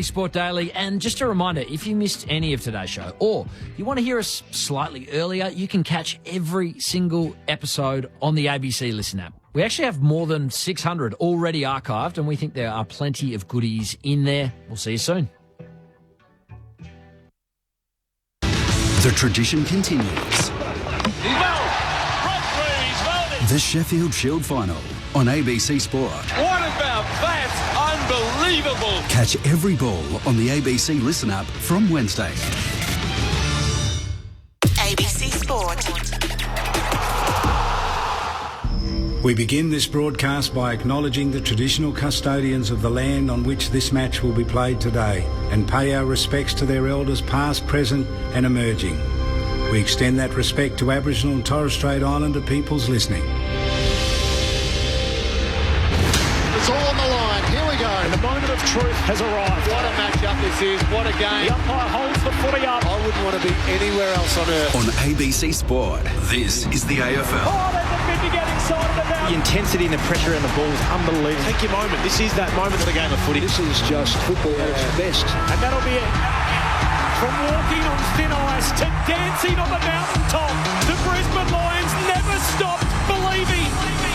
Sport Daily, and just a reminder, if you missed any of today's show or you want to hear us slightly earlier, you can catch every single episode on the ABC Listen app. We actually have more than 600 already archived, and we think there are plenty of goodies in there. We'll see you soon. The tradition continues. The Sheffield Shield Final on ABC Sport. What about that? Unbelievable! Catch every ball on the ABC Listen app from Wednesday. ABC Sport. We begin this broadcast by acknowledging the traditional custodians of the land on which this match will be played today and pay our respects to their elders past, present and emerging. We extend that respect to Aboriginal and Torres Strait Islander peoples listening. It's all on the line. Here we go. And the moment of truth has arrived. What a matchup this is. What a game. The umpire holds the footy up. I wouldn't want to be anywhere else on earth. On ABC Sport, this is the AFL. Oh, there's a bit to get excited about. The intensity and the pressure in the ball is unbelievable. Take your moment. This is that moment of the game of footy. This is just football at its best. And that'll be it. From walking on thin ice to dancing on the mountaintop, the Brisbane Lions never stopped believing.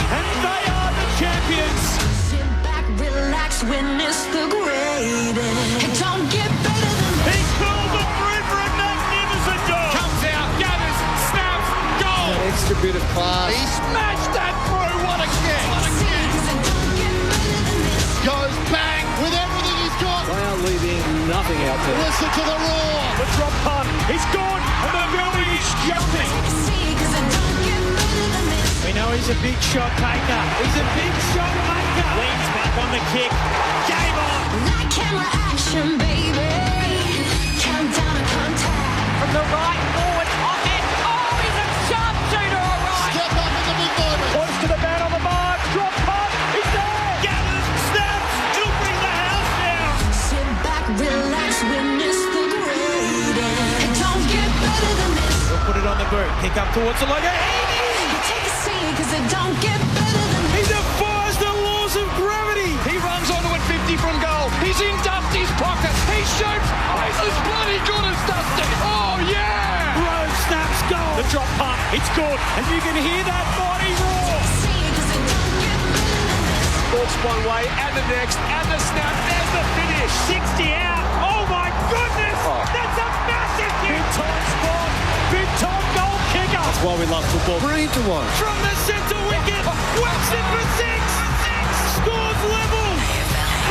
And they are the champions. Sit back, relax, witness the greatest. It don't get better than He this. pulled the through for a magnificent goal. Comes out, gathers, snaps, goal! An extra bit of class. He smashed that through. What a kick! What a kick! Cause it don't get better than this. Goes bang with everything he's got. They are leaving nothing out there. Listen to the roar. The drop punt, he's gone, and the building is jumping. See, cause it don't get better than this. We know he's a big shot taker. He's a big shot maker. Leans back on the kick. Game on. Like camera action, baby. Countdown to contact. From the right forward pocket. Oh, he's a sharpshooter, all right. Step up in the big moment. Points to the man on the mark. Drop punt. He's there. Gathers, snaps. He'll bring the house down. Sit back, relax, witness the greatest. It don't get better than this. He'll put it on the boot. Kick up towards the logo. You take a seat, cause it don't get better than He this. defies the laws of gravity. He runs onto it 50 from goal. He's in Dusty's pocket. He shoots. Oh, he's as bloody good as Dusty. Oh, yeah! Rose snaps goal. The drop punt. It's good. And you can hear that mighty roar. See, cause it don't get better than this. Walks one way and the next and the snap. There's the finish. 60 out. Oh, my goodness. That's a massive kick. Big time spot. Big time goal kicker. That's why we love football. 3-1. From the centre wicket. Whacks it for 6. Scores level.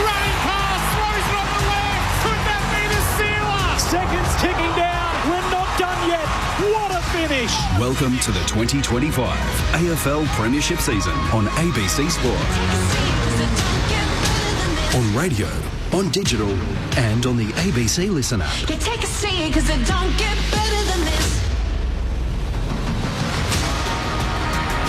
Running pass. Throws it on the left. Could that be the sealer? Seconds ticking down. We're not done yet. What a finish. Welcome to the 2025 AFL Premiership season on ABC Sport. Cause it don't get better than this. On radio, on digital and on the ABC Listen app. You take a seat, cause it don't get better than this.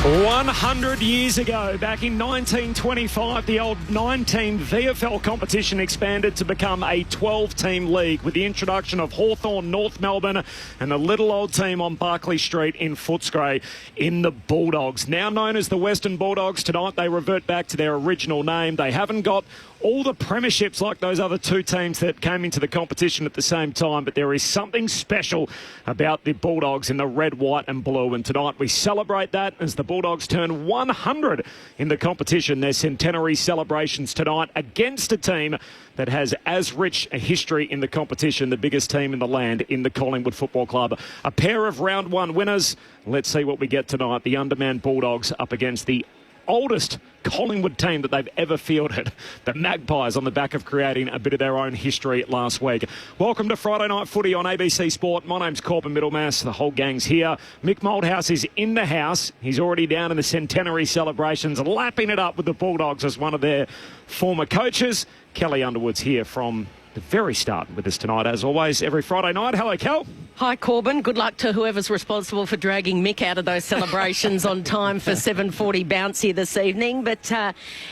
100 years ago, back in 1925, the old 9-team VFL competition expanded to become a 12-team league with the introduction of Hawthorn, North Melbourne and the little old team on Barclay Street in Footscray in the Bulldogs. Now known as the Western Bulldogs, tonight they revert back to their original name. They haven't got all the premierships like those other two teams that came into the competition at the same time, but there is something special about the Bulldogs in the red, white and blue, and tonight we celebrate that as the Bulldogs turn 100 in the competition. Their centenary celebrations tonight against a team that has as rich a history in the competition, the biggest team in the land in the Collingwood Football Club. A pair of round one winners. Let's see what we get tonight. The undermanned Bulldogs up against the oldest Collingwood team that they've ever fielded, the Magpies, on the back of creating a bit of their own history last week. Welcome to Friday Night Footy on ABC Sport. My name's Corbin Middlemass. The whole gang's here. Mick Moldhouse is in the house. He's already down in the centenary celebrations, lapping it up with the Bulldogs as one of their former coaches. Kelly Underwood's here from the very start with us tonight, as always, every Friday night. Hello, Kel. Hi, Corbin. Good luck to whoever's responsible for dragging Mick out of those celebrations on time for 7:40 bounce here this evening. But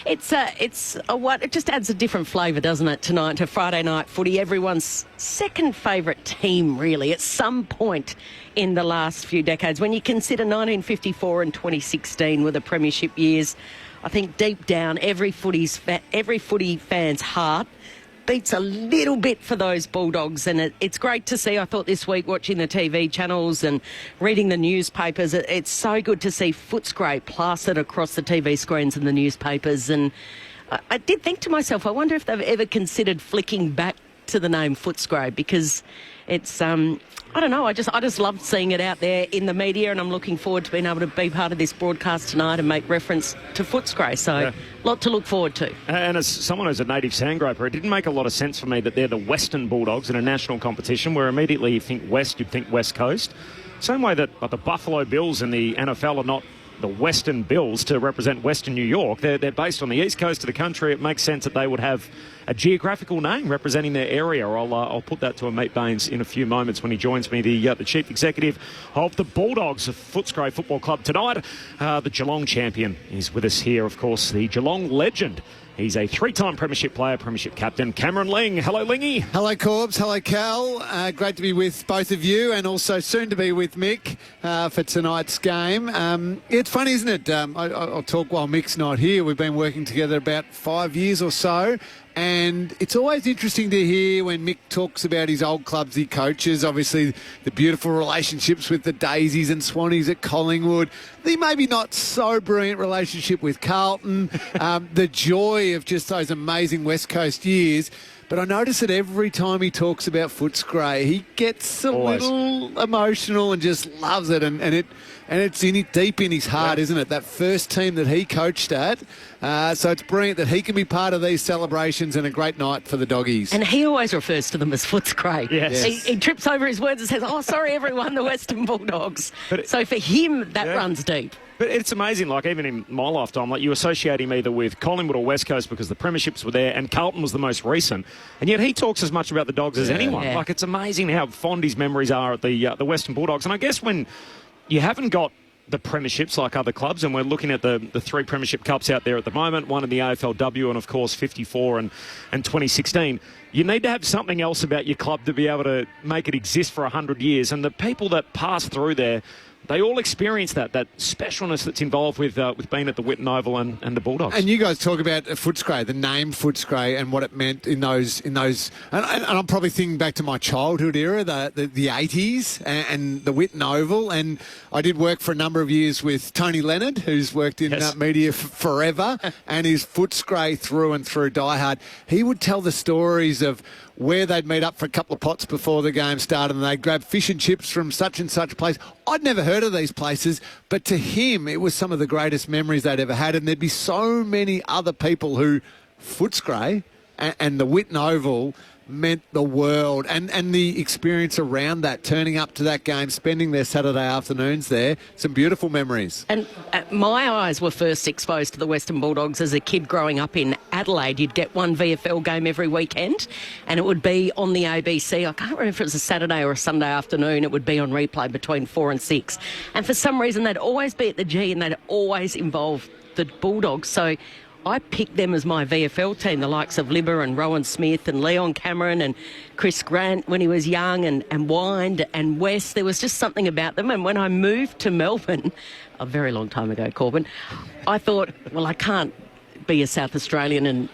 it just adds a different flavour, doesn't it, tonight to Friday Night Footy? Everyone's second favourite team, really, at some point in the last few decades. When you consider 1954 and 2016 were the premiership years, I think deep down every footy fan's heart beats a little bit for those Bulldogs, and it's great to see. I thought this week, watching the TV channels and reading the newspapers, it's so good to see Footscray plastered across the TV screens and the newspapers. And I did think to myself, I wonder if they've ever considered flicking back to the name Footscray, because it's I don't know, I just loved seeing it out there in the media, and I'm looking forward to being able to be part of this broadcast tonight and make reference to Footscray. So, a lot to look forward to. And as someone who's a native sandgroper, it didn't make a lot of sense for me that they're the Western Bulldogs in a national competition, where immediately you think West, you'd think West Coast. Same way that the Buffalo Bills in the NFL are not the Western Bills to represent Western New York. They're based on the east coast of the country. It makes sense that they would have a geographical name representing their area. I'll put that to Meet Baines in a few moments when he joins me, the chief executive of the Bulldogs of Footscray Football Club tonight. The Geelong champion is with us here, of course, the Geelong legend. He's a three-time premiership player, premiership captain, Cameron Ling. Hello, Lingy. Hello, Corbs. Hello, Cal. Great to be with both of you, and also soon to be with Mick for tonight's game. It's funny, isn't it? I'll talk while Mick's not here. We've been working together about 5 years or so. And it's always interesting to hear when Mick talks about his old clubs he coaches, obviously the beautiful relationships with the Daisies and Swannies at Collingwood, the maybe not so brilliant relationship with Carlton, the joy of just those amazing West Coast years. But I notice that every time he talks about Footscray, he gets a little emotional and just loves it. And it's deep in his heart, isn't it? That first team that he coached at. So it's brilliant that he can be part of these celebrations, and a great night for the doggies. And he always refers to them as Footscray. Yes. He trips over his words and says, "Oh, sorry, everyone, the Western Bulldogs." So for him, that runs deep. But it's amazing, like, even in my lifetime, like, you associate him either with Collingwood or West Coast because the premierships were there, and Carlton was the most recent. And yet he talks as much about the Dogs as anyone. Yeah. Like, it's amazing how fond his memories are at the Western Bulldogs. And I guess when you haven't got the premierships like other clubs, and we're looking at the three premiership cups out there at the moment, one in the AFLW and, of course, 54 and 2016, you need to have something else about your club to be able to make it exist for 100 years. And the people that pass through there, they all experience that specialness that's involved with being at the Whitten Oval and the Bulldogs. And you guys talk about Footscray, the name Footscray, and what it meant in those. And I'm probably thinking back to my childhood era, the 80s, and the Whitten Oval. And I did work for a number of years with Tony Leonard, who's worked in media forever, and is Footscray through and through, diehard. He would tell the stories of where they'd meet up for a couple of pots before the game started, and they'd grab fish and chips from such and such place. I'd never heard of these places, but to him, it was some of the greatest memories they'd ever had. And there'd be so many other people who Footscray and the Whitten Oval meant the world, and the experience around that, turning up to that game, spending their Saturday afternoons there, some beautiful memories. And my eyes were first exposed to the Western Bulldogs as a kid growing up in Adelaide. You'd get one VFL game every weekend, and it would be on the ABC. I can't remember if it was a Saturday or a Sunday afternoon. It would be on replay between 4 and 6. And for some reason, they'd always be at the G, and they'd always involve the Bulldogs. So I picked them as my VFL team, the likes of Libba and Rowan Smith and Leon Cameron and Chris Grant when he was young, and Wind and West. There was just something about them. And when I moved to Melbourne, a very long time ago, Corbin, I thought, well, I can't be a South Australian and,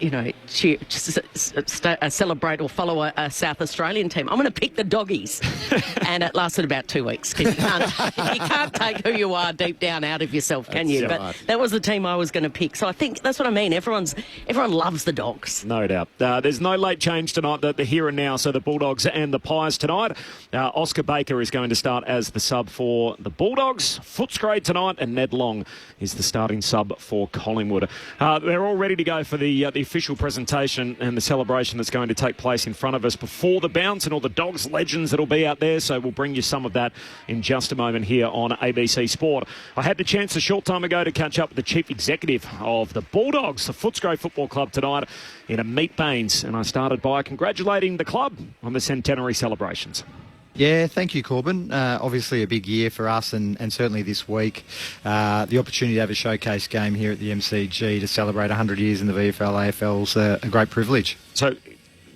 celebrate or follow a South Australian team. I'm going to pick the Doggies. And it lasted about 2 weeks. You can't take who you are deep down out of yourself, can you? But that was the team I was going to pick. So I think that's what I mean. Everyone loves the Dogs. No doubt. There's no late change tonight. The here and now. So the Bulldogs and the Pies tonight. Oscar Baker is going to start as the sub for the Bulldogs. Footscray tonight, and Ned Long is the starting sub for Collingwood. They're all ready to go for the official presentation and the celebration that's going to take place in front of us before the bounce, and all the Dogs legends that'll be out there. So we'll bring you some of that in just a moment here on ABC Sport. I had the chance a short time ago to catch up with the chief executive of the Bulldogs, the Footscray Football Club, tonight in a Meet Baines, and I started by congratulating the club on the centenary celebrations. Yeah, thank you, Corbin. Obviously a big year for us, and certainly this week. The opportunity to have a showcase game here at the MCG to celebrate 100 years in the VFL, AFL is a great privilege. So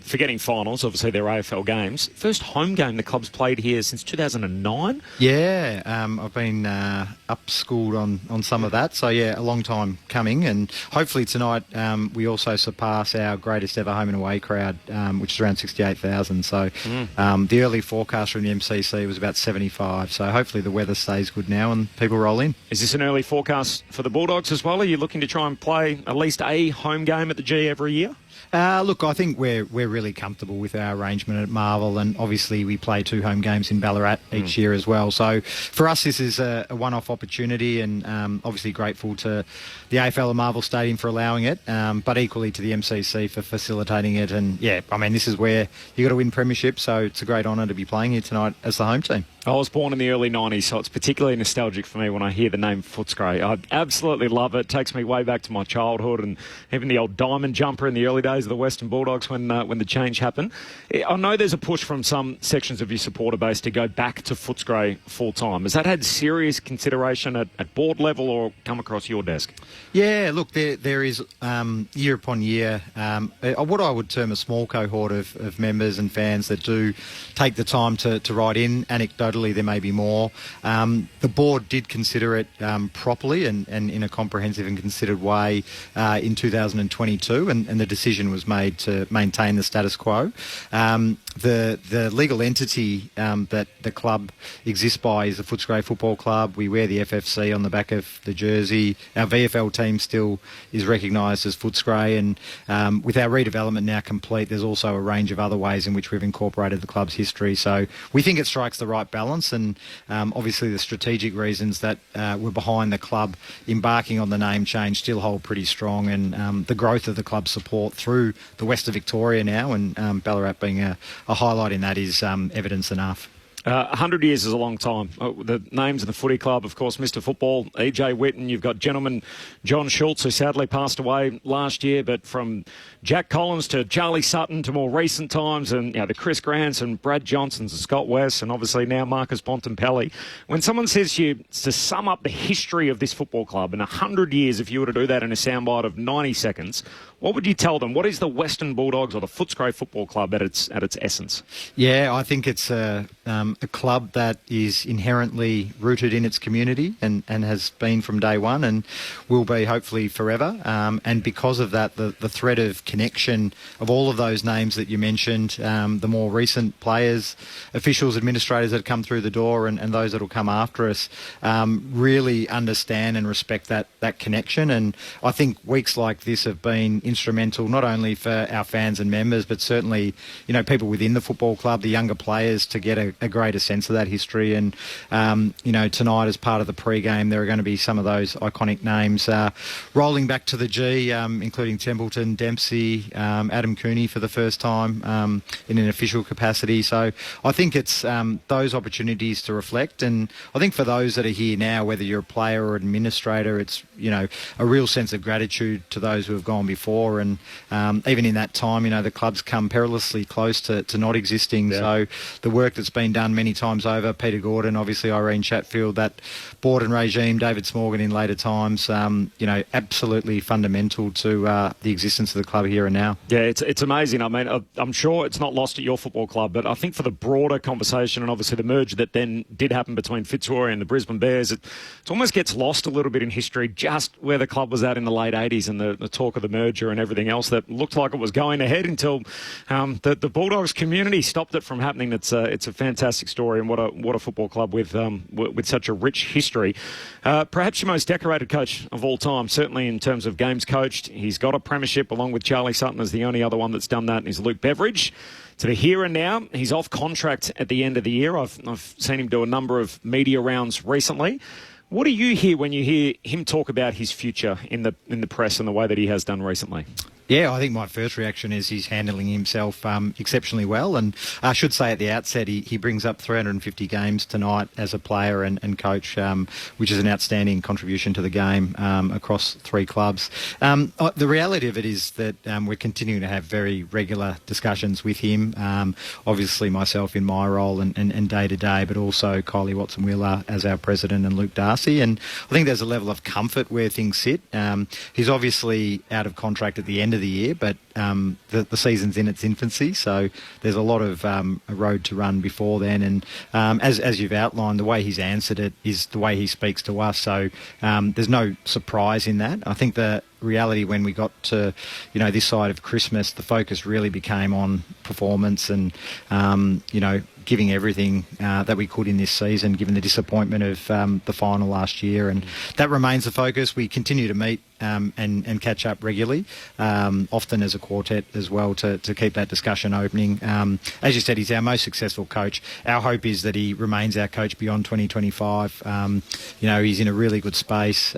forgetting finals, obviously they're AFL games. First home game the club's played here since 2009. Yeah, I've been up-schooled on some of that. So, yeah, a long time coming. And hopefully tonight we also surpass our greatest ever home and away crowd, which is around 68,000. So the early forecast from the MCC was about 75. So hopefully the weather stays good now and people roll in. Is this an early forecast for the Bulldogs as well? Are you looking to try and play at least a home game at the G every year? Look, I think we're really comfortable with our arrangement at Marvel, and obviously we play 2 home games in Ballarat each year as well. So for us, this is a one-off opportunity, and obviously grateful to the AFL and Marvel Stadium for allowing it, but equally to the MCC for facilitating it. And yeah, I mean, this is where you got to win premiership, so it's a great honour to be playing here tonight as the home team. I was born in the early 90s, so it's particularly nostalgic for me when I hear the name Footscray. I absolutely love it. It takes me way back to my childhood and even the old diamond jumper in the early days of the Western Bulldogs when the change happened. I know there's a push from some sections of your supporter base to go back to Footscray full-time. Has that had serious consideration at board level or come across your desk? Yeah, look, there is year upon year what I would term a small cohort of members and fans that do take the time to write in. Anecdotally, there may be more. The board did consider it properly and in a comprehensive and considered way in 2022, and the decision was made to maintain the status quo. The legal entity that the club exists by is the Footscray Football Club. We wear the FFC on the back of the jersey. Our VFL team still is recognised as Footscray, and with our redevelopment now complete, there's also a range of other ways in which we've incorporated the club's history. So we think it strikes the right balance, and obviously the strategic reasons that were behind the club embarking on the name change still hold pretty strong, and the growth of the club's support through the west of Victoria now, and Ballarat being a highlight in that is evidence enough. 100 years is a long time. The names of the footy club, of course, Mr. Football, E.J. Whitten. You've got gentleman John Schultz, who sadly passed away last year, but from Jack Collins to Charlie Sutton to more recent times, and the Chris Grants and Brad Johnsons and Scott West, and obviously now Marcus Bontempelli. When someone says to you to sum up the history of this football club in 100 years, if you were to do that in a soundbite of 90 seconds, what would you tell them? What is the Western Bulldogs or the Footscray Football Club at its essence? Yeah, I think it's a club that is inherently rooted in its community and has been from day one and will be hopefully forever. And because of that, the thread of connection of all of those names that you mentioned, the more recent players, officials, administrators that come through the door and those that will come after us, really understand and respect that connection. And I think weeks like this have been instrumental not only for our fans and members, but certainly, people within the football club, the younger players, to get a greater sense of that history. And, tonight as part of the pre-game, there are going to be some of those iconic names rolling back to the G, including Templeton, Dempsey, Adam Cooney for the first time in an official capacity. So I think it's those opportunities to reflect. And I think for those that are here now, whether you're a player or administrator, it's, a real sense of gratitude to those who have gone before. And even in that time, the club's come perilously close to not existing. Yeah. So the work that's been done many times over, Peter Gordon, obviously Irene Chatfield, that board and regime, David Smorgan in later times, absolutely fundamental to the existence of the club here and now. Yeah, it's amazing. I mean, I'm sure it's not lost at your football club, but I think for the broader conversation and obviously the merger that then did happen between Fitzroy and the Brisbane Bears, it almost gets lost a little bit in history, just where the club was at in the late 80s and the talk of the merger and everything else that looked like it was going ahead until the Bulldogs community stopped it from happening. It's a fantastic story, and what a football club with such a rich history. Perhaps your most decorated coach of all time, certainly in terms of games coached. He's got a premiership along with Charlie Sutton as the only other one that's done that, is Luke Beveridge. To the here and now, he's off contract at the end of the year. I've seen him do a number of media rounds recently. What do you hear when you hear him talk about his future in the press and the way that he has done recently? Yeah, I think my first reaction is he's handling himself exceptionally well. And I should say at the outset, he brings up 350 games tonight as a player and coach, which is an outstanding contribution to the game across 3 clubs. The reality of it is that we're continuing to have very regular discussions with him, obviously myself in my role and day-to-day, but also Kylie Watson-Wheeler as our president and Luke Darcy. And I think there's a level of comfort where things sit. He's obviously out of contract at the end end of the year, but the season's in its infancy, so there's a lot of a road to run before then. And as you've outlined, the way he's answered it is the way he speaks to us. So there's no surprise in that. I think the reality when we got to this side of Christmas, the focus really became on performance and giving everything that we could in this season, given the disappointment of the final last year, and that remains the focus. We continue to meet and catch up regularly, often as a quartet as well, to keep that discussion opening. As you said, he's our most successful coach. Our hope is that he remains our coach beyond 2025. He's in a really good space,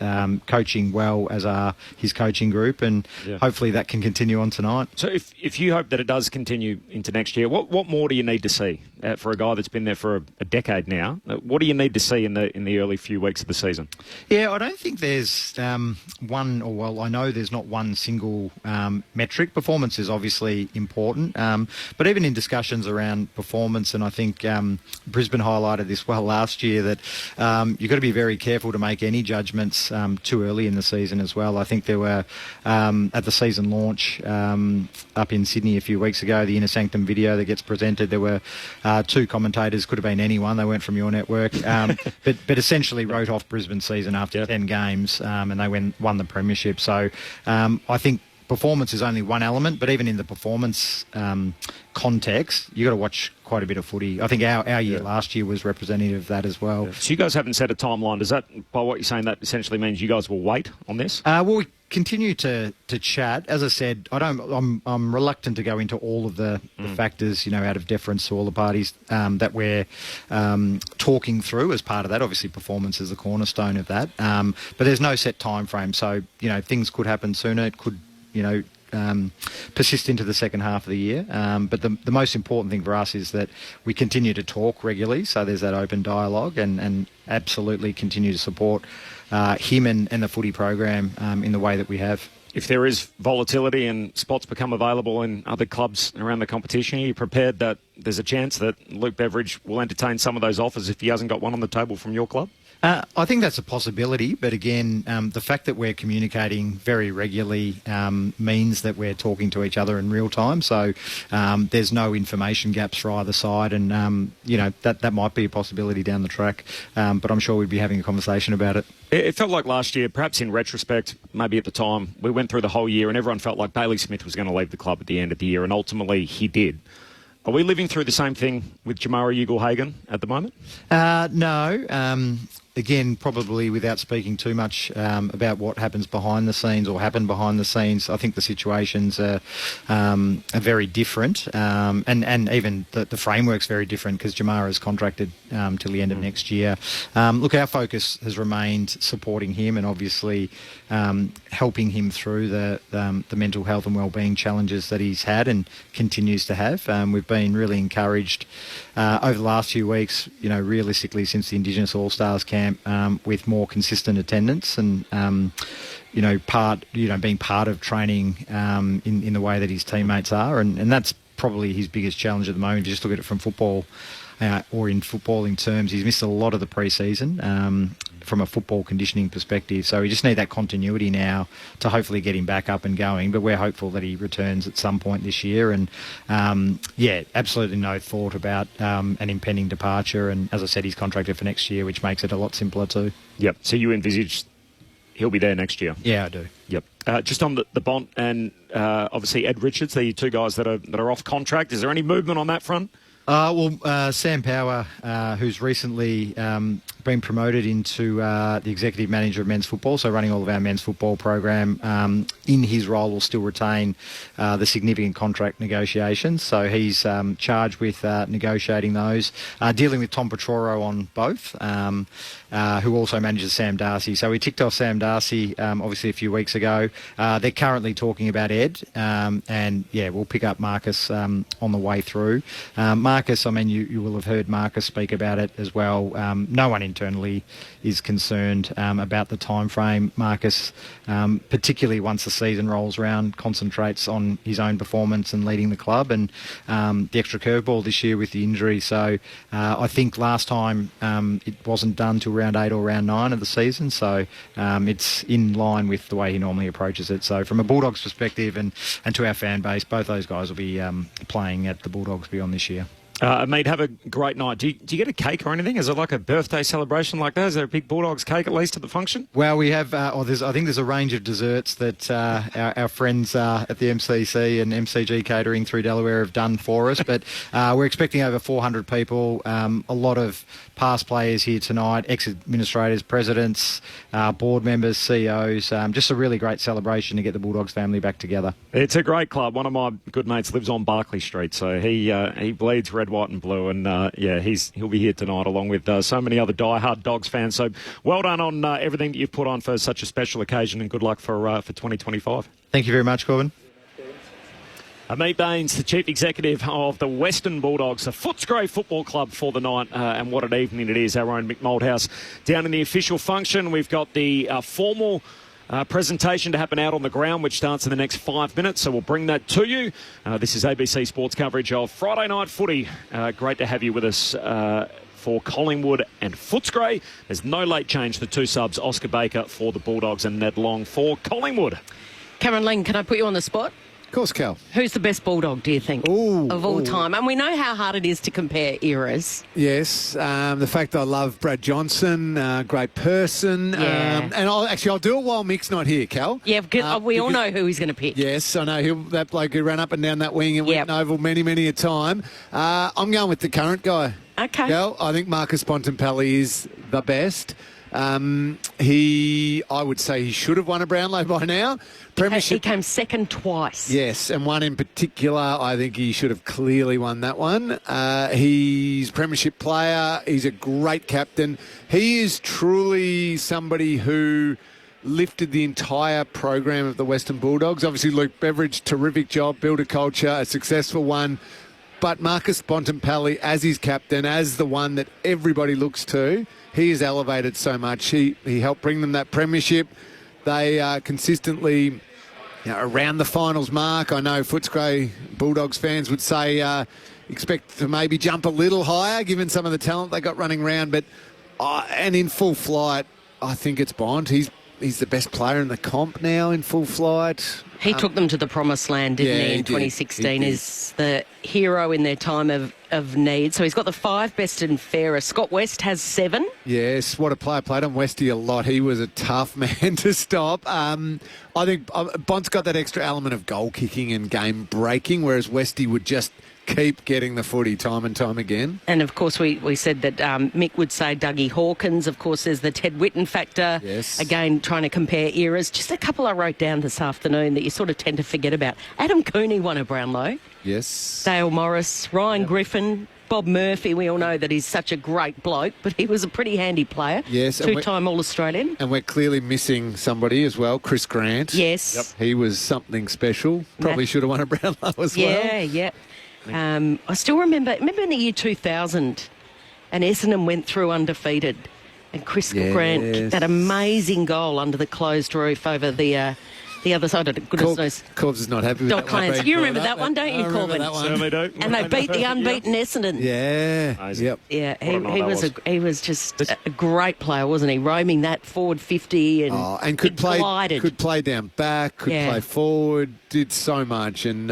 coaching well, as are his coaching group, and hopefully that can continue on tonight. So if you hope that it does continue into next year, what more do you need to see for a guy that's been there for a decade now? What do you need to see in the early few weeks of the season? Yeah, I don't think there's I know there's not one single metric. Performance is obviously important, but even in discussions around performance, and I think Brisbane highlighted this well last year, that you've got to be very careful to make any judgments too early in the season as well. I think there were, at the season launch up in Sydney a few weeks ago, the Inner Sanctum video that gets presented, there were two commentators, could have been anyone, they weren't from your network, but essentially wrote off Brisbane's season after 10 games, and they won the premiership. So I think performance is only one element, but even in the performance context, you've got to watch quite a bit of footy. I think our year last year was representative of that as well. So you guys haven't set a timeline. Does that, by what you're saying, that essentially means you guys will wait on this? Well, we continue to chat. As I said, I'm reluctant to go into all of the factors, out of deference to all the parties that we're talking through as part of that. Obviously, performance is the cornerstone of that. But there's no set time frame. So, things could happen sooner. It could, persist into the second half of the year. But the most important thing for us is that we continue to talk regularly. So there's that open dialogue and absolutely continue to support him and the footy program in the way that we have. If there is volatility and spots become available in other clubs around the competition, are you prepared that there's a chance that Luke Beveridge will entertain some of those offers if he hasn't got one on the table from your club? I think that's a possibility, but again, the fact that we're communicating very regularly means that we're talking to each other in real time. So there's no information gaps for either side, and that might be a possibility down the track. But I'm sure we'd be having a conversation about it. It felt like last year, perhaps in retrospect, maybe at the time, we went through the whole year and everyone felt like Bailey Smith was going to leave the club at the end of the year, and ultimately he did. Are we living through the same thing with Jamara Ugle-Hagan at the moment? No. Again, probably without speaking too much about what happens behind the scenes or happened behind the scenes, I think the situations are very different, and even the framework's very different because Jamara is contracted till the end of next year. Look, our focus has remained supporting him and obviously helping him through the mental health and wellbeing challenges that he's had and continues to have. We've been really encouraged over the last few weeks, realistically since the Indigenous All-Stars camp, with more consistent attendance and being part of training in the way that his teammates are, and that's probably his biggest challenge at the moment. If you just look at it from football or in footballing terms, he's missed a lot of the pre-season from a football conditioning perspective. So we just need that continuity now to hopefully get him back up and going. But we're hopeful that he returns at some point this year. And absolutely no thought about an impending departure. And as I said, he's contracted for next year, which makes it a lot simpler too. Yep. So you envisage he'll be there next year? Yeah, I do. Yep. Just on the Bont and obviously Ed Richards, the two guys that are off contract. Is there any movement on that front? Sam Power, who's recently been promoted into the executive manager of men's football, so running all of our men's football program, in his role will still retain the significant contract negotiations. So he's charged with negotiating those, dealing with Tom Petroro on both, who also manages Sam Darcy. So we ticked off Sam Darcy, obviously, a few weeks ago. They're currently talking about Ed, and we'll pick up Marcus on the way through. Marcus, I mean, you will have heard Marcus speak about it as well. No one in internally is concerned about the time frame. Marcus, particularly once the season rolls around, concentrates on his own performance and leading the club, and the extra curveball this year with the injury. So I think last time it wasn't done till round 8 or round 9 of the season, so it's in line with the way he normally approaches it. So from a Bulldogs perspective and to our fan base, both those guys will be playing at the Bulldogs beyond this year. Mate, have a great night. Do you get a cake or anything? Is it like a birthday celebration like that? Is there a big Bulldogs cake at least at the function? Well, we have, I think there's a range of desserts that our friends at the MCC and MCG Catering through Delaware have done for us. But we're expecting over 400 people, a lot of past players here tonight, ex-administrators, presidents, board members, CEOs. Just a really great celebration to get the Bulldogs family back together. It's a great club. One of my good mates lives on Barclay Street, so he bleeds red, white and blue, and he'll be here tonight along with so many other die-hard Dogs fans. So well done on everything that you've put on for such a special occasion, and good luck for 2025. Thank you very much, Corbin. Meet Baines, the Chief Executive of the Western Bulldogs, the Footscray Football Club for the night, and what an evening it is. Our own Mick Malthouse down in the official function. We've got the formal presentation to happen out on the ground, which starts in the next 5 minutes, so we'll bring that to you. This is ABC Sports coverage of Friday Night Footy. Great to have you with us for Collingwood and Footscray. There's no late change. The two subs, Oscar Baker for the Bulldogs and Ned Long for Collingwood. Cameron Lang, can I put you on the spot? Of course, Cal. Who's the best Bulldog, do you think, of all time? And we know how hard it is to compare eras. Yes. The fact I love Brad Johnson, great person. Yeah. And I'll do it while Mick's not here, Cal. Yeah, we all know who he's going to pick. Yes, I know that bloke who ran up and down that wing and went Oval many a time. I'm going with the current guy. Okay. Cal, I think Marcus Bontempelli is the best. I would say he should have won a Brownlow by now. He came second twice. Yes, and one in particular, I think he should have clearly won that one. He's a premiership player. He's a great captain. He is truly somebody who lifted the entire program of the Western Bulldogs. Obviously, Luke Beveridge, terrific job, built a culture, a successful one. But Marcus Bontempelli, as his captain, as the one that everybody looks to, he is elevated so much. He helped bring them that premiership. They are consistently around the finals mark. I know Footscray Bulldogs fans would say expect to maybe jump a little higher given some of the talent they got running around. But and in full flight, I think it's Bond. He's the best player in the comp now in full flight. He took them to the promised land, didn't he, in 2016? Is the hero in their time of need. So he's got the 5 best and fairest. Scott West has 7. Yes, what a player. Played on Westy a lot. He was a tough man to stop. I think Bond's got that extra element of goal kicking and game breaking, whereas Westy would just keep getting the footy time and time again. And, of course, we said that Mick would say Dougie Hawkins. Of course, there's the Ted Whitten factor. Yes. Again, trying to compare eras. Just a couple I wrote down this afternoon that you sort of tend to forget about. Adam Cooney won a Brownlow. Yes. Dale Morris, Ryan Griffin, Bob Murphy. We all know that he's such a great bloke, but he was a pretty handy player. Yes. Two-time All-Australian. And we're clearly missing somebody as well, Chris Grant. Yes. Yep. He was something special. Probably should have won a Brownlow as well. Yeah. I still remember in the year 2000, and Essendon went through undefeated, and Chris Grant, that amazing goal under the closed roof over the other side. Goodness knows. Corbs is not happy with that one. You remember that one, don't you, Corbin? Certainly do. And they beat the unbeaten Essendon. Yeah. Yep. Yeah, he was just a great player, wasn't he? Roaming that forward 50 and could play glided. Could play down back, could play forward, did so much, and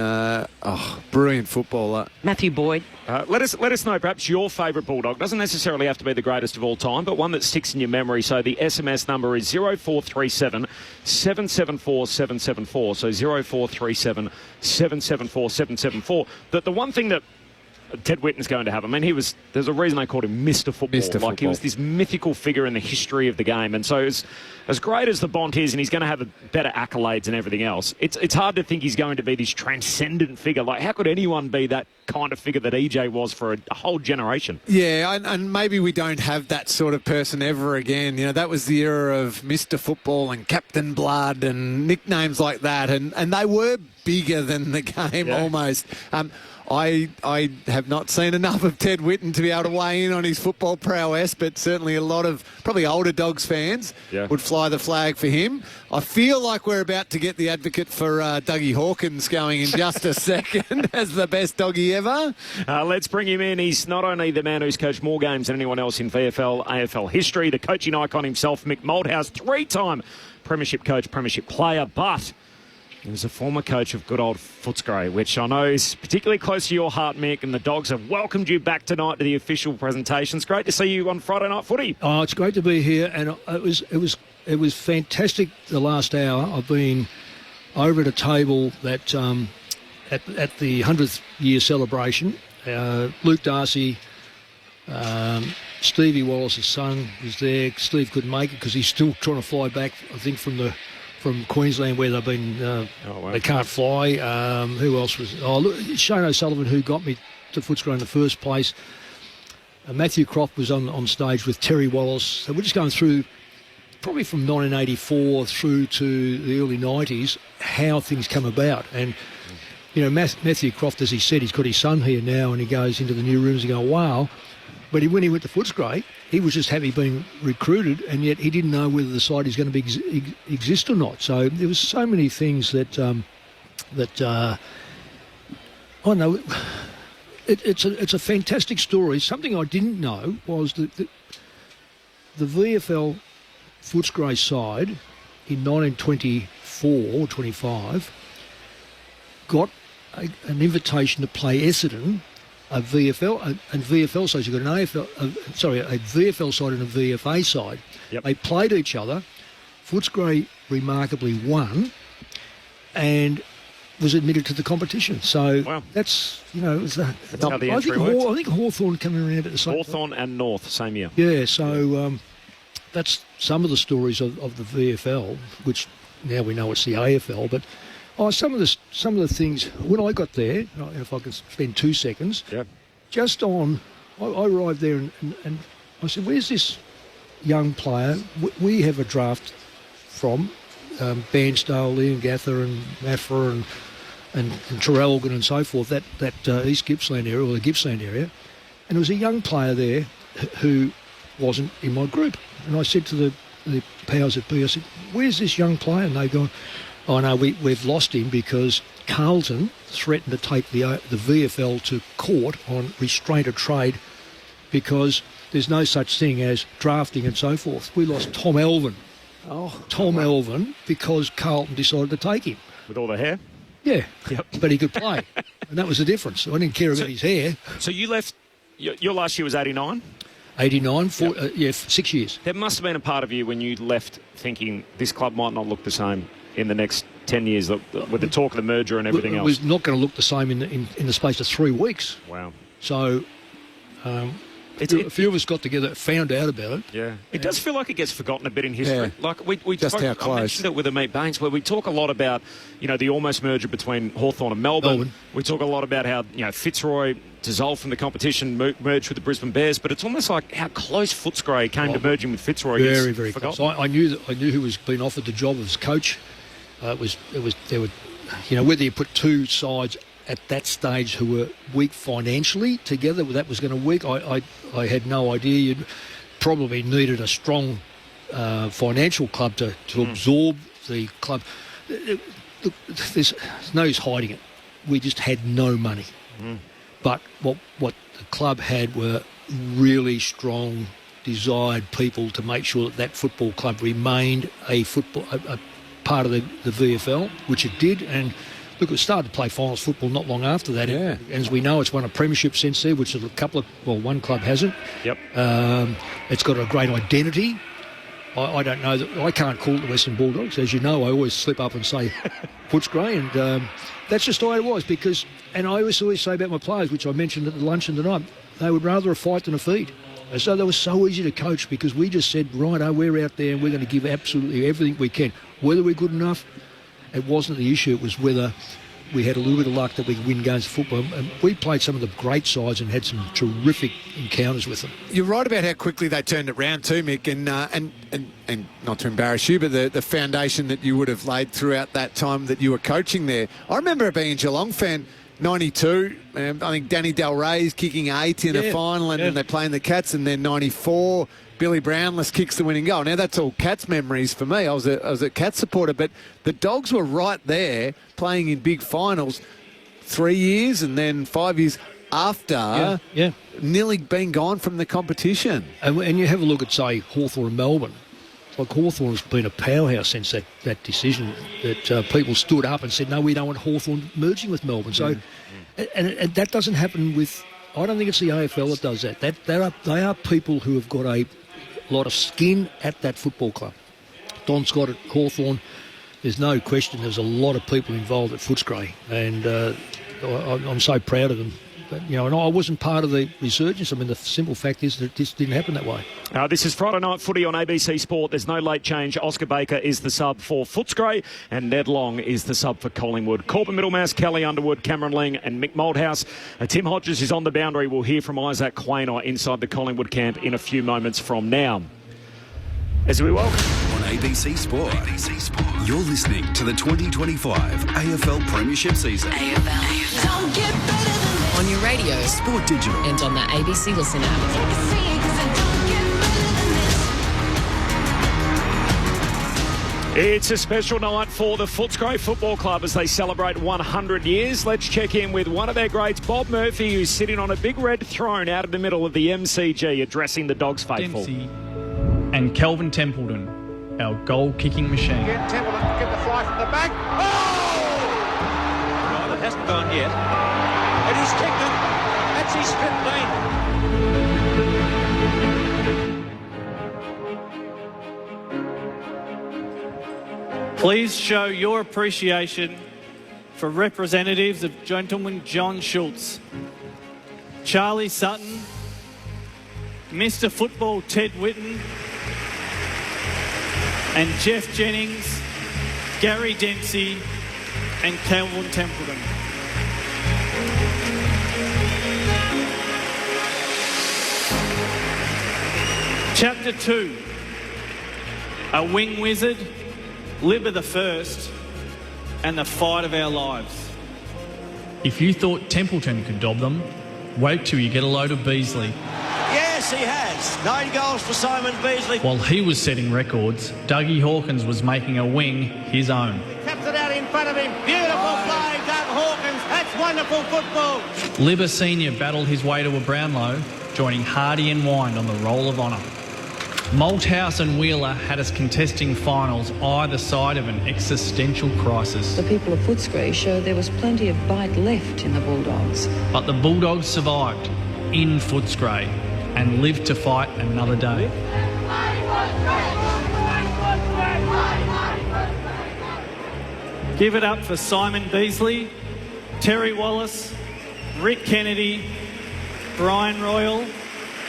brilliant footballer. Matthew Boyd. Let us know perhaps your favourite Bulldog. Doesn't necessarily have to be the greatest of all time, but one that sticks in your memory. So the SMS number is 0437 774 774. So 0437 774 774. The one thing that Ted Whitten's going to have. I mean, there's a reason they called him Mr. Football. He was this mythical figure in the history of the game. And so as great as the Bont is, and he's going to have better accolades and everything else, it's hard to think he's going to be this transcendent figure. Like, how could anyone be that kind of figure that EJ was for a whole generation? Yeah, and maybe we don't have that sort of person ever again. You know, that was the era of Mr. Football and Captain Blood and nicknames like that. And they were bigger than the game almost. I have not seen enough of Ted Whitten to be able to weigh in on his football prowess, but certainly a lot of probably older Dogs fans would fly the flag for him. I feel like we're about to get the advocate for Dougie Hawkins going in just a second as the best doggy ever. Let's bring him in. He's not only the man who's coached more games than anyone else in VFL, AFL history, the coaching icon himself, Mick Malthouse, 3-time Premiership coach, Premiership player, but he was a former coach of good old Footscray, which I know is particularly close to your heart, Mick, and the Dogs have welcomed you back tonight to the official presentation. It's great to see you on Friday Night Footy. Oh, it's great to be here, and it was fantastic the last hour. I've been over at a table that at the 100th year celebration. Luke Darcy, Stevie Wallace's son was there. Steve couldn't make it because he's still trying to fly back, I think, from Queensland where they've been, they can't fly. Who else was? Oh, look, Shane O'Sullivan, who got me to Footscray in the first place. Matthew Croft was on stage with Terry Wallace. So we're just going through, probably from 1984 through to the early 90s, how things come about. And, you know, Matthew Croft, as he said, he's got his son here now, and he goes into the new rooms and go, wow. But when he went to Footscray, he was just happy being recruited, and yet he didn't know whether the side is going to exist or not. So there was so many things that I know. It's a fantastic story. Something I didn't know was that the VFL Footscray side in 1924 or 25 got an invitation to play Essendon. A VFL side. You've got an a VFL side and a VFA side. Yep. They played each other. Footscray remarkably won and was admitted to the competition. So that's, you know, that's how the entry works. I think Hawthorn coming around at the same time. Hawthorn and North, same year. Yeah, so that's some of the stories of the VFL, which now we know it's the AFL, but some of the things, when I got there, if I can spend 2 seconds, just on, I arrived there and I said, where's this young player? We have a draft from Bairnsdale, Ian Gather and Maffra and Traralgon and so forth, that East Gippsland area, or the Gippsland area, and there was a young player there who wasn't in my group. And I said to the powers that be, I said, where's this young player? And they've gone, oh no, we've lost him because Carlton threatened to take the VFL to court on restraint of trade because there's no such thing as drafting and so forth. We lost Tom Elvin. Elvin, because Carlton decided to take him. With all the hair? Yeah. Yep. But he could play. And that was the difference. I didn't care about his hair. So you left, your last year was 89? 89, 6 years. There must have been a part of you when you left thinking this club might not look the same in the next 10 years with the talk of the merger and everything else. It was not going to look the same in the space of 3 weeks. Wow. So a few of us got together, found out about it. Yeah. It does feel like it gets forgotten a bit in history. Yeah. Like we just how close. I mentioned it with Amit Baines, where we talk a lot about, you know, the almost merger between Hawthorn and Melbourne. We talk a lot about how, you know, Fitzroy dissolved from the competition, merged with the Brisbane Bears, but it's almost like how close Footscray came to merging with Fitzroy. Very, very close. I knew who was being offered the job as coach. There were, you know, whether you put two sides at that stage who were weak financially together, that was going to work. I had no idea. You'd probably needed a strong financial club to absorb the club. There's no use hiding it. We just had no money. But what the club had were really strong, desired people to make sure that football club remained a part of the VFL, which it did. And look, it started to play finals football not long after that. Yeah. And as we know, it's won a premiership since there, which is one club hasn't. Yep. It's got a great identity. I don't know that I can't call it the Western Bulldogs. As you know, I always slip up and say Footscray, and that's just the way it was. Because, and I always say about my players, which I mentioned at the luncheon tonight, they would rather a fight than a feed. And so they were so easy to coach because we just said, righto, we're out there and we're going to give absolutely everything we can. Whether we're good enough, it wasn't the issue. It was whether we had a little bit of luck that we could win games of football. And we played some of the great sides and had some terrific encounters with them. You're right about how quickly they turned it round too, Mick. And not to embarrass you, but the foundation that you would have laid throughout that time that you were coaching there. I remember being a Geelong fan 92, I think Danny Del Rey's kicking 8 in a final, and then they play in the Cats, and then 94, Billy Brownless kicks the winning goal. Now, that's all Cats memories for me. I was a Cats supporter, but the Dogs were right there playing in big finals 3 years and then 5 years after nearly being gone from the competition. And you have a look at, say, Hawthorn and Melbourne. Like, Hawthorn's been a powerhouse since that decision, that people stood up and said, no, we don't want Hawthorn merging with Melbourne. So, and that doesn't happen with, I don't think it's the AFL that does that. They are people who have got a lot of skin at that football club. Don Scott at Hawthorn, there's no question there's a lot of people involved at Footscray, and I'm so proud of them. But, and I wasn't part of the resurgence. I mean, the simple fact is that this didn't happen that way. This is Friday Night Footy on ABC Sport. There's no late change. Oscar Baker is the sub for Footscray, and Ned Long is the sub for Collingwood. Corbin Middlemass, Kelly Underwood, Cameron Ling and Mick Malthouse. Tim Hodges is on the boundary. We'll hear from Isaac Quaynor inside the Collingwood camp in a few moments from now. As we welcome on ABC Sport. You're listening to the 2025 AFL Premiership season. AFL. Don't get better than this. On your radio, Sport Digital, and on the ABC Listen app. It's a special night for the Footscray Football Club as they celebrate 100 years. Let's check in with one of their greats, Bob Murphy, who's sitting on a big red throne out in the middle of the MCG addressing the Dogs faithful. Dempsey and Kelvin Templeton, our goal-kicking machine. Again, Templeton get the fly from the back. Oh! Well, it hasn't gone yet. And he's kicked it. That's his 15. Please show your appreciation for representatives of Gentleman John Schultz, Charlie Sutton, Mr. Football Ted Whitten, and Jeff Jennings, Gary Dempsey and Kelvin Templeton. Chapter 2, a wing wizard, Libba the First, and the fight of our lives. If you thought Templeton could dob them, wait till you get a load of Beasley. Yes, he has. 9 goals for Simon Beasley. While he was setting records, Dougie Hawkins was making a wing his own. Taps it out in front of him. Beautiful play, Doug Hawkins. That's wonderful football. Libba Senior battled his way to a Brownlow, joining Hardy and Wind on the Roll of Honour. Malthouse and Wheeler had us contesting finals either side of an existential crisis. The people of Footscray showed there was plenty of bite left in the Bulldogs. But the Bulldogs survived in Footscray and lived to fight another day. Give it up for Simon Beasley, Terry Wallace, Rick Kennedy, Brian Royal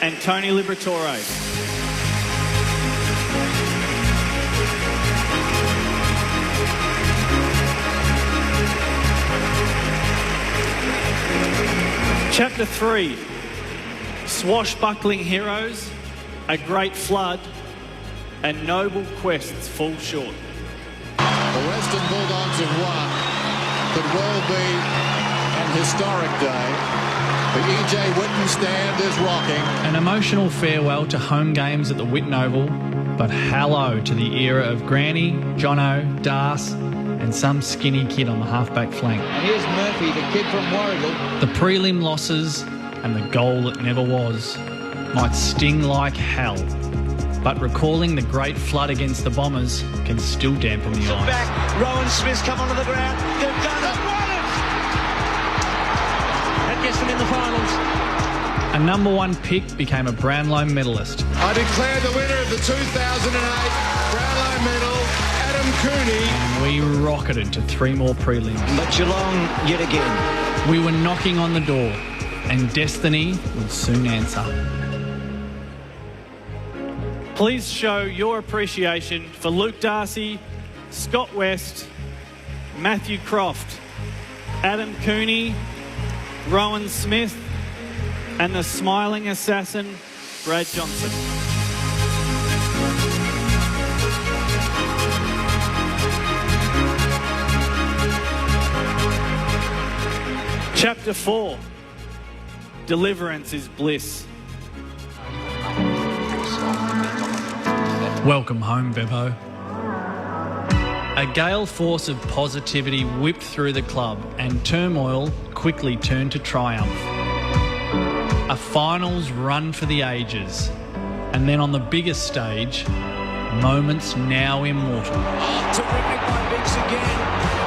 and Tony Liberatore. Chapter 3, swashbuckling heroes, a great flood, and noble quests fall short. The Western Bulldogs have won. Could well be an historic day. The E.J. Whitten stand is rocking. An emotional farewell to home games at the Whitten Oval, but hello to the era of Granny, Jono, Das, and some skinny kid on the halfback flank. And here's Murphy, the kid from Warragul. The prelim losses and the goal that never was might sting like hell, but recalling the great flood against the Bombers can still dampen the eyes. Back, Rowan Smith's come onto the ground. They've done it. That gets them in the finals. A number 1 pick became a Brownlow medalist. I declare the winner of the 2008 Brownlow medal, Adam Cooney. And we rocketed to 3 more prelims. But Geelong yet again. We were knocking on the door, and destiny would soon answer. Please show your appreciation for Luke Darcy, Scott West, Matthew Croft, Adam Cooney, Rowan Smith, and the smiling assassin, Brad Johnson. Chapter 4. Deliverance is bliss. Welcome home, Beppo. A gale force of positivity whipped through the club and turmoil quickly turned to triumph. A finals run for the ages. And then on the biggest stage, moments now immortal. Oh, terrific by Biggs again.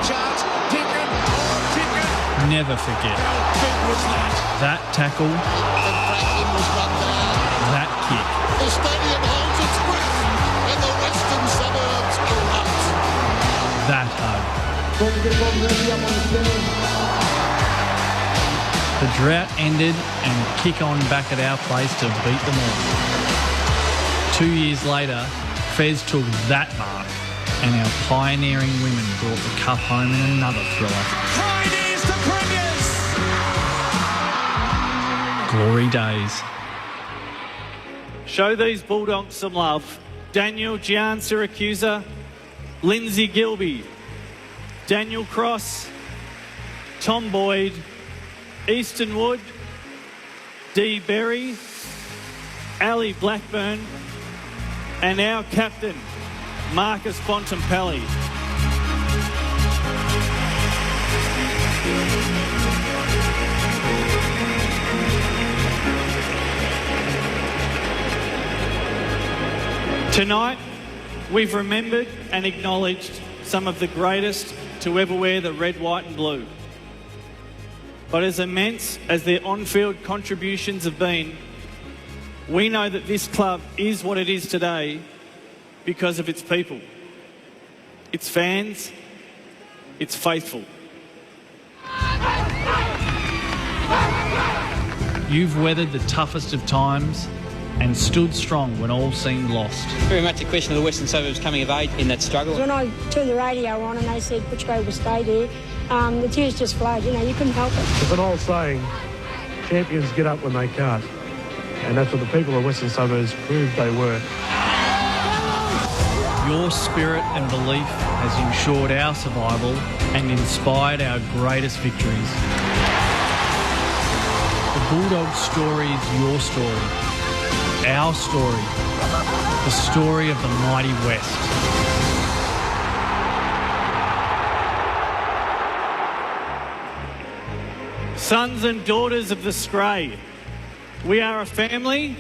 Chance, Dickon. Oh, Dickon. Never forget. How big was that? That tackle. And Franklin was run down. That kick. The stadium holds its breath and the western suburbs erupt. That hug. The drought ended and kick on back at our place to beat them all. 2 years later, Fez took that mark and our pioneering women brought the cup home in another thriller. Pioneers to premiers! Glory days. Show these Bulldogs some love. Daniel Gian Syracusa, Lindsay Gilby, Daniel Cross, Tom Boyd, Easton Wood, Dee Berry, Ali Blackburn, and our captain, Marcus Bontempelli. Tonight, we've remembered and acknowledged some of the greatest to ever wear the red, white and blue. But as immense as their on-field contributions have been, we know that this club is what it is today because of its people, its fans, its faithful. You've weathered the toughest of times and stood strong when all seemed lost. Very much a question of the Western Suburbs coming of age in that struggle. When I turned the radio on and they said Footscray will stay there, the tears just flowed, you couldn't help it. It's an old saying, champions get up when they can't. And that's what the people of Western Suburbs proved they were. Your spirit and belief has ensured our survival and inspired our greatest victories. The Bulldog story is your story, our story, the story of the mighty West. Sons and daughters of the Scray, we are a family,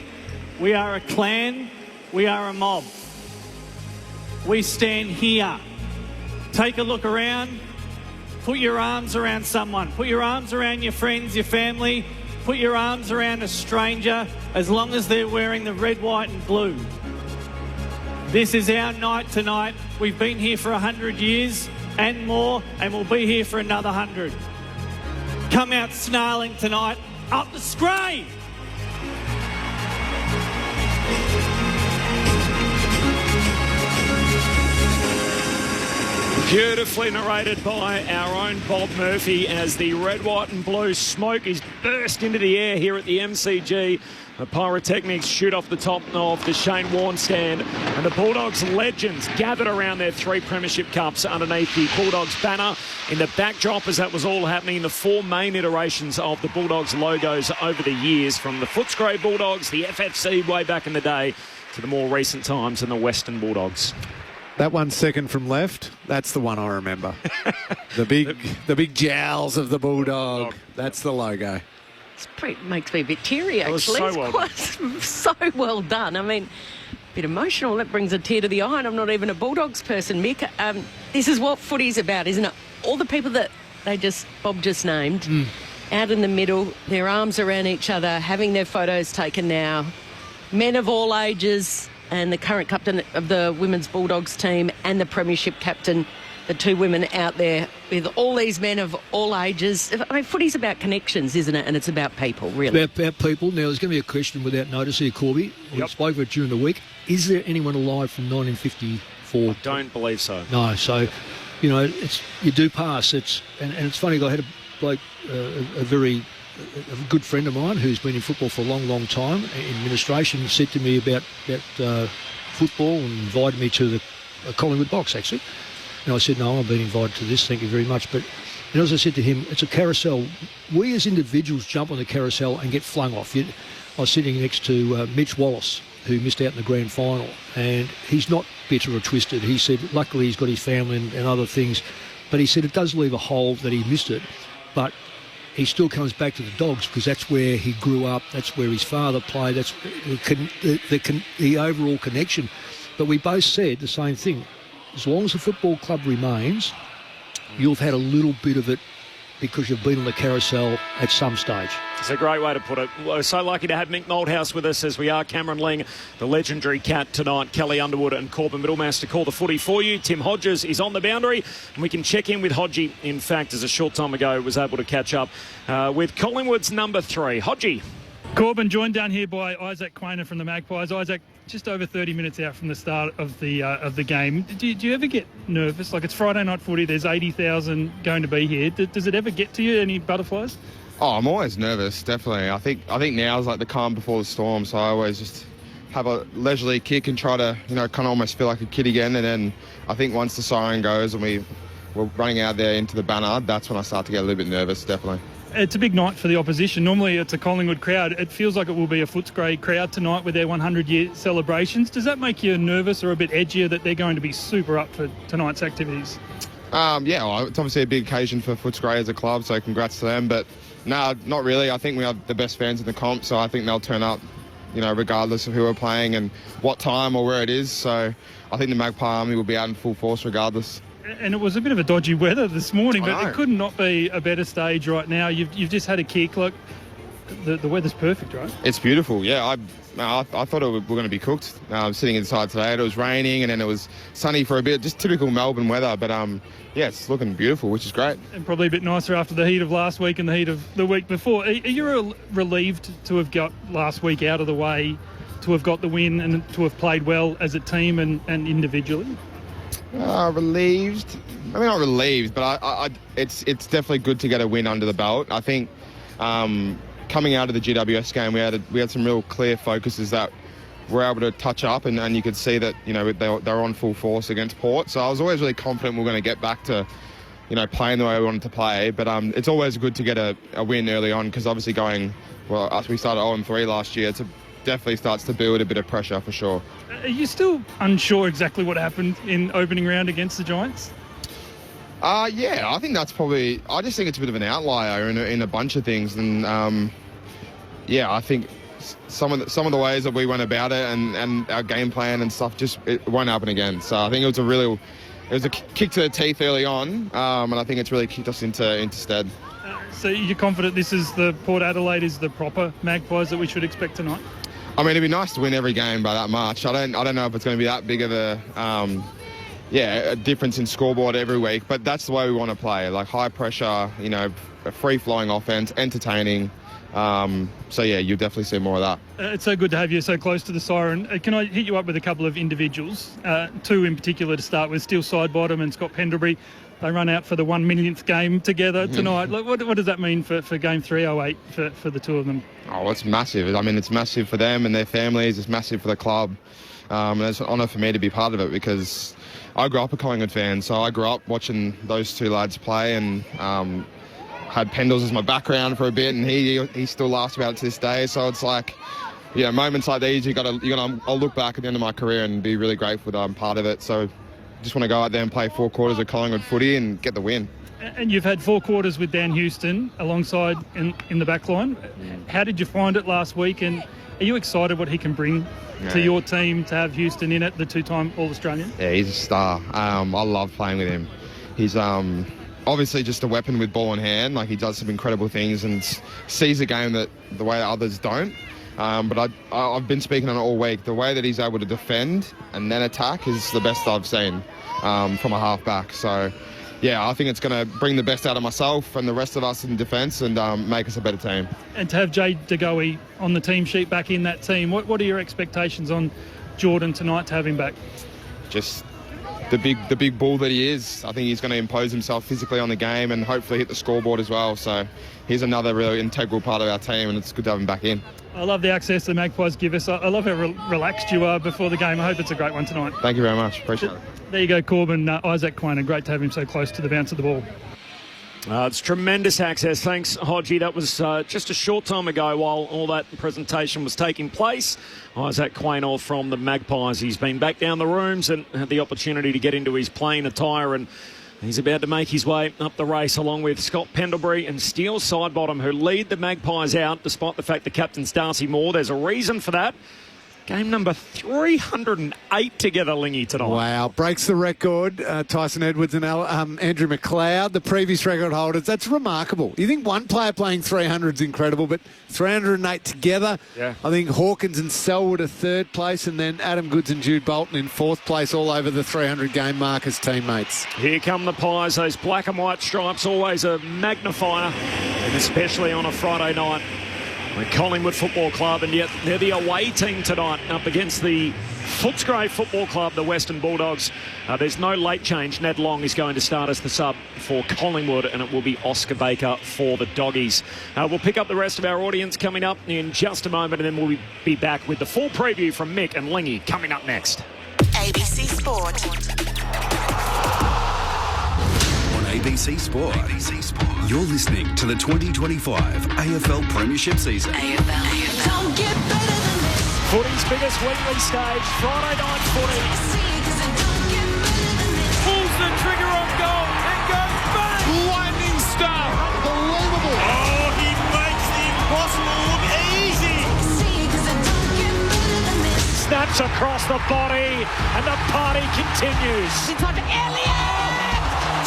we are a clan, we are a mob. We stand here. Take a look around. Put your arms around someone. Put your arms around your friends, your family. Put your arms around a stranger as long as they're wearing the red, white and blue. This is our night tonight. We've been here for 100 years and more, and we'll be here for another 100. Come out snarling tonight. Up the Scray! Beautifully narrated by our own Bob Murphy as the red, white and blue smoke is burst into the air here at the MCG. The pyrotechnics shoot off the top of the Shane Warne stand, and the Bulldogs legends gathered around their 3 premiership cups underneath the Bulldogs banner. In the backdrop, as that was all happening, the 4 main iterations of the Bulldogs logos over the years, from the Footscray Bulldogs, the FFC way back in the day, to the more recent times in the Western Bulldogs. That 1 second from left, that's the one I remember. the big jowls of the Bulldog. That's the logo. It makes me a bit teary, actually. It's so well done. I mean, a bit emotional. That brings a tear to the eye, and I'm not even a Bulldogs person, Mick. This is what footy's about, isn't it? All the people that Bob just named, out in the middle, their arms around each other, having their photos taken now. Men of all ages, and the current captain of the Women's Bulldogs team and the premiership captain, the 2 women out there with all these men of all ages. I mean, footy's about connections, isn't it? And it's about people, really. About people. Now, there's going to be a question without notice here, Corby. We spoke about it during the week. Is there anyone alive from 1954? I don't believe so. No, so, you do pass. And it's funny, I had a bloke, a good friend of mine who's been in football for a long, long time, in administration, said to me about football and invited me to the Collingwood box, actually. And I said, no, I've been invited to this, thank you very much. But And as I said to him, it's a carousel. We as individuals jump on the carousel and get flung off. I was sitting next to Mitch Wallace, who missed out in the grand final, and he's not bitter or twisted. He said, luckily he's got his family and other things, but he said it does leave a hole that he missed it, but he still comes back to the Dogs because that's where he grew up, that's where his father played, that's the overall connection. But we both said the same thing. As long as the football club remains, you've had a little bit of it because you've been on the carousel at some stage. It's a great way to put it. We're so lucky to have Mick Malthouse with us as we are. Cameron Ling, the legendary Cat tonight, Kelly Underwood and Corbin Middlemass to call the footy for you. Tim Hodges is on the boundary, and we can check in with Hodgie. In fact, as a short time ago, was able to catch up with Collingwood's number 3. Hodgie. Corbin joined down here by Isaac Quainer from the Magpies. Isaac, just over 30 minutes out from the start of the game. Do you ever get nervous? Like, it's Friday night footy, there's 80,000 going to be here. Does it ever get to you, any butterflies? Oh, I'm always nervous, definitely. I think now is like the calm before the storm, so I always just have a leisurely kick and try to, kind of almost feel like a kid again. And then I think once the siren goes and we're running out there into the banner, that's when I start to get a little bit nervous, definitely. It's a big night for the opposition. Normally it's a Collingwood crowd. It feels like it will be a Footscray crowd tonight with their 100-year celebrations. Does that make you nervous or a bit edgier that they're going to be super up for tonight's activities? Well, it's obviously a big occasion for Footscray as a club, so congrats to them. But no, not really. I think we have the best fans in the comp, so I think they'll turn up, regardless of who we're playing and what time or where it is. So I think the Magpie Army will be out in full force regardless. And it was a bit of a dodgy weather this morning, but it could not be a better stage right now. You've just had a kick. Look, the weather's perfect, right? It's beautiful, yeah. I thought we're going to be cooked. Sitting inside today, it was raining and then it was sunny for a bit. Just typical Melbourne weather, but it's looking beautiful, which is great. And probably a bit nicer after the heat of last week and the heat of the week before. Are you relieved to have got last week out of the way, to have got the win and to have played well as a team and individually? Relieved. I mean, not relieved, but it's definitely good to get a win under the belt. I think coming out of the GWS game, we had some real clear focuses that we're able to touch up, and you could see that they're on full force against Port. So I was always really confident we're going to get back to playing the way we wanted to play. But it's always good to get a win early on because obviously after we started 0-3 last year, it definitely starts to build a bit of pressure for sure. Are you still unsure exactly what happened in opening round against the Giants? I think that's probably... I just think it's a bit of an outlier in a bunch of things. And, I think some of the ways that we went about it and our game plan and stuff it won't happen again. So I think it was a kick to the teeth early on, and I think it's really kicked us into stead. So you're confident this is the Port Adelaide is the proper Magpies that we should expect tonight? I mean, it'd be nice to win every game by that much. I don't know if it's going to be that big of a difference in scoreboard every week, but that's the way we want to play. Like high pressure, a free-flowing offense, entertaining. You'll definitely see more of that. It's so good to have you so close to the siren. Can I hit you up with a couple of individuals? 2 in particular to start with, Steele Sidebottom and Scott Pendlebury. They run out for the 1 millionth game together tonight. What does that mean for game 308 for the two of them? Oh, it's massive. I mean, it's massive for them and their families. It's massive for the club. And it's an honour for me to be part of it because I grew up a Collingwood fan. So I grew up watching those two lads play and had Pendles as my background for a bit, and he still laughs about it to this day. So it's like, moments like these, I'll look back at the end of my career and be really grateful that I'm part of it. So just want to go out there and play 4 quarters of Collingwood footy and get the win. And you've had 4 quarters with Dan Houston alongside in the back line. How did you find it last week, and are you excited what he can bring to your team to have Houston in it, the 2-time All-Australian? Yeah, he's a star. I love playing with him. He's obviously just a weapon with ball in hand. Like, he does some incredible things and sees the game the way others don't. But I've been speaking on it all week. The way that he's able to defend and then attack is the best I've seen from a half-back. So, I think it's going to bring the best out of myself and the rest of us in defence and make us a better team. And to have Jay DeGoey on the team sheet back in that team, what are your expectations on Jordan tonight to have him back? Just the big bull that he is. I think he's going to impose himself physically on the game and hopefully hit the scoreboard as well. So he's another really integral part of our team, and it's good to have him back in. I love the access the Magpies give us. I love how relaxed you are before the game. I hope it's a great one tonight. Thank you very much. Appreciate it. There you go, Corbin. Isaac Quainer. Great to have him so close to the bounce of the ball. It's tremendous access. Thanks, Hodgie. That was just a short time ago while all that presentation was taking place. Isaac Quaynor from the Magpies. He's been back down the rooms and had the opportunity to get into his playing attire, and he's about to make his way up the race along with Scott Pendlebury and Steele Sidebottom, who lead the Magpies out despite the fact the captain's Darcy Moore. There's a reason for that. Game number 308 together, Lingy, tonight. Wow, breaks the record. Tyson Edwards and Andrew McLeod, the previous record holders. That's remarkable. You think one player playing 300 is incredible, but 308 together. Yeah. I think Hawkins and Selwood are third place, and then Adam Goods and Jude Bolton in fourth place, all over the 300 game mark as teammates. Here come the Pies. Those black and white stripes, always a magnifier, and especially on a Friday night. The Collingwood Football Club, and yet they're the away team tonight up against the Footscray Football Club, the Western Bulldogs. There's no late change. Ned Long is going to start as the sub for Collingwood, and it will be Oscar Baker for the Doggies. We'll pick up the rest of our audience coming up in just a moment, and then we'll be back with the full preview from Mick and Lingy coming up next. ABC Sport. ABC Sport. You're listening to the 2025 AFL Premiership season. Don't get better than this. Footy's biggest weekly stage, Friday night footy. Pulls the trigger on goal and goes back. Lightning star. Unbelievable. Oh, he makes the impossible look easy. Snaps across the body, and the party continues. It's on to Elliott!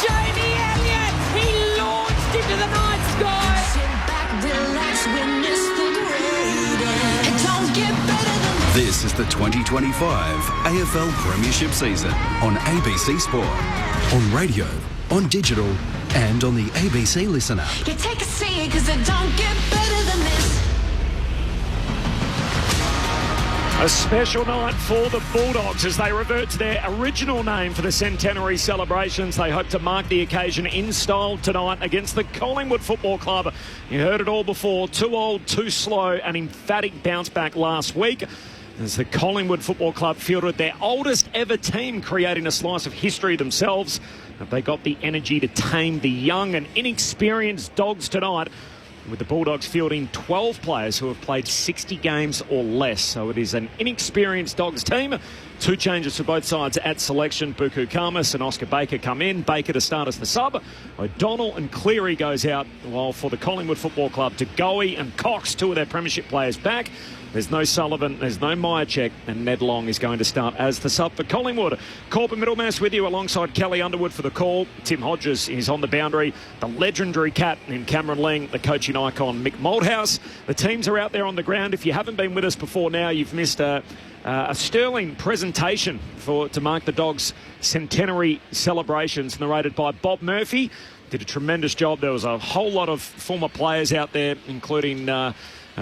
Jamie Elliott! He launched into the night sky! Sit back, relax, witness the greatest. It don't get better than this. This is the 2025 AFL Premiership season on ABC Sport, on radio, on digital, and on the ABC Listener. You take a seat, because it don't get better than this. A special night for the Bulldogs as they revert to their original name for the centenary celebrations. They hope to mark the occasion in style tonight against the Collingwood Football Club. You heard it all before. Too old, too slow, an emphatic bounce back last week as the Collingwood Football Club fielded their oldest ever team, creating a slice of history themselves. Have they got the energy to tame the young and inexperienced Dogs tonight, with the Bulldogs fielding 12 players who have played 60 games or less. So it is an inexperienced Dogs team. Two changes for both sides at selection. Buku Kamas and Oscar Baker come in. Baker to start as the sub. O'Donnell and Cleary goes out, while for the Collingwood Football Club, Tagoe and Cox, two of their premiership players back. There's no Sullivan, there's no Myercheck, and Ned Long is going to start as the sub for Collingwood. Corbin Middlemass with you alongside Kelly Underwood for the call. Tim Hodges is on the boundary. The legendary cat in Cameron Ling, the coaching icon Mick Malthouse. The teams are out there on the ground. If you haven't been with us before now, you've missed a sterling presentation to mark the Dogs' centenary celebrations, narrated by Bob Murphy. Did a tremendous job. There was a whole lot of former players out there, including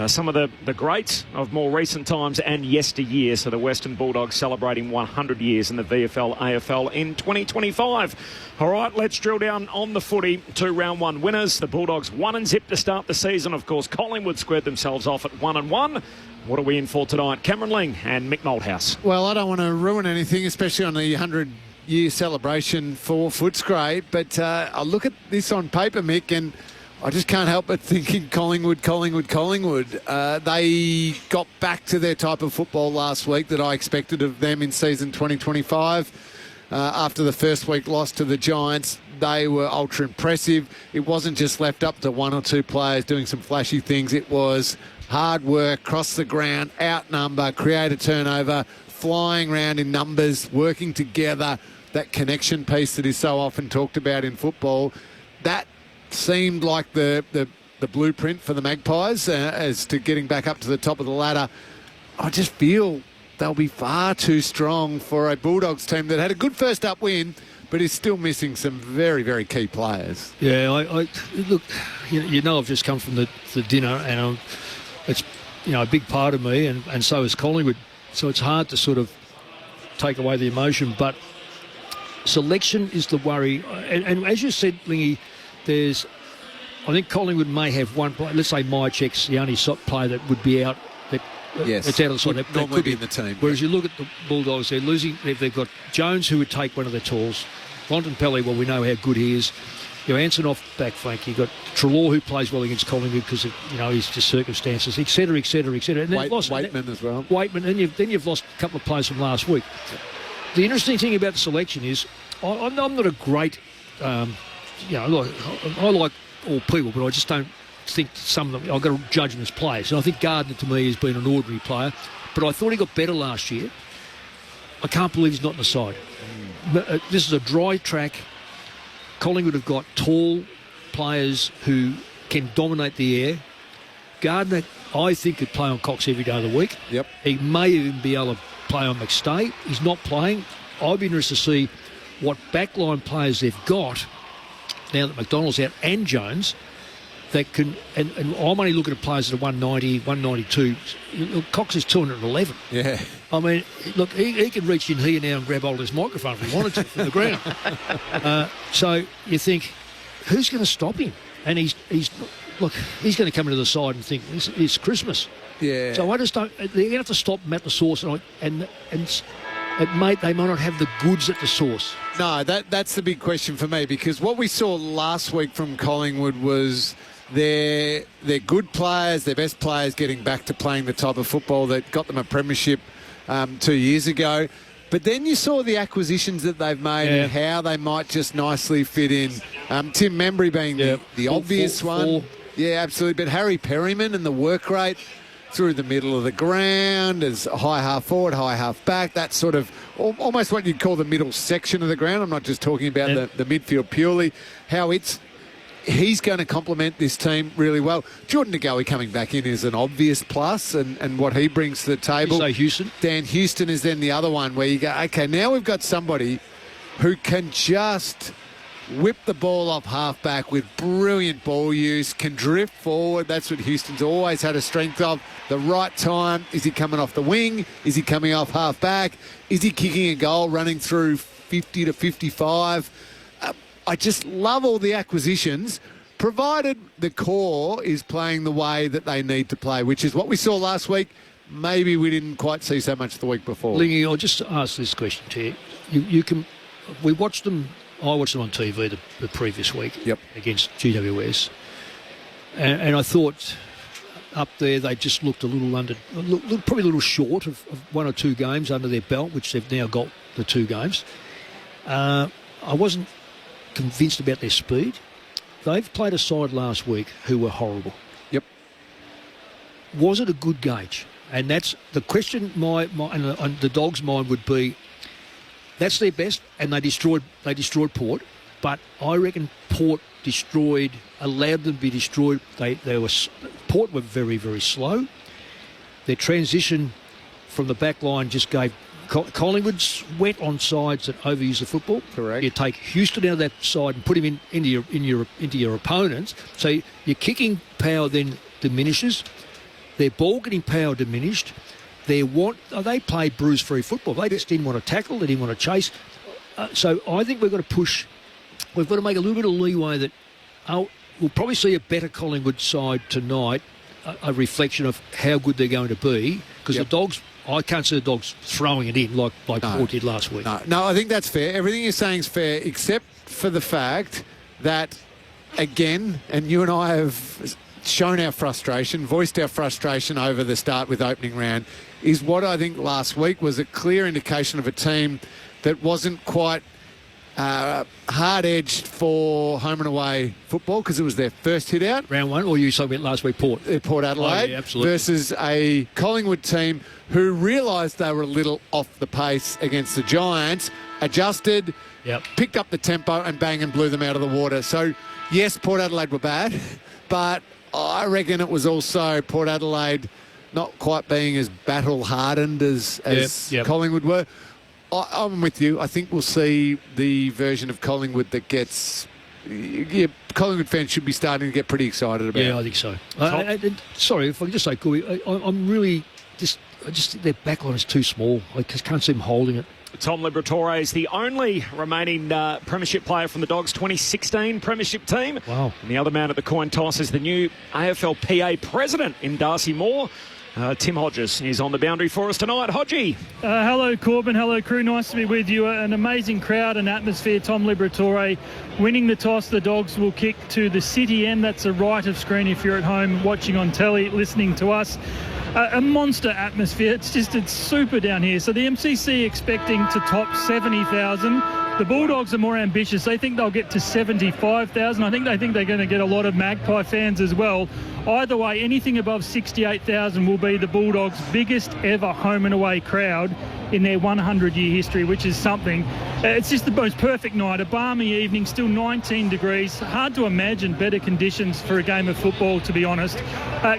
some of the greats of more recent times and yesteryear. So the Western Bulldogs celebrating 100 years in the VFL AFL in 2025. All right, let's drill down on the footy. Two round one winners. The Bulldogs 1-0 to start the season. Of course, Collingwood squared themselves off at 1-1. What are we in for tonight? Cameron Ling and Mick Malthouse. Well, I don't want to ruin anything, especially on the 100-year celebration for Footscray, but I look at this on paper, Mick, and I just can't help but thinking Collingwood. They got back to their type of football last week that I expected of them in season 2025. After the first week loss to the Giants, they were ultra impressive. It wasn't just left up to one or two players doing some flashy things. It was hard work, cross the ground, outnumber, create a turnover, flying around in numbers, working together, that connection piece that is so often talked about in football. That seemed like the blueprint for the Magpies as to getting back up to the top of the ladder. I just feel they'll be far too strong for a Bulldogs team that had a good first up win, but is still missing some very, very key players. Yeah, I look, you know, I've just come from the dinner, and it's, you know, a big part of me, and so is Collingwood. So it's hard to sort of take away the emotion, but selection is the worry. And as you said, Lingy, I think Collingwood may have one player. Let's say Myercheck's the only player that would be out. Yes, it's out of the side. That could be in the team. Whereas you look at the Bulldogs, they're losing. They've got Jones, who would take one of their tools. Bontempelli, well, we know how good he is. Ansonoff back flank. You've got Treloar, who plays well against Collingwood because of, his just circumstances, etc., etc., etc. And then Waitman as well. Waitman, and then you've lost a couple of players from last week. The interesting thing about the selection is I'm not a great, I like all people, but I just don't think some of them, I've got to judge them as players. And I think Gardner, to me, has been an ordinary player, but I thought he got better last year. I can't believe he's not in the side. This is a dry track. Collingwood have got tall players who can dominate the air. Gardner, I think, could play on Cox every day of the week. Yep. He may even be able to play on McStay. He's not playing. I'd be interested to see what backline players they've got now that McDonald's out and Jones that can, and I'm only looking at players that are 190, 192. Look, Cox is 211. Yeah. I mean, look, he could reach in here now and grab hold of his microphone if he wanted to from the ground. So you think, who's going to stop him? And he's going to come into the side and think, it's Christmas. Yeah. So I just don't, they're going to have to stop him at the source and they might not have the goods at the source. No, that's the big question for me, because what we saw last week from Collingwood was they're good players, their best players getting back to playing the type of football that got them a premiership 2 years ago. But then you saw the acquisitions that they've made and how they might just nicely fit in. Tim Membry being the obvious one. Yeah, absolutely. But Harry Perryman and the work rate through the middle of the ground as high half forward, high half back, that's sort of almost what you'd call the middle section of the ground. I'm not just talking about the midfield purely. He's going to complement this team really well. Jordan DeGoey coming back in is an obvious plus, and what he brings to the table. You say Houston? Dan Houston is then the other one where you go, okay, now we've got somebody who can just whip the ball off half-back with brilliant ball use, can drift forward. That's what Houston's always had a strength of. The right time. Is he coming off the wing? Is he coming off half-back? Is he kicking a goal, running through 50 to 55? I just love all the acquisitions, provided the core is playing the way that they need to play, which is what we saw last week. Maybe we didn't quite see so much the week before. Lingy, I'll just ask this question to you. We watched them. I watched them on TV the previous week against GWS, and I thought up there they just looked a little probably a little short of one or two games under their belt, which they've now got the 2 games. I wasn't convinced about their speed. They've played a side last week who were horrible. Yep. Was it a good gauge? And that's the question. And the Dogs' mind would be, that's their best, and they destroyed Port. But I reckon Port allowed them to be destroyed. Port were very, very slow. Their transition from the back line just gave Collingwood's wet on sides that overuse the football. Correct. You take Houston out of that side and put him into your opponents. So your kicking power then diminishes. Their ball getting power diminished. They played bruise-free football. They just didn't want to tackle. They didn't want to chase. So I think we've got to push. We've got to make a little bit of leeway that we'll probably see a better Collingwood side tonight, a reflection of how good they're going to be, because the Dogs, I can't see the Dogs throwing it in like Port did last week. No, I think that's fair. Everything you're saying is fair, except for the fact that, again, and you and I have shown our frustration, voiced our frustration over the start with opening round, is what I think last week was a clear indication of a team that wasn't quite hard-edged for home and away football, because it was their first hit out. Round 1, or you talking about last week, Port? Port Adelaide. Oh, yeah, absolutely. Versus a Collingwood team who realised they were a little off the pace against the Giants, adjusted, picked up the tempo, and bang, and blew them out of the water. So, yes, Port Adelaide were bad, but I reckon it was also Port Adelaide not quite being as battle-hardened as Collingwood were. I'm with you. I think we'll see the version of Collingwood that gets... Collingwood fans should be starting to get pretty excited about. Yeah, I think so. Sorry, if I can just say, Corey, I'm really... I just think their backline is too small. I just can't see them holding it. Tom Liberatore is the only remaining premiership player from the Dogs' 2016 premiership team. Wow. And the other man at the coin toss is the new AFLPA president in Darcy Moore. Tim Hodges is on the boundary for us tonight. Hodgie. Hello, Corbin. Hello, crew. Nice to be with you. An amazing crowd and atmosphere. Tom Liberatore winning the toss. The Dogs will kick to the city end. That's a right of screen if you're at home watching on telly, listening to us. A monster atmosphere. It's super down here. So the MCC expecting to top 70,000. The Bulldogs are more ambitious. They think they'll get to 75,000. I think they think they're going to get a lot of Magpie fans as well. Either way, anything above 68,000 will be the Bulldogs' biggest ever home and away crowd in their 100-year history, which is something. It's just the most perfect night. A balmy evening, still 19 degrees. Hard to imagine better conditions for a game of football, to be honest.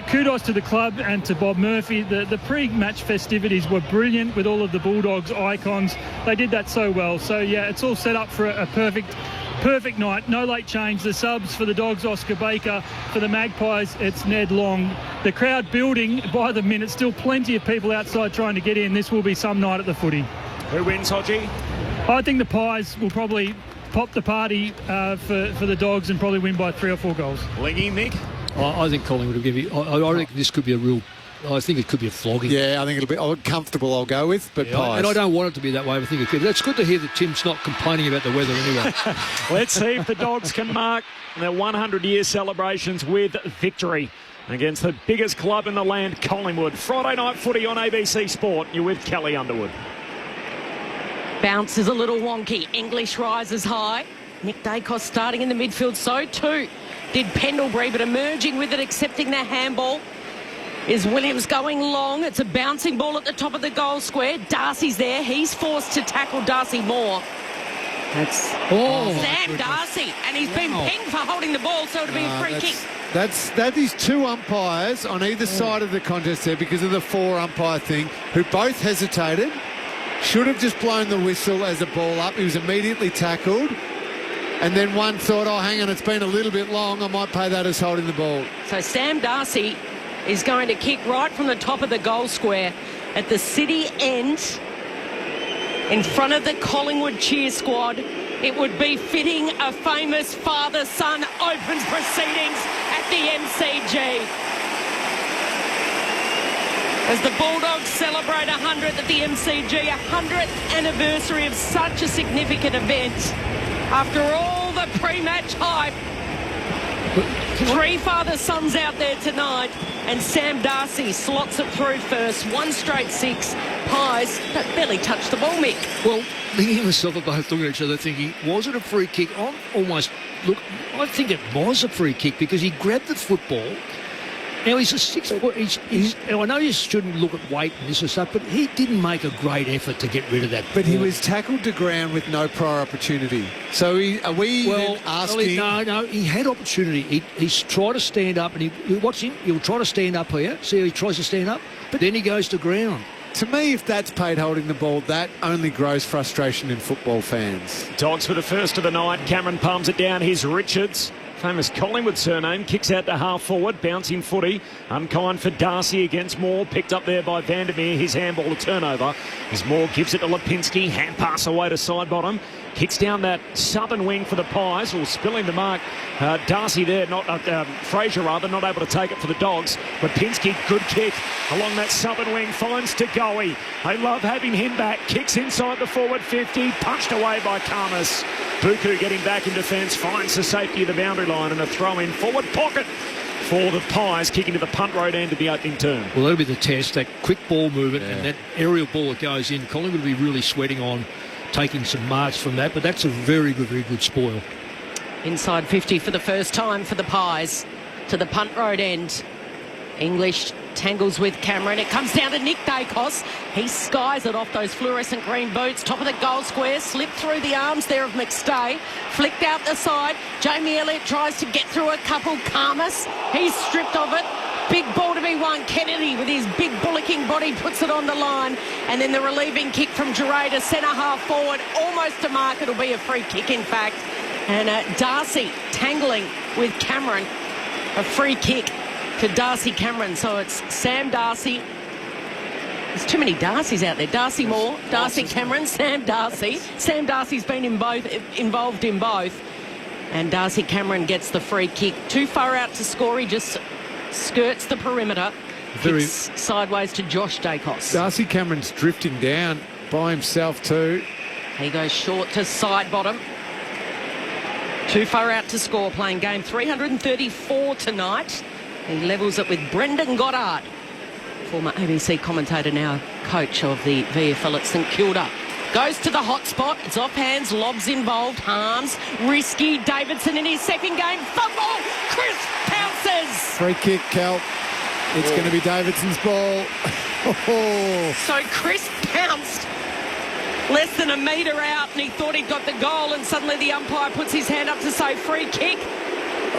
Kudos to the club and to Bob Murphy. The pre-match festivities were brilliant with all of the Bulldogs icons. They did that so well. So, yeah, it's all set up for a perfect night. No late change. The subs for the Dogs, Oscar Baker. For the Magpies, it's Ned Long. The crowd building by the minute. Still plenty of people outside trying to get in. This will be some night at the footy. Who wins, Hodgie? I think the Pies will probably pop the party for the Dogs and probably win by 3 or 4 goals. Leggy, Mick? I think Collingwood will give you... I reckon this could be a real... I think it could be a flogging. Yeah, I think it'll be comfortable, I'll go with, but Pies. And I don't want it to be that way, I think it could. It's good to hear that Tim's not complaining about the weather anyway. Let's see if the Dogs can mark their 100-year celebrations with victory against the biggest club in the land, Collingwood. Friday night footy on ABC Sport. You're with Kelly Underwood. Bounce is a little wonky. English rises high. Nick Dacos starting in the midfield. So too did Pendlebury, but emerging with it, accepting the handball. Is Williams going long? It's a bouncing ball at the top of the goal square. Darcy's there. He's forced to tackle Darcy Moore. That's Sam Darcy, and he's been pinged for holding the ball, so it'll be a free kick. That is 2 umpires on either side of the contest there because of the 4 umpire thing, who both hesitated. Should have just blown the whistle as a ball up. He was immediately tackled. And then one thought, oh, hang on, it's been a little bit long. I might pay that as holding the ball. So Sam Darcy is going to kick right from the top of the goal square at the city end in front of the Collingwood cheer squad. It would be fitting a famous father-son opens proceedings at the MCG. As the Bulldogs celebrate 100th at the MCG, 100th anniversary of such a significant event. After all the pre-match hype, 3 father-sons out there tonight, and Sam Darcy slots it through first. 1 straight 6. Pies that barely touched the ball, Mick. Well, me and myself are both looking at each other thinking, was it a free kick? I think it was a free kick because he grabbed the football. Now, he's a 6 foot. I know you shouldn't look at weight and this and stuff, but he didn't make a great effort to get rid of that. But he was tackled to ground with no prior opportunity. So are we then asking... No, he had opportunity. He's tried to stand up, and watch him. He'll try to stand up here. See how he tries to stand up? But then he goes to ground. To me, if that's paid holding the ball, that only grows frustration in football fans. Dogs for the first of the night. Cameron palms it down. Here's Richards. Famous Collingwood surname, kicks out to half forward, bouncing footy, unkind for Darcy against Moore, picked up there by Vandermeer, his handball, a turnover, as Moore gives it to Lipinski, hand pass away to side bottom, kicks down that southern wing for the Pies, or spilling the mark, Darcy there, Fraser rather, not able to take it for the Dogs, Lipinski, good kick along that southern wing, finds Tagoe, they love having him back, kicks inside the forward 50, punched away by Karmas. Buku getting back in defence, finds the safety of the boundary line and a throw in forward pocket for the Pies, kicking to the punt road end of the opening term. Well, that'll be the test, that quick ball movement and that aerial ball that goes in. Collingwood will be really sweating on taking some marks from that, but that's a very good spoil. Inside 50 for the first time for the Pies to the punt road end. English tangles with Cameron. It comes down to Nick Dacos. He skies it off those fluorescent green boots. Top of the goal square. Slipped through the arms there of McStay. Flicked out the side. Jamie Elliott tries to get through a couple. Karmas. He's stripped of it. Big ball to be won. Kennedy with his big bullocking body puts it on the line. And then the relieving kick from Giray to centre half forward. Almost to mark. It'll be a free kick, in fact. And Darcy tangling with Cameron. A free kick to Darcy Cameron. So it's Sam Darcy. There's too many Darcys out there. Darcy Moore, Darcy Cameron, Sam Darcy. Sam Darcy's been involved in both. And Darcy Cameron gets the free kick. Too far out to score. He just skirts the perimeter. Kicks sideways to Josh Dacos. Darcy Cameron's drifting down by himself too. He goes short to side bottom. Too far out to score, playing game 334 tonight. He levels it with Brendan Goddard, former ABC commentator, now coach of the VFL at St Kilda. Goes to the hot spot. It's off hands. Lobs involved. Harms. Risky. Davidson in his second game. Fumble. Chris pounces. Free kick, Cal. It's going to be Davidson's ball. So Chris pounced less than a metre out, and he thought he'd got the goal, and suddenly the umpire puts his hand up to say free kick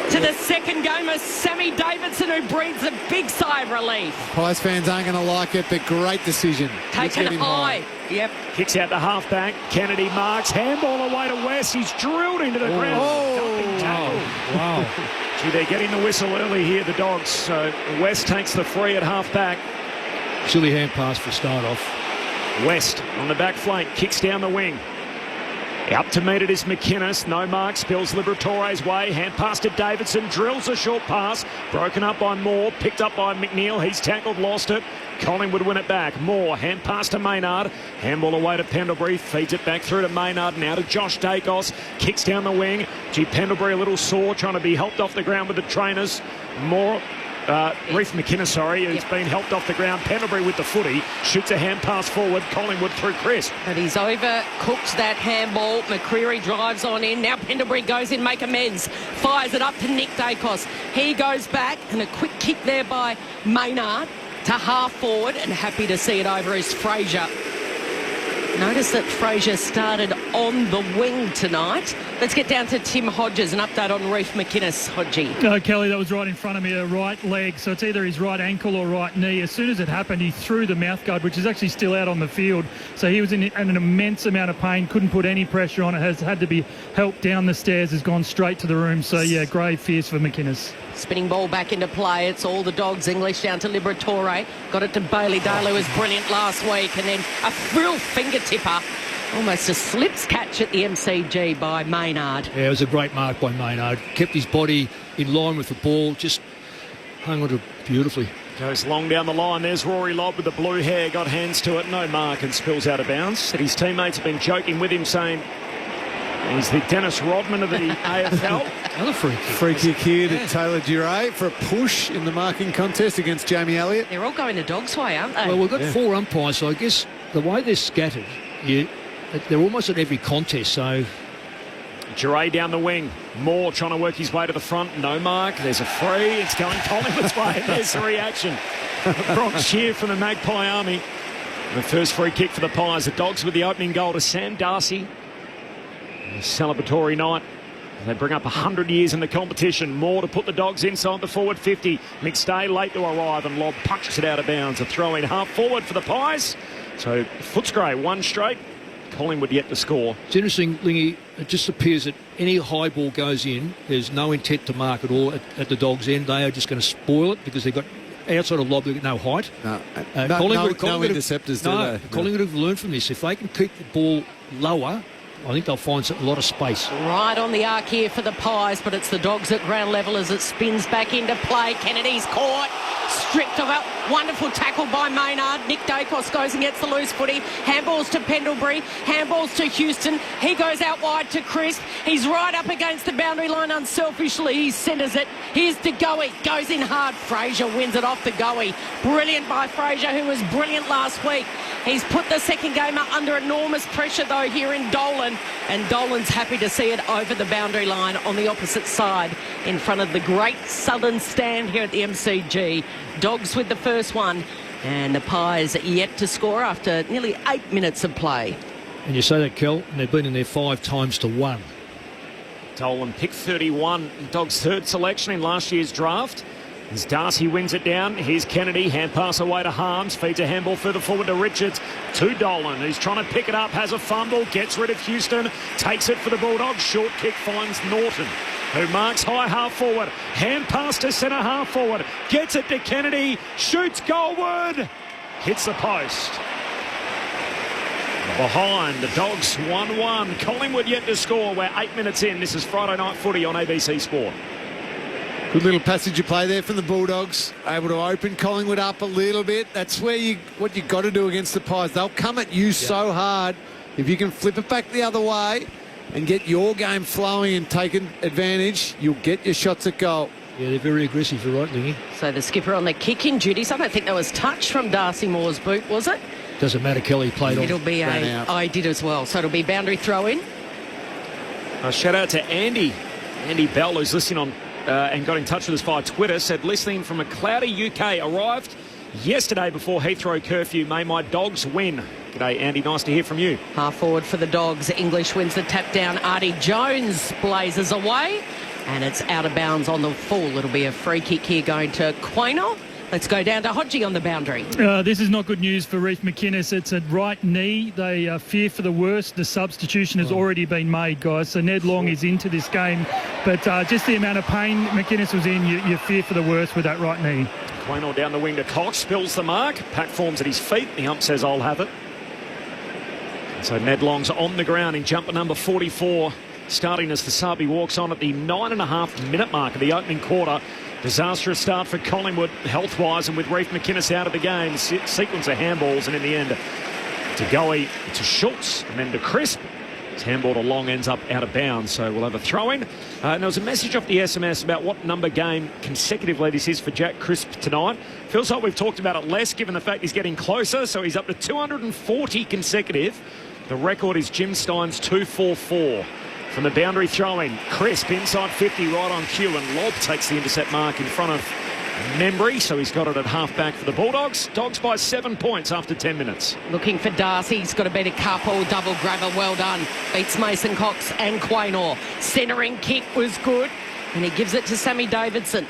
to the second gamer, Sammy Davidson, who breathes a big sigh of relief. Pies fans aren't going to like it, but great decision. Taken high. Yep. Kicks out the halfback. Kennedy marks. Handball away to West. He's drilled into the ground. Dumping tackle. Wow. Gee, they're getting the whistle early here, the Dogs. So West takes the free at halfback. Silly hand pass for start off. West on the back flank. Kicks down the wing. Up to meet it is McInnes. No mark. Spills Liberatore's way. Hand pass to Davidson. Drills a short pass. Broken up by Moore. Picked up by McNeil. He's tackled. Lost it. Collingwood win it back. Moore. Hand pass to Maynard. Handball away to Pendlebury. Feeds it back through to Maynard. Now to Josh Dacos. Kicks down the wing. Gee, Pendlebury a little sore. Trying to be helped off the ground with the trainers. Moore. Reef McInnes, who's been helped off the ground. Pendlebury with the footy, shoots a hand pass forward. Collingwood through Chris. But he's overcooked that handball. McCreery drives on in. Now Pendlebury goes in, make amends. Fires it up to Nick Dacos. He goes back, and a quick kick there by Maynard to half forward, and happy to see it over is Fraser. Notice that Fraser started on the wing tonight. Let's get down to Tim Hodges, an update on Reef McInnes. Hodgie. No, Kelly, that was right in front of me, a right leg. So it's either his right ankle or right knee. As soon as it happened, he threw the mouthguard, which is actually still out on the field. So he was in an immense amount of pain, couldn't put any pressure on it, has had to be helped down the stairs, has gone straight to the room. So, yeah, grave fears for McInnes. Spinning ball back into play. It's all the Dogs. English down to Liberatore. Got it to Bailey Dale, who was brilliant last week. And then a real finger-tipper. Almost a slips catch at the MCG by Maynard. Yeah, it was a great mark by Maynard. Kept his body in line with the ball. Just hung on to it beautifully. Goes long down the line. There's Rory Lobb with the blue hair. Got hands to it. No mark and spills out of bounds. And his teammates have been joking with him, saying he's the Dennis Rodman of the AFL. Another free kick here to Taylor Duray for a push in the marking contest against Jamie Elliott. They're all going the Dogs' way, aren't they? Well, we've got four umpires, so I guess the way they're scattered, they're almost at every contest. So Duray down the wing. Moore trying to work his way to the front. No mark. There's a free. It's going Collingwood's way. And there's the reaction. Bronx cheer from the Magpie Army. The first free kick for the Pies. The Dogs with the opening goal to Sam Darcy. A celebratory night. They bring up 100 years in the competition. Moore to put the Dogs inside the forward 50. McStay late to arrive, and Lobb punches it out of bounds. A throw in half forward for the Pies. So Footscray one straight. Collingwood yet to score. It's interesting, Lingy. It just appears that any high ball goes in, there's no intent to mark at all at the Dogs' end. They are just going to spoil it because they've got outside of Lobb, they've got no height. No interceptors, do they? Collingwood have learned from this. If they can keep the ball lower, I think they'll find a lot of space. Right on the arc here for the Pies, but it's the Dogs at ground level as it spins back into play. Kennedy's caught. Stripped of it. Wonderful tackle by Maynard. Nick Dacos goes and gets the loose footy. Handballs to Pendlebury. Handballs to Houston. He goes out wide to Crisp. He's right up against the boundary line unselfishly. He centres it. Here's De Goey. Goes in hard. Fraser wins it off De Goey. Brilliant by Fraser, who was brilliant last week. He's put the second gamer under enormous pressure, though, here in Dolan. And Dolan's happy to see it over the boundary line on the opposite side in front of the great southern stand here at the MCG. Dogs with the first one, and the Pies yet to score after nearly 8 minutes of play. And you say that, Kel, and they've been in there 5 times to 1. Dolan pick 31, Dogs' third selection in last year's draft. As Darcy wins it down, here's Kennedy, hand pass away to Harms, feeds a handball further forward to Richards, to Dolan, who's trying to pick it up, has a fumble, gets rid of Houston, takes it for the Bulldogs, short kick finds Norton, who marks high half forward, hand pass to centre half forward, gets it to Kennedy, shoots goalward, hits the post. Behind, the Dogs 1-1, Collingwood yet to score. We're 8 minutes in. This is Friday Night Footy on ABC Sport. Good little passage of play there from the Bulldogs. Able to open Collingwood up a little bit. That's where what you got to do against the Pies. They'll come at you so hard. If you can flip it back the other way and get your game flowing and taking advantage, you'll get your shots at goal. Yeah, they're very aggressive, you're right, Lingy. So the skipper on the kicking duties. I don't think there was touch from Darcy Moore's boot, was it? Doesn't matter, Kelly played on. It'll be I did as well. So it'll be boundary throw in. Shout out to Andy Bell, who's listening on and got in touch with us via Twitter, said listening from a cloudy UK, arrived yesterday before Heathrow curfew. May my Dogs win. G'day, Andy. Nice to hear from you. Half forward for the Dogs. English wins the tap down. Artie Jones blazes away. And it's out of bounds on the full. It'll be a free kick here going to Quaynor. Let's go down to Hodgie on the boundary. This is not good news for Reece McInnes. It's a right knee. They fear for the worst. The substitution has already been made, guys. So Ned Long is into this game. But just the amount of pain McInnes was in, you fear for the worst with that right knee. Quaynor down the wing to Cox. Spills the mark. Pack forms at his feet. The ump says, I'll have it. So Ned Long's on the ground in jumper number 44. Starting as the Sabi walks on at the 9.5-minute mark of the opening quarter. Disastrous start for Collingwood health-wise, and with Reece McInnes out of the game, sequence of handballs, and in the end to Goey, to Schultz, and then to Crisp. His handball to Long ends up out of bounds, so we'll have a throw-in. And there was a message off the SMS about what number game consecutively this is for Jack Crisp tonight. Feels like we've talked about it less, given the fact he's getting closer, so he's up to 240 consecutive. The record is Jim Stein's 244. From the boundary throw-in, Crisp inside 50 right on cue, and Lobb takes the intercept mark in front of Membry, so he's got it at half-back for the Bulldogs. Dogs by 7 points after 10 minutes. Looking for Darcy. He's got to beat a couple. Double grabber, well done. Beats Mason Cox and Quaynor. Centering kick was good, and he gives it to Sammy Davidson.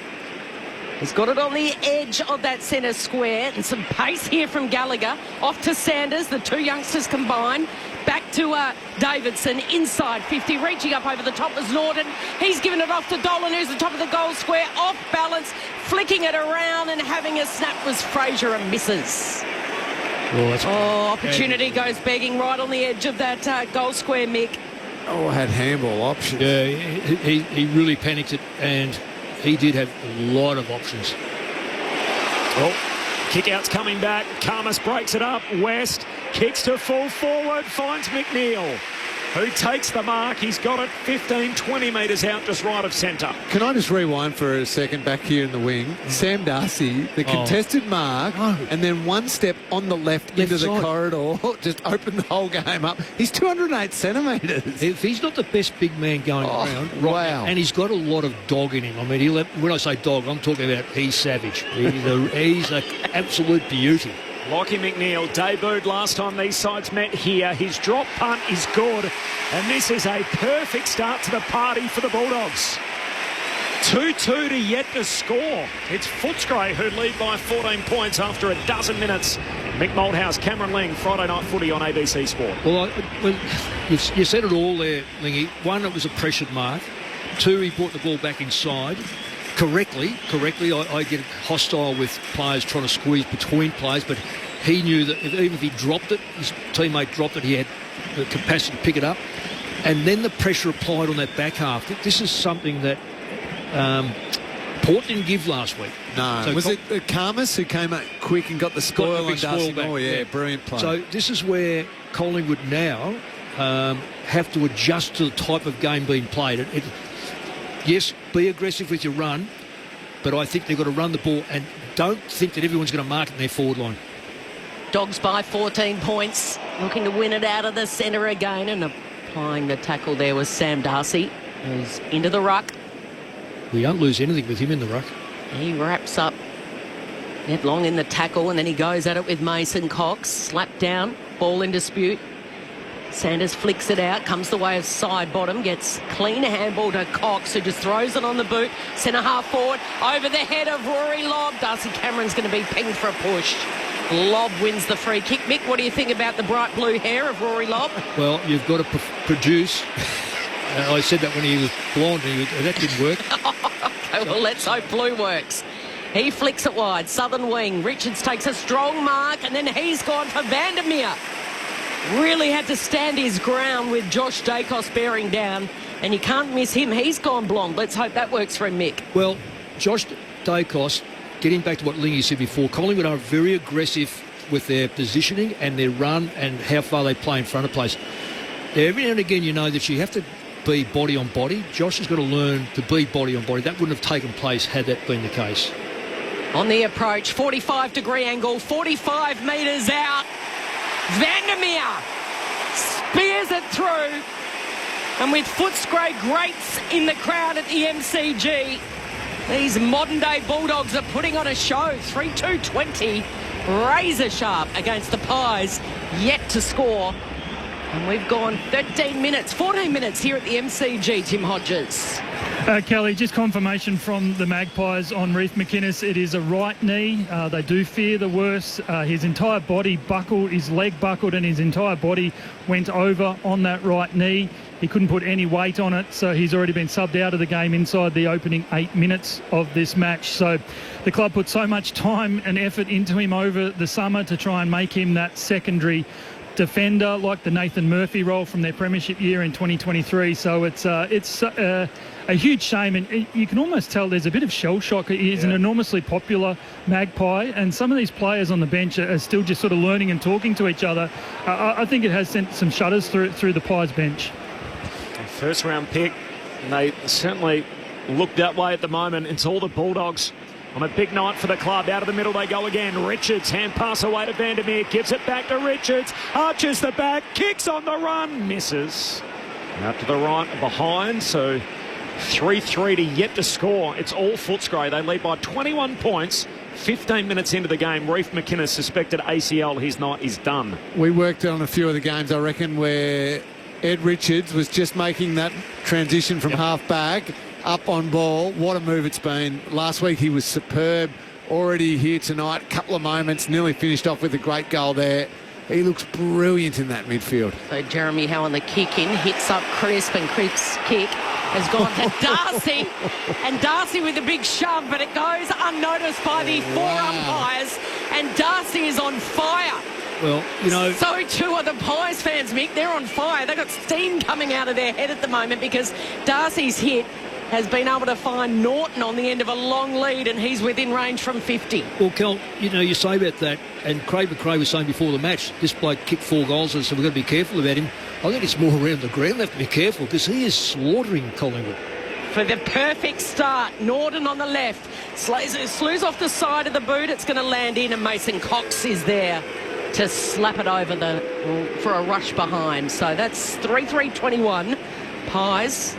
He's got it on the edge of that centre square, and some pace here from Gallagher. Off to Sanders, the two youngsters combined. Back to Davidson, inside 50, reaching up over the top was Norton. He's given it off to Dolan, who's the top of the goal square, off balance, flicking it around and having a snap was Fraser and misses. Opportunity goes begging right on the edge of that goal square, Mick. Had handball options. Yeah, he really panicked it, and he did have a lot of options. Kick-out's coming back. Karmas breaks it up. West kicks to full forward. Finds McNeil, who takes the mark. He's got it 15, 20 metres out, just right of centre. Can I just rewind for a second back here in the wing? Sam Darcy, the contested mark, and then one step on the left into the corridor, just opened the whole game up. He's 208 centimetres. If he's not the best big man going around, wow. And he's got a lot of dog in him. I mean, when I say dog, I'm talking about he's savage. He's an absolute beauty. Lockie McNeil debuted last time these sides met here. His drop punt is good, and this is a perfect start to the party for the Bulldogs. 2-2 to yet to score. It's Footscray who lead by 14 points after a dozen minutes. Mick Malthouse, Cameron Ling, Friday Night Footy on ABC Sport. Well, you said it all there, Lingy. One, it was a pressured mark. Two, he brought the ball back inside. Correctly, I get hostile with players trying to squeeze between players, but he knew that even if he dropped it, his teammate dropped it, he had the capacity to pick it up. And then the pressure applied on that back half. This is something that Port didn't give last week. No. So was it Karmas who came up quick and got the spoil on Darcy? Oh, yeah, brilliant play. So this is where Collingwood now have to adjust to the type of game being played. Yes, be aggressive with your run, but I think they've got to run the ball and don't think that everyone's going to mark it in their forward line. Dogs by 14 points, looking to win it out of the centre again, and applying the tackle there was Sam Darcy, who's into the ruck. We don't lose anything with him in the ruck. He wraps up Ned Long in the tackle, and then he goes at it with Mason Cox. Slap down, ball in dispute. Sanders flicks it out, comes the way of side bottom, gets clean handball to Cox, who just throws it on the boot. Centre half forward, over the head of Rory Lobb. Darcy Cameron's going to be pinged for a push. Lobb wins the free kick. Mick, what do you think about the bright blue hair of Rory Lobb? Well, you've got to produce. I said that when he was blonde, that didn't work. Okay, well, let's hope blue works. He flicks it wide, southern wing. Richards takes a strong mark, and then he's gone for Vandermeer. Really had to stand his ground with Josh Dacos bearing down, and you can't miss him. He's gone blonde. Let's hope that works for him, Mick. Well, Josh Dacos, getting back to what Lingy said before, Collingwood are very aggressive with their positioning and their run and how far they play in front of place. Now, every now and again, you know that you have to be body on body. Josh has got to learn to be body on body. That wouldn't have taken place had that been the case. On the approach, 45-degree angle, 45 metres out. Vandermeer spears it through. And with footscray greats in the crowd at the MCG, these modern-day Bulldogs are putting on a show. 3-2-20, razor sharp against the Pies, yet to score. And we've gone 14 minutes here at the MCG, Tim Hodges. Kelly, just confirmation from the Magpies on Reece McInnes. It is a right knee. They do fear the worst. His entire body buckled, his leg buckled, and his entire body went over on that right knee. He couldn't put any weight on it, so he's already been subbed out of the game inside the opening 8 minutes of this match. So the club put so much time and effort into him over the summer to try and make him that secondary defender, like the Nathan Murphy role from their premiership year in 2023. So it's a huge shame, and you can almost tell there's a bit of shell shock. He is an enormously popular Magpie, and some of these players on the bench are still just sort of learning and talking to each other. I think it has sent some shudders through the Pies bench. First round pick, and they certainly look that way at the moment. It's all the Bulldogs on a big night for the club. Out of the middle they go again. Richards, hand pass away to Vandermeer, gives it back to Richards, arches the back, kicks on the run, misses. Out to the right, behind, so 3-3 to yet to score. It's all Footscray. They lead by 21 points. 15 minutes into the game, Reece McInnes suspected ACL. His night is done. We worked on a few of the games, I reckon, where Ed Richards was just making that transition from half back up on ball. What a move it's been. Last week he was superb. Already here tonight, couple of moments, nearly finished off with a great goal there. He looks brilliant in that midfield. So Jeremy Howe on the kick in, hits up Crisp, and Crisp's kick has gone to Darcy. And Darcy with a big shove, but it goes unnoticed by the four umpires. And Darcy is on fire. Well, you know... So too are the Pies fans, Mick. They're on fire. They've got steam coming out of their head at the moment because Darcy's hit has been able to find Norton on the end of a long lead, and he's within range from 50. Well, Kel, you know, you say about that, and Craig McRae was saying before the match, this bloke kicked 4 goals, so we've got to be careful about him. I think it's more around the ground. They have to be careful because he is slaughtering Collingwood. For the perfect start, Norton on the left, slews off the side of the boot. It's going to land in, and Mason Cox is there to slap it over for a rush behind. So that's 3-3-21. Pies,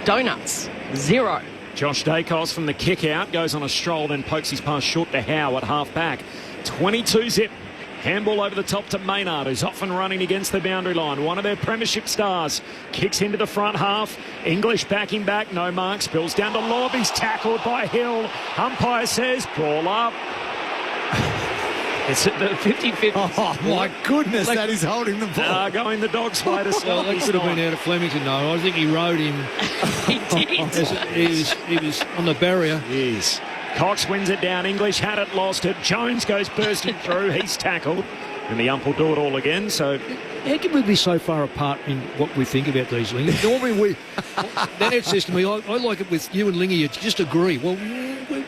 donuts, 0. Josh Dacos from the kick out goes on a stroll, then pokes his pass short to Howe at half back. 22-zip. Handball over the top to Maynard, who's often running against the boundary line. One of their premiership stars kicks into the front half. English backing back, no mark. Spills down to Lobb. He's tackled by Hill. Umpire says ball up. It's at the 50-50. Oh, my goodness, that is holding the ball. Going the Dogs' way to stop. Well, that could have been out of Flemington, though. I think he rode him. He did. He was on the barrier. Yes. Cox wins it down. English had it, lost it. Jones goes bursting through. He's tackled. And the ump will do it all again. So how can we be so far apart in what we think about these, Lingy? Normally, Dad says to me, I like it with you and Lingy, you just agree. Well,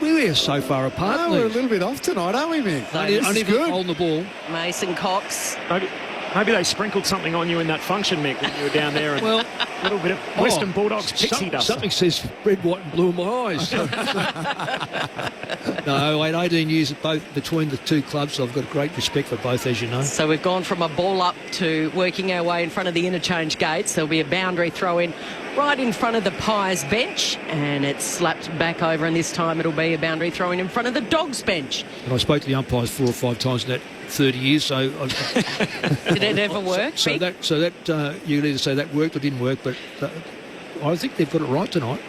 we are so far apart. No, we're a little bit off tonight, aren't we, Mick? Only good. Holding the ball. Mason Cox. Maybe they sprinkled something on you in that function, Mick, when you were down there. And well, a little bit of Western Bulldogs pixie dust. Something says red, white and blue in my eyes. No, I had 18 years between the two clubs, so I've got great respect for both, as you know. So we've gone from a ball up to working our way in front of the interchange gates. There'll be a boundary throw in right in front of the Pies bench, and it's slapped back over, and this time it'll be a boundary throw in front of the Dogs bench. And I spoke to the umpires 4 or 5 times in that 30 years, so... Did it ever work? So that you can either say that worked or didn't work, but I think they've got it right tonight.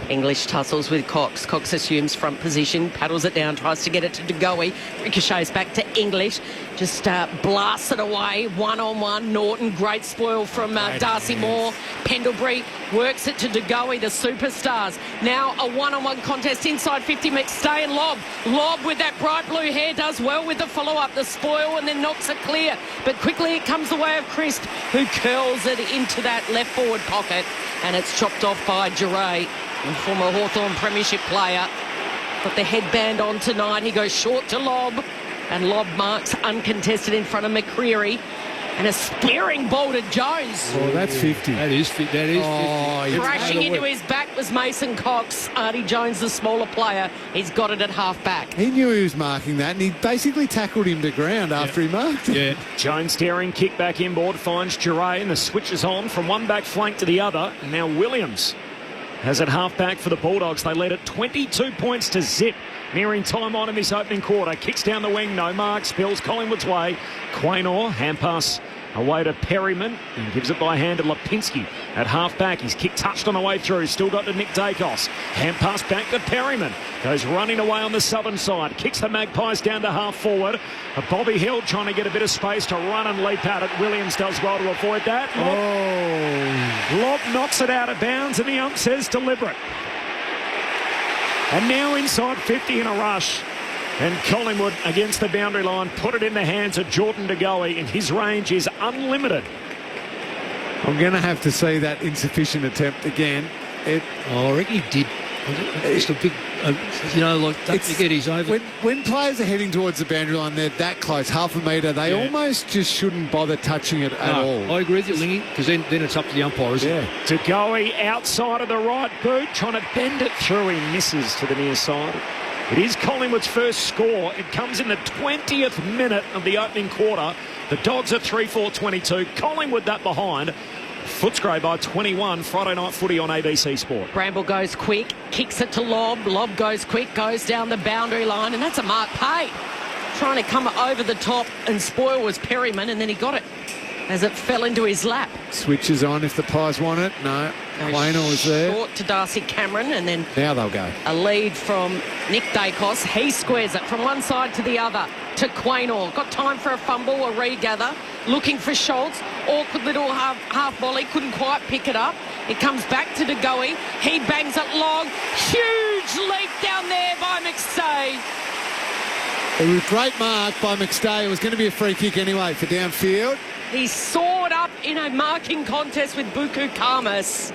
English tussles with Cox. Cox assumes front position, paddles it down, tries to get it to De Goey. Ricochets back to English. Just blasts it away. One-on-one. Norton, great spoil from Darcy Moore. Pendlebury works it to De Goey, the superstars. Now a one-on-one contest inside 50. McStay and Lobb. Lobb with that bright blue hair does well with the follow-up. The spoil and then knocks it clear. But quickly it comes the way of Crisp, who curls it into that left forward pocket. And it's chopped off by Giray. and former Hawthorn Premiership player. Got the headband on tonight. He goes short to Lobb, and Lobb marks uncontested in front of McCreery. And a spearing ball to Jones. Oh, that's 50. That is 50. That is 50. Crashing into his back was Mason Cox. Artie Jones, the smaller player, he's got it at half-back. He knew he was marking that, and he basically tackled him to ground after he marked it. Yeah. Jones daring kick back inboard, finds Duray, and the switch is on from one back flank to the other. And now Williams has it half-back for the Bulldogs. They led it 22 points to zip. Nearing time on in this opening quarter. Kicks down the wing, no mark, spills Collingwood's way. Quaynor, hand pass away to Perryman, and gives it by hand to Lipinski at half-back. His kick touched on the way through, still got to Nick Dacos. Hand pass back to Perryman. Goes running away on the southern side. Kicks the Magpies down to half-forward. Bobby Hill trying to get a bit of space to run and leap at it. Williams does well to avoid that. Lobb knocks it out of bounds, and the ump says deliberate. And now inside 50 in a rush. And Collingwood against the boundary line put it in the hands of Jordan De Goey, and his range is unlimited. I'm going to have to see that insufficient attempt again. I reckon he did. It's a big, don't forget he's over. When players are heading towards the boundary line, they're that close, half a metre, they almost just shouldn't bother touching it at all. I agree with you, Lingy, because then it's up to the umpire, isn't it? De Goey outside of the right boot, trying to bend it through. He misses to the near side. It is Collingwood's first score. It comes in the 20th minute of the opening quarter. The Dogs are 3-4-22. Collingwood that behind. Footscray by 21. Friday night footy on ABC Sport. Bramble goes quick, kicks it to Lobb. Lobb goes quick, goes down the boundary line, and that's a Mark Pate. Trying to come over the top and spoil was Perryman, and then he got it as it fell into his lap. Switches on if the Pies want it. No. Quaynor was there. Short to Darcy Cameron, and then now they'll go. A lead from Nick Dacos. He squares it from one side to the other to Quaynor. Got time for a fumble, a regather. Looking for Schultz. Awkward little half volley. Couldn't quite pick it up. It comes back to De Goey. He bangs it long. Huge leap down there by McStay. It was a great mark by McStay. It was going to be a free kick anyway for downfield. He soared up in a marking contest with Buku Kamas.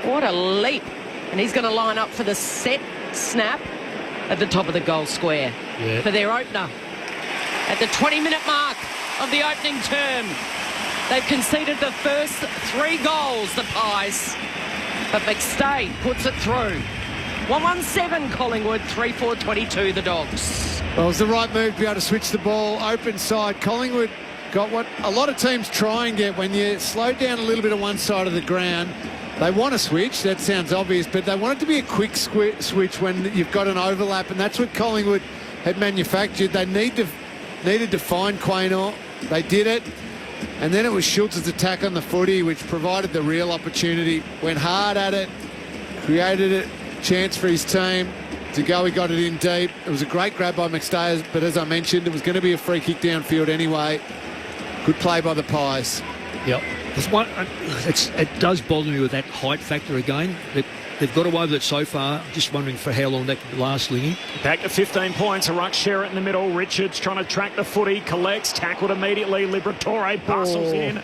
What a leap. And he's going to line up for the set snap at the top of the goal square for their opener. At the 20-minute mark of the opening term, they've conceded the first 3 goals, the Pies. But McStay puts it through. 1-1-7 Collingwood, 3-4-22 the Dogs. Well, it was the right move to be able to switch the ball. Open side. Collingwood got what a lot of teams try and get when you slow down a little bit on one side of the ground. They want to switch, that sounds obvious, but they want it to be a quick switch when you've got an overlap, and that's what Collingwood had manufactured. They needed to find Quaynor. They did it, and then it was Schultz's attack on the footy, which provided the real opportunity. Went hard at it, created a chance for his team. De Goey got it in deep. It was a great grab by McStay, but as I mentioned, it was going to be a free kick downfield anyway. Good play by the Pies. Yep. It does bother me with that height factor again. They've got away with it so far. I'm just wondering for how long that could last, Lingy. Back to 15 points. A ruck Sherritt in the middle. Richards trying to track the footy. Collects. Tackled immediately. Liberatore bustles in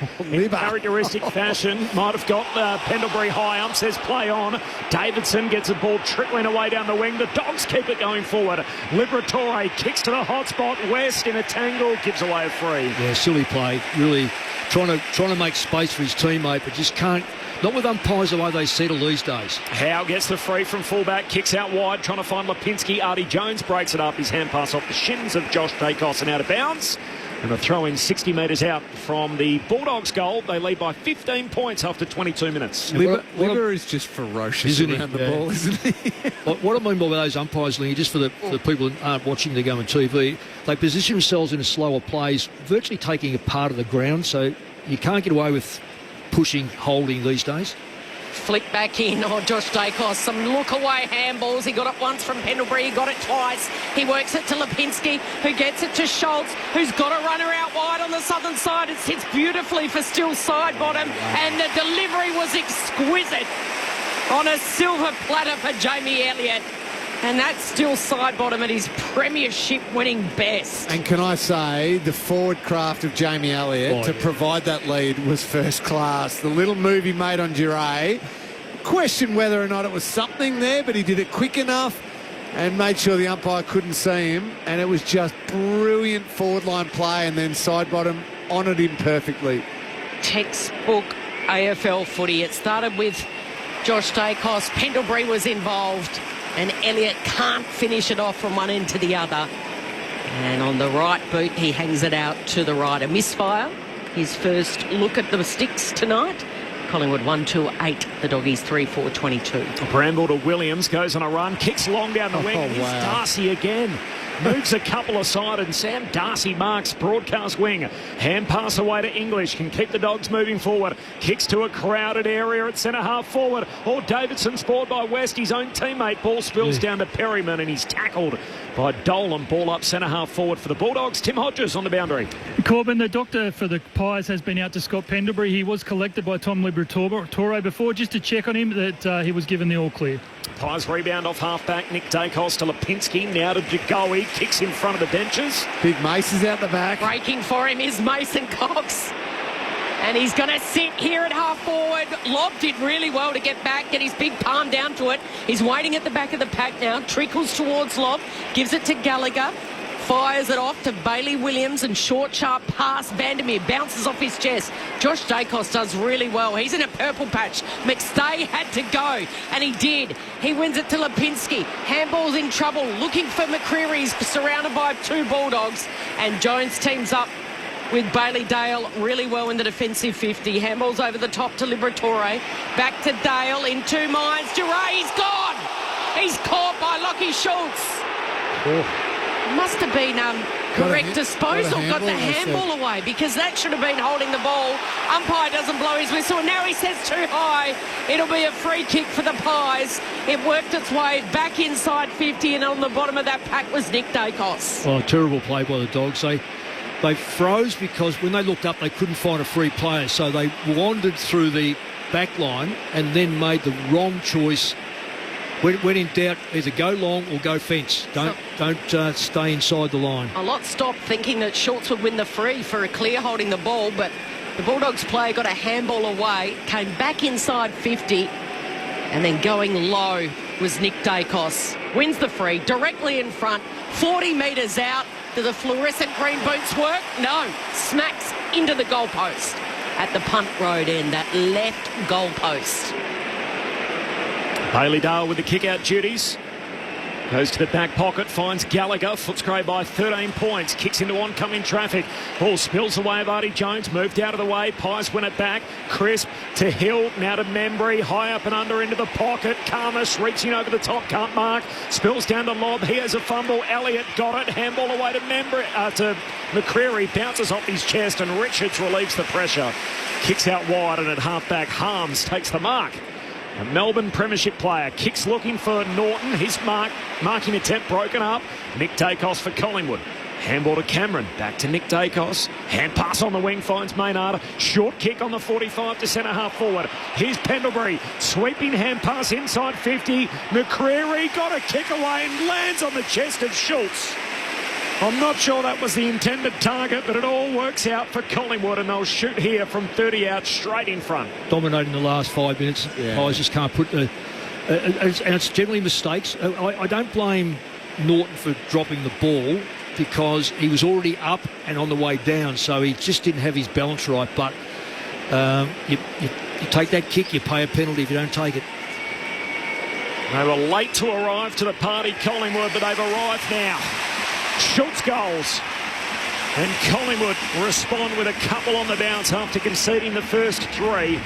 characteristic fashion. Might have got Pendlebury high. Ump says play on. Davidson gets the ball trickling away down the wing. The Dogs keep it going forward. Liberatore kicks to the hot spot. West in a tangle. Gives away a free. Yeah, silly play. Really trying to make space for his teammate, but just can't. Not with umpires the way they settle these days. Howe gets the free from fullback, kicks out wide, trying to find Lipinski. Artie Jones breaks it up. His hand pass off the shins of Josh Dacos and out of bounds. And a throw in 60 metres out from the Bulldogs goal. They lead by 15 points after 22 minutes. Libber is just ferocious around the ball, isn't he? What I mean by those umpires, Lee, just for the people that aren't watching the game on TV, they position themselves in a slower plays, virtually taking a part of the ground, so you can't get away with pushing, holding these days. Flick back in. Josh Dacos, some look-away handballs. He got it once from Pendlebury. He got it twice. He works it to Lipinski, who gets it to Schultz, who's got a runner out wide on the southern side. It sits beautifully for still side bottom, and the delivery was exquisite on a silver platter for Jamie Elliott. And that's still side bottom at his premiership winning best. And can I say, the forward craft of Jamie Elliott to provide that lead was first class. The little move he made on Duray, question whether or not it was something there, but he did it quick enough and made sure the umpire couldn't see him. And it was just brilliant forward line play, and then side bottom honoured him perfectly. Textbook AFL footy. It started with Josh Dacos. Pendlebury was involved, and Elliott can't finish it off from one end to the other. And on the right boot, he hangs it out to the right. A misfire. His first look at the sticks tonight. Collingwood 1-2-8. The Doggies 3-4-22. Bramble to Williams, goes on a run, kicks long down the wing. Here's Darcy again. Moves a couple aside, and Sam Darcy marks broadcast wing. Hand pass away to English, can keep the Dogs moving forward. Kicks to a crowded area at centre half forward. Davidson spoiled by West, his own teammate. Ball spills down to Perryman, and he's tackled by Dolan. Ball up centre half forward for the Bulldogs. Tim Hodges on the boundary. Corbin, the doctor for the Pies, has been out to Scott Pendlebury. He was collected by Tom Liberatore before, just to check on him that he was given the all clear. Pies rebound off half-back. Nick Dacos to Lipinski. Now to Jagoe. Kicks in front of the benches. Big Mace is out the back. Breaking for him is Mason Cox. And he's going to sit here at half forward. Lobb did really well to get back, get his big palm down to it. He's waiting at the back of the pack now. Trickles towards Lobb. Gives it to Gallagher. Fires it off to Bailey Williams, and short, sharp pass. Vandermeer bounces off his chest. Josh Dacos does really well. He's in a purple patch. McStay had to go, and he did. He wins it to Lipinski. Handball's in trouble, looking for McCreary. He's surrounded by two Bulldogs, and Jones teams up with Bailey Dale really well in the defensive 50. Handball's over the top to Liberatore. Back to Dale in 2 minds. Duray's gone. He's caught by Lockie Schultz. Must have been correct disposal. Got the handball away, because that should have been holding the ball. Umpire doesn't blow his whistle. Now he says too high. It'll be a free kick for the Pies. It worked its way back inside 50, and on the bottom of that pack was Nick Dacos. Oh, terrible play by the Dogs. They froze because when they looked up, they couldn't find a free player. So they wandered through the back line and then made the wrong choice. When in doubt, either go long or go fence. Don't stay inside the line. A lot stopped thinking that Schultz would win the free for a clear holding the ball, but the Bulldogs player got a handball away, came back inside 50, and then going low was Nick Dacos. Wins the free, directly in front, 40 metres out. Do the fluorescent green boots work? No. Smacks into the goalpost at the punt road end, that left goalpost. Bailey Dale with the kick-out duties. Goes to the back pocket, finds Gallagher. Footscray by 13 points. Kicks into oncoming traffic. Ball spills away of Artie Jones. Moved out of the way. Pies win it back. Crisp to Hill. Now to Membry. High up and under into the pocket. Karmas reaching over the top. Can't mark. Spills down to Lobb. He has a fumble. Elliott got it. Handball away to Membry. To McCreary. Bounces off his chest, and Richards relieves the pressure. Kicks out wide, and at half-back, Harms takes the mark. A Melbourne premiership player kicks looking for Norton. His marking attempt broken up. Nick Dacos for Collingwood. Handball to Cameron. Back to Nick Dacos. Hand pass on the wing finds Maynard. Short kick on the 45 to centre half forward. Here's Pendlebury. Sweeping hand pass inside 50. McCreary got a kick away and lands on the chest of Schultz. I'm not sure that was the intended target, but it all works out for Collingwood, and they'll shoot here from 30 out straight in front. Dominating the last 5 minutes. Pies just can't put the... and it's generally mistakes. I don't blame Norton for dropping the ball, because he was already up and on the way down, so he just didn't have his balance right. But you take that kick, you pay a penalty if you don't take it. They were late to arrive to the party, Collingwood, but they've arrived now. Schultz goals, and Collingwood respond with a couple on the bounce after conceding the first 3.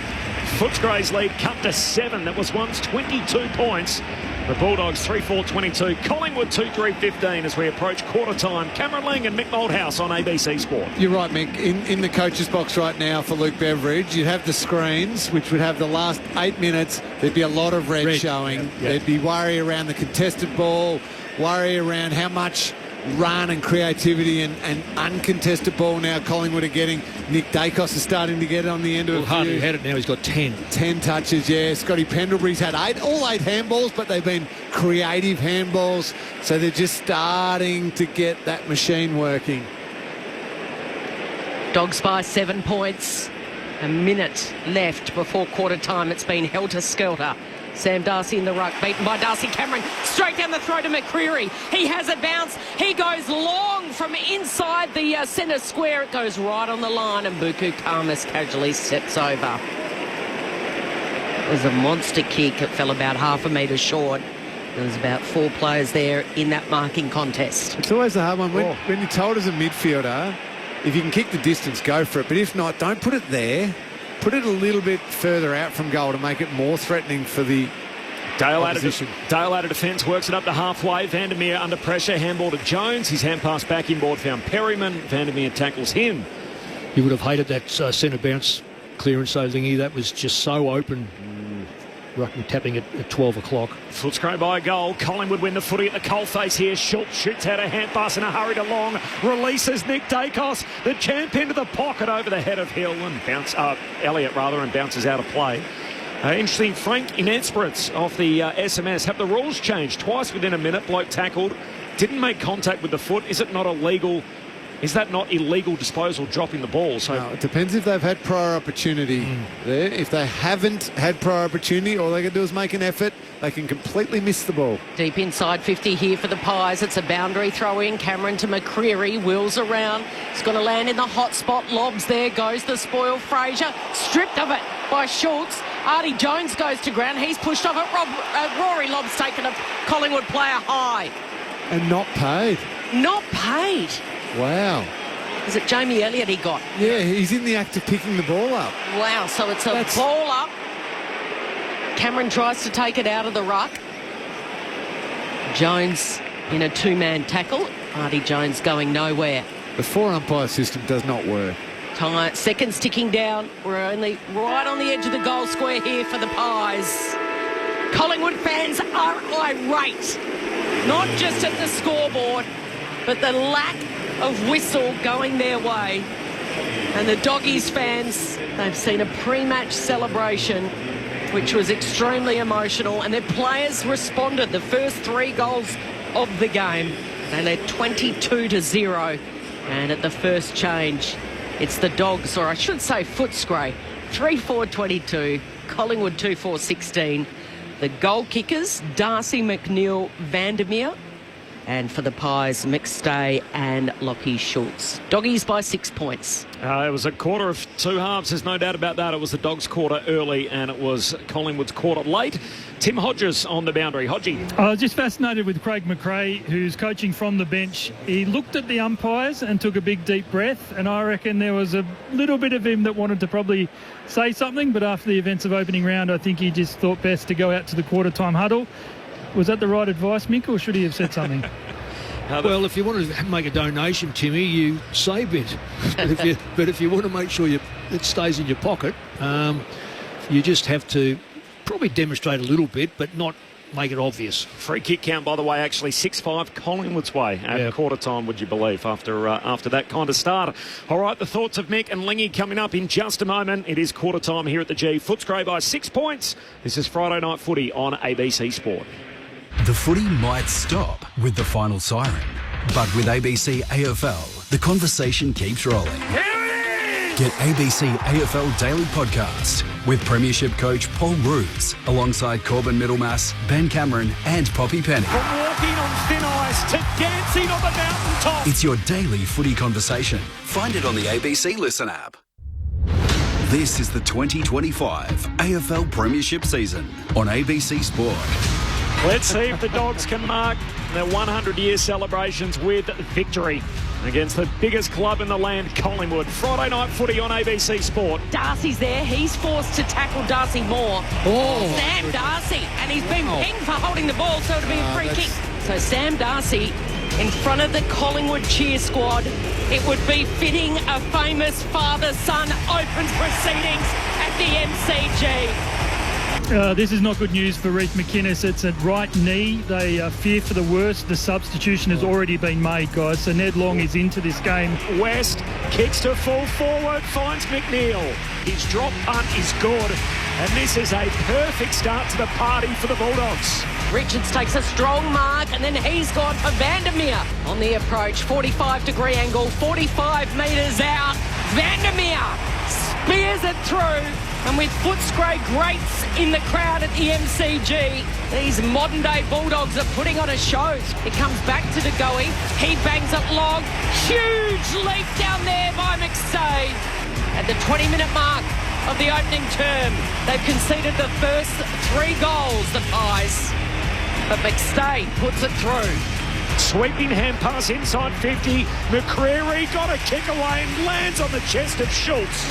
Footscray's lead cut to 7. That was once 22 points. The Bulldogs 3-4-22. Collingwood 2-3-15 as we approach quarter time. Cameron Lang and Mick Moldhouse on ABC Sport. You're right, Mick. In the coach's box right now for Luke Beveridge, you'd have the screens, which would have the last 8 minutes. There'd be a lot of red showing. Yeah. There'd be worry around the contested ball, worry around how much run and creativity and uncontested ball now Collingwood are getting. Nick Dacos is starting to get it on the end of a hardly few. had it now. He's got 10. 10 touches, yeah. Scotty Pendlebury's had all 8 handballs, but they've been creative handballs, so they're just starting to get that machine working. Dogs by 7 points. A minute left before quarter time. It's been helter-skelter Sam Darcy in the ruck, beaten by Darcy Cameron. Straight down the throat of McCreary. He has a bounce. He goes long from inside the centre square. It goes right on the line, and Buku Kamas casually steps over. It was a monster kick. It fell about half a metre short. There was about 4 players there in that marking contest. It's always a hard one. When you're told as a midfielder, if you can kick the distance, go for it. But if not, don't put it there. Put it a little bit further out from goal to make it more threatening for the opposition. Dale out of defence, works it up to halfway. Vandermeer under pressure, handball to Jones. His hand pass back inboard, found Perryman. Vandermeer tackles him. You would have hated that centre bounce clearance, though, Lingy. That was just so open. Ruckman tapping it at 12 o'clock. Footscray by a goal. Collingwood win the footy at the coalface here. Schultz shoots out a hand pass in a hurry to Long. Releases Nick Dacos, the champ, into the pocket over the head of Hill and Elliott and bounces out of play. Interesting, Frank in Esperance off the SMS. Have the rules changed? Twice within a minute, bloke tackled. Didn't make contact with the foot. Is it not illegal? Is that not illegal disposal, dropping the ball? So no, it depends if they've had prior opportunity there. If they haven't had prior opportunity, all they can do is make an effort. They can completely miss the ball. Deep inside 50 here for the Pies. It's a boundary throw in. Cameron to McCreary. Wheels around. It's going to land in the hot spot. Lobs there. Goes the spoil. Fraser. Stripped of it by Schultz. Artie Jones goes to ground. He's pushed off it. Rory Lobb's taken a Collingwood player high. And not paid. Not paid. Wow. Is it Jamie Elliott he got? Yeah, he's in the act of picking the ball up. Wow, so it's a ball up. Cameron tries to take it out of the ruck. Jones in a 2-man tackle. Artie Jones going nowhere. The 4-umpire system does not work. Seconds ticking down. We're only right on the edge of the goal square here for the Pies. Collingwood fans are irate. Not just at the scoreboard, but the lack of whistle going their way. And the Doggies fans, they've seen a pre-match celebration which was extremely emotional, and their players responded. The first 3 goals of the game, they led 22-0, and at the first change it's the Dogs, or I should say Footscray, 3-4-22, Collingwood 2-4-16. The goal kickers, Darcy, McNeil, Vandermeer. And for the Pies, McStay and Lockie Schultz. Doggies by 6 points. It was a quarter of 2 halves, there's no doubt about that. It was the Dogs' quarter early and it was Collingwood's quarter late. Tim Hodges on the boundary. Hodgie. I was just fascinated with Craig McRae, who's coaching from the bench. He looked at the umpires and took a big deep breath, and I reckon there was a little bit of him that wanted to probably say something, but after the events of opening round, I think he just thought best to go out to the quarter-time huddle. Was that the right advice, Mick, or should he have said something? Well, if you want to make a donation, Timmy, you save it. But if you want to make sure it stays in your pocket, you just have to probably demonstrate a little bit, but not make it obvious. Free kick count, by the way, actually 6-5 Collingwood's way at quarter time, would you believe, after that kind of start. All right, the thoughts of Mick and Lingy coming up in just a moment. It is quarter time here at the G. Footscray by 6 points. This is Friday Night Footy on ABC Sport. The footy might stop with the final siren, but with ABC AFL, the conversation keeps rolling. Get ABC AFL Daily Podcast with Premiership coach Paul Roos, alongside Corbin Middlemass, Ben Cameron and Poppy Penny. From walking on thin ice to dancing on the mountaintop. It's your daily footy conversation. Find it on the ABC Listen app. This is the 2025 AFL Premiership season on ABC Sport. Let's see if the Dogs can mark their 100-year celebrations with victory against the biggest club in the land, Collingwood. Friday Night Footy on ABC Sport. Darcy's there. He's forced to tackle Darcy Moore. Sam Darcy. And he's been pinged for holding the ball, so it'll be a free kick. So Sam Darcy in front of the Collingwood cheer squad. It would be fitting a famous father-son opens proceedings at the MCG. This is not good news for Reece McInnes. It's at right knee. They fear for the worst. The substitution has already been made, guys. So Ned Long is into this game. West kicks to full forward, finds McNeil. His drop punt is good. And this is a perfect start to the party for the Bulldogs. Richards takes a strong mark, and then he's gone for Vandermeer on the approach. 45-degree angle, 45 metres out. Vandermeer spears pushes it through. And with footscray greats in the crowd at the MCG, these modern-day Bulldogs are putting on a show. It comes back to De Goey. He bangs it long. Huge leap down there by McStay. At the 20-minute mark of the opening term, they've conceded the first 3 goals, the Pies. But McStay puts it through. Sweeping hand pass inside 50. McCreary got a kick away and lands on the chest of Schultz.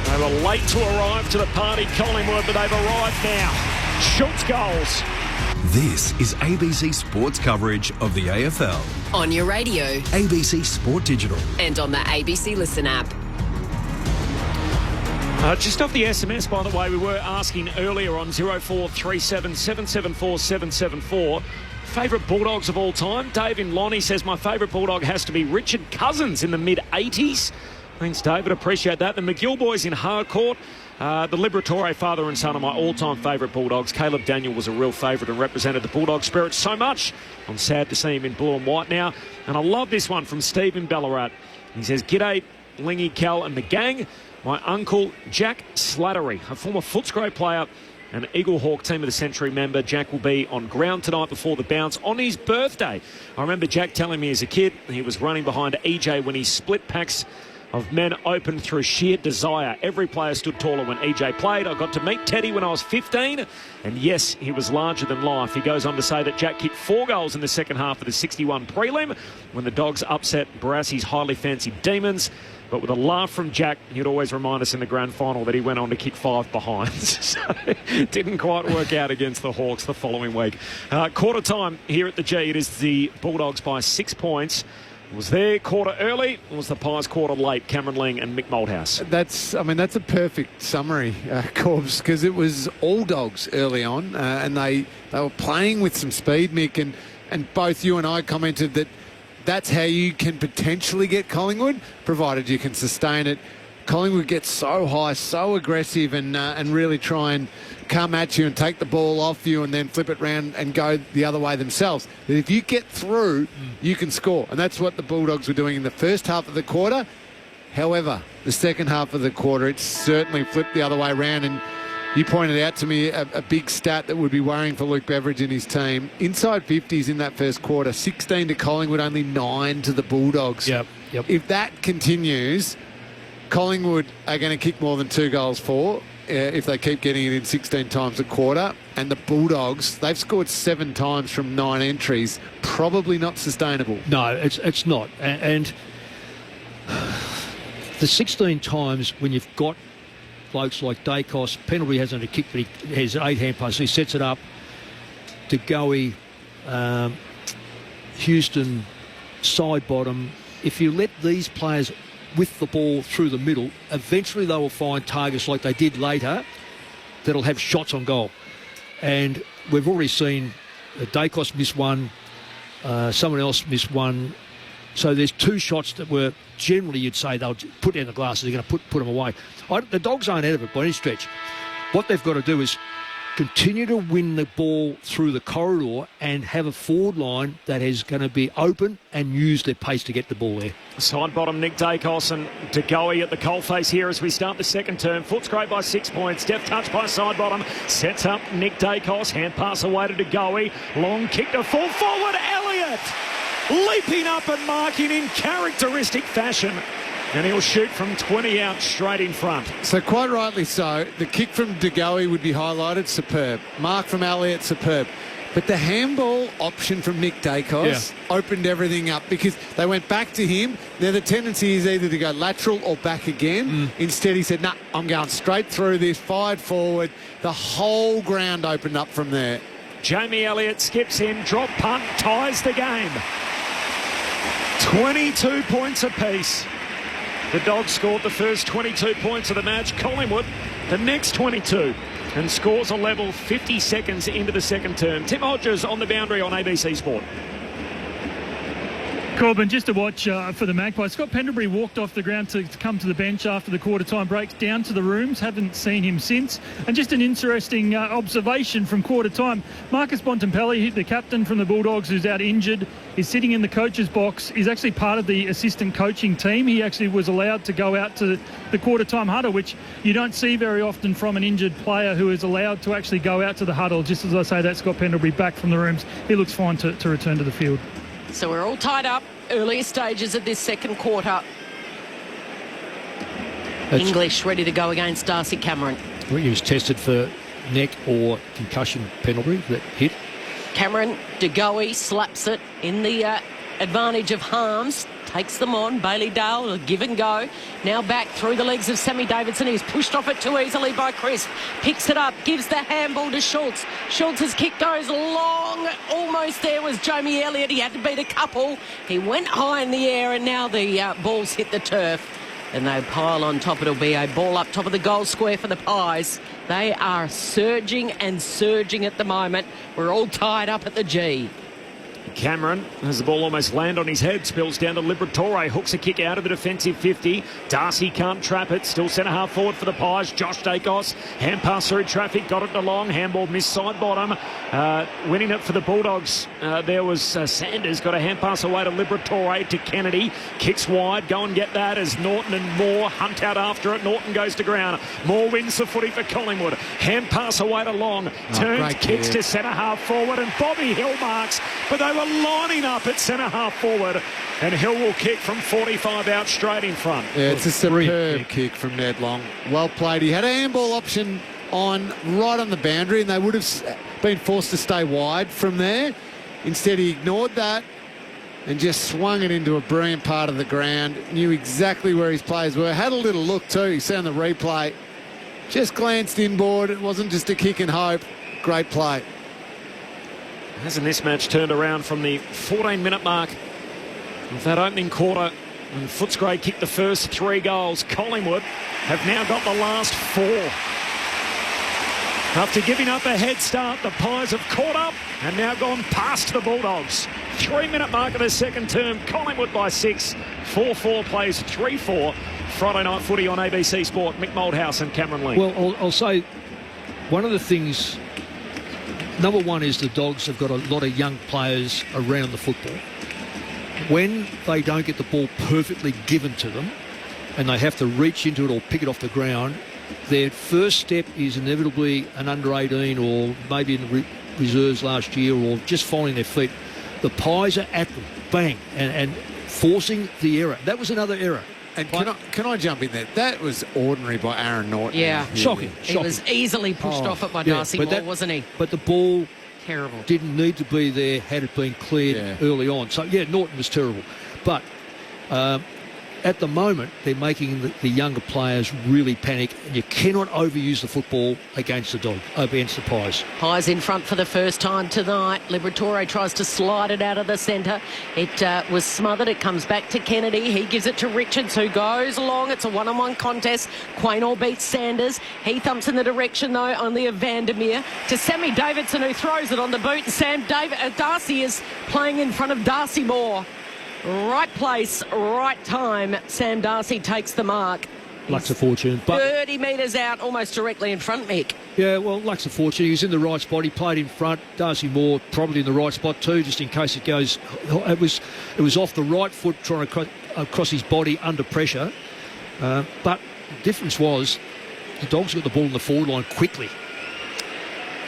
They were late to arrive to the party, Collingwood, but they've arrived now. Schultz goals. This is ABC Sports coverage of the AFL. On your radio. ABC Sport Digital. And on the ABC Listen app. Just off the SMS, by the way, we were asking earlier on 0437 774 774. Favourite Bulldogs of all time? Dave in Lonnie says my favourite Bulldog has to be Richard Cousins in the mid-80s. Thanks, David. Appreciate that. The McGill boys in Harcourt. The Liberatore father and son are my all-time favourite Bulldogs. Caleb Daniel was a real favourite and represented the Bulldog spirit so much. I'm sad to see him in blue and white now. And I love this one from Steve in Ballarat. He says, "G'day, Lingy, Cal and the gang. My uncle, Jack Slattery, a former Footscray player and Eagle Hawk Team of the Century member. Jack will be on ground tonight before the bounce on his birthday. I remember Jack telling me as a kid he was running behind EJ when he split packs of men open through sheer desire. Every player stood taller when EJ played. I got to meet Teddy when I was 15, and yes, he was larger than life." He goes on to say that Jack kicked 4 goals in the second half of the 61 prelim when the Dogs upset Barassi's highly fancied Demons. But with a laugh from Jack, he'd always remind us in the grand final that he went on to kick 5 behinds. So it didn't quite work out against the Hawks the following week. Quarter time here at the G. It is the Bulldogs by 6 points. Was their quarter early, or was the Pies quarter late? Cameron Ling and Mick Malthouse. That's a perfect summary, Corbs, because it was all Dogs early on, and they were playing with some speed, Mick, and both you and I commented that that's how you can potentially get Collingwood, provided you can sustain it. Collingwood gets so high, so aggressive, and really try and come at you and take the ball off you and then flip it round and go the other way themselves. That if you get through, you can score. And that's what the Bulldogs were doing in the first half of the quarter. However, the second half of the quarter, it's certainly flipped the other way around. And you pointed out to me a big stat that would be worrying for Luke Beveridge and his team. Inside 50s in that first quarter, 16 to Collingwood, only 9 to the Bulldogs. Yep. If that continues, Collingwood are going to kick more than 2 goals for if they keep getting it in 16 times a quarter. And the Bulldogs, they've scored 7 times from 9 entries. Probably not sustainable. No, it's not. And the 16 times when you've got blokes like Dacos, Pendlebury hasn't a kick, but he has 8 hand passes. He sets it up. De Goey, Houston, side bottom. If you let these players with the ball through the middle, eventually they will find targets like they did later that'll have shots on goal. And we've already seen Dacos miss one, someone else miss one. So there's 2 shots that were generally you'd say they'll put down the glasses, they're going to put them away. The Dogs aren't out of it by any stretch. What they've got to do is continue to win the ball through the corridor and have a forward line that is going to be open and use their pace to get the ball there. Side bottom, Nick Dacos and De Goey at the coalface here as we start the second term. Footscray by 6 points. Deft touch by side bottom. Sets up Nick Dacos. Hand pass away to De Goey. Long kick to full forward. Elliott leaping up and marking in characteristic fashion. And he'll shoot from 20 out straight in front. So quite rightly so. The kick from De Goey would be highlighted. Superb. Mark from Elliott. Superb. But the handball option from Nick Dacos opened everything up because they went back to him. Now the tendency is either to go lateral or back again. Instead he said, "No, I'm going straight through this," fired forward. The whole ground opened up from there. Jamie Elliott skips in, drop punt, ties the game. 22 points apiece. The Dogs scored the first 22 points of the match. Collingwood, the next 22, and scores a level 50 seconds into the second term. Tim Hodges on the boundary on ABC Sport. Corbin, just to watch for the Magpies. Scott Pendlebury walked off the ground to come to the bench after the quarter-time break, down to the rooms. Haven't seen him since. And just an interesting observation from quarter-time. Marcus Bontempelli, the captain from the Bulldogs, who's out injured, is sitting in the coach's box. He's actually part of the assistant coaching team. He actually was allowed to go out to the quarter-time huddle, which you don't see very often from an injured player who is allowed to actually go out to the huddle. Just as I say that, Scott Pendlebury back from the rooms. He looks fine to return to the field. So we're all tied up. Earlier stages of this second quarter. English ready to go against Darcy Cameron. I think he was tested for neck or concussion, Pendlebury, that hit. Cameron, De Goey slaps it in the advantage of Harms. Takes them on. Bailey Dale, a give and go. Now back through the legs of Sammy Davidson. He's pushed off it too easily by Chris. Picks it up, gives the handball to Schultz. Schultz's kick goes long. Almost there was Jamie Elliott. He had to beat a couple. He went high in the air, and now the ball's hit the turf. And they pile on top. It'll be a ball up top of the goal square for the Pies. They are surging and surging at the moment. We're all tied up at the G. Cameron has the ball almost land on his head, spills down to Liberatore, hooks a kick out of the defensive 50. Darcy can't trap it, still centre half forward for the Pies. Josh Dacos, hand pass through traffic, got it to long, handball missed side bottom. Winning it for the Bulldogs, there was Sanders, got a hand pass away to Liberatore, to Kennedy, kicks wide, go and get that as Norton and Moore hunt out after it. Norton goes to ground, Moore wins the footy for Collingwood, hand pass away to Long, turns, kicks to centre half forward, and Bobby Hill marks, but they were lining up at centre half forward, and Hill will kick from 45 out straight in front. Yeah, it's a superb kick from Ned Long. Well played. He had a handball option on right on the boundary, and they would have been forced to stay wide from there. Instead, he ignored that and just swung it into a brilliant part of the ground. Knew exactly where his players were. Had a little look too. You see on the replay. Just glanced inboard. It wasn't just a kick and hope. Great play. Hasn't this match turned around from the 14-minute mark of that opening quarter? And Footscray kicked the first 3 goals. Collingwood have now got the last 4. After giving up a head start, the Pies have caught up and now gone past the Bulldogs. 3-minute mark of the second term. Collingwood by 6. 4-4 plays 3-4. Friday night footy on ABC Sport. Mick Moldhouse and Cameron Lee. Well, I'll say one of the things... Number one is the Dogs have got a lot of young players around the football. When they don't get the ball perfectly given to them and they have to reach into it or pick it off the ground, their first step is inevitably an under-18 or maybe in the reserves last year or just finding their feet. The Pies are at them, bang, and forcing the error. That was another error. And can I jump in there? That was ordinary by Aaron Norton. Yeah. Shocking. He was easily pushed off it by Darcy Moore, wasn't he? But the ball terrible. Didn't need to be there had it been cleared early on. So, Norton was terrible. But at the moment, they're making the younger players really panic. And you cannot overuse the football against the Pies. Pies in front for the first time tonight. Liberatore tries to slide it out of the centre. It was smothered. It comes back to Kennedy. He gives it to Richards, who goes along. It's a one-on-one contest. Quaynor beats Sanders. He thumps in the direction, though, only of Vandermeer. To Sammy Davidson, who throws it on the boot. And Darcy is playing in front of Darcy Moore. Right place, right time. Sam Darcy takes the mark. Luck's a fortune. But 30 metres out, almost directly in front, Mick. Yeah, well, luck's a fortune. He was in the right spot. He played in front. Darcy Moore probably in the right spot too, just in case it goes. It was off the right foot, trying to cross his body under pressure. But the difference was the Dogs got the ball in the forward line quickly.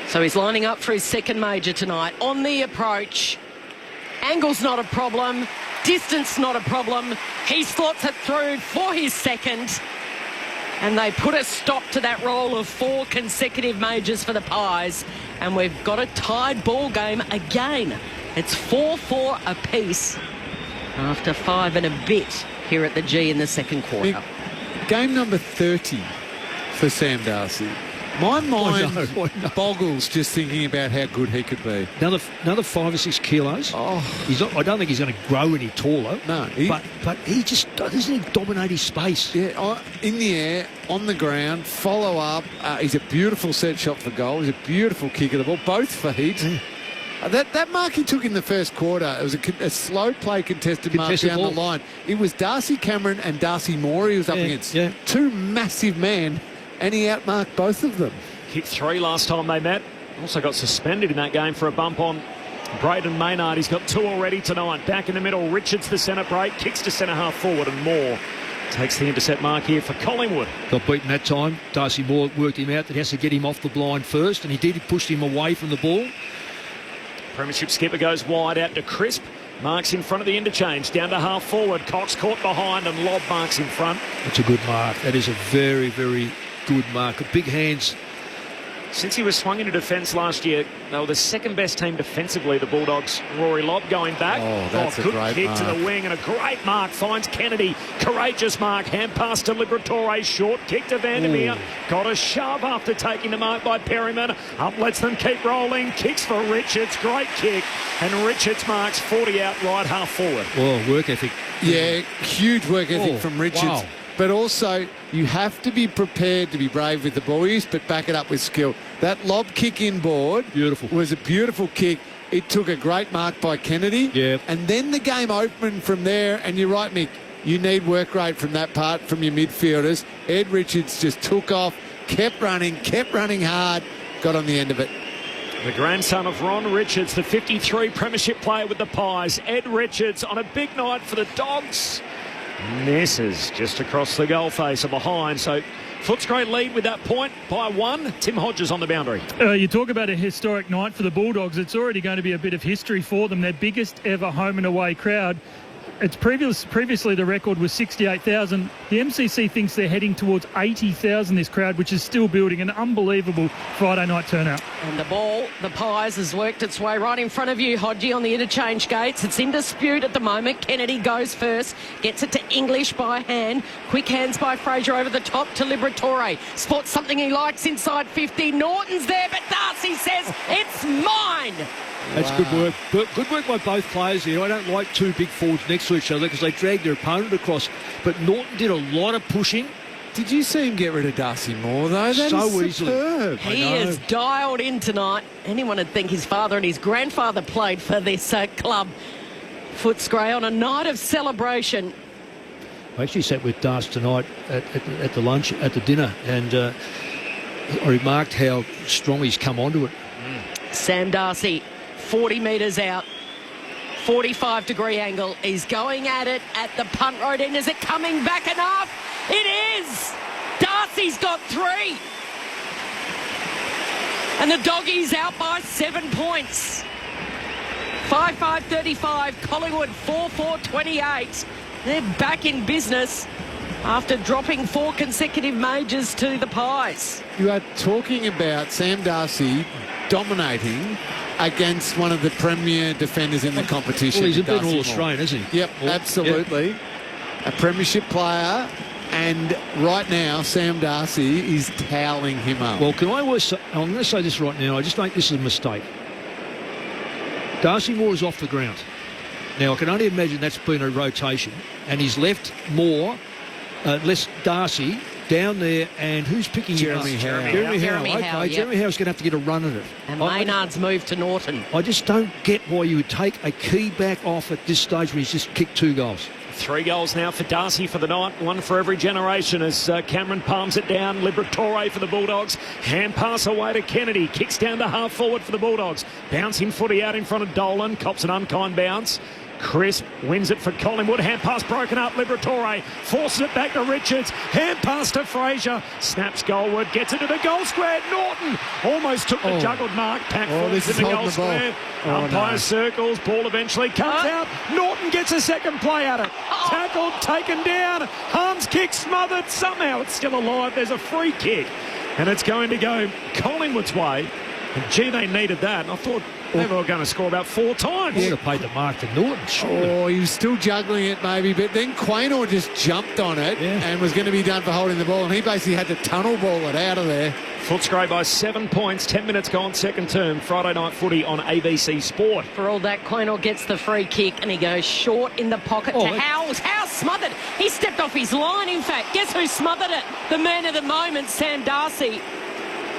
So he's lining up for his second major tonight. On the approach, angle's not a problem. Distance not a problem. He slots it through for his second. And they put a stop to that roll of 4 consecutive majors for the Pies. And we've got a tied ball game again. It's 4-4 apiece after 5 and a bit here at the G in the second quarter. Game number 30 for Sam Darcy. My mind boggles just thinking about how good he could be. Another 5 or 6 kilos. I don't think he's going to grow any taller. No. But he just doesn't he dominate his space. Yeah, in the air, on the ground, follow up. He's a beautiful set shot for goal. He's a beautiful kick of the ball, both for heat. That mark he took in the first quarter, it was a slow play contested mark down the line. It was Darcy Cameron and Darcy Moore he was up against. Yeah. Two massive men, and he outmarked both of them. Kicked 3 last time they met. Also got suspended in that game for a bump on Braden Maynard. He's got 2 already tonight. Back in the middle, Richards the centre break, kicks to centre half forward, and Moore takes the intercept mark here for Collingwood. Got beaten that time. Darcy Moore worked him out. That has to get him off the blind first, and he did. He pushed him away from the ball. Premiership skipper goes wide out to Crisp. Marks in front of the interchange. Down to half forward. Cox caught behind and Lobb marks in front. That's a good mark. That is a very, very good mark. Big hands. Since he was swung into defence last year, they were the second best team defensively, the Bulldogs. Rory Lobb going back. That's a good great kick mark. to the wing and a great mark. Finds Kennedy. Courageous mark. Hand pass to Liberatore. Short kick to Vandermeer. Got a shove after taking the mark by Perryman. Up lets them keep rolling. Kicks for Richards. Great kick. And Richards marks 40 out right half forward. Well, work ethic. Yeah, huge work ethic from Richards. Wow. But also, you have to be prepared to be brave with the boys, but back it up with skill. That lob kick inboard was a beautiful kick. It took a great mark by Kennedy. Yeah. And then the game opened from there. And you're right, Mick, you need work rate from that part from your midfielders. Ed Richards just took off, kept running hard, got on the end of it. The grandson of Ron Richards, the 53 premiership player with the Pies. Ed Richards on a big night for the Dogs. Misses just across the goal face and behind. So Footscray lead with that point by 1. Tim Hodges on the boundary. You talk about a historic night for the Bulldogs. It's already going to be a bit of history for them. Their biggest ever home and away crowd. It's previously the record was 68,000. The MCC thinks they're heading towards 80,000, this crowd, which is still building. An unbelievable Friday night turnout. And the ball, the Pies, has worked its way right in front of you, Hodgie, on the interchange gates. It's in dispute at the moment. Kennedy goes first, gets it to English by hand. Quick hands by Fraser over the top to Liberatore. Spots something he likes inside 50. Norton's there, but Darcy says, it's mine. That's good work. Good work by both players here. I don't like two big forwards next to each other because they drag their opponent across. But Norton did a lot of pushing. Did you see him get rid of Darcy Moore, though? That so is superb. He is dialed in tonight. Anyone would think his father and his grandfather played for this club. Footscray on a night of celebration. I actually sat with Darcy tonight at the lunch, at the dinner, and I remarked how strong he's come onto it. Sam Darcy, 40 metres out, 45-degree angle. He's going at it at the punt road end. Is it coming back enough? It is! Darcy's got 3. And the Doggies out by 7 points. 5-5-35, Collingwood 4-4-28. They're back in business after dropping 4 consecutive majors to the Pies. You are talking about Sam Darcy dominating against one of the premier defenders in the competition. Well, he's a bit All-Australian, isn't he? Yep, absolutely. Yep. A premiership player, and right now Sam Darcy is toweling him up. Well, I'm going to say this right now. I just think this is a mistake. Darcy Moore is off the ground. Now, I can only imagine that's been a rotation, and he's left Moore, less Darcy, down there, and who's picking Jeremy Howe. Jeremy Howe, okay, Jeremy Howe's going to have to get a run at it. And Maynard's moved to Norton. I just don't get why you would take a key back off at this stage when he's just kicked 2 goals. 3 goals now for Darcy for the night, 1 for every generation as Cameron palms it down. Liberatore for the Bulldogs. Hand pass away to Kennedy. Kicks down to half forward for the Bulldogs. Bouncing footy out in front of Dolan. Cops an unkind bounce. Crisp wins it for Collingwood. Hand pass broken up. Liberatore forces it back to Richards. Hand pass to Fraser. Snaps goalward. Gets it to the goal square. Norton almost took the juggled mark. Pack forwards in the goal square. Umpire circles. Ball eventually comes out. Norton gets a second play at it. Tackled, taken down. Harms kick smothered. Somehow it's still alive. There's a free kick. And it's going to go Collingwood's way. And gee, they needed that. And I thought they were going to score about 4 times. He would have paid the mark to Norton, surely. Oh, he was still juggling it maybe, but then Quaynor just jumped on it and was going to be done for holding the ball, and he basically had to tunnel ball it out of there. Footscray by 7 points, 10 minutes gone, second term. Friday night footy on ABC Sport. For all that, Quaynor gets the free kick and he goes short in the pocket to Howes. Howes smothered. He stepped off his line, in fact. Guess who smothered it? The man of the moment, Sam Darcy.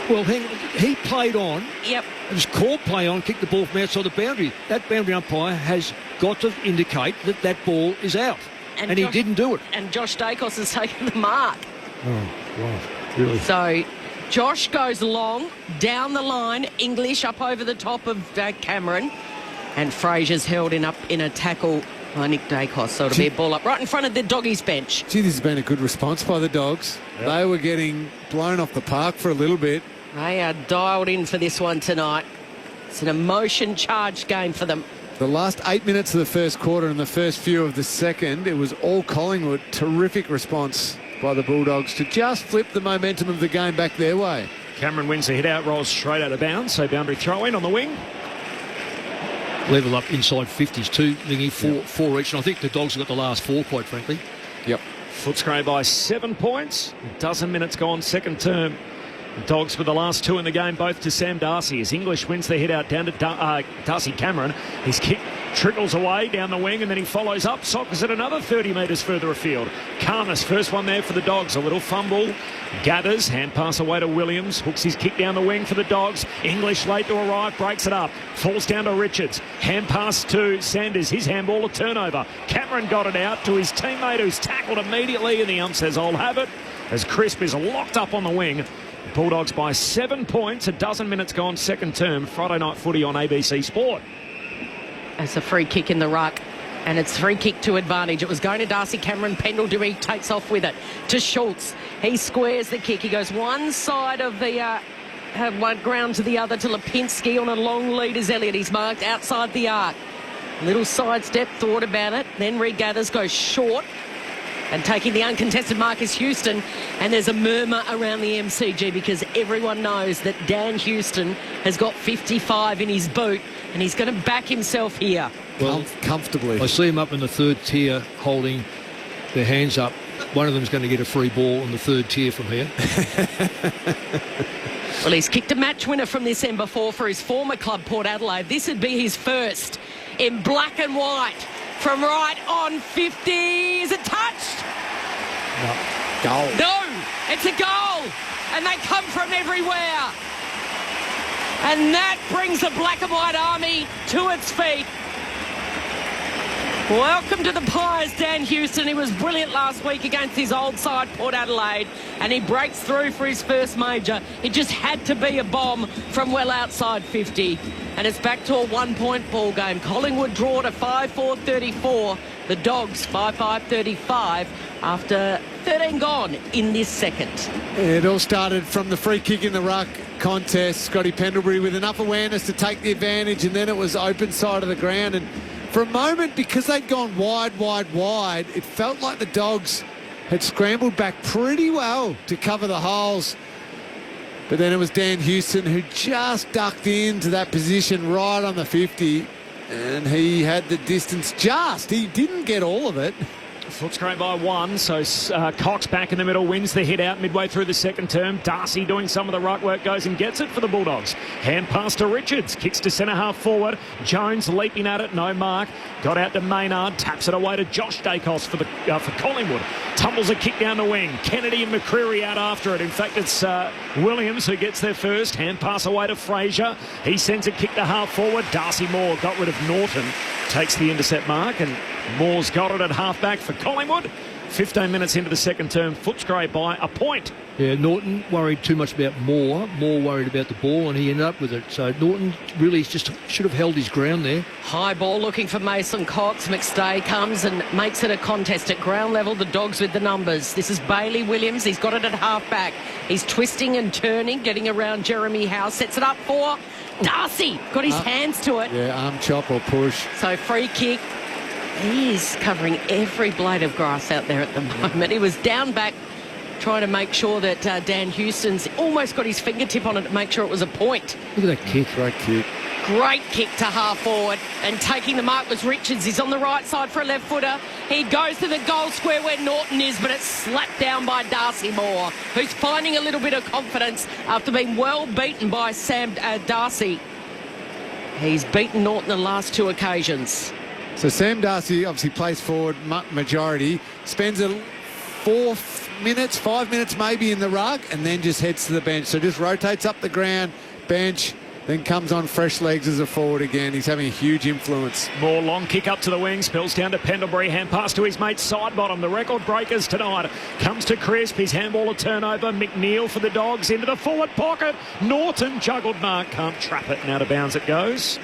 Well, he played on. Yep. It was called play on, kicked the ball from outside the boundary. That boundary umpire has got to indicate that that ball is out. And he didn't do it. And Josh Dacos has taken the mark. Oh, wow. Really? So Josh goes long, down the line, English up over the top of Cameron. And Fraser's held up in a tackle by Nick Dacos. So it'll be a ball up right in front of the doggies bench. Gee, this has been a good response by the Dogs. Yep. They were getting blown off the park for a little bit. They are dialed in for this one tonight. It's an emotion-charged game for them. The last 8 minutes of the first quarter and the first few of the second, it was all Collingwood. Terrific response by the Bulldogs to just flip the momentum of the game back their way. Cameron wins the hit out, rolls straight out of bounds, so boundary throw in on the wing. Level up inside 50s, 2 thingy, 4 each, and I think the Dogs have got the last 4, quite frankly. Yep. Footscray by 7 points. A dozen minutes gone, second term. The Dogs with the last 2 in the game, both to Sam Darcy, as English wins the hit out down to Darcy Cameron. His kick trickles away down the wing, and then he follows up, sockers it another 30 metres further afield. Karmas, first one there for the Dogs. A little fumble, gathers, hand pass away to Williams, hooks his kick down the wing for the Dogs. English late to arrive, breaks it up, falls down to Richards. Hand pass to Sanders, his handball, a turnover. Cameron got it out to his teammate, who's tackled immediately, and the ump says, "I'll have it," as Crisp is locked up on the wing. Bulldogs by 7 points, a dozen minutes gone, second term. Friday night footy on ABC Sport. It's a free kick in the ruck, and it's free kick to advantage. It was going to Darcy Cameron. Pendlebury takes off with it to Schultz. He squares the kick. He goes one side of the one ground to the other to Lipinski on a long lead as Elliott. He's marked outside the arc. Little sidestep, thought about it, then regathers, goes short. And taking the uncontested mark is Houston. And there's a murmur around the MCG because everyone knows that Dan Houston has got 55 in his boot and he's going to back himself here. Well, comfortably. I see him up in the third tier holding their hands up. One of them's going to get a free ball in the third tier from here. Well, he's kicked a match winner from this end before for his former club, Port Adelaide. This would be his first in black and white. From right on 50. Is it touched? No. Goal. No, it's a goal. And they come from everywhere. And that brings the black and white army to its feet. Welcome to the Pies, Dan Houston. He was brilliant last week against his old side, Port Adelaide, and he breaks through for his first major. It just had to be a bomb from well outside 50. And it's back to a 1-point ball game. Collingwood draw to 5-4-34. The Dogs 5-5-35 after 13 gone in this second. It all started from the free kick in the ruck contest. Scotty Pendlebury with enough awareness to take the advantage, and then it was open side of the ground. And for a moment, because they'd gone wide, it felt like the Dogs had scrambled back pretty well to cover the holes. But then it was Dan Houston who just ducked into that position right on the 50, and he had the distance just. He didn't get all of it. Footscray by 1, so Cox back in the middle, wins the hit out midway through the second term. Darcy doing some of the ruck work, goes and gets it for the Bulldogs. Hand pass to Richards, kicks to centre half forward. Jones leaping at it, no mark. Got out to Maynard, taps it away to Josh Dacos for Collingwood. Tumbles a kick down the wing. Kennedy and McCreery out after it. In fact, it's Williams who gets there first. Hand pass away to Fraser. He sends a kick to half forward. Darcy Moore got rid of Norton, takes the intercept mark, and Moore's got it at half-back for Collingwood. 15 minutes into the second term, Footscray by a point. Yeah, Norton worried too much about Moore. Moore worried about the ball, and he ended up with it. So Norton really just should have held his ground there. High ball looking for Mason Cox. McStay comes and makes it a contest at ground level. The Dogs with the numbers. This is Bailey Williams. He's got it at half-back. He's twisting and turning, getting around Jeremy Howe. Sets it up for Darcy. Got his hands to it. Yeah, arm chop or push. So free kick. He's covering every blade of grass out there at the moment. He was down back trying to make sure that Dan Houston's almost got his fingertip on it to make sure it was a point. Look at that kick. Great kick. Great kick to half forward, and taking the mark was Richards. He's on the right side for a left footer. He goes to the goal square where Norton is, but it's slapped down by Darcy Moore, who's finding a little bit of confidence after being well beaten by Sam Darcy. He's beaten Norton the last 2 occasions. So Sam Darcy obviously plays forward majority, spends a 5 minutes maybe in the ruck, and then just heads to the bench. So just rotates up the ground, bench, then comes on fresh legs as a forward again. He's having a huge influence. More long kick up to the wing, spills down to Pendlebury, hand pass to his mate side bottom. The record breakers tonight comes to Crisp. His handball a turnover. McNeil for the Dogs into the forward pocket. Norton juggled mark, can't trap it, and out of bounds it goes.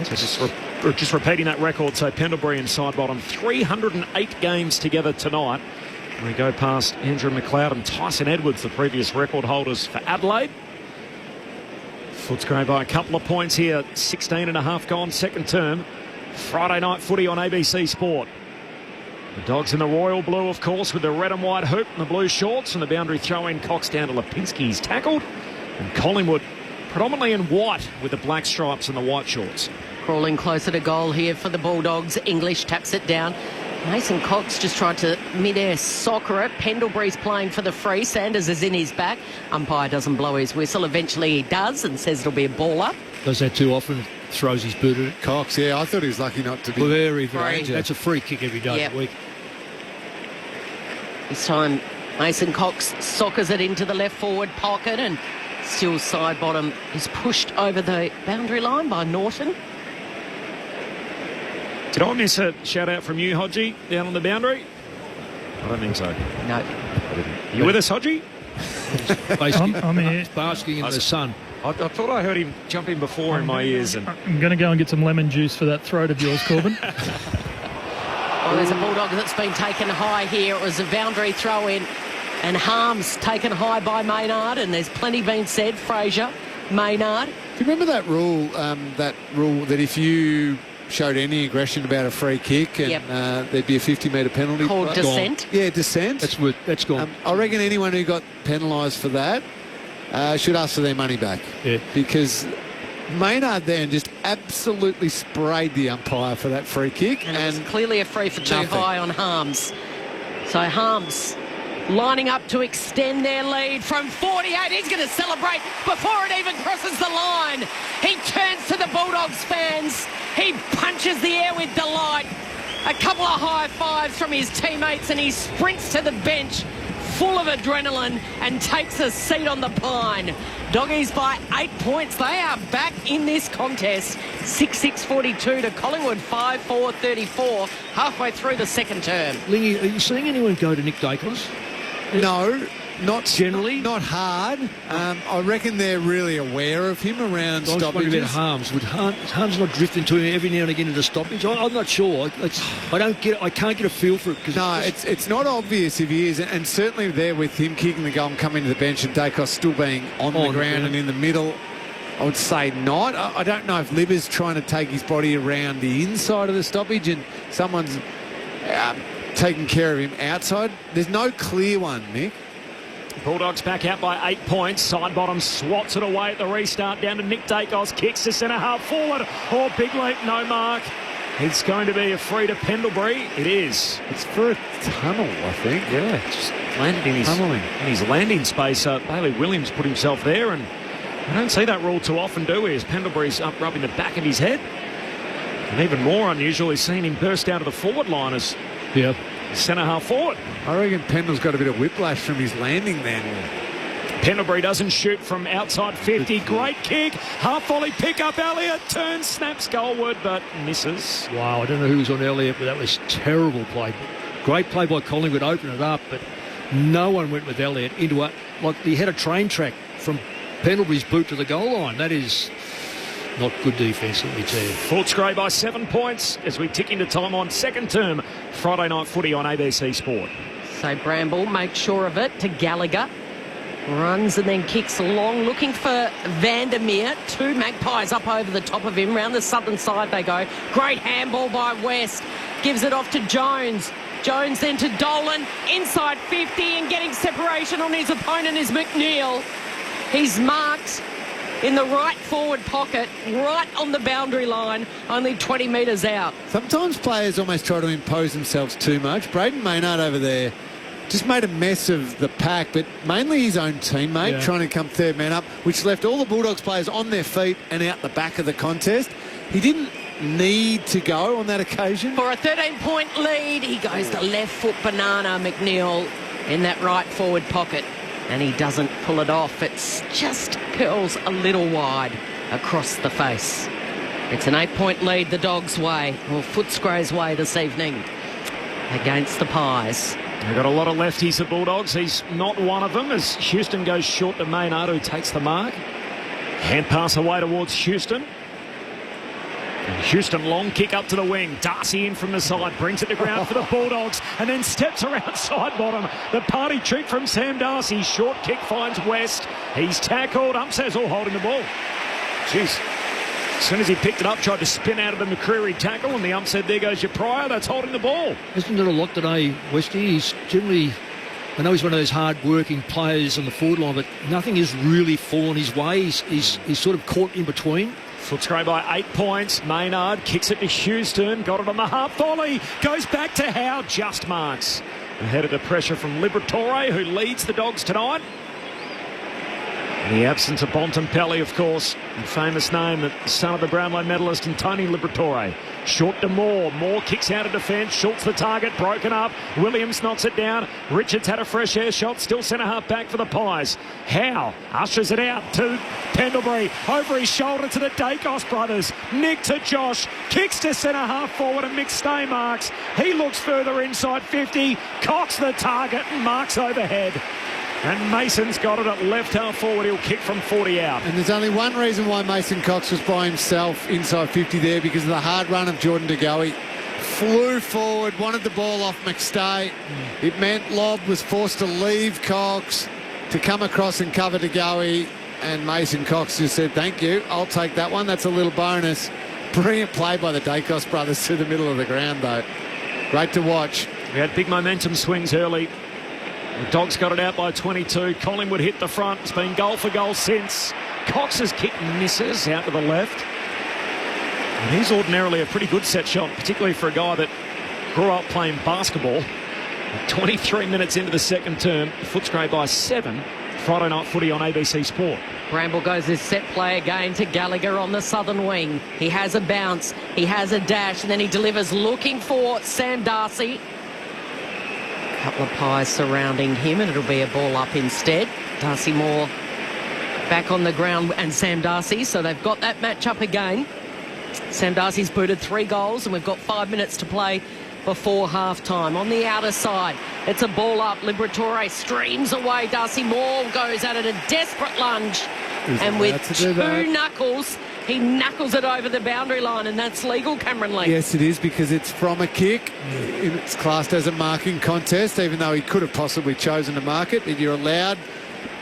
So just repeating that record, so Pendlebury and side bottom, 308 games together tonight. And we go past Andrew McLeod and Tyson Edwards, the previous record holders for Adelaide. Footscray by a couple of points here, 16 and a half gone, second term. Friday night footy on ABC Sport. The Dogs in the royal blue, of course, with the red and white hoop and the blue shorts, and the boundary throw-in. Cox down to Lipinski's tackled, and Collingwood predominantly in white with the black stripes and the white shorts. Crawling closer to goal here for the Bulldogs. English taps it down. Mason Cox just tried to mid-air soccer it. Pendlebury's playing for the free. Sanders is in his back. Umpire doesn't blow his whistle. Eventually he does and says it'll be a ball up. Does that too often, throws his boot at it. Cox, yeah, I thought he was lucky not to be. Very danger. That's a free kick every day of the week. This time Mason Cox soccers it into the left forward pocket, and still side bottom is pushed over the boundary line by Norton. Did I miss a shout out from you, Hodgie, down on the boundary? I don't think so. No. I didn't. You with us, Hodgie? I'm here. Basking in the sun. I thought I heard him jump in before in my ears. And I'm going to go and get some lemon juice for that throat of yours, Corbin. Well, there's a Bulldog that's been taken high here. It was a boundary throw in, and Harms taken high by Maynard, and there's plenty been said. Fraser, Maynard. Do you remember that rule that if you showed any aggression about a free kick and there'd be a 50-metre penalty? Called dissent? Yeah, dissent. That's gone. I reckon anyone who got penalised for that should ask for their money back. Yeah. Because Maynard then just absolutely sprayed the umpire for that free kick. And it was clearly a free for too high on Harms. So Harms lining up to extend their lead from 48. He's going to celebrate before it even crosses the line. He turns to the Bulldogs fans. He punches the air with delight. A couple of high fives from his teammates, and he sprints to the bench full of adrenaline and takes a seat on the pine. Doggies by 8 points. They are back in this contest. 6-6-42 to Collingwood 5-4-34 halfway through the second term. Lingy, are you seeing anyone go to Nick Dacos? No, not generally. Not hard. I reckon they're really aware of him around I was wondering stoppages. about Harms. Would Harms not drift into him every now and again into stoppage? I'm not sure. I can't get a feel for it. No, it's not obvious if he is, and certainly there with him kicking the goal and coming to the bench and Dacos still being on the ground and in the middle. I would say not. I don't know if Libba's trying to take his body around the inside of the stoppage and someone's taking care of him outside. There's no clear one, Nick. Bulldogs back out by 8 points. Side bottom swats it away at the restart. Down to Nick Dacos. Kicks to centre half forward. Oh, big leap, no mark. It's going to be a free to Pendlebury. It is. It's for a tunnel, I think. Yeah, just landed in his landing space. Bailey Williams put himself there, and I don't see that rule too often, do we? As Pendlebury's up rubbing the back of his head. And even more unusual is seeing him burst out of the forward line as centre half forward. I reckon Pendle's got a bit of whiplash from his landing then. Pendlebury doesn't shoot from outside 50. Great kick. Half volley pick up. Elliott turns, snaps goalward, but misses. Wow, I don't know who was on Elliott, but that was terrible play. Great play by Collingwood, open it up, but no one went with Elliott into he had a train track from Pendlebury's boot to the goal line. That is not good defence, let me tell you. Footscray by 7 points as we tick into time on second term Friday night footy on ABC Sport. So Bramble makes sure of it to Gallagher. Runs and then kicks along, looking for Vandermeer. Two Magpies up over the top of him. Round the southern side they go. Great handball by West. Gives it off to Jones. Jones then to Dolan. Inside 50 and getting separation on his opponent is McNeil. He's marked in the right forward pocket, right on the boundary line, only 20 metres out. Sometimes players almost try to impose themselves too much. Braden Maynard over there just made a mess of the pack, but mainly his own teammate trying to come third man up, which left all the Bulldogs players on their feet and out the back of the contest. He didn't need to go on that occasion. For a 13-point lead, he goes the left foot banana, McNeil. in that right forward pocket, and he doesn't pull it off. It's just curls a little wide across the face. It's an 8-point lead the Dogs' way, or Footscray's way this evening against the Pies. They've got a lot of lefties, the Bulldogs. He's not one of them as Houston goes short to Maynard, who takes the mark. Hand pass away towards Houston. And Houston, long kick up to the wing. Darcy in from the side, brings it to ground for the Bulldogs, and then steps around side bottom. The party trick from Sam Darcy. Short kick finds West. He's tackled. Says all holding the ball. Jeez. As soon as he picked it up, tried to spin out of the McCreary tackle, and the said, there goes your Pryor. That's holding the ball. Isn't it a lot today, Westy? He's generally, I know he's one of those hard-working players on the forward line, but nothing has really fallen his way. He's sort of caught in between. Footscray by 8 points. Maynard kicks it to Houston. Got it on the half volley. Goes back to Howe. Just marks. Ahead of the pressure from Liberatore, who leads the Dogs tonight. In the absence of Bontempelli, of course, a famous name, the son of the Brownlow medalist and Tony Liberatore. Short to Moore. Moore kicks out of defence. Schultz the target. Broken up. Williams knocks it down. Richards had a fresh air shot. Still centre half back for the Pies. Howe ushers it out to Pendlebury. Over his shoulder to the Dacos brothers. Nick to Josh. Kicks to centre half forward and McStay marks. He looks further inside 50. Cox the target and marks overhead. And Mason's got it at left half forward. He'll kick from 40 out. And there's only one reason why Mason Cox was by himself inside 50 there, because of the hard run of Jordan De Goey. Flew forward, wanted the ball off McStay. It meant Lobb was forced to leave Cox to come across and cover De Goey. And Mason Cox just said, thank you, I'll take that one. That's a little bonus. Brilliant play by the Dacos brothers to the middle of the ground, though. Great to watch. We had big momentum swings early. The Dogs got it out by 22. Collingwood hit the front. It's been goal for goal since. Cox's kick misses out to the left. And he's ordinarily a pretty good set shot, particularly for a guy that grew up playing basketball. 23 minutes into the second term, Footscray by 7. Friday night footy on ABC Sport. Bramble goes his set play again to Gallagher on the southern wing. He has a bounce, he has a dash, and then he delivers looking for Sam Darcy. Couple of Pies surrounding him, and it'll be a ball up instead. Darcy Moore back on the ground and Sam Darcy, so they've got that match up again. Sam Darcy's booted 3 goals, and we've got 5 minutes to play before half-time. On the outer side, it's a ball up. Liberatore streams away. Darcy Moore goes at it, a desperate lunge. And with 2 knuckles, he knuckles it over the boundary line, and that's legal, Cameron Lee. Yes, it is, because it's from a kick. It's classed as a marking contest, even though he could have possibly chosen to mark it. But you're allowed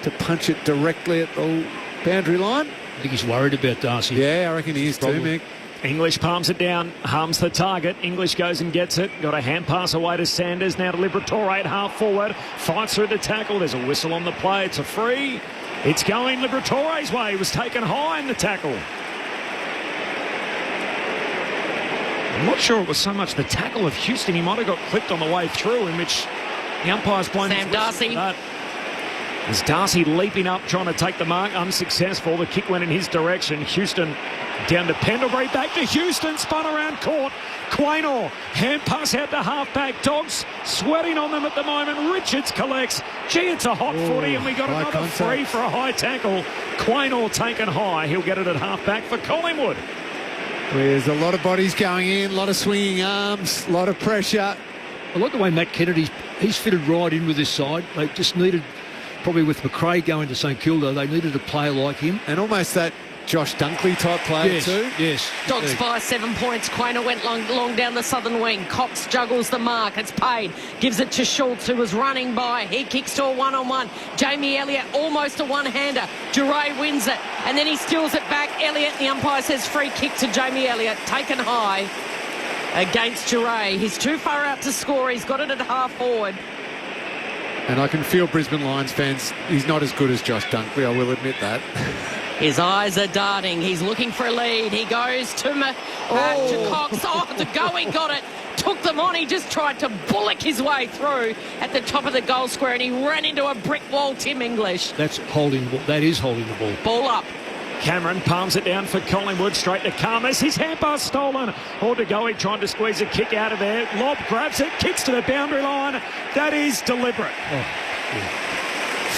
to punch it directly at the boundary line. I think he's worried about Darcy. Yeah, I reckon he is too, Mick. English palms it down, harms the target. English goes and gets it. Got a hand pass away to Sanders. Now to Liberatore at half forward. Fights through the tackle. There's a whistle on the play. It's a free. It's going Liberatore's way. He was taken high in the tackle. I'm not sure it was so much the tackle of Houston. He might have got clipped on the way through, in which the umpire's blown Sam Darcy. As Darcy leaping up, trying to take the mark, unsuccessful. The kick went in his direction. Houston down to Pendlebury, back to Houston, spun around court. Quaynor, hand pass out to half-back. Dogs sweating on them at the moment. Richards collects. Gee, it's a hot footy, and we got another contact. Free for a high tackle. Quaynor taken high. He'll get it at half-back for Collingwood. There's a lot of bodies going in, a lot of swinging arms, a lot of pressure. I like the way Matt Kennedy's fitted right in with this side. They just needed, probably with McRae going to St Kilda, they needed a player like him. And almost that Josh Dunkley type player too. Yes. Dogs by 7 points. Quaynor went long down the southern wing. Cox juggles the mark. It's paid. Gives it to Schultz, who was running by. He kicks to a one-on-one. Jamie Elliott almost a one-hander. Duray wins it. And then he steals it back. Elliott, the umpire says free kick to Jamie Elliott. Taken high against Duray. He's too far out to score. He's got it at half forward. And I can feel Brisbane Lions fans, he's not as good as Josh Dunkley, I will admit that. His eyes are darting. He's looking for a lead. He goes to Cox. Oh, De Goey got it. Took them on. He just tried to bullock his way through at the top of the goal square, and he ran into a brick wall, Tim English. That is holding the ball. Ball up. Cameron palms it down for Collingwood, straight to Karmas. His hand pass stolen. Or to go, he trying to squeeze a kick out of there. Lob grabs it, kicks to the boundary line. That is deliberate.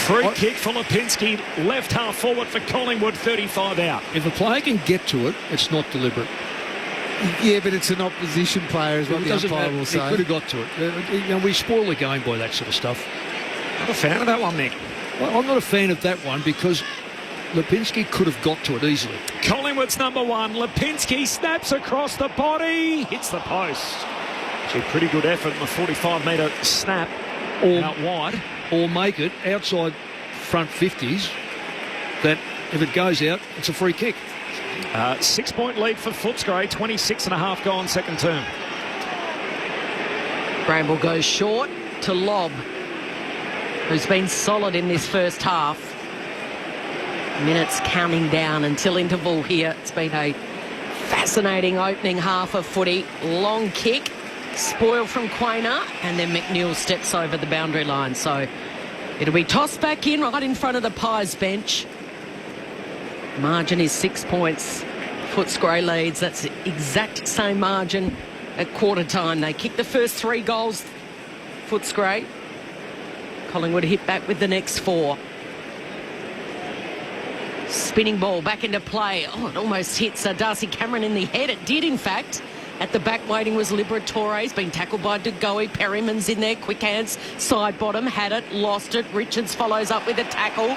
Free kick for Lipinski, left half forward for Collingwood, 35 out. If a player can get to it, it's not deliberate. Yeah, but it's an opposition player, is what the umpire will say. He could have got to it. We spoil the game by that sort of stuff. Not a fan of that one, Mick. Well, I'm not a fan of that one because Lipinski could have got to it easily. Collingwood's number one. Lipinski snaps across the body, hits the post. Actually, pretty good effort in the 45-metre snap out wide. Or make it outside front 50s that if it goes out, it's a free kick. 6-point lead for Footscray, 26.5 gone second term. Bramble goes short to Lob, who's been solid in this first half. Minutes counting down until interval here. It's been a fascinating opening half of footy. Long kick, spoil from Quainer, and then McNeil steps over the boundary line. So it'll be tossed back in right in front of the Pies bench. Margin is 6 points. Footscray leads. That's the exact same margin at quarter time. They kicked the first 3 goals, Footscray. Collingwood hit back with the next 4. Spinning ball back into play. Oh, it almost hits Darcy Cameron in the head. It did, in fact. At the back waiting was Liberatore. He's been tackled by De Goey. Perryman's in there. Quick hands. Side bottom. Had it. Lost it. Richards follows up with a tackle.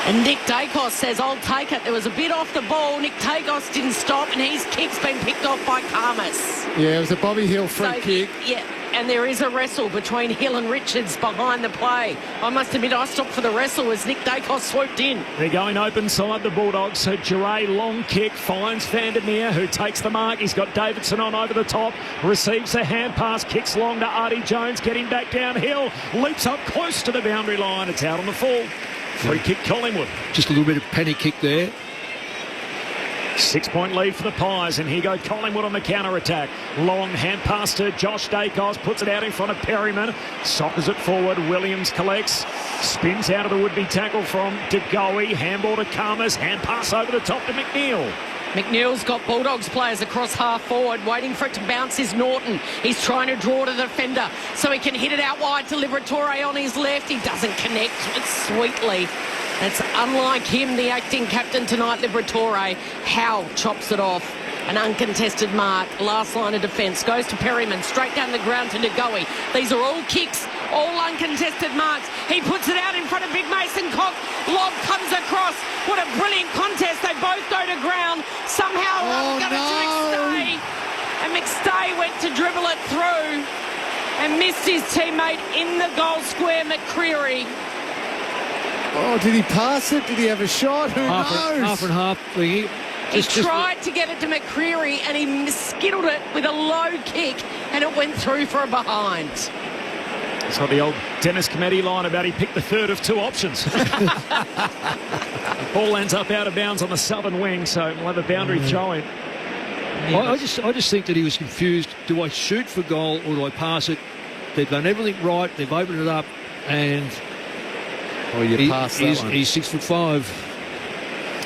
And Nick Dacos says, I'll take it. There was a bit off the ball. Nick Dacos didn't stop, and his kick's been picked off by Karmas. Yeah, it was a Bobby Hill free kick. Yeah, and there is a wrestle between Hill and Richards behind the play. I must admit, I stopped for the wrestle as Nick Dacos swooped in. They're going open side, the Bulldogs. So Giray, long kick, finds Vandermeer, who takes the mark. He's got Davidson on over the top, receives a hand pass, kicks long to Artie Jones, getting back downhill, leaps up close to the boundary line. It's out on the full. Free kick, Collingwood. Just a little bit of penny kick there. 6-point lead for the Pies, and here go Collingwood on the counter-attack. Long hand pass to Josh Dacos, puts it out in front of Perryman, soccers it forward, Williams collects, spins out of the would-be tackle from De Goey, handball to Karmas, hand pass over the top to McNeil. McNeil's got Bulldogs players across half forward. Waiting for it to bounce is Norton. He's trying to draw to the defender so he can hit it out wide to Liberatore on his left. He doesn't connect sweetly. That's unlike him, the acting captain tonight, Liberatore. Howe chops it off. An uncontested mark. Last line of defence goes to Perryman. Straight down the ground to De Goey. These are all kicks, all uncontested marks. He puts it out in front of Big Mason Cox. Lob comes across. What a brilliant contest. They both go to ground. Somehow Lob got it to McStay. And McStay went to dribble it through and missed his teammate in the goal square, McCreery. Oh, did he pass it? Did he have a shot? Who knows? Half and half thingy. He tried to get it to McCreery and he skittled it with a low kick and it went through for a behind. It's got the old Dennis Cometti line about he picked the third of 2 options. The ball ends up out of bounds on the southern wing, so we'll have a boundary throw-in. I just think that he was confused. Do I shoot for goal or do I pass it? They've done everything right. They've opened it up and he's 6'5".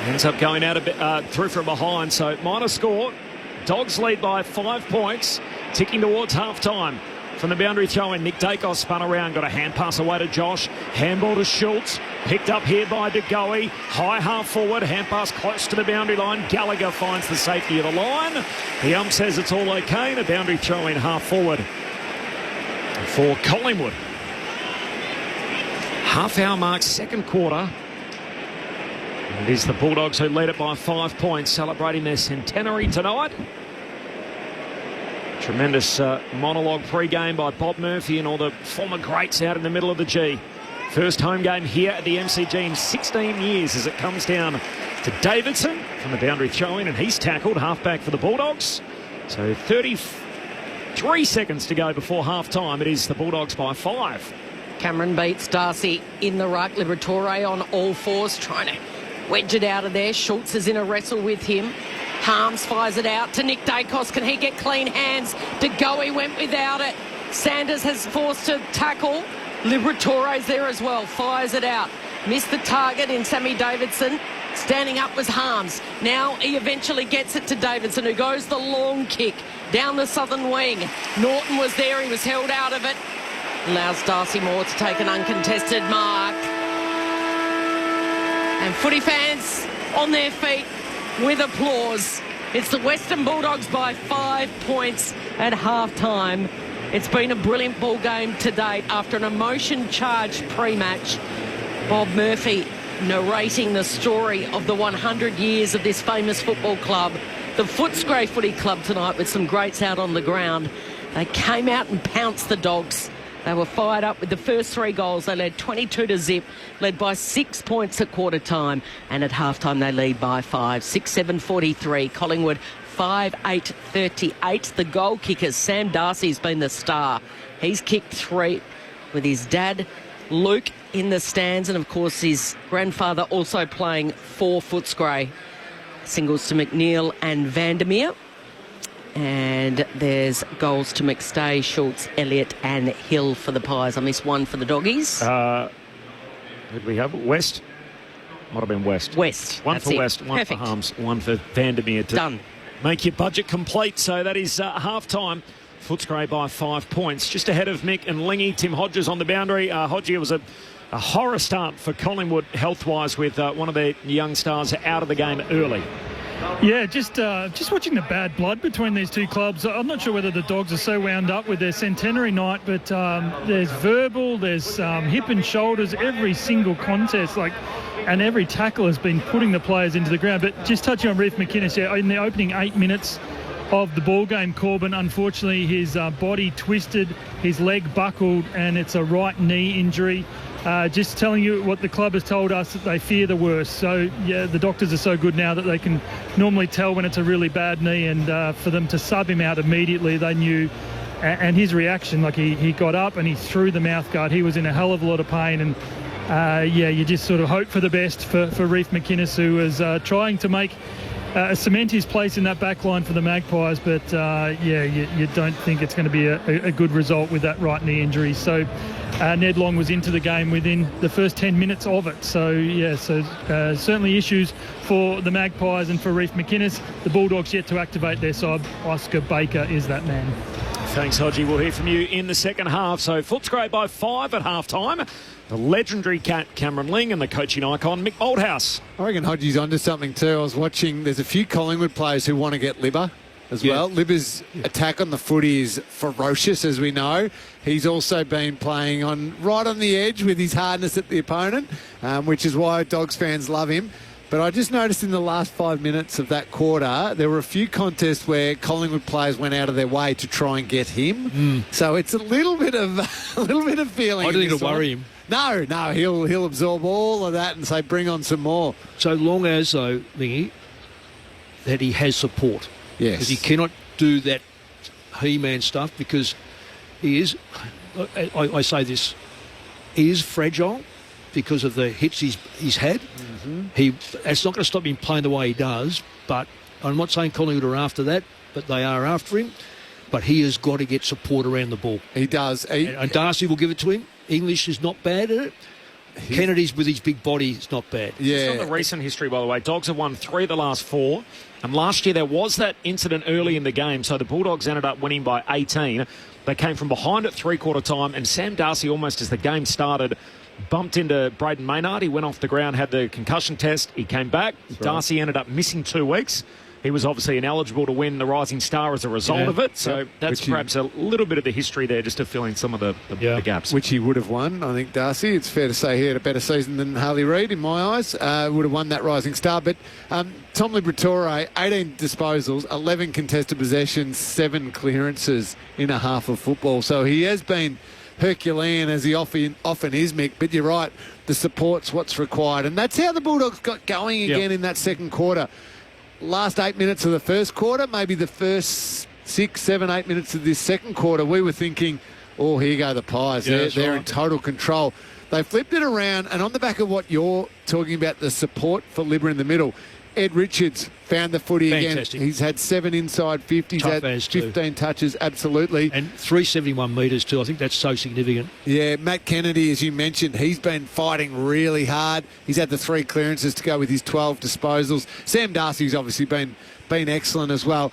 Ends up going out a bit, through from behind, so minor score. Dogs lead by 5 points, ticking towards half-time. From the boundary throw-in, Nick Dacos spun around, got a hand pass away to Josh. Handball to Schultz, picked up here by De Goey. High half-forward, hand pass close to the boundary line. Gallagher finds the safety of the line. The ump says it's all okay, and a boundary throw-in half-forward for Collingwood. Half-hour mark, second quarter. It is the Bulldogs who lead it by 5 points, celebrating their centenary tonight. Tremendous monologue pre-game by Bob Murphy and all the former greats out in the middle of the G. First home game here at the MCG in 16 years as it comes down to Davidson from the boundary throw-in, and he's tackled, halfback for the Bulldogs. So 33 seconds to go before half-time. It is the Bulldogs by 5. Cameron beats Darcy in the ruck. Liberatore on all fours, trying to wedge it out of there. Schultz is in a wrestle with him. Harms fires it out to Nick Dacos. Can he get clean hands? De Goey went without it. Sanders has forced to tackle. Liberatore's there as well. Fires it out. Missed the target in Sammy Davidson. Standing up was Harms. Now he eventually gets it to Davidson, who goes the long kick down the southern wing. Norton was there. He was held out of it. Allows Darcy Moore to take an uncontested mark. And footy fans on their feet with applause. It's the Western Bulldogs by 5 points at half-time. It's been a brilliant ball game to date. After an emotion-charged pre-match, Bob Murphy narrating the story of the 100 years of this famous football club. The Footscray Footy Club tonight with some greats out on the ground. They came out and pounced the Dogs. They were fired up with the first 3 goals. They led 22-0, led by 6 points at quarter time. And at halftime, they lead by 5. 6-7-43. Collingwood 5-8-38. The goal kicker, Sam Darcy's been the star. He's kicked 3 with his dad, Luke, in the stands. And, of course, his grandfather also playing for Footscray. Singles to McNeil and Vandermeer. And there's goals to McStay, Schultz, Elliott and Hill for the Pies. I missed one for the Doggies. Who did we have? West? Might have been West. West. One for West, one Perfect. for Harms, one for Vandermeer. Done. Make your budget complete. So that is half-time. Footscray by 5 points. Just ahead of Mick and Lingy. Tim Hodges on the boundary. Hodgie, it was a horror start for Collingwood health-wise with one of their young stars out of the game early. Yeah, just watching the bad blood between these two clubs. I'm not sure whether the Dogs are so wound up with their centenary night, but there's verbal, there's hip and shoulders, every single contest, and every tackle has been putting the players into the ground. But just touching on Reef McInnes, in the opening 8 minutes of the ball game, Corbin, unfortunately, his body twisted, his leg buckled, and it's a right knee injury. Just telling you what the club has told us, that they fear the worst. So, yeah, the doctors are so good now that they can normally tell when it's a really bad knee, and for them to sub him out immediately, they knew. And his reaction, he got up and he threw the mouth guard. He was in a hell of a lot of pain. And, you just sort of hope for the best for Reef McInnes, who is trying to make cement his place in that back line for the Magpies. But, you don't think it's going to be a good result with that right knee injury. So Ned Long was into the game within the first 10 minutes of it. So, certainly issues for the Magpies and for Reef McInnes. The Bulldogs yet to activate their side. Oscar Baker is that man. Thanks, Hodgie. We'll hear from you in the second half. So Footscray by 5 at half-time. The legendary cat Cameron Ling and the coaching icon Mick Moldhouse. I reckon Hodgie's onto something too. I was watching, there's a few Collingwood players who want to get Libba as well. Libba's attack on the footy is ferocious, as we know. He's also been playing right on the edge with his hardness at the opponent, which is why Dogs fans love him. But I just noticed in the last 5 minutes of that quarter, there were a few contests where Collingwood players went out of their way to try and get him. So it's a little bit of feeling. I don't think it'll worry him. No, he'll absorb all of that and say, bring on some more. So long as, though, Lingy, that he has support. Yes. Because he cannot do that He-Man stuff because he is, I say this, he is fragile because of the hits he's had. It's not going to stop him playing the way he does, but I'm not saying Collingwood are after that, but they are after him. But he has got to get support around the ball. He does. And Darcy will give it to him. English is not bad at it. Kennedy's with his big body is not bad. Yeah. It's not the recent history, by the way. Dogs have won 3 of the last 4. And last year there was that incident early in the game. So the Bulldogs ended up winning by 18. They came from behind at three-quarter time. And Sam Darcy, almost as the game started, bumped into Braden Maynard. He went off the ground, had the concussion test. He came back. That's Darcy right. Ended up missing 2 weeks. He was obviously ineligible to win the Rising Star as a result of it. So that's perhaps a little bit of the history there just to fill in some of the gaps. Which he would have won, I think, Darcy. It's fair to say he had a better season than Harley Reid, in my eyes. Would have won that Rising Star. But Tom Liberatore, 18 disposals, 11 contested possessions, 7 clearances in a half of football. So he has been Herculean, as he often is, Mick. But you're right, the support's what's required. And that's how the Bulldogs got going again in that second quarter. Last 8 minutes of the first quarter, maybe the first 6, 7, 8 minutes of this second quarter, we were thinking, oh, here go the Pies. They're in total control. They flipped it around, and on the back of what you're talking about, the support for Libba in the middle, Ed Richards found the footy Fantastic. again. He's had 7 inside 50s, Tough had as too. 15 touches, absolutely. And 371 metres too. I think that's so significant. Yeah, Matt Kennedy, as you mentioned, he's been fighting really hard. He's had the 3 clearances to go with his 12 disposals. Sam Darcy's obviously been excellent as well.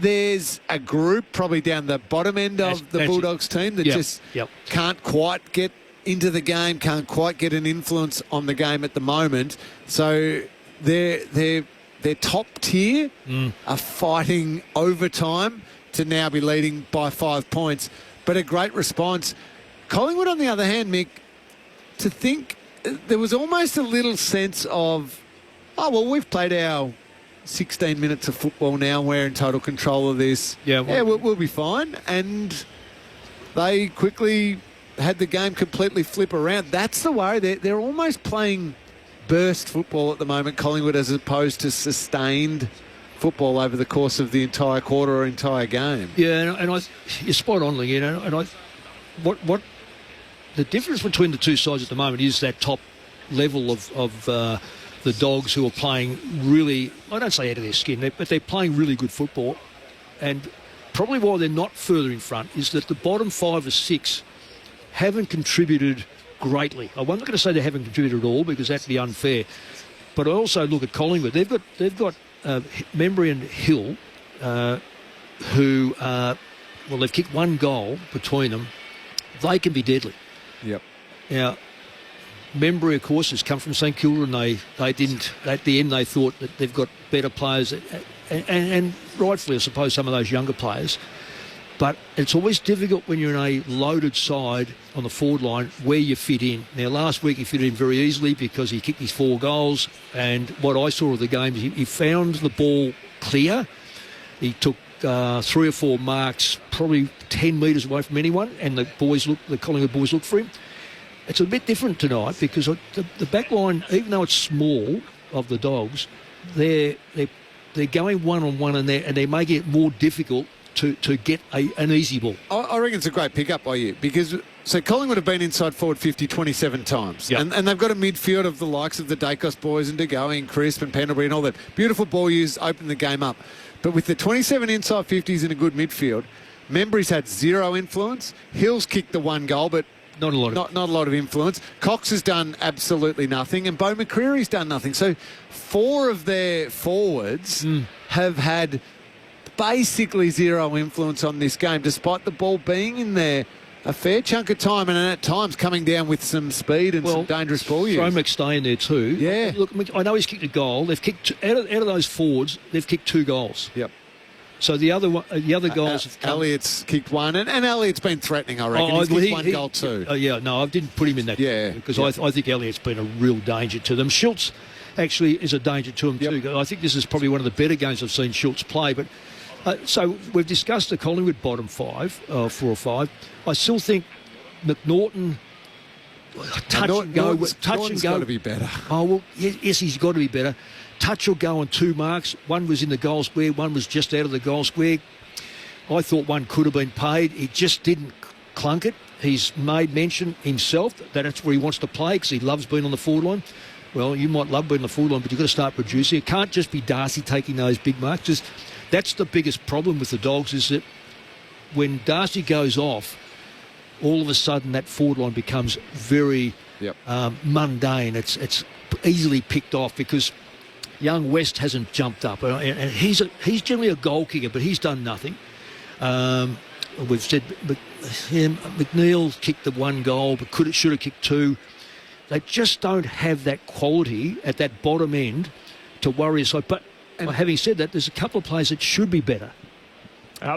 There's a group probably down the bottom end of the Bulldogs team that just can't quite get into the game, can't quite get an influence on the game at the moment. So they're top tier are fighting overtime to now be leading by 5 points. But a great response. Collingwood, on the other hand, Mick, to think there was almost a little sense of, oh, well, we've played our 16 minutes of football now. We're in total control of this. We'll be fine. And they quickly had the game completely flip around. That's the worry. They're almost playing burst football at the moment, Collingwood, as opposed to sustained football over the course of the entire quarter or entire game. Yeah, and you're spot on, Ling, and what the difference between the two sides at the moment is that top level of the Dogs, who are playing really, I don't say out of their skin, but they're playing really good football. And probably why they're not further in front is that the bottom 5 or 6 haven't contributed greatly. I'm not going to say they haven't contributed at all, because that'd be unfair. But I also look at Collingwood. They've got Membry and Hill, who they've kicked 1 goal between them. They can be deadly. Yep. Now, Membry, of course, has come from St Kilda, and they didn't. At the end, they thought that they've got better players, and rightfully, I suppose, some of those younger players. But it's always difficult when you're in a loaded side on the forward line where you fit in. Now, last week he fitted in very easily because he kicked his 4 goals. And what I saw of the game is he found the ball clear. He took 3 or 4 marks, probably 10 metres away from anyone, and the Collingwood boys looked for him. It's a bit different tonight because the back line, even though it's small, of the Dogs, they're going one-on-one, and they're making it more difficult to get an easy ball. I reckon it's a great pick-up by you, because so Collingwood have been inside forward 50 27 times. Yep. And they've got a midfield of the likes of the Dacos boys and De Goey and Crisp and Pendlebury and all that. Beautiful ball use, open the game up. But with the 27 inside 50s in a good midfield, Membry's had 0 influence. Hill's kicked the 1 goal, but not a lot of influence. Cox has done absolutely nothing, and Beau McCreary's done nothing. So 4 of their forwards have had basically 0 influence on this game, despite the ball being in there a fair chunk of time, and at times coming down with some speed and some dangerous ball use. Throw McStay in there too. Yeah. Look, I know he's kicked a goal. They've kicked out of those forwards. They've kicked 2 goals. Yep. So the other goals have come. Elliott's kicked 1, and Elliott's been threatening, I reckon. He's kicked 1 goal too. I didn't put him in that. Yeah. Because I think Elliott's been a real danger to them. Schultz actually is a danger to them too. I think this is probably one of the better games I've seen Schultz play, but. So we've discussed the Collingwood bottom 5, 4 or 5. I still think McNaughton touch and go. Norton's got to be better. Oh well, yes, he's got to be better. Touch or go on 2 marks. One was in the goal square. One was just out of the goal square. I thought one could have been paid. He just didn't clunk it. He's made mention himself that that's where he wants to play because he loves being on the forward line. Well, you might love being on the forward line, but you've got to start producing. It can't just be Darcy taking those big marks. That's the biggest problem with the Dogs, is that when Darcy goes off, all of a sudden that forward line becomes very mundane. It's easily picked off because young West hasn't jumped up. And he's generally a goal kicker, but he's done nothing. We've said McNeil kicked the 1 goal, but should have kicked 2. They just don't have that quality at that bottom end to worry us. But having said that, there's a couple of players that should be better.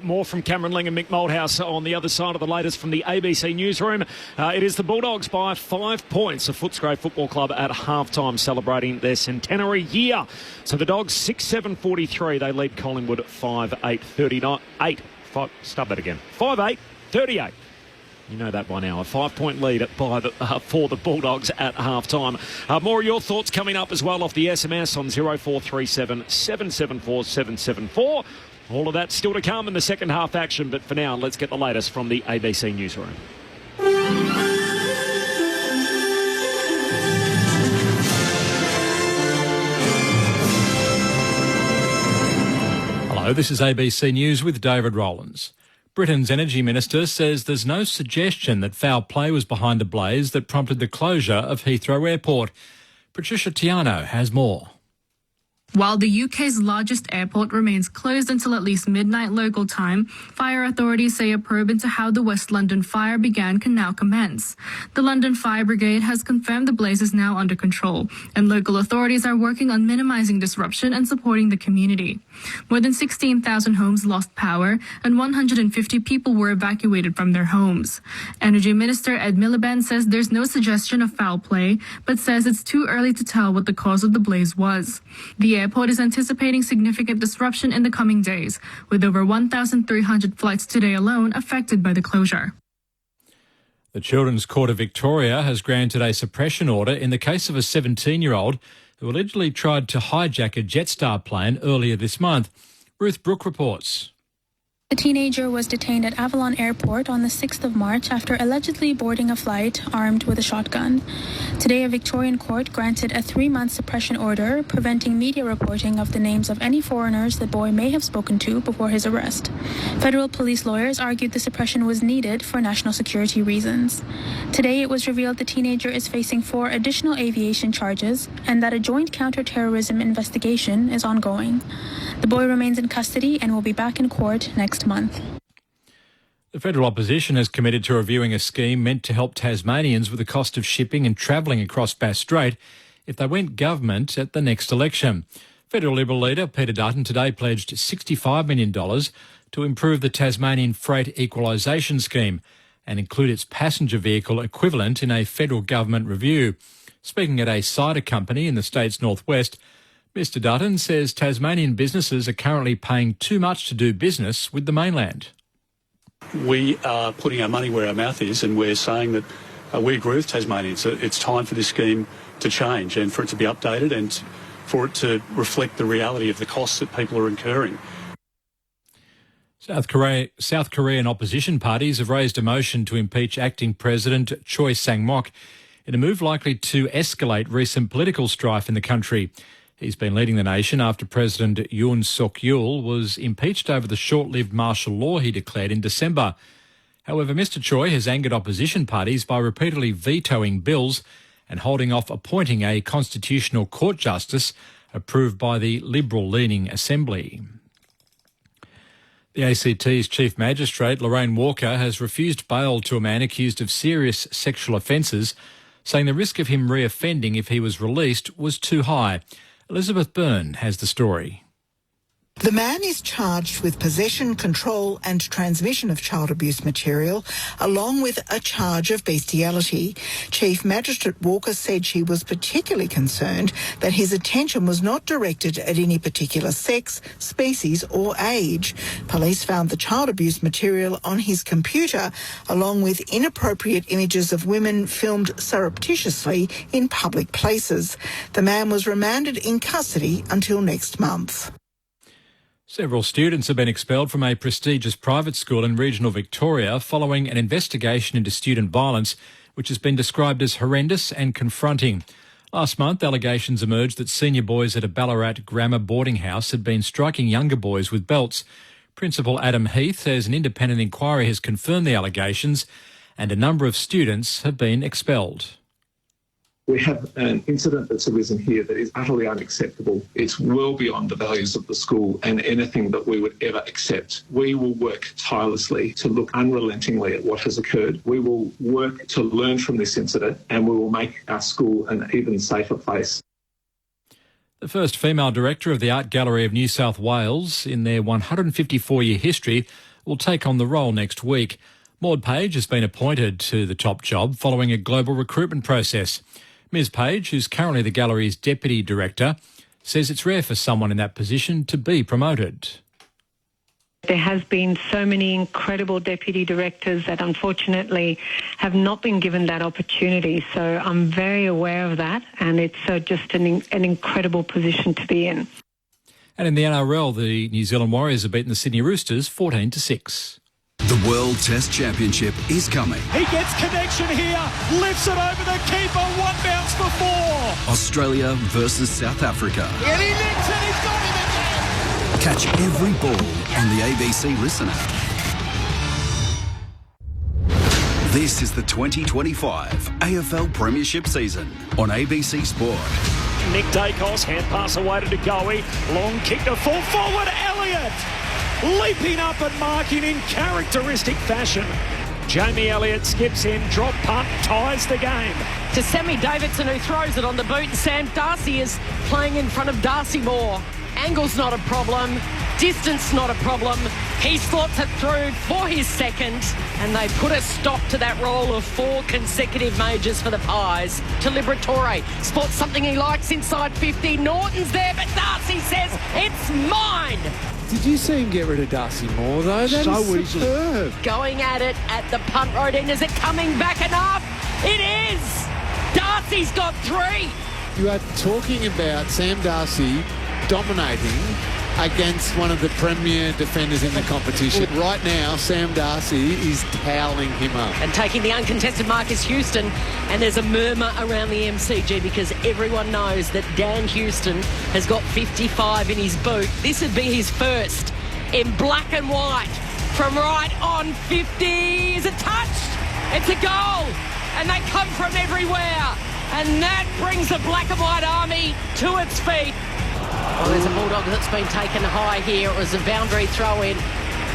More from Cameron Ling and Mick Moldhouse on the other side of the latest from the ABC newsroom. It is the Bulldogs by 5 points. The Footscray Football Club at halftime celebrating their centenary year. So the Dogs 6-7-43. They lead Collingwood 5-8-39. 5-8-38. You know that by now. A 5-point lead for the Bulldogs at halftime. More of your thoughts coming up as well off the SMS on 0437 774 774. All of that still to come in the second half action. But for now, let's get the latest from the ABC newsroom. Hello, this is ABC News with David Rowlands. Britain's Energy Minister says there's no suggestion that foul play was behind the blaze that prompted the closure of Heathrow Airport. Patricia Tiano has more. While the UK's largest airport remains closed until at least midnight local time, fire authorities say a probe into how the West London fire began can now commence. The London Fire Brigade has confirmed the blaze is now under control, and local authorities are working on minimising disruption and supporting the community. More than 16,000 homes lost power, and 150 people were evacuated from their homes. Energy Minister Ed Miliband says there's no suggestion of foul play, but says it's too early to tell what the cause of the blaze was. The airport is anticipating significant disruption in the coming days, with over 1,300 flights today alone affected by the closure. The Children's Court of Victoria has granted a suppression order in the case of a 17-year-old who allegedly tried to hijack a Jetstar plane earlier this month. Ruth Brooke reports. The teenager was detained at Avalon Airport on the 6th of March after allegedly boarding a flight armed with a shotgun. Today, a Victorian court granted a 3-month suppression order preventing media reporting of the names of any foreigners the boy may have spoken to before his arrest. Federal police lawyers argued the suppression was needed for national security reasons. Today, it was revealed the teenager is facing 4 additional aviation charges and that a joint counter-terrorism investigation is ongoing. The boy remains in custody and will be back in court next month. The federal opposition has committed to reviewing a scheme meant to help Tasmanians with the cost of shipping and travelling across Bass Strait if they went government at the next election. Federal Liberal leader Peter Dutton today pledged $65 million to improve the Tasmanian freight equalisation scheme and include its passenger vehicle equivalent in a federal government review. Speaking at a cider company in the state's northwest, Mr Dutton says Tasmanian businesses are currently paying too much to do business with the mainland. We are putting our money where our mouth is, and we're saying that we agree with Tasmanians. It's time for this scheme to change and for it to be updated and for it to reflect the reality of the costs that people are incurring. South Korean opposition parties have raised a motion to impeach acting President Choi Sang-mok in a move likely to escalate recent political strife in the country. He's been leading the nation after President Yoon Suk-yeol was impeached over the short-lived martial law he declared in December. However, Mr Choi has angered opposition parties by repeatedly vetoing bills and holding off appointing a constitutional court justice approved by the Liberal-leaning Assembly. The ACT's Chief Magistrate, Lorraine Walker, has refused bail to a man accused of serious sexual offences, saying the risk of him reoffending if he was released was too high. Elizabeth Byrne has the story. The man is charged with possession, control and transmission of child abuse material, along with a charge of bestiality. Chief Magistrate Walker said she was particularly concerned that his attention was not directed at any particular sex, species or age. Police found the child abuse material on his computer, along with inappropriate images of women filmed surreptitiously in public places. The man was remanded in custody until next month. Several students have been expelled from a prestigious private school in regional Victoria following an investigation into student violence, which has been described as horrendous and confronting. Last month, allegations emerged that senior boys at a Ballarat grammar boarding house had been striking younger boys with belts. Principal Adam Heath says an independent inquiry has confirmed the allegations and a number of students have been expelled. We have an incident that's arisen here that is utterly unacceptable. It's well beyond the values of the school and anything that we would ever accept. We will work tirelessly to look unrelentingly at what has occurred. We will work to learn from this incident and we will make our school an even safer place. The first female director of the Art Gallery of New South Wales in their 154-year history will take on the role next week. Maud Page has been appointed to the top job following a global recruitment process. Ms Page, who's currently the gallery's deputy director, says it's rare for someone in that position to be promoted. There has been so many incredible deputy directors that unfortunately have not been given that opportunity. So I'm very aware of that, and it's just an incredible position to be in. And in the NRL, the New Zealand Warriors have beaten the Sydney Roosters 14-6. The World Test Championship is coming. He gets connection here, lifts it over the keeper, one bounce for 4. Australia versus South Africa. And he nicks it, he's got him again. Catch every ball on the ABC Listen app. This is the 2025 AFL Premiership season on ABC Sport. Nick Dacos, hand pass away to Degoe. Long kick to full forward. Elliott leaping up and marking in characteristic fashion. Jamie Elliott skips in, drop punt, ties the game. To Sammy Davidson, who throws it on the boot. Sam Darcy is playing in front of Darcy Moore. Angle's not a problem. Distance not a problem. He slots it through for his second, and they put a stop to that roll of 4 consecutive majors for the Pies. To Liberatore, spots something he likes inside 50. Norton's there, but Darcy says, it's mine. Did you see him get rid of Darcy Moore, though? That So is superb. Going at it at the punt road end. Is it coming back enough? It is. Darcy's got 3. You are talking about Sam Darcy dominating against one of the premier defenders in the competition. Right now, Sam Darcy is toweling him up. And taking the uncontested mark is Houston, and there's a murmur around the MCG because everyone knows that Dan Houston has got 55 in his boot. This would be his first in black and white from right on 50. Is it touched? It's a goal, and they come from everywhere, and that brings the black and white army to its feet. Well, there's a Bulldog that's been taken high here. It was a boundary throw-in,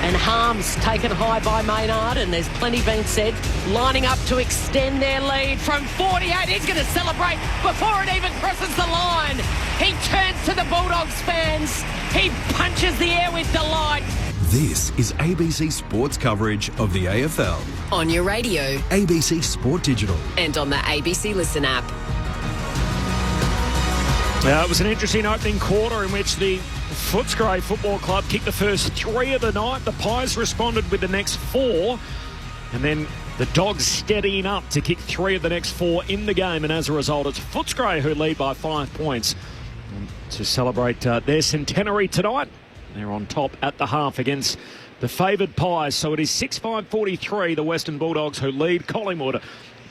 and Harms taken high by Maynard, and there's plenty being said. Lining up to extend their lead from 48. He's going to celebrate before it even crosses the line. He turns to the Bulldogs fans. He punches the air with delight. This is ABC Sports coverage of the AFL. On your radio. ABC Sport Digital. And on the ABC Listen app. It was an interesting opening quarter in which the Footscray Football Club kicked the first 3 of the night. The Pies responded with the next 4. And then the Dogs steadying up to kick 3 of the next 4 in the game. And as a result, it's Footscray who lead by 5 points to celebrate their centenary tonight. They're on top at the half against the favoured Pies. So it is 6-5-43, the Western Bulldogs who lead Collingwood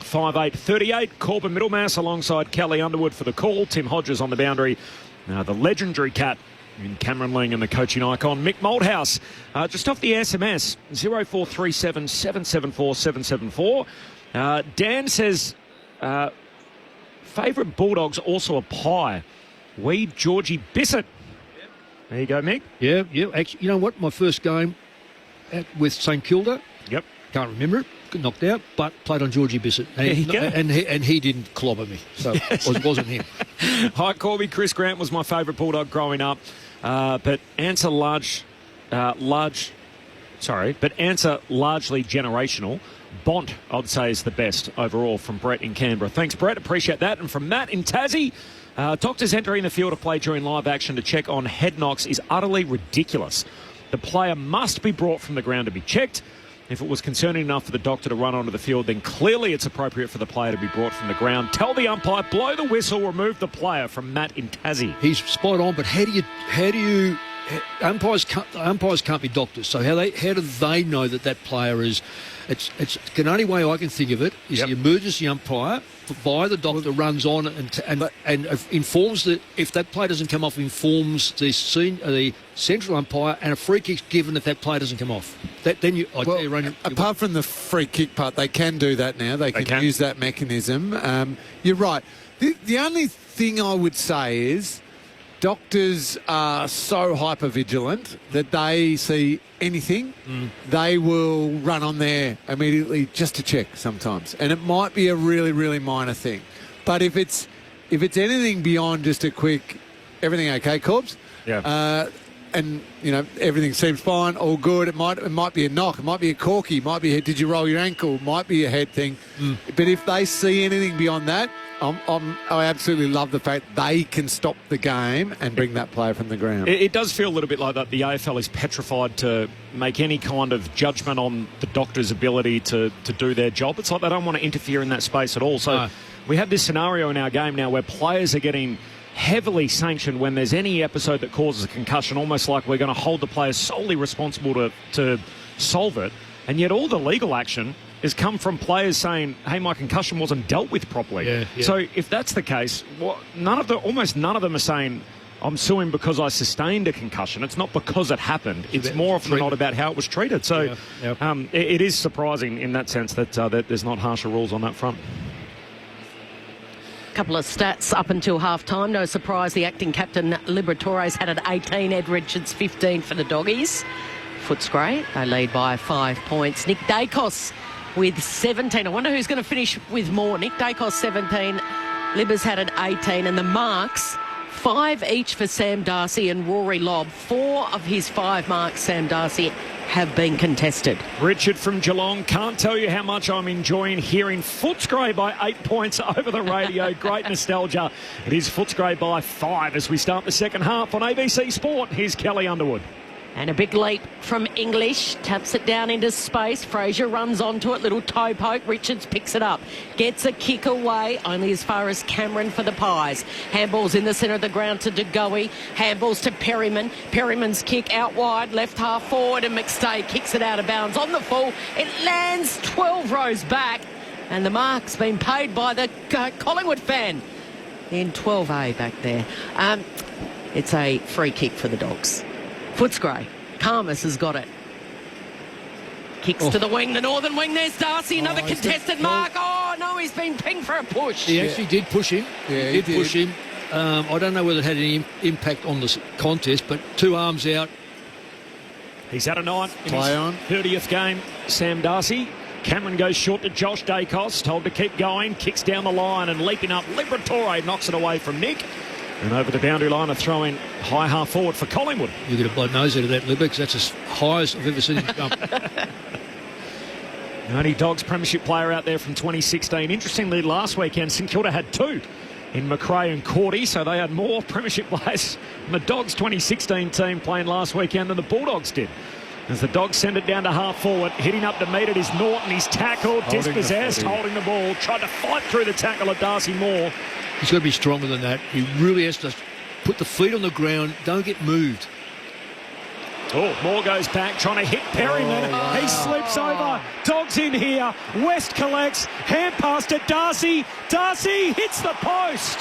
5-8-38. Corbin Middlemass alongside Kelly Underwood for the call. Tim Hodges on the boundary. The legendary cat in Cameron Ling and the coaching icon Mick Malthouse. Just off the SMS, 0437 774 774. Dan says, favourite Bulldogs also a pie. Georgie Bissett. There you go, Mick. Yeah. Actually, you know what? My first game with St Kilda. Yep. Can't remember it. Got knocked out, but played on Georgie Bissett. And he didn't clobber me, so it wasn't him. Hi, Corby. Chris Grant was my favourite Bulldog growing up, but answer largely generational. Bont, I'd say, is the best overall from Brett in Canberra. Thanks, Brett. Appreciate that. And from Matt in Tassie, doctors entering the field of play during live action to check on head knocks is utterly ridiculous. The player must be brought from the ground to be checked. If it was concerning enough for the doctor to run onto the field, then clearly it's appropriate for the player to be brought from the ground. Tell the umpire, blow the whistle, remove the player. From Matt in Tassie. He's spot on, but how do you umpires can't be doctors, so how do they know that player is? It's the only way I can think of it is the emergency umpire by the doctor runs on and informs that if that play doesn't come off, informs the central umpire, and a free kick's given if that play doesn't come off. Apart from the free kick part, they can do that now. They can use that mechanism. You're right. The only thing I would say is doctors are so hyper-vigilant that they see anything, they will run on there immediately just to check sometimes. And it might be a really, really minor thing. But if it's anything beyond just a quick, everything okay, Corbs? Yeah. And, everything seems fine, all good. It might be a knock, it might be a corky, it might be did you roll your ankle, it might be a head thing. But if they see anything beyond that, I absolutely love the fact they can stop the game and bring that player from the ground. It does feel a little bit like that. The AFL is petrified to make any kind of judgment on the doctor's ability to do their job. It's like they don't want to interfere in that space at all. So we have this scenario in our game now where players are getting heavily sanctioned when there's any episode that causes a concussion, almost like we're going to hold the players solely responsible to solve it. And yet all the legal action has come from players saying, hey, my concussion wasn't dealt with properly. Yeah. So if that's the case, almost none of them are saying, I'm suing because I sustained a concussion. It's not because it happened. It's more often than not about how it was treated. So it is surprising in that sense that there's not harsher rules on that front. Couple of stats up until half-time. No surprise, the acting captain, Liberatores, had an 18, Ed Richards 15 for the Doggies. Footscray, they lead by 5 points. Nick Dacos with 17. I wonder who's going to finish with more. Nick Dacos 17, Libba's had an 18, and the marks, 5 each for Sam Darcy and Rory Lobb. 4 of his 5 marks, Sam Darcy, have been contested. Richard from Geelong, can't tell you how much I'm enjoying hearing Footscray by 8 points over the radio. Great nostalgia. It is Footscray by 5 as we start the second half on ABC Sport. Here's Kelly Underwood. And a big leap from English, taps it down into space. Fraser runs onto it, little toe poke. Richards picks it up, gets a kick away, only as far as Cameron for the Pies. Handball's in the centre of the ground to DeGoey. Handball's to Perryman. Perryman's kick out wide, left half forward, and McStay kicks it out of bounds on the full. It lands 12 rows back, and the mark's been paid by the Collingwood fan in 12A back there. It's a free kick for the Dogs. Footscray. Karmas has got it. Kicks to the wing, the northern wing. There's Darcy, another contested mark. Oh, no, he's been pinged for a push. He actually did push him. Yeah, he did push him. I don't know whether it had any impact on the contest, but 2 arms out. He's had a night in his 30th game, Sam Darcy. Cameron goes short to Josh Dacos, told to keep going, kicks down the line and leaping up. Liberatore knocks it away from Nick. And over the boundary line, a throw in high half forward for Collingwood. You get a blood nose out of that, Libba, because that's as high as I've ever seen him jump. The only Dogs premiership player out there from 2016. Interestingly, last weekend, St Kilda had 2 in McRae and Cordy, so they had more premiership players in the Dogs 2016 team playing last weekend than the Bulldogs did. As the Dogs send it down to half forward, hitting up to meet it is Norton. He's tackled, dispossessed, holding the ball, tried to fight through the tackle of Darcy Moore. He's got to be stronger than that. He really has to put the feet on the ground, don't get moved. Oh, Moore goes back, trying to hit Perryman. Wow. He slips over. Dogs in here. West collects. Hand pass to Darcy. Darcy hits the post.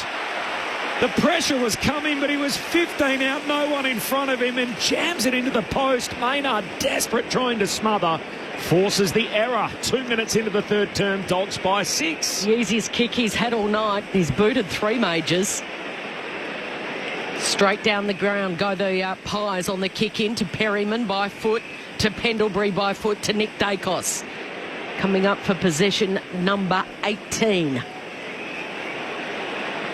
The pressure was coming, but he was 15 out, no one in front of him, and jams it into the post. Maynard, desperate, trying to smother. Forces the error. 2 minutes into the third term, Dogs by 6. The easiest kick he's had all night. He's booted 3 majors. Straight down the ground go the Pies on the kick in to Perryman by foot, to Pendlebury by foot, to Nick Dacos. Coming up for possession number 18.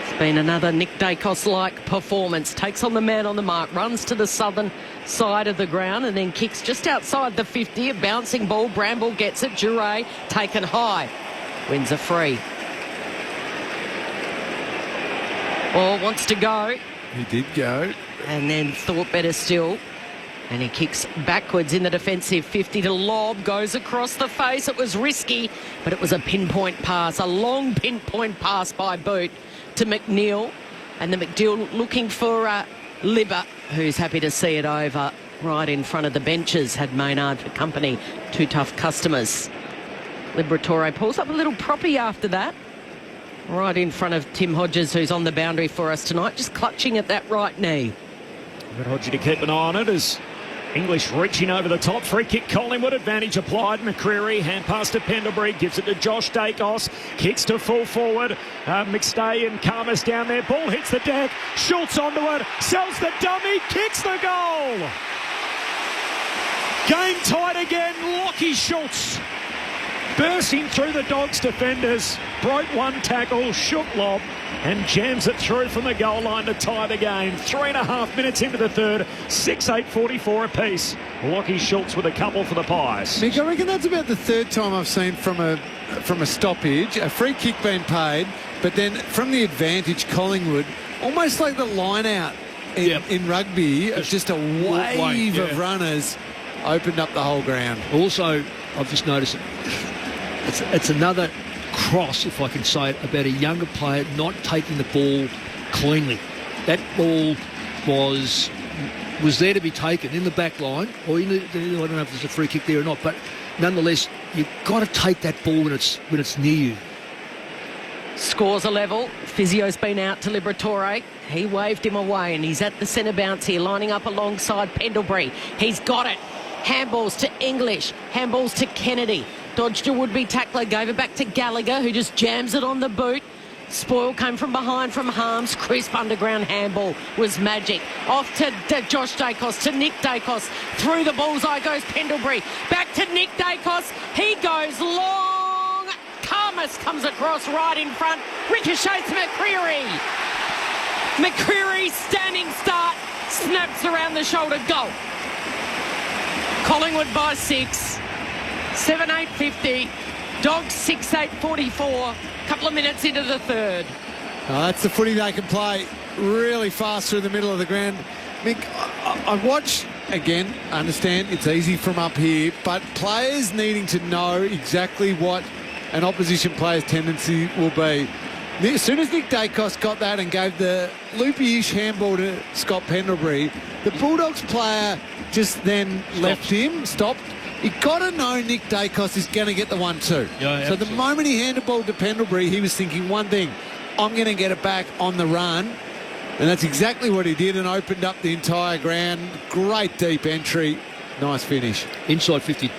It's been another Nick Dacos-like performance. Takes on the man on the mark, runs to the southern side of the ground and then kicks just outside the 50. A bouncing ball. Bramble gets it. Duray taken high. Wins a free. Ball wants to go. He did go. And then thought better still. And he kicks backwards in the defensive 50 to Lobb. Goes across the face. It was risky, but it was a pinpoint pass. A long pinpoint pass by Boot to McNeil. And the McDill looking for Libba, who's happy to see it over right in front of the benches. Had Maynard for company. 2 tough customers. Liberatore pulls up a little proppy after that. Right in front of Tim Hodges, who's on the boundary for us tonight, just clutching at that right knee. But Hodgie to keep an eye on it as English reaching over the top. Free kick, Collingwood, advantage applied. McCreary, hand pass to Pendlebury, gives it to Josh Dacos, kicks to full forward. McStay and Karmas down there. Ball hits the deck. Schultz onto it, sells the dummy, kicks the goal. Game tight again. Lockie Schultz bursting through the Dogs defenders, broke one tackle, shook Lobb and jams it through from the goal line to tie the game. 3.5 minutes into the third, 6:8:44 apiece. Lockie Schultz with a couple for the Pies. Mick, I reckon that's about the third time I've seen from a stoppage, a free kick being paid, but then from the advantage, Collingwood, almost like the line out in rugby, of just a wave of runners opened up the whole ground. Also, I've just noticed it's another cross, if I can say it, about a younger player not taking the ball cleanly. That ball was there to be taken in the back line, or in the, I don't know if there's a free kick there or not, but nonetheless, you've got to take that ball when it's near you. Scores a level. Physio's been out to Liberatore. He waved him away and he's at the centre bounce here, lining up alongside Pendlebury. He's got it. Handballs to English. Handballs to Kennedy. Dodged a would-be tackler, gave it back to Gallagher, who just jams it on the boot. Spoil came from behind from Harms. Crisp underground handball was magic. Off to Josh Dacos, to Nick Dacos. Through the bullseye goes Pendlebury. Back to Nick Dacos. He goes long. Karmas comes across right in front. Ricochets McCreary. McCreary standing start. Snaps around the shoulder. Goal. Collingwood by 6. 7-8-50. Dogs 6-8-44. Couple of minutes into the third. That's the footy they can play really fast through the middle of the ground. Mick, I watch, again, understand it's easy from up here, but players needing to know exactly what an opposition player's tendency will be. As soon as Nick Dacos got that and gave the loopy-ish handball to Scott Pendlebury, the Bulldogs player just then left him, stopped. You got to know Nick Dacos is going to get the 1-2. Yeah, so the moment he handed the ball to Pendlebury, he was thinking one thing, I'm going to get it back on the run. And that's exactly what he did and opened up the entire ground. Great deep entry. Nice finish. Inside 50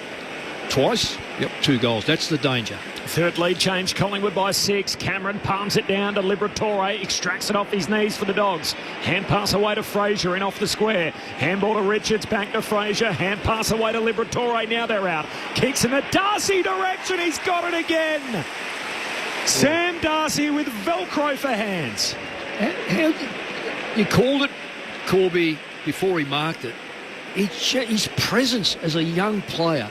twice. Yep. 2 goals. That's the danger. Third lead change, Collingwood by 6. Cameron palms it down to Liberatore, extracts it off his knees for the Dogs. Hand pass away to Fraser in off the square. Handball to Richards, back to Fraser. Hand pass away to Liberatore, now they're out. Kicks in the Darcy direction, he's got it again. Sam Darcy with Velcro for hands. You called it, Corby, before he marked it. His presence as a young player,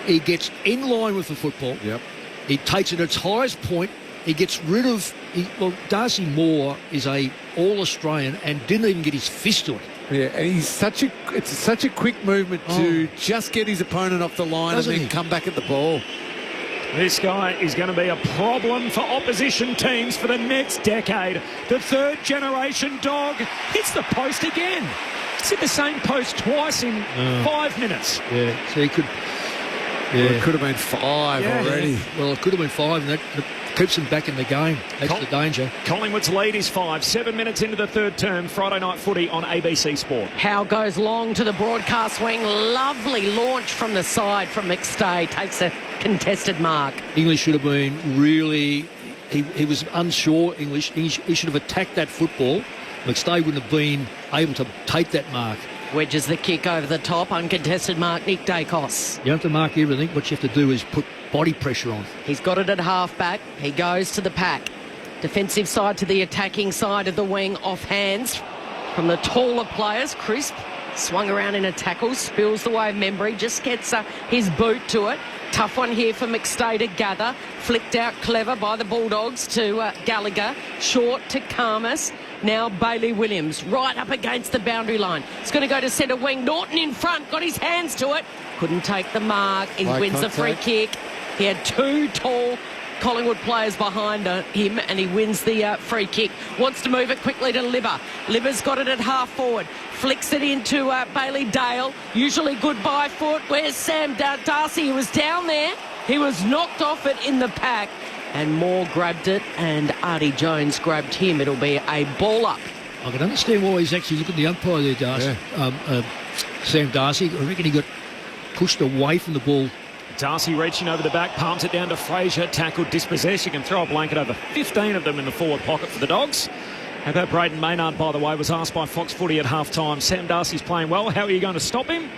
he gets in line with the football. Yep. He takes it at its highest point. He gets rid of... Darcy Moore is a All-Australian and didn't even get his fist to it. Yeah, and it's such a quick movement to just get his opponent off the line and then come back at the ball. This guy is going to be a problem for opposition teams for the next decade. The third generation Dog hits the post again. It's hit the same post twice in 5 minutes. Yeah, so he could... Yeah. Well, it could have been 5 already. Yeah. Well, it could have been 5, and that keeps them back in the game. That's the danger. Collingwood's lead is 5. 7 minutes into the third term. Friday night footy on ABC Sport. Howe goes long to the broadcast wing. Lovely launch from the side from McStay. Takes a contested mark. English should have been really... He was unsure, English. He should have attacked that football. McStay wouldn't have been able to take that mark. Wedges the kick over the top. Uncontested mark, Nick Dacos. You don't have to mark everything. What you have to do is put body pressure on. He's got it at half-back. He goes to the pack. Defensive side to the attacking side of the wing. Off hands from the taller players. Crisp swung around in a tackle. Spills the way of Membry. Just gets his boot to it. Tough one here for McStay to gather. Flicked out clever by the Bulldogs to Gallagher. Short to Karmas. Now Bailey Williams right up against the boundary line. It's going to go to centre wing. Norton in front. Got his hands to it. Couldn't take the mark. He wins the free kick. He had 2 tall Collingwood players behind him and he wins the free kick. Wants to move it quickly to Libber. Libber's got it at half forward. Flicks it into Bailey Dale. Usually good by foot. Where's Sam Darcy? He was down there. He was knocked off it in the pack. And Moore grabbed it and Artie Jones grabbed him. It'll be a ball up. I can understand why he's actually looking at the umpire there, Darcy. Yeah. Sam Darcy. I reckon he got pushed away from the ball. Darcy reaching over the back, palms it down to Fraser, tackled, dispossessed. You can throw a blanket over 15 of them in the forward pocket for the Dogs. How about Braden Maynard, by the way, was asked by Fox Footy at half-time. Sam Darcy's playing well. How are you going to stop him?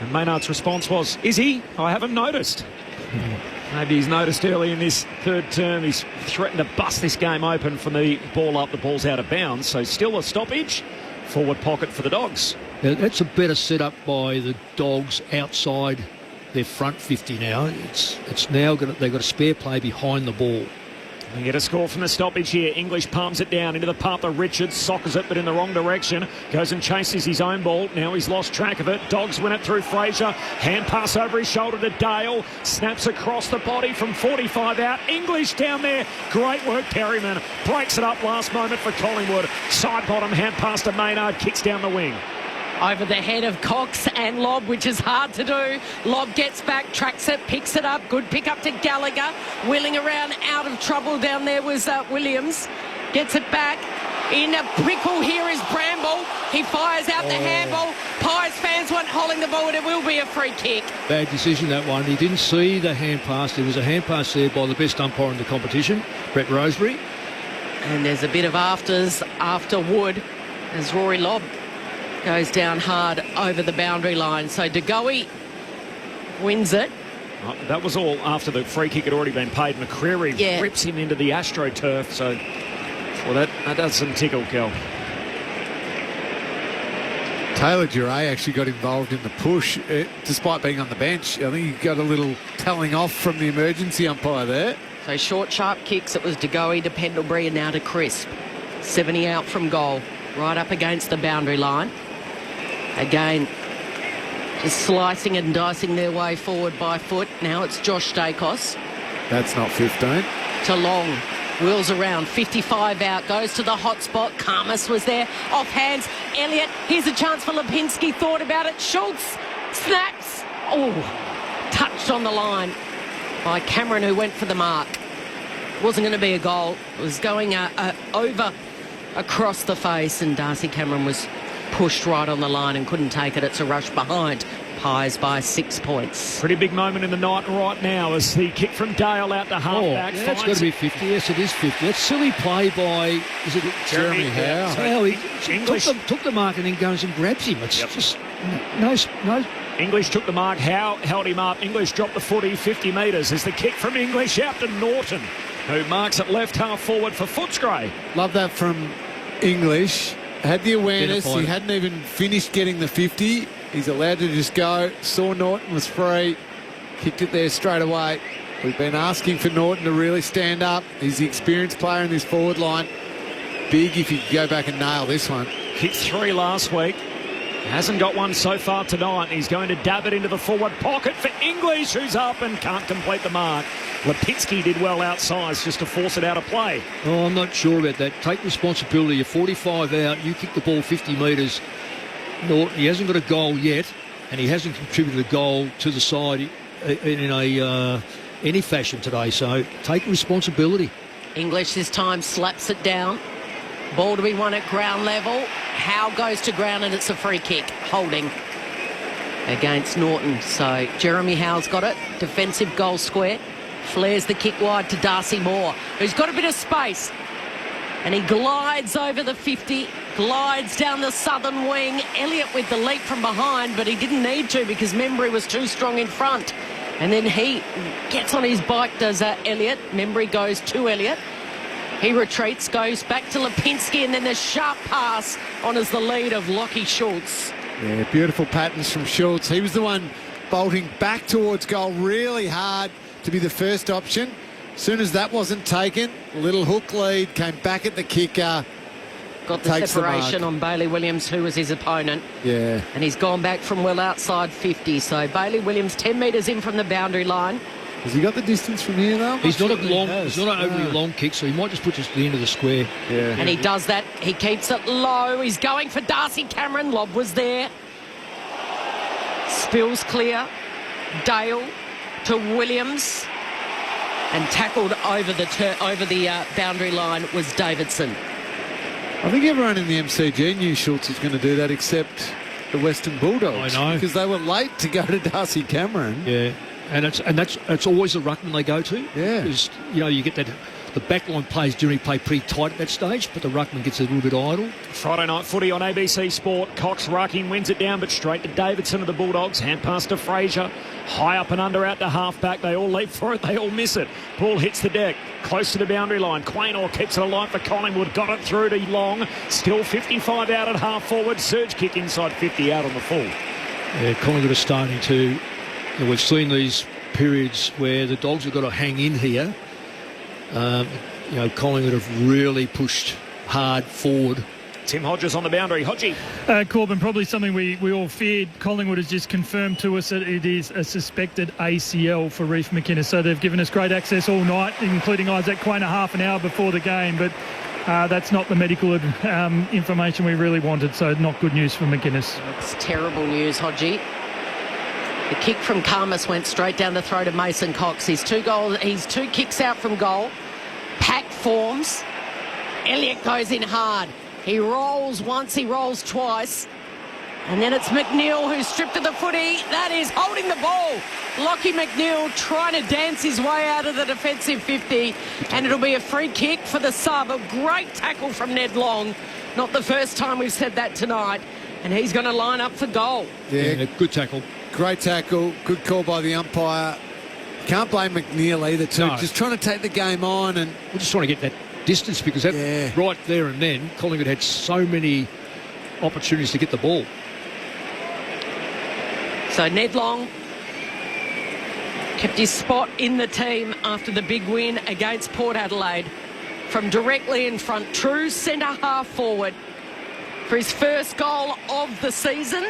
And Maynard's response was, is he? I haven't noticed. Maybe he's noticed early in this third term. He's threatened to bust this game open from the ball up. The ball's out of bounds. So still a stoppage. Forward pocket for the Dogs. Yeah, that's a better setup by the Dogs outside their front 50 now. It's now they've got a spare play behind the ball. We get a score from the stoppage here. English palms it down into the path of Richards, soccers it but in the wrong direction. Goes and chases his own ball. Now he's lost track of it. Dogs win it through Fraser. Hand pass over his shoulder to Dale. Snaps across the body from 45 out. English down there. Great work, Perryman. Breaks it up last moment for Collingwood. Side bottom hand pass to Maynard. Kicks down the wing. Over the head of Cox and Lobb, which is hard to do. Lobb gets back, tracks it, picks it up. Good pick up to Gallagher. Wheeling around, out of trouble down there was Williams. Gets it back. In a pickle here is Bramble. He fires out the handball. Pies fans want holding the ball, and it will be a free kick. Bad decision, that one. He didn't see the hand pass. There was a hand pass there by the best umpire in the competition, Brett Rosebery. And there's a bit of afters after Wood as Rory Lobb goes down hard over the boundary line. So DeGoey wins it. Oh, that was all after the free kick had already been paid. McCreary rips him into the AstroTurf. So, well, that does some tickle, Kel. Taylor Duray actually got involved in the push, despite being on the bench. I think he got a little telling off from the emergency umpire there. So short, sharp kicks. It was DeGoey to Pendlebury and now to Crisp. 70 out from goal, right up against the boundary line. Again, just slicing and dicing their way forward by foot. Now it's Josh Dacos. That's not 15. To Long. Wheels around. 55 out. Goes to the hot spot. Karmas was there. Off hands. Elliott. Here's a chance for Lipinski. Thought about it. Schultz. Snaps. Oh, touched on the line by Cameron, who went for the mark. Wasn't going to be a goal. It was going over across the face, and Darcy Cameron was pushed right on the line and couldn't take it. It's a rush behind. Pies by 6 points. Pretty big moment in the night right now as the kick from Dale out to half-back. Yeah, that's got to be 50. Yes, it is 50. That's silly play by, is it Jeremy Howe? Howe. He took the mark and then goes and grabs him. It's just no. English took the mark. Howe held him up. English dropped the footy 50 metres as the kick from English out to Norton, who marks it left half forward for Footscray. Love that from English. Had the awareness. He hadn't even finished getting the 50. He's allowed to just go. Saw Norton was free. Kicked it there straight away. We've been asking for Norton to really stand up. He's the experienced player in this forward line. Big if he could go back and nail this one. Kicked 3 last week. Hasn't got one so far tonight. He's going to dab it into the forward pocket for English, who's up and can't complete the mark. Lipinski did well outside just to force it out of play. Oh, I'm not sure about that. Take responsibility. You're 45 out. You kick the ball 50 metres. Norton, he hasn't got a goal yet, and he hasn't contributed a goal to the side in any fashion today. So take responsibility. English this time slaps it down. Ball to be won at ground level. Howe goes to ground and it's a free kick. Holding against Norton. So Jeremy Howe's got it. Defensive goal square. Flares the kick wide to Darcy Moore, who's got a bit of space. And he glides over the 50, glides down the southern wing. Elliott with the leap from behind, but he didn't need to because Membry was too strong in front. And then he gets on his bike, does Elliott. Membry goes to Elliott. He retreats, goes back to Lipinski, and then the sharp pass on as the lead of Lockie Schultz. Yeah, beautiful patterns from Schultz. He was the one bolting back towards goal really hard to be the first option. As soon as that wasn't taken, a little hook lead, came back at the kicker. Got the separation on Bailey Williams, who was his opponent. Yeah. And he's gone back from well outside 50. So Bailey Williams 10 metres in from the boundary line. Has he got the distance from here, though? He's not an overly long kick, so he might just put this to the end of the square. Yeah. And he does that. He keeps it low. He's going for Darcy Cameron. Lobb was there. Spills clear. Dale to Williams. And tackled over the boundary line was Davidson. I think everyone in the MCG knew Schultz was going to do that except the Western Bulldogs. I know. Because they were late to go to Darcy Cameron. Yeah. And that's always the ruckman they go to. Yeah. Because, you get that. The backline players generally play pretty tight at that stage, but the ruckman gets a little bit idle. Friday night footy on ABC Sport. Cox rucking, wins it down, but straight to Davidson of the Bulldogs. Hand pass to Fraser. High up and under out to half-back. They all leap for it. They all miss it. Ball hits the deck. Close to the boundary line. Quaynor keeps it alive for Collingwood. Got it through to Long. Still 55 out at half-forward. Surge kick inside 50 out on the full. Yeah, Collingwood are starting to... we've seen these periods where the Dogs have got to hang in here. Collingwood have really pushed hard forward. Tim Hodges on the boundary. Hodgie. Corbin, probably something we all feared. Collingwood has just confirmed to us that it is a suspected ACL for Reef McInnes. So they've given us great access all night, including Isaac Quaynor half an hour before the game. But That's not the medical information we really wanted, so not good news for McGuinness. It's terrible news, Hodgie. The kick from Karmas went straight down the throat of Mason Cox. He's 2 kicks out from goal. Pack forms. Elliott goes in hard. He rolls once, he rolls twice. And then it's McNeil who's stripped of the footy. That is holding the ball. Lockie McNeil trying to dance his way out of the defensive 50. And it'll be a free kick for the sub. A great tackle from Ned Long. Not the first time we've said that tonight. And he's going to line up for goal. Yeah, good tackle. Great tackle. Good call by the umpire. Can't blame McNeil either, too. No. Just trying to take the game on. And we're just trying to get that distance because that right there and then, Collingwood had so many opportunities to get the ball. So Ned Long kept his spot in the team after the big win against Port Adelaide from directly in front. True centre half forward for his first goal of the season.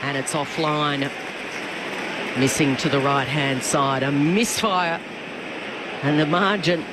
And it's offline. Missing to the right-hand side. A misfire. And the margin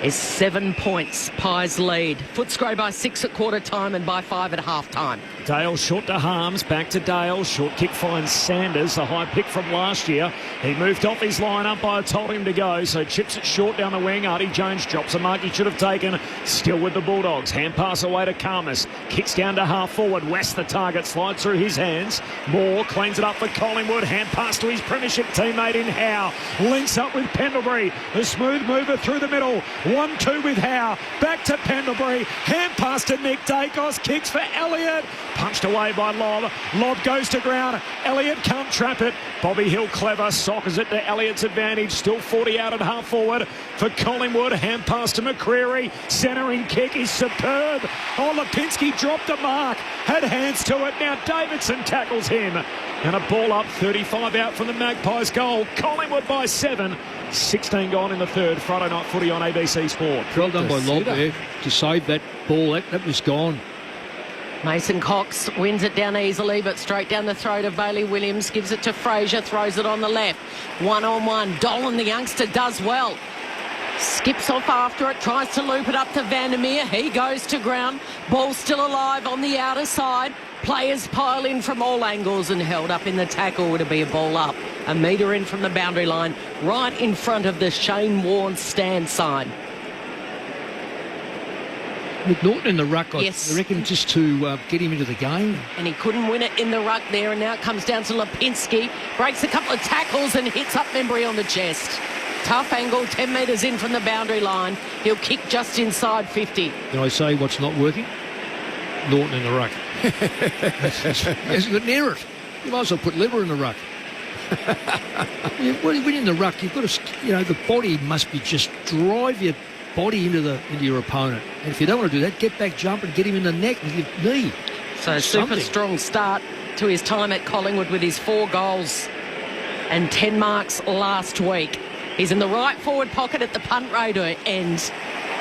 is 7 points. Pies lead. Footscray by 6 at quarter time and by 5 at half time. Dale short to Harms, back to Dale. Short kick finds Sanders, the high pick from last year. He moved off his line, umpire told him to go, so chips it short down the wing. Artie Jones drops a mark he should have taken. Still with the Bulldogs. Hand pass away to Karmas. Kicks down to half forward. West the target, slides through his hands. Moore cleans it up for Collingwood. Hand pass to his premiership teammate in Howe. Links up with Pendlebury. The smooth mover through the middle. 1-2 with Howe. Back to Pendlebury. Hand pass to Nick Dacos. Kicks for Elliott. Punched away by Lobb. Lobb goes to ground. Elliott can't trap it. Bobby Hill clever. Sockers it to Elliott's advantage. Still 40 out at half forward for Collingwood. Hand pass to McCreary. Centering kick is superb. Oh, Lipinski dropped a mark. Had hands to it. Now Davidson tackles him. And a ball up, 35 out from the Magpies goal. Collingwood by 7. 16 gone in the third. Friday night footy on ABC Sport. Well done by Lobb there to save that ball. That was gone. Mason Cox wins it down easily, but straight down the throat of Bailey Williams. Gives it to Fraser, throws it on the left. 1-on-1. Dolan, the youngster, does well. Skips off after it, tries to loop it up to Vandermeer. He goes to ground. Ball still alive on the outer side. Players pile in from all angles and held up in the tackle. It'll be a ball up. A metre in from the boundary line, right in front of the Shane Warne stand sign. McNaughton in the ruck, yes. I reckon, just to get him into the game. And he couldn't win it in the ruck there, and now it comes down to Lipinski. Breaks a couple of tackles and hits up Membry on the chest. Tough angle, 10 metres in from the boundary line. He'll kick just inside 50. Can I say what's not working? Norton in the ruck. Hasn't got near it. You might as well put Lever in the ruck. When you're in the ruck, you've got to, the body must be just drive your body into your opponent. And if you don't want to do that, get back, jump and get him in the neck with your knee. So super strong start to his time at Collingwood with his 4 goals and 10 marks last week. He's in the right forward pocket at the punt radar end.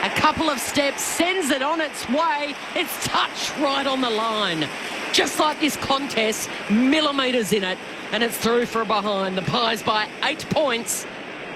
A couple of steps, sends it on its way. It's touched right on the line. Just like this contest, millimetres in it, and it's through for a behind. The Pies by 8 points.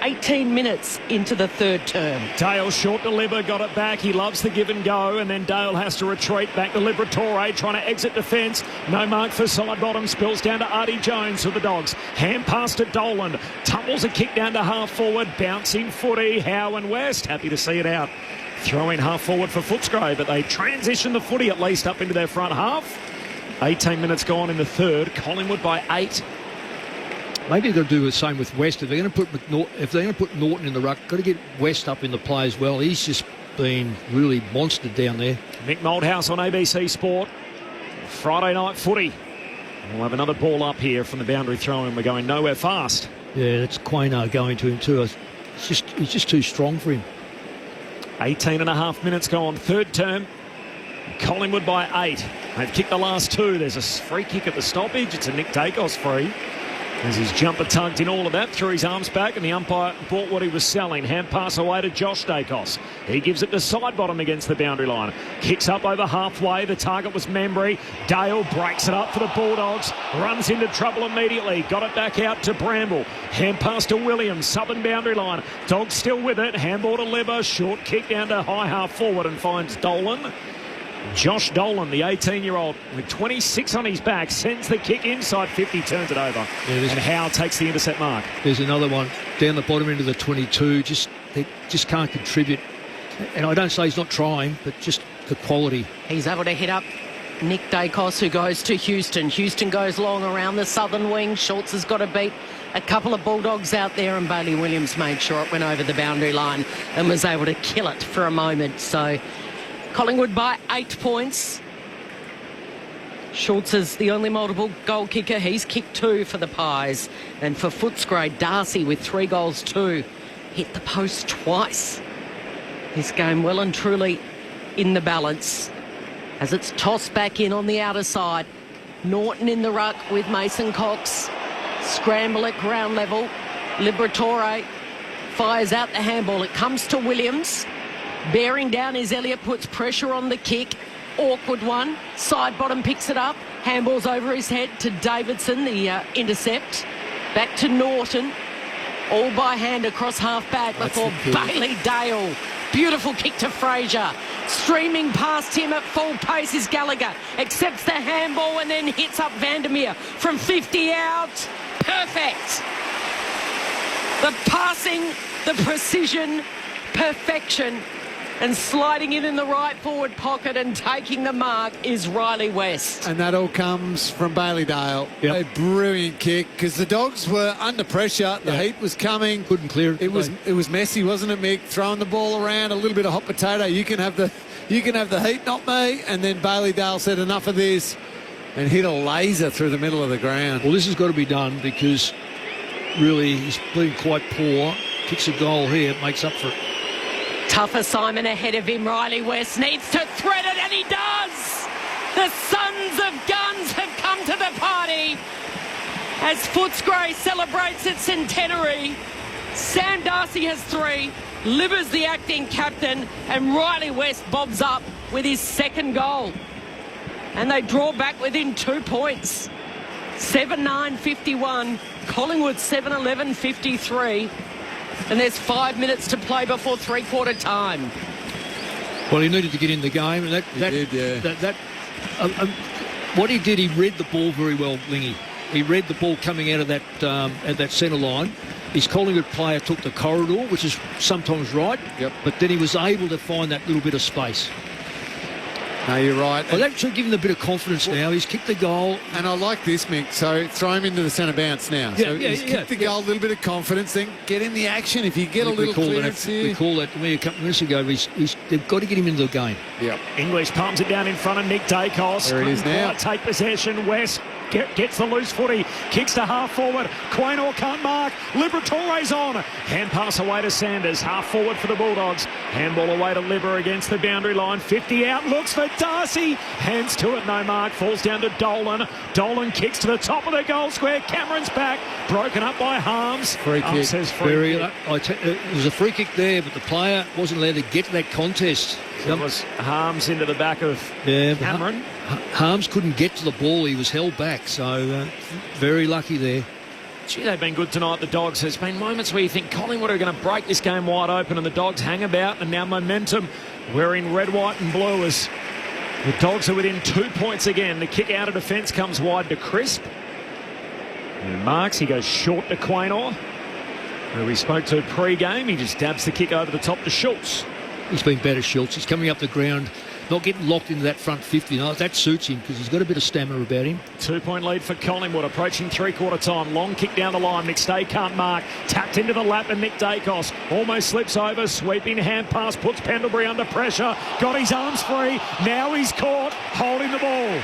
18 minutes into the third term. Dale short to Libber, got it back. He loves the give and go, and then Dale has to retreat back to Liberatore, trying to exit defence. No mark for side bottom. Spills down to Artie Jones for the Dogs. Hand pass to Dolan. Tumbles a kick down to half forward. Bouncing footy. Howe and West. Happy to see it out. Throw in half forward for Footscray, but they transition the footy at least up into their front half. 18 minutes gone in the third. Collingwood by 8. Maybe they'll do the same with West. If they're going to put Norton in the ruck, got to get West up in the play as well. He's just been really monstered down there. Mick Malthouse on ABC Sport. Friday night footy. We'll have another ball up here from the boundary throw, and we're going nowhere fast. Yeah, that's Quaynard going to him too. He's just too strong for him. 18 and a half minutes gone. Third term. Collingwood by 8. They've kicked the last 2. There's a free kick at the stoppage. It's a Nick Dacos free. As his jumper tugged in all of that, threw his arms back, and the umpire bought what he was selling. Hand pass away to Josh Dacos. He gives it to side bottom against the boundary line. Kicks up over halfway. The target was Membry. Dale breaks it up for the Bulldogs. Runs into trouble immediately. Got it back out to Bramble. Hand pass to Williams. Southern boundary line. Dogs still with it. Handball to Leber. Short kick down to high half forward and finds Dolan. Josh Dolan, the 18-year-old, with 26 on his back, sends the kick inside 50, turns it over. And Howe takes the intercept mark. There's another one down the bottom end of the 22. They just can't contribute. And I don't say he's not trying, but just the quality. He's able to hit up Nick Dacos, who goes to Houston. Houston goes long around the southern wing. Schultz has got to beat a couple of Bulldogs out there, and Bailey Williams made sure it went over the boundary line and was able to kill it for a moment. So Collingwood by 8 points. Schultz is the only multiple goal kicker. He's kicked 2 for the Pies. And for Footscray, Darcy with 3 goals too. Hit the post twice. This game well and truly in the balance. As it's tossed back in on the outer side. Norton in the ruck with Mason Cox. Scramble at ground level. Liberatore fires out the handball. It comes to Williams. Bearing down as Elliott puts pressure on the kick. Awkward one. Side bottom picks it up. Handballs over his head to Davidson, the intercept. Back to Norton. All by hand across half back before Bailey Dale. Beautiful kick to Fraser. Streaming past him at full pace is Gallagher. Accepts the handball and then hits up Vandermeer from 50 out. Perfect. The passing, the precision, perfection. And sliding in the right forward pocket and taking the mark is Riley West. And that all comes from Bailey Dale. Yep. A brilliant kick because the Dogs were under pressure. The heat was coming. Couldn't clear it. It was messy, wasn't it, Mick? Throwing the ball around, a little bit of hot potato. You can have the heat, not me. And then Bailey Dale said enough of this and hit a laser through the middle of the ground. Well, this has got to be done because really he's been quite poor. Kicks a goal here, makes up for it. Tough assignment ahead of him. Riley West needs to thread it, and he does. The Sons of Guns have come to the party as Footscray celebrates its centenary. Sam Darcy has 3. Libber's the acting captain, and Riley West bobs up with his second goal. And they draw back within 2 points. 7-9-51. Collingwood 7-11-53. And there's 5 minutes to play before three-quarter time. Well, he needed to get in the game, and what he did, he read the ball very well, Lingy. He read the ball coming out of that at that centre line. His Collingwood player took the corridor, which is sometimes right, but then he was able to find that little bit of space. No, you're right. Well, that should give him a bit of confidence now. He's kicked the goal. And I like this, Mick. So throw him into the centre bounce now. So he's kicked the goal, a little bit of confidence, then get in the action. If you get a little clearance here. We call that to me a couple of minutes ago. They've got to get him into the game. Yep. English palms it down in front of Nick Dacos. There it is now. Take possession. West gets the loose footy. Kicks to half forward. Quaynor can't mark. Liberatore's on. Hand pass away to Sanders. Half forward for the Bulldogs. Handball away to Libber against the boundary line. 50 out. Looks for Darcy. Hands to it. No mark. Falls down to Dolan. Dolan kicks to the top of the goal square. Cameron's back. Broken up by Harms. Free kick. Says free kick. There was a free kick there, but the player wasn't allowed to get to that contest. It was Harms into the back of Cameron. Harms couldn't get to the ball. He was held back, so very lucky there. Gee, they've been good tonight, the Dogs. There's been moments where you think Collingwood are going to break this game wide open, and the Dogs hang about, and now momentum. We're in red, white and blue as the Dogs are within 2 points again. The kick out of defence comes wide to Crisp. And marks, he goes short to Quaynor, who we spoke to pre-game. He just dabs the kick over the top to Schultz. He's been better, Schultz. He's coming up the ground, not getting locked into that front 50. No, that suits him because he's got a bit of stamina about him. 2 point lead for Collingwood, approaching three-quarter time. Long kick down the line. McStay can't mark. Tapped into the lap and Nick Dacos almost slips over. Sweeping hand pass, puts Pendlebury under pressure. Got his arms free. Now he's caught, holding the ball.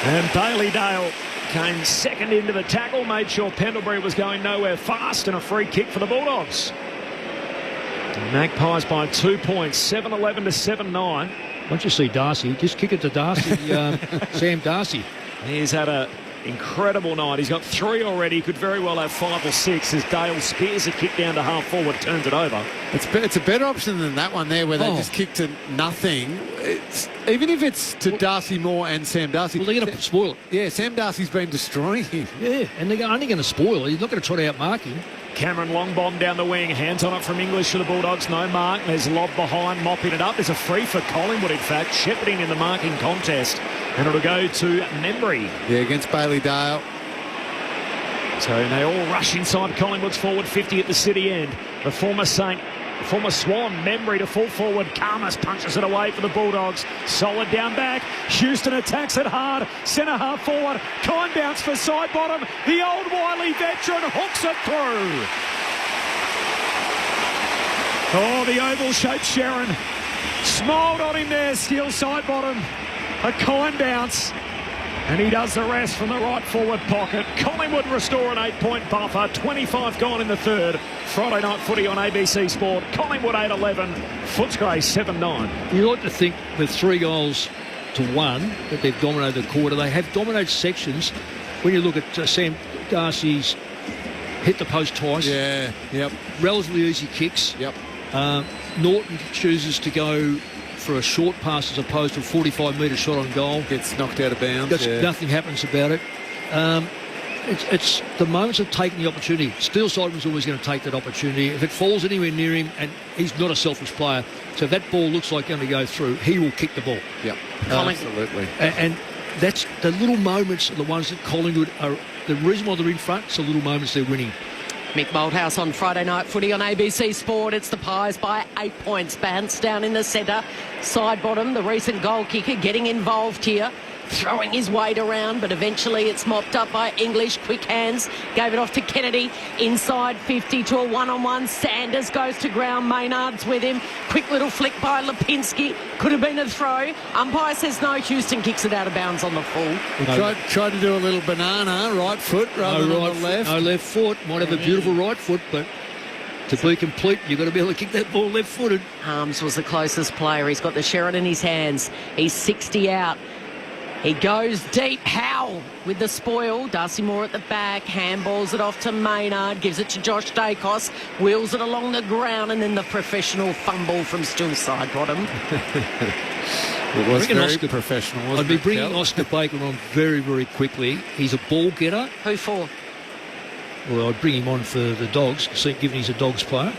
And Bailey Dale came second into the tackle, made sure Pendlebury was going nowhere fast, and a free kick for the Bulldogs. Magpies by 2 points, 7-11 to 7-9. Once you see Darcy, just kick it to Darcy, Sam Darcy. He's had a Incredible night. He's got 3 already. Could very well have 5 or 6 as Dale spears a kick down to half forward, turns it over. It's a better option than that one there where they just kick to nothing. Even if it's to Darcy Moore and Sam Darcy. Well, they're going to spoil it. Yeah, Sam Darcy's been destroying him. Yeah, and they're only going to spoil it. He's not going to try to outmark him. Cameron long bomb down the wing. Hands on it from English to the Bulldogs. No mark. There's lob behind, mopping it up. There's a free for Collingwood, in fact. Shepherding in the marking contest. And it'll go to Membry. Yeah, against Bailey Dale. So they all rush inside Collingwood's forward 50 at the city end. The former Swan, Membry to full forward. Karmas punches it away for the Bulldogs. Solid down back. Houston attacks it hard. Centre half forward. Kind bounce for side bottom. The old wily veteran hooks it through. Oh, the oval-shaped Sharon. Smiled on him there, steals side bottom. A kind bounce. And he does the rest from the right forward pocket. Collingwood restore an 8-point buffer. 25 gone in the third. Friday night footy on ABC Sport. Collingwood 8-11. Footscray 7-9. You like to think with 3 goals to 1 that they've dominated the quarter. They have dominated sections. When you look at Sam Darcy's hit the post twice. Yeah, yep. Relatively easy kicks. Yep. Norton chooses to go for a short pass as opposed to a 45-metre shot on goal. Gets knocked out of bounds. Nothing happens about it. It's the moments of taking the opportunity. Steele Sideman's always going to take that opportunity. If it falls anywhere near him, and he's not a selfish player, so if that ball looks like going to go through, he will kick the ball. Yep, absolutely. And that's the little moments are the ones that Collingwood are. The reason why they're in front, it's the little moments they're winning. Mick Malthouse on Friday night footy on ABC Sport. It's the Pies by 8 points. Bants down in the centre. Side bottom, the recent goal kicker getting involved here. Throwing his weight around, but eventually it's mopped up by English. Quick hands. Gave it off to Kennedy. Inside 50 to a one-on-one. Sanders goes to ground. Maynard's with him. Quick little flick by Lipinski. Could have been a throw. Umpire says no. Houston kicks it out of bounds on the full. Tried to do a little banana, right foot rather than the left. No left foot. Might have a beautiful right foot, but to be complete, you've got to be able to kick that ball left-footed. Harms was the closest player. He's got the Sherrod in his hands. He's 60 out. He goes deep. Howe with the spoil. Darcy Moore at the back. Handballs it off to Maynard. Gives it to Josh Dacos. Wheels it along the ground. And then the professional fumble from Still side bottom. It was very professional, wasn't I'd be bringing Oscar Baker on very, very quickly. He's a ball getter. Who for? Well, I'd bring him on for the Dogs, given he's a Dogs player.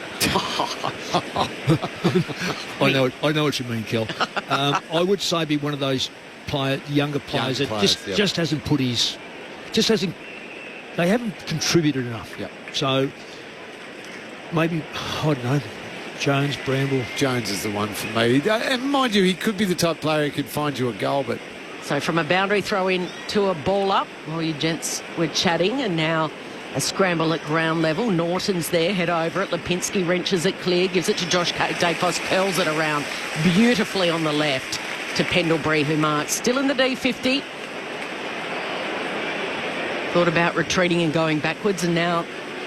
I know what you mean, Kel. I would say be one of those younger players that just hasn't put his... They haven't contributed enough. Yep. So, maybe, I don't know, Jones, Bramble. Jones is the one for me. And mind you, he could be the type of player who could find you a goal, but... So from a boundary throw in to a ball up while you gents were chatting, and now a scramble at ground level. Norton's there, head over it. Lipinski wrenches it clear, gives it to Josh Dacos, curls it around beautifully on the left to Pendlebury, who marks. Still in the D50. Thought about retreating and going backwards, and now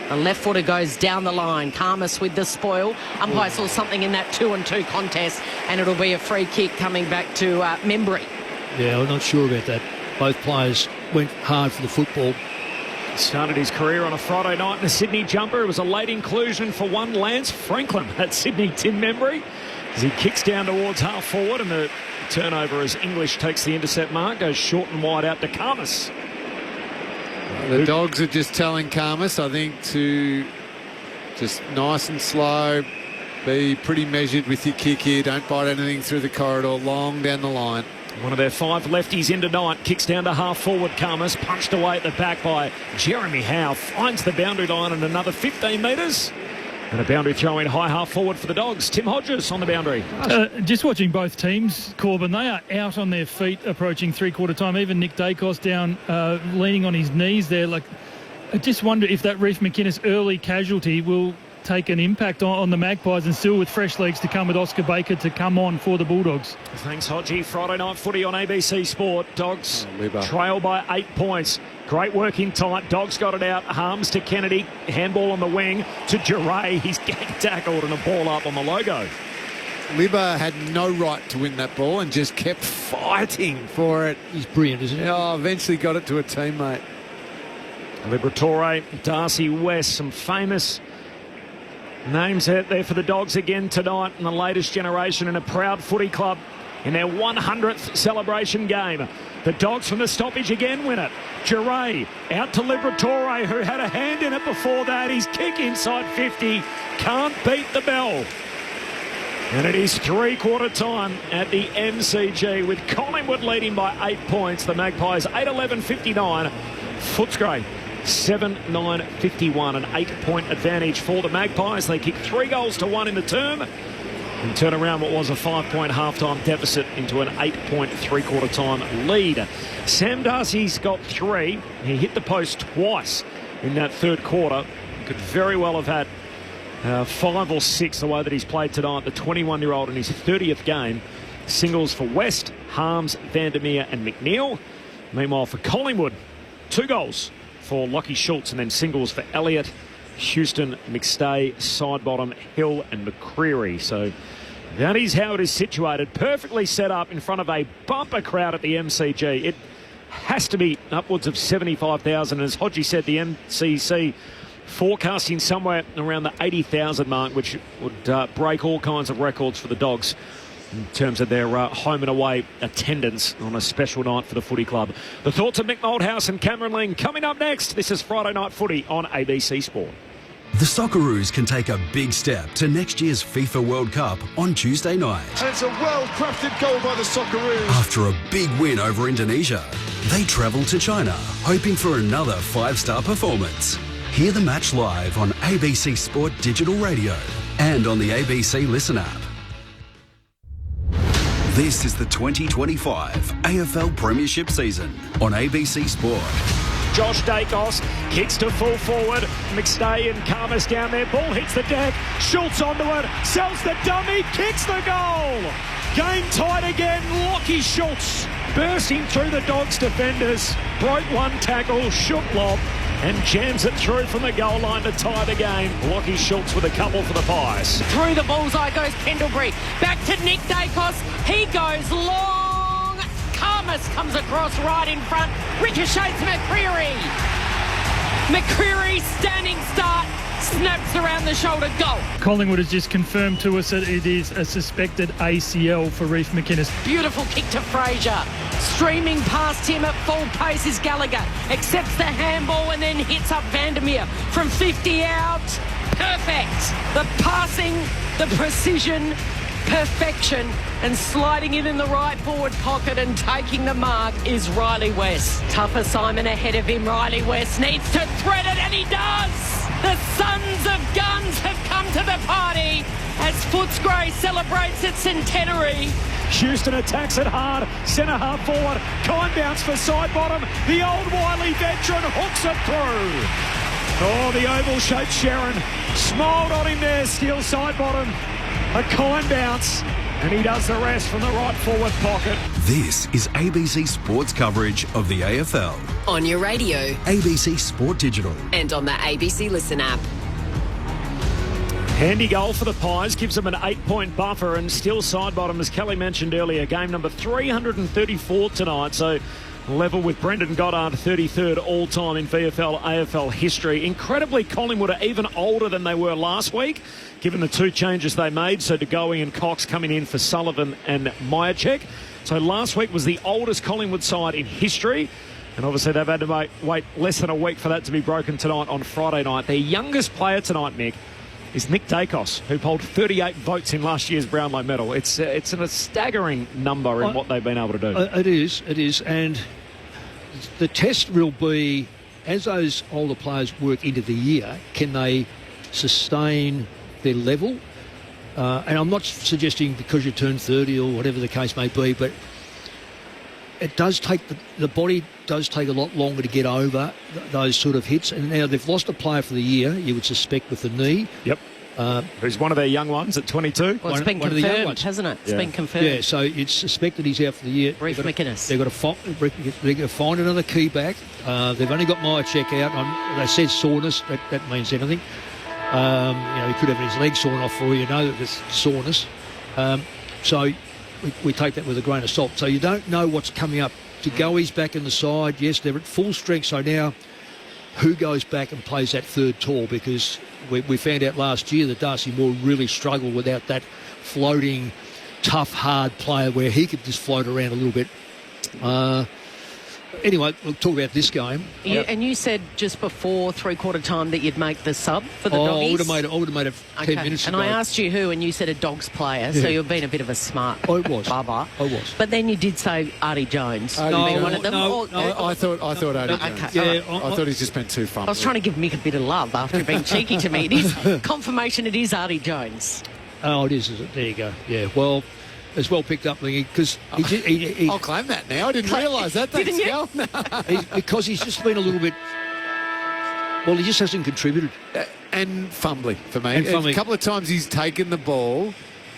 the left footer goes down the line. Karmas with the spoil. Umpire saw something in that 2-on-2 contest, and it'll be a free kick coming back to Membry. Yeah, I'm not sure about that. Both players went hard for the football. Started his career on a Friday night in a Sydney jumper. It was a late inclusion for one Lance Franklin at Sydney Tim Membry as he kicks down towards half forward, and the turnover as English takes the intercept mark, goes short and wide out to Karmas. The Dogs are just telling Karmas, I think, to just nice and slow, be pretty measured with your kick here, don't bite anything through the corridor, long down the line. One of their 5 lefties in tonight, kicks down to half forward. Karmas punched away at the back by Jeremy Howe, finds the boundary line and another 15 metres. And a boundary throw in high half forward for the Dogs. Tim Hodges on the boundary. Just watching both teams, Corbin, they are out on their feet approaching three-quarter time. Even Nick Dacos down, leaning on his knees there. I just wonder if that Reece McInnes early casualty will take an impact on the Magpies, and still with fresh legs to come with Oscar Baker to come on for the Bulldogs. Thanks, Hodgie. Friday night footy on ABC Sport. Dogs trail by 8 points. Great work in tight. Dogs got it out. Harms to Kennedy. Handball on the wing to Duray. He's gang tackled and a ball up on the logo. Libba had no right to win that ball and just kept fighting for it. He's brilliant, isn't he? Oh, eventually got it to a teammate. Liberatore, Darcy West, some famous names out there for the Dogs again tonight in the latest generation in a proud footy club in their 100th celebration game. The Dogs from the stoppage again win it. Giray out to Liberatore, who had a hand in it before that. His kick inside 50 can't beat the bell. And it is three-quarter time at the MCG with Collingwood leading by 8 points. The Magpies 8-11-59. Footscray 7-9-51. An 8-point advantage for the Magpies. They kicked 3-1 in the term and turn around what was a 5-point halftime deficit into an 8-point three-quarter time lead. Sam Darcy's got 3. He hit the post twice in that third quarter. Could very well have had 5 or 6 the way that he's played tonight. The 21-year-old in his 30th game. Singles for West, Harms, Vandermeer and McNeil. Meanwhile for Collingwood, 2 goals for Lockie Schultz and then singles for Elliott, Houston, McStay, Sidebottom, Hill and McCreary. So that is how it is situated. Perfectly set up in front of a bumper crowd at the MCG. It has to be upwards of 75,000. As Hodgie said, the MCC forecasting somewhere around the 80,000 mark, which would break all kinds of records for the Dogs in terms of their home and away attendance on a special night for the footy club. The thoughts of Mick Moldhouse and Cameron Ling coming up next. This is Friday Night Footy on ABC Sport. The Socceroos can take a big step to next year's FIFA World Cup on Tuesday night. And it's a well-crafted goal by the Socceroos. After a big win over Indonesia, they travel to China, hoping for another 5-star performance. Hear the match live on ABC Sport Digital Radio and on the ABC Listen app. This is the 2025 AFL Premiership season on ABC Sport. Josh Dacos kicks to full forward. McStay and Karmas down there. Ball hits the deck. Schultz onto it. Sells the dummy. Kicks the goal. Game tied again. Lockie Schultz bursting through the Dogs' defenders. Broke one tackle. Shook lob. And jams it through from the goal line to tie the game. Lockie Schultz with a couple for the Pies. Through the bullseye goes Pendlebury. Back to Nick Dacos. He goes long. Karmas comes across right in front. Ricochets McCreary. McCreary standing start. Snaps around the shoulder. Goal. Collingwood has just confirmed to us that it is a suspected ACL for Reef McInnes. Beautiful kick to Fraser. Streaming past him at full pace is Gallagher. Accepts the handball and then hits up Vandermeer from 50 out. Perfect. The passing, the precision, perfection, and sliding in the right forward pocket and taking the mark is Riley West. Tough assignment ahead of him. Riley West needs to thread it, and he does. The Sons of Guns have come to the party as Footscray celebrates its centenary. Houston attacks it hard. Centre half forward. Kind bounce for Sidebottom. The old wily veteran hooks it through. Oh, the oval-shaped Sharon smiled on him there. Steals Sidebottom. A kind bounce. And he does the rest from the right forward pocket. This is ABC Sports coverage of the AFL. On your radio. ABC Sport Digital. And on the ABC Listen app. Handy goal for the Pies, gives them an 8-point buffer, and still Sidebottom, as Kelly mentioned earlier, game number 334 tonight, so level with Brendan Goddard, 33rd all-time in VFL AFL history. Incredibly, Collingwood are even older than they were last week, given the 2 changes they made, so DeGoey and Cox coming in for Sullivan and Myercheck. So last week was the oldest Collingwood side in history, and obviously they've had to wait less than a week for that to be broken tonight on Friday night. Their youngest player tonight, Mick, is Nick Dacos, who polled 38 votes in last year's Brownlow medal. It's a staggering number in what they've been able to do. It is. And the test will be, as those older players work into the year, can they sustain their level? And I'm not suggesting because you turn 30 or whatever the case may be, but it does take, the body does take a lot longer to get over those sort of hits. And now they've lost a player for the year, you would suspect, with the knee. Yep. Who's one of their young ones at 22. Well, it's been confirmed, hasn't it? It's been confirmed. Yeah, so it's suspected he's out for the year. Reef McInnes. They've got to find another key back. They've only got Myercheck out. They said soreness. That means anything. He could have his leg sawn off for all you know, that it's soreness. So we take that with a grain of salt. So you don't know what's coming up. Tagoe's back in the side. Yes, they're at full strength. So now who goes back and plays that third tall? Because we found out last year that Darcy Moore really struggled without that floating, tough, hard player where he could just float around a little bit. Anyway, we'll talk about this game. And you said just before three-quarter time that you'd make the sub for the doggies? I would have made it 10 minutes ago. And I asked you who, and you said a Dogs player, so you've been a bit of a smart bubba. I was. But then you did say Artie Jones. One of them. I thought Artie Jones. Okay. I thought he's just been too fun. I was trying to give Mick a bit of love after being cheeky to me. It is confirmation it is Artie Jones. Oh, it is it? There you go. Yeah, well... As well picked up, because I'll claim that now. I didn't realise that. Thanks, Gal. Because he's just been a little bit... Well, he just hasn't contributed. And fumbling for me. A couple of times he's taken the ball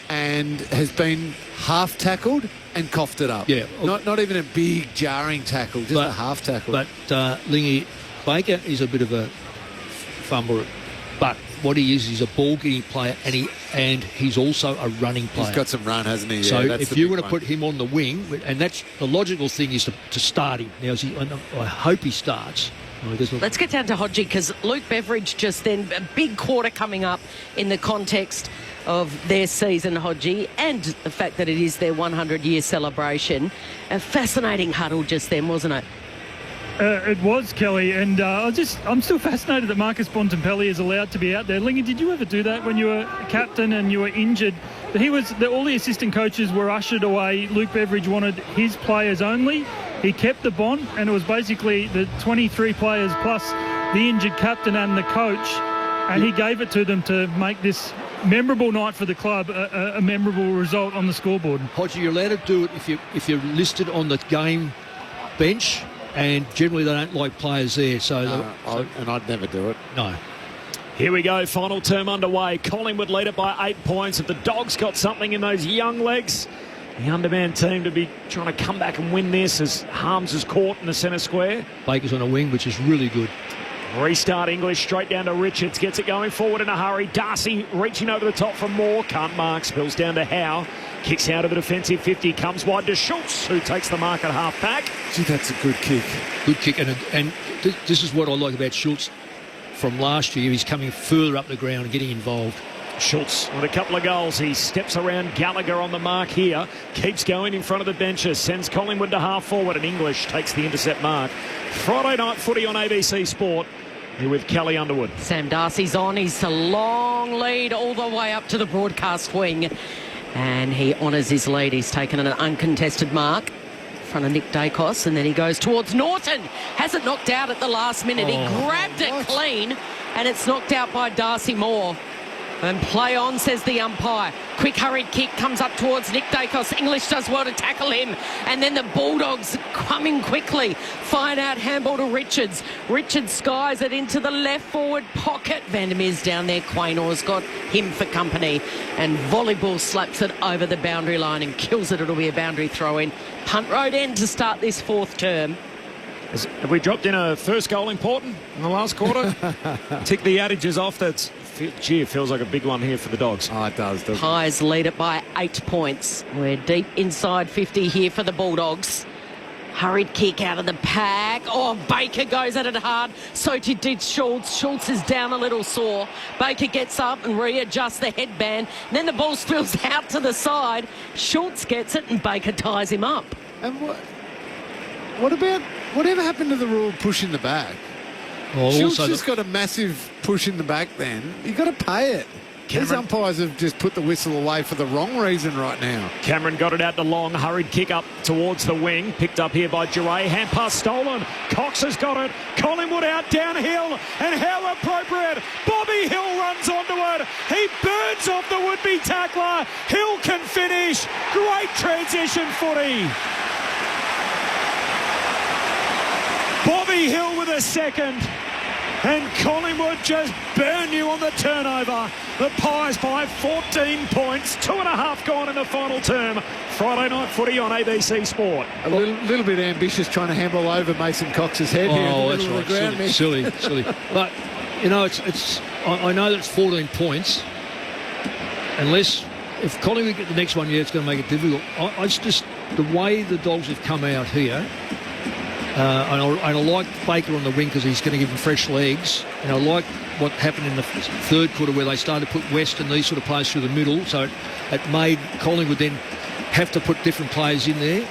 and has been half tackled and coughed it up. Yeah. Not even a big jarring tackle, just a half tackle. But Lingy Baker is a bit of a fumbler. But what he is, he's a ball-getting player, and he's also a running player. He's got some run, hasn't he? Yeah, so if you want to put him on the wing, and that's the logical thing is to start him. Now, I hope he starts. Let's get down to Hodgie, because Luke Beveridge just then, a big quarter coming up in the context of their season, Hodgie, and the fact that it is their 100-year celebration. A fascinating huddle just then, wasn't it? It was, Kelly, and I'm still fascinated that Marcus Bontempelli is allowed to be out there. Lingy, did you ever do that when you were captain and you were injured? All the assistant coaches were ushered away. Luke Beveridge wanted his players only. He kept the bond, and it was basically the 23 players plus the injured captain and the coach, and he gave it to them to make this memorable night for the club a memorable result on the scoreboard. Hodgie, you're allowed to do it if you're listed on the game bench. And generally they don't like players there. And I'd never do it. No. Here we go, final term underway. Collingwood lead it by 8 points. If the Dogs got something in those young legs, the underman team to be trying to come back and win this as Harms is caught in the centre square. Baker's on a wing, which is really good. Restart English, straight down to Richards. Gets it going forward in a hurry. Darcy reaching over the top for Moore. Can't mark. Spills down to Howe. Kicks out of the defensive 50. Comes wide to Schultz, who takes the mark at half back. Gee, that's a good kick. Good kick. And this is what I like about Schultz from last year. He's coming further up the ground and getting involved. Schultz with a couple of goals. He steps around Gallagher on the mark here. Keeps going in front of the benches. Sends Collingwood to half forward, and English takes the intercept mark. Friday night footy on ABC Sport. Here with Kelly Underwood. Sam Darcy's on. He's a long lead all the way up to the broadcast wing. And he honours his lead. He's taken an uncontested mark in front of Nick Dacos, and then he goes towards Norton. Has it knocked out at the last minute. He grabbed it clean, and it's knocked out by Darcy Moore. And play on, says the umpire. Quick hurried kick comes up towards Nick Dacos. English does well to tackle him. And then the Bulldogs coming quickly. Fine out handball to Richards. Richards skies it into the left forward pocket. Vandermeer's down there. Quaynor's got him for company. And volleyball slaps it over the boundary line and kills it. It'll be a boundary throw in. Punt road end to start this fourth term. Have we dropped in a first goal important in the last quarter? Tick the outages off. Gee, it feels like a big one here for the Dogs. Oh, it does, doesn't it? Pies lead it by 8 points. We're deep inside 50 here for the Bulldogs. Hurried kick out of the pack. Oh, Baker goes at it hard. So did Schultz. Schultz is down a little sore. Baker gets up and readjusts the headband. And then the ball spills out to the side. Schultz gets it and Baker ties him up. And whatever happened to the rule of push in the back? Well, Schultz just got a massive push in the back then. You've got to pay it. These umpires have just put the whistle away for the wrong reason right now. Cameron got it out to Long. Hurried kick up towards the wing. Picked up here by Duray. Hand pass stolen. Cox has got it. Collingwood out downhill. And how appropriate. Bobby Hill runs onto it. He burns off the would-be tackler. Hill can finish. Great transition footy. Bobby Hill with a second. And Collingwood just burn you on the turnover. The Pies by 14 points. 2.5 gone in the final term. Friday night footy on ABC Sport. A little bit ambitious trying to handball over Mason Cox's head here. Oh, that's right. Silly. But, you know, I know that it's 14 points. Unless if Collingwood get the next one, it's going to make it difficult. It's just the way the Dogs have come out here. And I like Baker on the wing because he's going to give them fresh legs. And I like what happened in the third quarter where they started to put West and these sort of players through the middle. So it made Collingwood then have to put different players in there.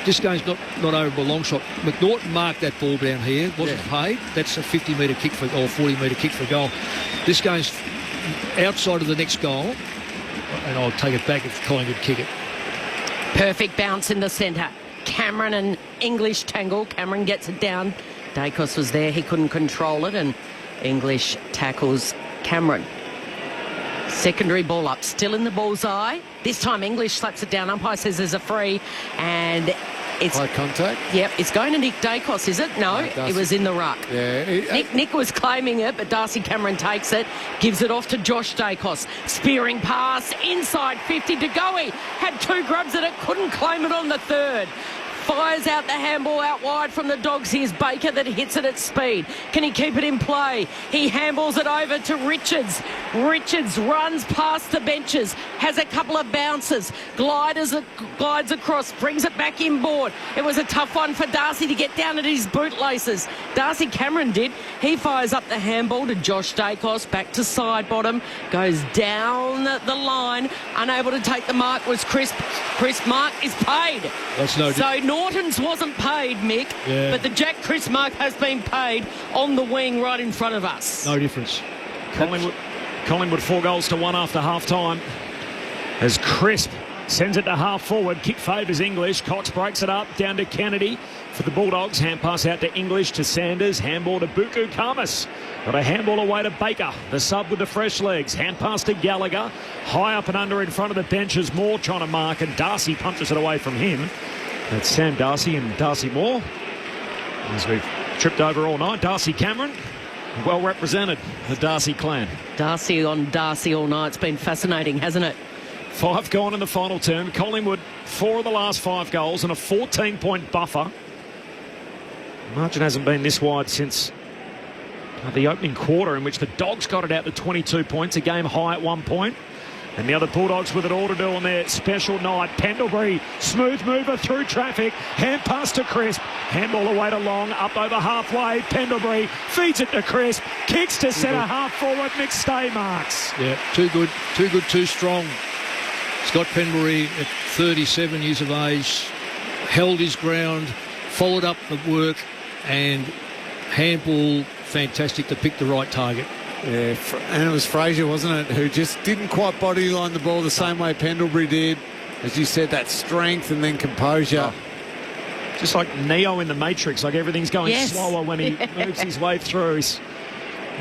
This game's not over by a long shot. McNaughton marked that ball down here. Wasn't paid. That's a 50-metre kick or 40-metre kick for goal. This game's outside of the next goal. And I'll take it back if Collingwood kick it. Perfect bounce in the centre. Cameron and English tangle. Cameron gets it down. Dacos was there. He couldn't control it, and English tackles Cameron. Secondary ball up, still in the bullseye. This time English slaps it down. Umpire says there's a free, and it's high contact. Yep, it's going to Nick Dacos, is it? No, it was in the ruck. Yeah, Nick was claiming it, but Darcy Cameron takes it, gives it off to Josh Dacos. Spearing pass inside 50. DeGoey had two grubs at it, couldn't claim it on the third. Fires out the handball out wide from the Dogs. Here's Baker that hits it at speed. Can he keep it in play? He handballs it over to Richards. Richards runs past the benches, has a couple of bounces, glides across, brings it back inboard. It was a tough one for Darcy to get down at his bootlaces. Darcy Cameron did. He fires up the handball to Josh Dacos, back to side bottom, goes down the line, unable to take the mark was Crisp. Crisp mark is paid. That's no so Norton's wasn't paid, Mick, but the Jack Crisp mark has been paid on the wing right in front of us. No difference. Collingwood 4-1 after half-time as Crisp sends it to half forward. Kick favours English. Cox breaks it up down to Kennedy for the Bulldogs. Hand pass out to English to Sanders. Handball to Buku Kamas. Got a handball away to Baker. The sub with the fresh legs. Hand pass to Gallagher. High up and under in front of the benches. Moore trying to mark, and Darcy punches it away from him. That's Sam Darcy and Darcy Moore. As we've tripped over all night, Darcy Cameron, well represented, the Darcy clan. Darcy on Darcy all night. It's been fascinating, hasn't it? 5 gone in the final term. Collingwood 4 of the last 5 goals and a 14-point buffer. The margin hasn't been this wide since the opening quarter, in which the Dogs got it out to 22 points, a game high at 1 point. And the other Bulldogs with it all to do on their special night. Pendlebury, smooth mover through traffic. Hand pass to Crisp. Handball away to Long, up over halfway. Pendlebury feeds it to Crisp. Kicks to centre half forward. McStay marks. Yeah, too good, too strong. Scott Pendlebury at 37 years of age held his ground, followed up the work, and handball fantastic to pick the right target. Yeah, and it was Fraser, wasn't it, who just didn't quite bodyline the ball the same way Pendlebury did. As you said, that strength and then composure. Oh. Just like Neo in the Matrix, like everything's going slower when he moves his way through.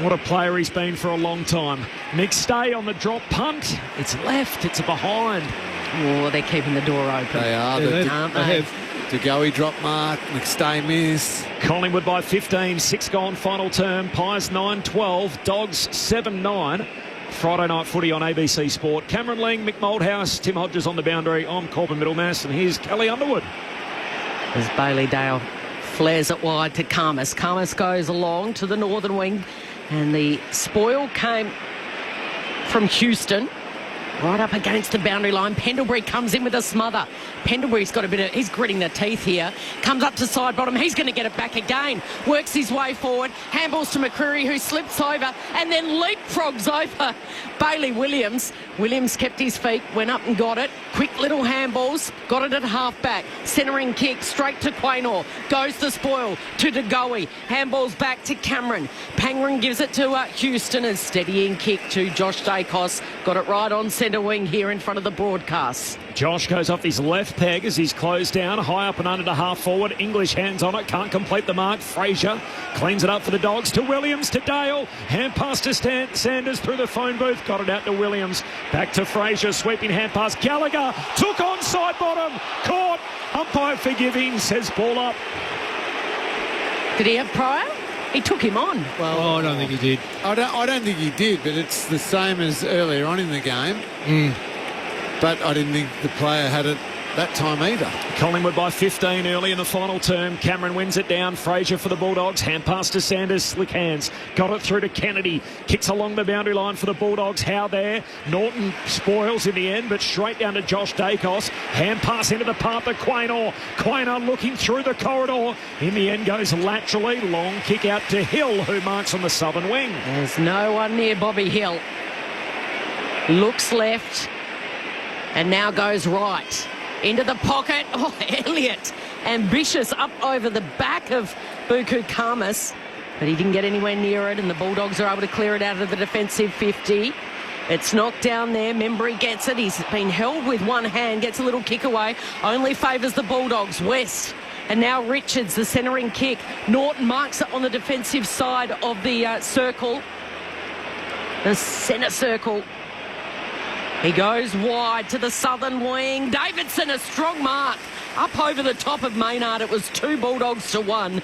What a player he's been for a long time. McStay on the drop punt. It's left, it's a behind. Oh, they're keeping the door open. They are. They have. DeGoey drop mark, McStay miss. Collingwood by 15, 6 gone final term. Pies 9-12, Dogs 7-9. Friday night footy on ABC Sport. Cameron Ling, Mick Moldhouse, Tim Hodges on the boundary. I'm Corbin Middlemass, and here's Kelly Underwood. As Bailey Dale flares it wide to Kamas. Kamas goes along to the northern wing, and the spoil came from Houston. Right up against the boundary line. Pendlebury comes in with a smother. Pendlebury's got he's gritting the teeth here. Comes up to side bottom. He's going to get it back again. Works his way forward. Handballs to McCreary, who slips over and then leapfrogs over Bailey Williams. Williams kept his feet, went up and got it. Quick little handballs. Got it at half back. Centering kick straight to Quaynor. Goes the spoil to DeGoey. Handballs back to Cameron. Pangren gives it to Houston. A steadying kick to Josh Dacos. Got it right on centre wing here in front of the broadcast. Josh goes off his left peg as he's closed down, high up and under to half forward. English hands on it, can't complete the mark. Fraser cleans it up for the Dogs to Williams, to Dale. Hand pass to Sanders through the phone booth, got it out to Williams. Back to Fraser, sweeping hand pass. Gallagher took on side bottom, caught. Umpire forgiving, says ball up. Did he have prior? He took him on. Well, I don't think he did. I don't think he did, but it's the same as earlier on in the game. But I didn't think the player had it that time either. Collingwood by 15 early in the final term. Cameron wins it down. Fraser for the Bulldogs. Hand pass to Sanders. Slick hands. Got it through to Kennedy. Kicks along the boundary line for the Bulldogs. Howe there. Norton spoils in the end, but straight down to Josh Dacos. Hand pass into the path of Quaynor. Quaynor looking through the corridor. In the end goes laterally. Long kick out to Hill, who marks on the southern wing. There's no one near Bobby Hill. Looks left and now goes right. Into the pocket. Oh, Elliott. Ambitious up over the back of Buku Khamis. But he didn't get anywhere near it, and the Bulldogs are able to clear it out of the defensive 50. It's knocked down there. Membry gets it. He's been held with one hand. Gets a little kick away. Only favours the Bulldogs. West. And now Richards, the centering kick. Norton marks it on the defensive side of the circle. The centre circle. He goes wide to the southern wing. Davidson, a strong mark. Up over the top of Maynard. It was 2 Bulldogs to 1.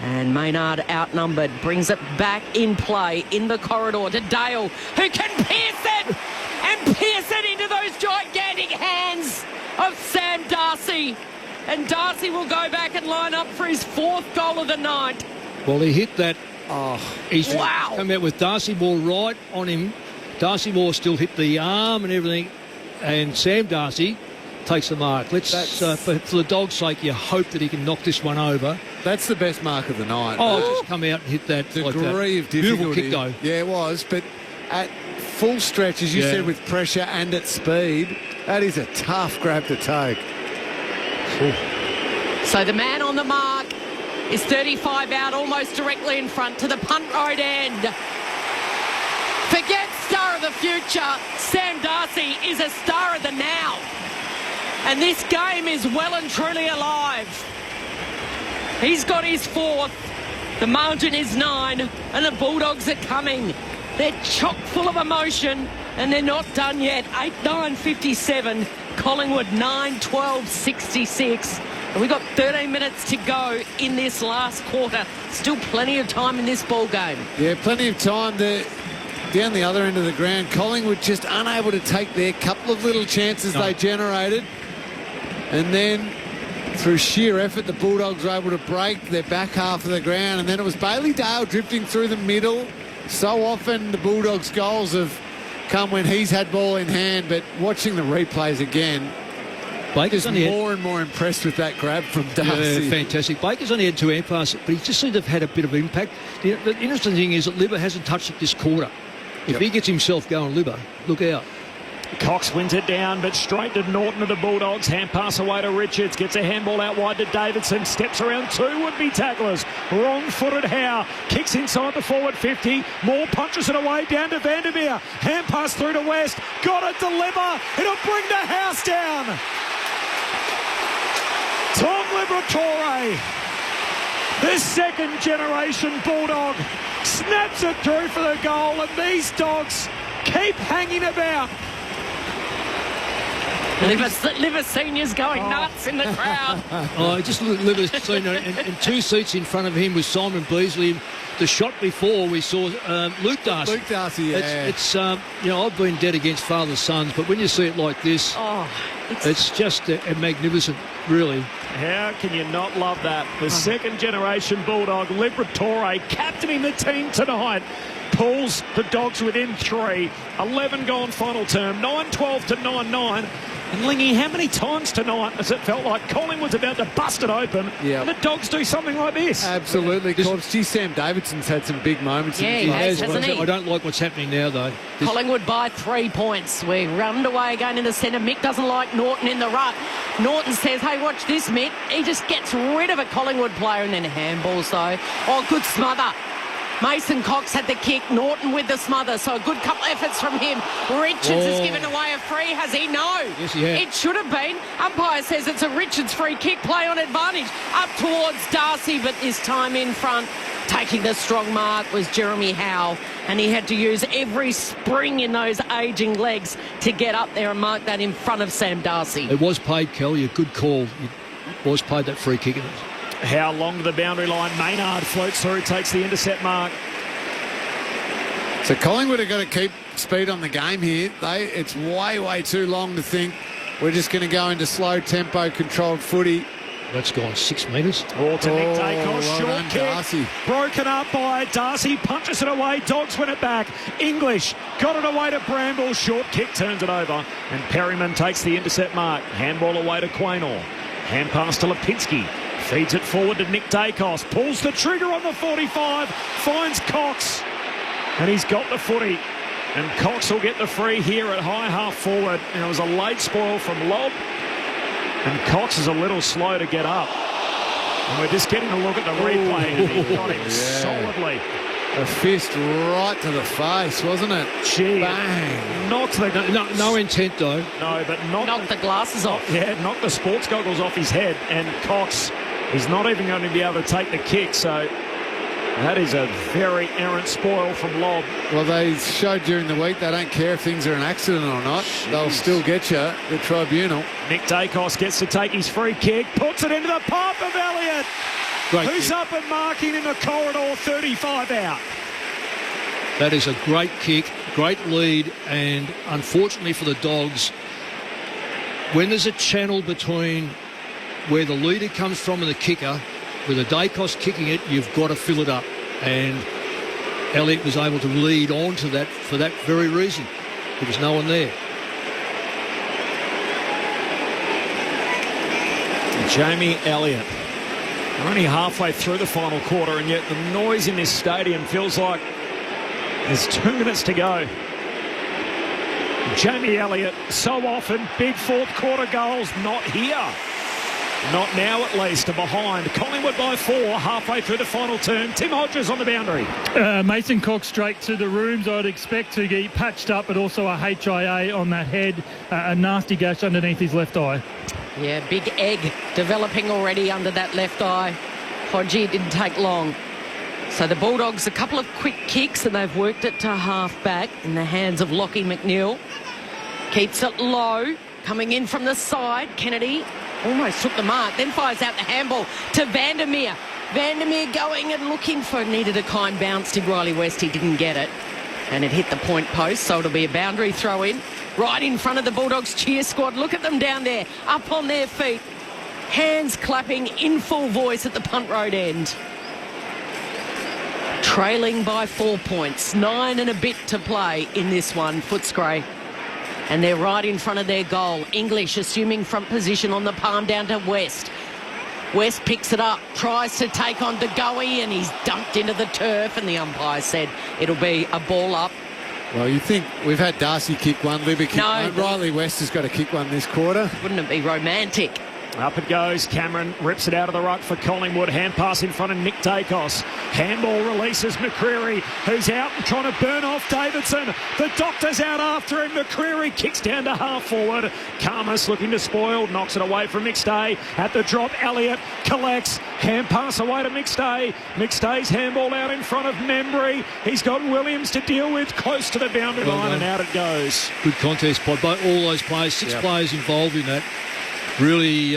And Maynard outnumbered. Brings it back in play in the corridor to Dale, who can pierce it. And pierce it into those gigantic hands of Sam Darcy. And Darcy will go back and line up for his 4th goal of the night. Well, he hit that. He's wow. Come out with Darcy Moore right on him. Darcy Moore still hit the arm and everything, and Sam Darcy takes the mark. For the Dogs' sake, you hope that he can knock this one over. That's the best mark of the night. Oh, just come out and hit that. Degree like that. of difficulty. Beautiful kick, though. Yeah, it was, but at full stretch, as you said, with pressure and at speed, that is a tough grab to take. So the man on the mark is 35 out, almost directly in front to the punt road end. Forget star of the future. Sam Darcy is a star of the now. And this game is well and truly alive. He's got his 4th. The margin is 9. And the Bulldogs are coming. They're chock full of emotion. And they're not done yet. 8-9-57. Collingwood 9-12-66. And we've got 13 minutes to go in this last quarter. Still plenty of time in this ball game. Yeah, plenty of time there. Down the other end of the ground, Collingwood just unable to take their couple of little chances they generated. And then, through sheer effort, the Bulldogs were able to break their back half of the ground. And then it was Bailey Dale drifting through the middle. So often the Bulldogs' goals have come when he's had ball in hand. But watching the replays again, Baker's more and more impressed with that grab from Darcy. Yeah, fantastic. Baker's only had 2 air passes, but he just seemed to have had a bit of impact. The interesting thing is that Libba hasn't touched it this quarter. If he gets himself going, Libba, look out. Cox wins it down, but straight to Norton of the Bulldogs. Hand pass away to Richards. Gets a handball out wide to Davidson. Steps around 2 would-be tacklers. Wrong-footed Howe. Kicks inside the forward 50. Moore punches it away down to Vandermeer. Hand pass through to West. Got it to Libba. It'll bring the house down. Tom Liberatore, this second-generation Bulldog, snaps it through for the goal, and these Dogs keep hanging about. Liver Senior's going nuts in the crowd. Just Liver Senior, and 2 seats in front of him was Simon Beasley. The shot before we saw Luke Darcy. Luke Darcy, yeah. It's I've been dead against father's sons, but when you see it like this, it's just a magnificent, really. How can you not love that? The second-generation Bulldog, Liberatore, captaining the team tonight, pulls the Dogs within 3. 11 gone final term, 9-12 to 9-9. And Lingy, how many times tonight has it felt like Collingwood's about to bust it open and the Dogs do something like this? Absolutely. Gee, Sam Davidson's had some big moments. Yeah, he has, hasn't he? I don't like what's happening now, though. Collingwood by 3 points. We're underway again in the centre. Mick doesn't like Norton in the ruck. Norton says, hey, watch this, Mick. He just gets rid of a Collingwood player, and then handballs, though. Oh, good smother. Mason Cox had the kick. Norton with the smother. So a good couple efforts from him. Richards has given away a free. Has he? No. Yes, he has. It should have been. Umpire says it's a Richards free kick. Play on advantage. Up towards Darcy, but this time in front. Taking the strong mark was Jeremy Howe, and he had to use every spring in those ageing legs to get up there and mark that in front of Sam Darcy. It was paid, Kelly. A good call. It was paid that free kick. Howe along the boundary line. Maynard floats through, takes the intercept mark. So Collingwood have got to keep speed on the game here. It's way too long to think We're just going to go into slow tempo, controlled footy. That's gone 6 metres. Oh, to Nick Dacos, well short done, kick. Darcy. Broken up by Darcy, punches it away. Dogs win it back. English got it away to Bramble. Short kick turns it over. And Perryman takes the intercept mark. Handball away to Quaynor. Hand pass to Lipinski. Feeds it forward to Nick Dacos. Pulls the trigger on the 45. Finds Cox. And he's got the footy. And Cox will get the free here at high half forward. And it was a late spoil from Lobb. And Cox is a little slow to get up. And we're just getting a look at the replay. And he got him solidly. A fist right to the face, wasn't it? Gee. Bang. Knocks the... No intent, though. No, but knocked the glasses off. Yeah, knocked the sports goggles off his head. And Cox is not even going to be able to take the kick. So that is a very errant spoil from Lobb. Well, they showed during the week they don't care if things are an accident or not. Jeez. They'll still get you, the tribunal. Nick Dacos gets to take his free kick, puts it into the pop of Elliott. Great who's kick. up and marking in the corridor, 35 out. That is a great kick, great lead, and unfortunately for the Dogs, when there's a channel between where the leader comes from and the kicker, with a Dacos kicking it, you've got to fill it up. And Elliott was able to lead on to that for that very reason. There was no one there. Jamie Elliott. We're only halfway through the final quarter, and yet the noise in this stadium feels like there's 2 minutes to go. Jamie Elliott, so often big fourth quarter goals, not here. Not now, at least, are behind. Collingwood by 4, halfway through the final term. Tim Hodges on the boundary. Mason Cox straight to the rooms. I'd expect to get patched up, but also a HIA on that head. A nasty gash underneath his left eye. Yeah, big egg developing already under that left eye. Hodgie, didn't take long. So the Bulldogs, a couple of quick kicks, and they've worked it to half back in the hands of Lockie McNeil. Keeps it low. Coming in from the side, Kennedy almost took the mark, then fires out the handball to Vandermeer. Vandermeer going and looking for, needed a kind bounce. Did Riley West, he didn't get it. And it hit the point post, so it'll be a boundary throw in. Right in front of the Bulldogs cheer squad. Look at them down there, up on their feet. Hands clapping in full voice at the punt road end. Trailing by 4 points, 9 and a bit to play in this one, Footscray. And they're right in front of their goal. English assuming front position on the palm down to West. West picks it up, tries to take on DeGoey, and he's dumped into the turf, and the umpire said it'll be a ball up. Well, you think we've had Darcy kick one, Libby kick one. No. Riley West has got to kick one this quarter. Wouldn't it be romantic? Up it goes. Cameron rips it out of the ruck for Collingwood. Hand pass in front of Nick Dacos. Handball releases McCreary, who's out and trying to burn off Davidson. The Doctor's out after him. McCreary kicks down to half forward. Karmas looking to spoil. Knocks it away from McStay. At the drop, Elliott collects. Hand pass away to McStay. McStay's handball out in front of Membry. He's got Williams to deal with close to the boundary line, and out it goes. Good contest by all those players. Six players involved in that. Really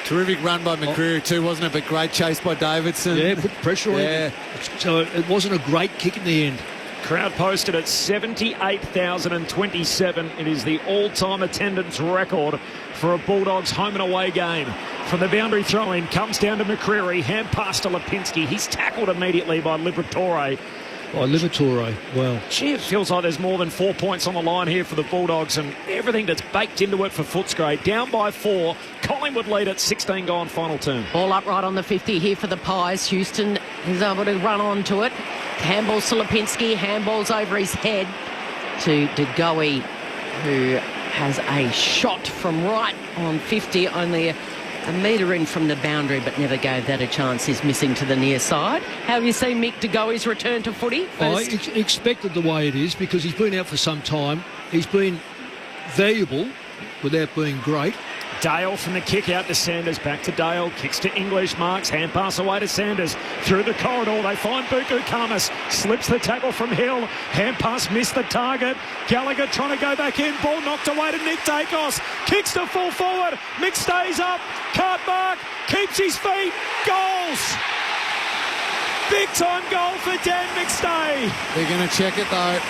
terrific run by McCreary too, wasn't it? But great chase by Davidson. Yeah, put pressure on him. So it wasn't a great kick in the end. Crowd posted at 78,027. It is the all-time attendance record for a Bulldogs home and away game. From the boundary throw-in, comes down to McCreary. Hand pass to Lipinski. He's tackled immediately by Liberatore. Oh, Liberatore, well. Gee, it feels like there's more than 4 points on the line here for the Bulldogs, and everything that's baked into it for Footscray. Down by 4. Collingwood lead at 16 gone final term. Ball up right on the 50 here for the Pies. Houston is able to run onto it. Handballs to Lipinski. Handballs over his head to DeGoey, who has a shot from right on 50, only a metre in from the boundary, but never gave that a chance. He's missing to the near side. How have you seen Mick DeGoey's return to footy? I expected the way it is, because he's been out for some time. He's been valuable without being great. Dale from the kick out to Sanders. Back to Dale. Kicks to English. Marks. Hand pass away to Sanders. Through the corridor. They find Buku Karmas. Slips the tackle from Hill. Hand pass missed the target. Gallagher trying to go back in. Ball knocked away to Nick Dacos. Kicks to full forward. Mick stays up. Can't mark. Keeps his feet. Goals. Big time goal for Dan McStay. They're going to check it though.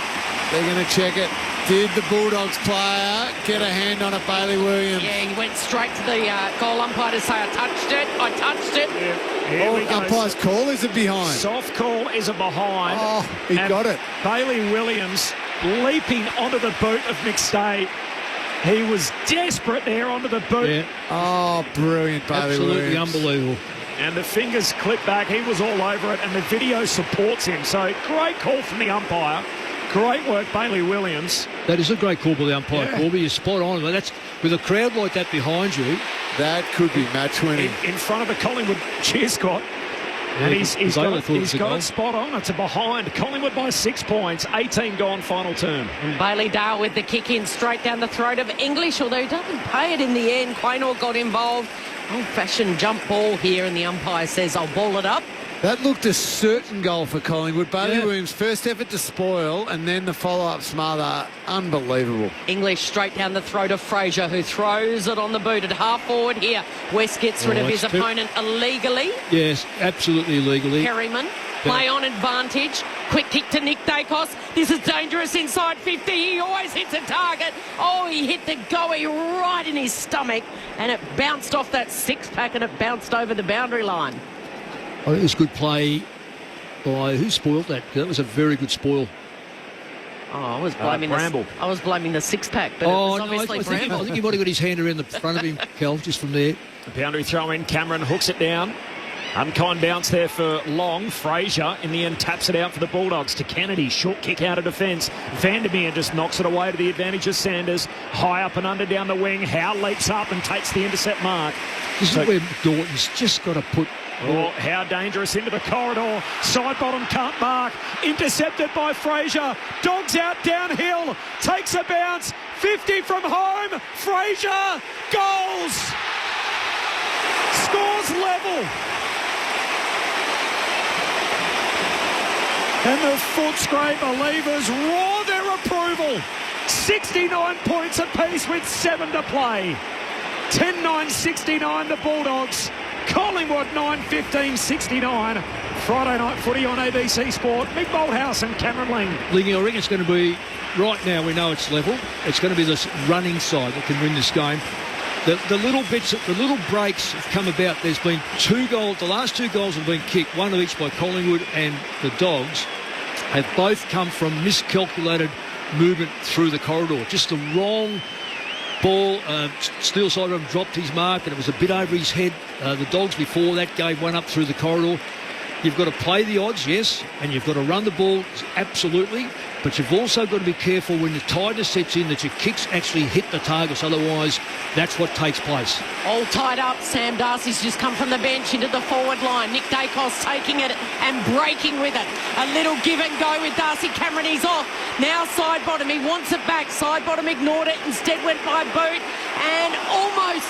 They're going to check it. Did the Bulldogs player get a hand on it, Bailey Williams? Yeah, he went straight to the goal umpire to say, I touched it. Here we go. Umpire's call is it behind? Soft call is a behind. Oh, he got it. Bailey Williams leaping onto the boot of McStay. He was desperate there onto the boot. Yeah. Oh, brilliant, Bailey Absolutely Williams. unbelievable. And the fingers clipped back. He was all over it, and the video supports him. So great call from the umpire. Great work, Bailey Williams. That is a great call by the umpire, Yeah. Corby. You're spot on. That's, with a crowd like that behind you. That could be match winning. In front of the Collingwood cheer squad. Yeah, And he's got a goal. it spot on. It's a behind. Collingwood by 6 points. 18 gone, final term. And Bailey Dale with the kick in straight down the throat of English, although he doesn't pay it in the end. Quaynor got involved. Old-fashioned jump ball here, and the umpire says, I'll ball it up. That looked a certain goal for Collingwood. Bailey Yeah. Williams' first effort to spoil and then the follow-up smother. Unbelievable. English straight down the throat of Fraser, who throws it on the boot at half forward here. West gets rid of his opponent illegally. Yes, absolutely illegally. Perryman, play on advantage. Quick kick to Nick Dacos. This is dangerous inside 50. He always hits a target. Oh, he hit the goey right in his stomach, and it bounced off that six-pack and it bounced over the boundary line. I think it was good play by who spoiled that? That was a very good spoil. Oh, I was blaming Bramble. I was blaming the six-pack, but it was obviously I think Bramble. he might have got his hand around the front of him, Cal, just from there. The boundary throw in. Cameron hooks it down. Unkind bounce there for Long. Fraser in the end taps it out for the Bulldogs to Kennedy. Short kick out of defence. Vandermeer just knocks it away to the advantage of Sanders. High up and under down the wing. Howe leaps up and takes the intercept mark. This is where Dorton's just got to put... Oh, how dangerous into the corridor. Side bottom can't mark. Intercepted by Fraser. Dogs out downhill. Takes a bounce. 50 from home. Fraser goals. Scores level. And the Footscray believers roar their approval. 69 points apiece with 7 to play. 10-9-69 the Bulldogs. Collingwood 9-15-69. Friday night footy on ABC Sport. Mick Bolthouse and Cameron Ling. Lingy, I reckon it's going to be, right now we know it's level. It's going to be this running side that can win this game. The little bits, the little breaks have come about. There's been 2 goals. The last 2 goals have been kicked, one of each by Collingwood and the Dogs, have both come from miscalculated movement through the corridor. Just the wrong ball. Steele Siderum dropped his mark and it was a bit over his head. The Dogs before that gave one up through the corridor. You've got to play the odds, yes, and you've got to run the ball, absolutely, but you've also got to be careful when the tightness sets in that your kicks actually hit the targets, otherwise that's what takes place. All tied up. Sam Darcy's just come from the bench into the forward line. Nick Dacos taking it and breaking with it. A little give and go with Darcy Cameron. He's off. Now side bottom. He wants it back. Side bottom ignored it. Instead went by boot and almost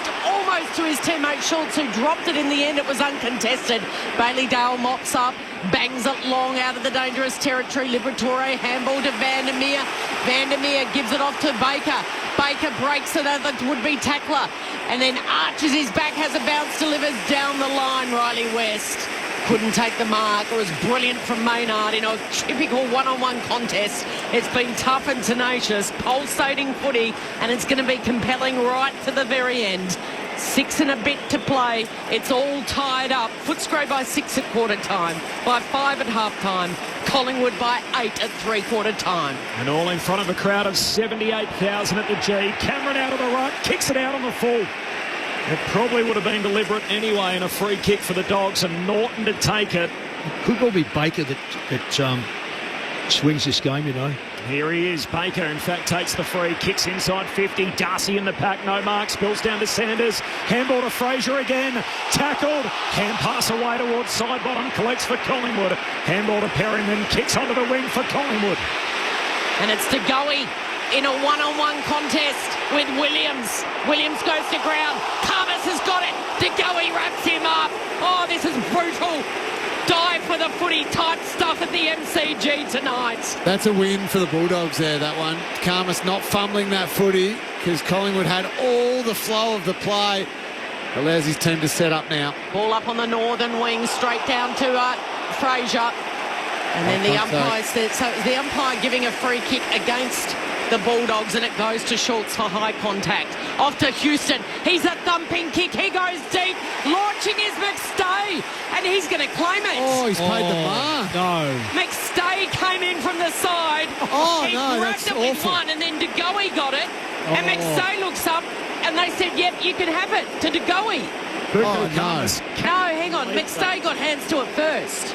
to his teammate Schultz, who dropped it in the end. It was uncontested. Bailey Dale mops up. Bangs it long out of the dangerous territory. Liberatore handball to Vandermeer. Vandermeer gives it off to Baker. Baker breaks it over the would-be tackler and then arches his back, has a bounce, delivers down the line. Riley West couldn't take the mark. It was brilliant from Maynard in a typical one-on-one contest. It's been tough and tenacious, pulsating footy, and it's going to be compelling right to the very end. 6 and a bit to play. It's all tied up. Footscray by 6 at quarter time, by 5 at half time. Collingwood by 8 at three-quarter time. And all in front of a crowd of 78,000 at the G. Cameron out of the ruck, kicks it out on the full. It probably would have been deliberate anyway, and a free kick for the Dogs, and Norton to take it. Could well be Baker that swings this game, you know. Here he is. Baker, in fact, takes the free, kicks inside 50. Darcy in the pack, no mark, spills down to Sanders. Handball to Fraser again. Tackled. Hand pass away towards side bottom, collects for Collingwood. Handball to Perryman, kicks onto the wing for Collingwood. And it's De Goey in a one-on-one contest with Williams. Williams goes to ground. Carvis has got it. De Goey wraps him up. Oh, this is brutal. Dive for the footy type stuff at the MCG tonight. That's a win for the Bulldogs there, that one. Karmas not fumbling that footy because Collingwood had all the flow of the play. Allows his team to set up now. Ball up on the northern wing, straight down to Fraser. And then the umpire said, so the umpire giving a free kick against the Bulldogs, and it goes to Schultz for high contact. Off to Houston. He's a thumping kick. He goes deep. Launching is McStay, and he's going to claim it. Oh, he's paid the mark. No. McStay came in from the side. Oh, he no, grabbed that's it with awful. one, and then De Goey got it. And McStay looks up, and they said, yep, you can have it, to De Goey. Oh, no. No, hang on. McStay got hands to it first.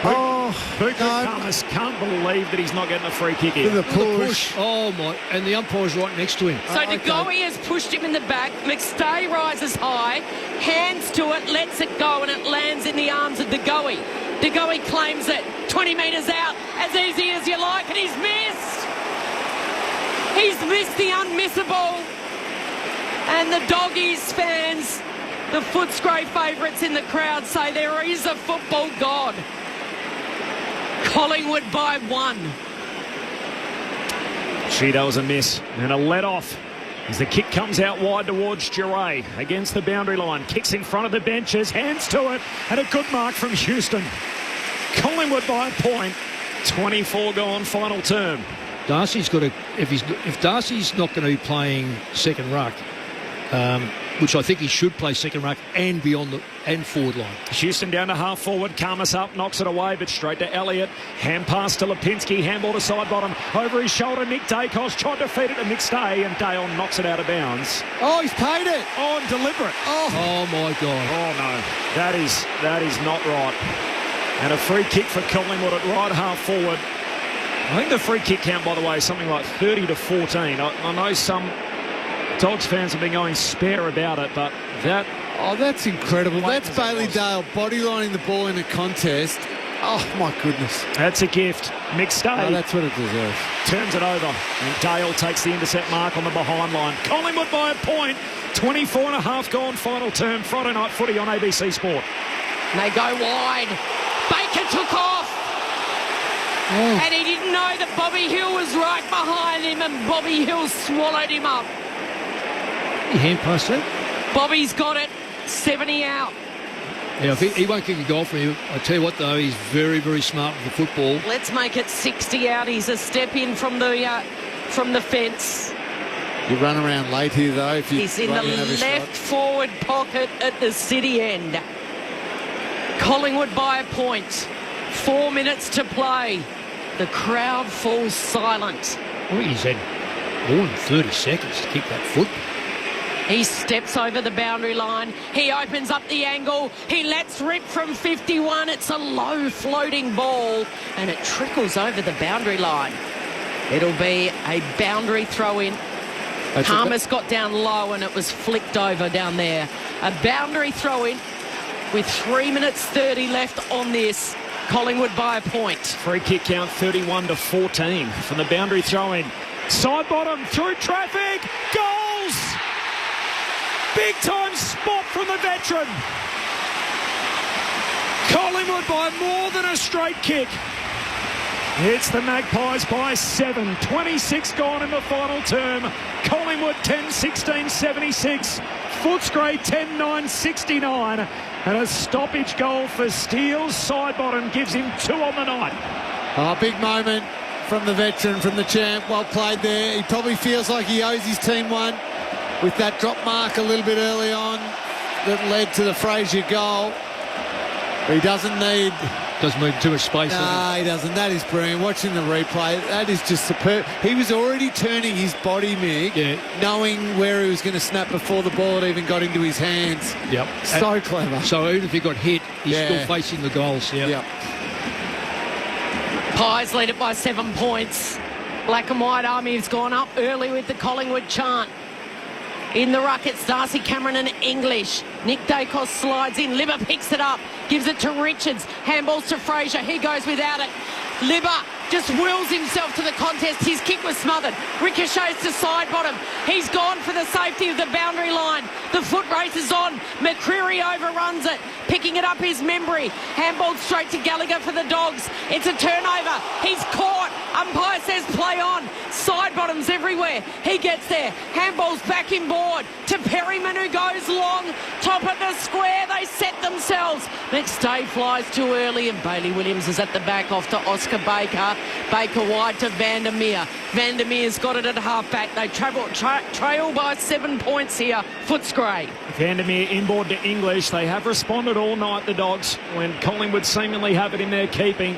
Buka Thomas can't believe that he's not getting a free kick here. The push. Oh, my. And the umpire's right next to him. So De Goey has pushed him in the back. McStay rises high, hands to it, lets it go, and it lands in the arms of De Goey. De Goey claims it. 20 metres out, as easy as you like, and he's missed. He's missed the unmissable. And the Doggies fans, the Footscray favourites in the crowd, say there is a football god. Collingwood by 1. Cheeto was a miss and a let off as the kick comes out wide towards Giray against the boundary line. Kicks in front of the benches, hands to it, and a good mark from Houston. Collingwood by a point. 24 gone, final term. Darcy's got to, if Darcy's not going to be playing second ruck, which I think he should play second ruck and be on the forward line. Houston down to half forward. Karmas up, knocks it away, but straight to Elliott. Hand pass to Lipinski. Handball to side bottom. Over his shoulder, Nick Dacos tried to feed it to McStay, and Dale knocks it out of bounds. Oh, he's paid it. Oh, and deliberate. Oh my God. Oh, no. That is not right. And a free kick for Collingwood at right half forward. I think the free kick count, by the way, is something like 30-14. I know some Dogs fans have been going spare about it, but that... Oh, that's incredible. That's Bailey Dale bodylining the ball in a contest. Oh, my goodness. That's a gift. McStay. Oh, that's what it deserves. Turns it over, and Dale takes the intercept mark on the behind line. Collingwood by a point. 24 and a half gone, final term. Friday night footy on ABC Sport. They go wide. Baker took off. Oh. And he didn't know that Bobby Hill was right behind him, and Bobby Hill swallowed him up. He hand passed it. Bobby's got it. 70 out. Yeah, he won't kick a goal from you. I tell you what, though, he's very, very smart with the football. Let's make it 60 out. He's a step in from the fence. You run around late here, though. If you He's in the left forward pocket at the City end. Collingwood by a point. 4 minutes to play. The crowd falls silent. I think he's had more than 30 seconds to kick that foot. He steps over the boundary line. He opens up the angle. He lets rip from 51. It's a low floating ball, and it trickles over the boundary line. It'll be a boundary throw in. Karmas got down low, and it was flicked over down there. A boundary throw in with 3 minutes 30 left on this. Collingwood by a point. Free kick count 31-14 from the boundary throw in. Side bottom through traffic. Goals! Big time spot from the veteran. Collingwood by more than a straight kick. It's the Magpies by 7. 26 gone in the final term. Collingwood 10-16-76. Footscray 10-9-69. And a stoppage goal for Steele's side bottom gives him 2 on the night. Oh, big moment from the veteran, from the champ. Well played there. He probably feels like he owes his team one with that drop mark a little bit early on that led to the Frazier goal. But he doesn't need... Doesn't leave too much space. No, he doesn't. That is brilliant. Watching the replay, that is just superb. He was already turning his body, Mick, knowing where he was going to snap before the ball had even got into his hands. Yep. So clever. So even if he got hit, he's still facing the goals. Yep. Pies lead it by 7 points. Black and White Army has gone up early with the Collingwood chant. In the ruck, it's Darcy Cameron and English. Nick Dacos slides in. Libba picks it up. Gives it to Richards. Handballs to Frazier. He goes without it. Libba just wills himself to the contest. His kick was smothered. Ricochets to side bottom. He's gone for the safety of the boundary line. The foot race is on. McCreary overruns it. Picking it up is Membry. Handball straight to Gallagher for the Dogs. It's a turnover. He's caught. Umpire says play on. Side bottoms everywhere. He gets there. Handball's back inboard to Perryman, who goes long. Top top of the square. They set themselves. McStay flies too early and Bailey Williams is at the back off to Oscar Baker. Baker wide to Vandermeer. Vandermeer's got it at half-back. They trail by 7 points here. Footscray. Vandermeer inboard to English. They have responded all night, the Dogs, when Collingwood seemingly have it in their keeping.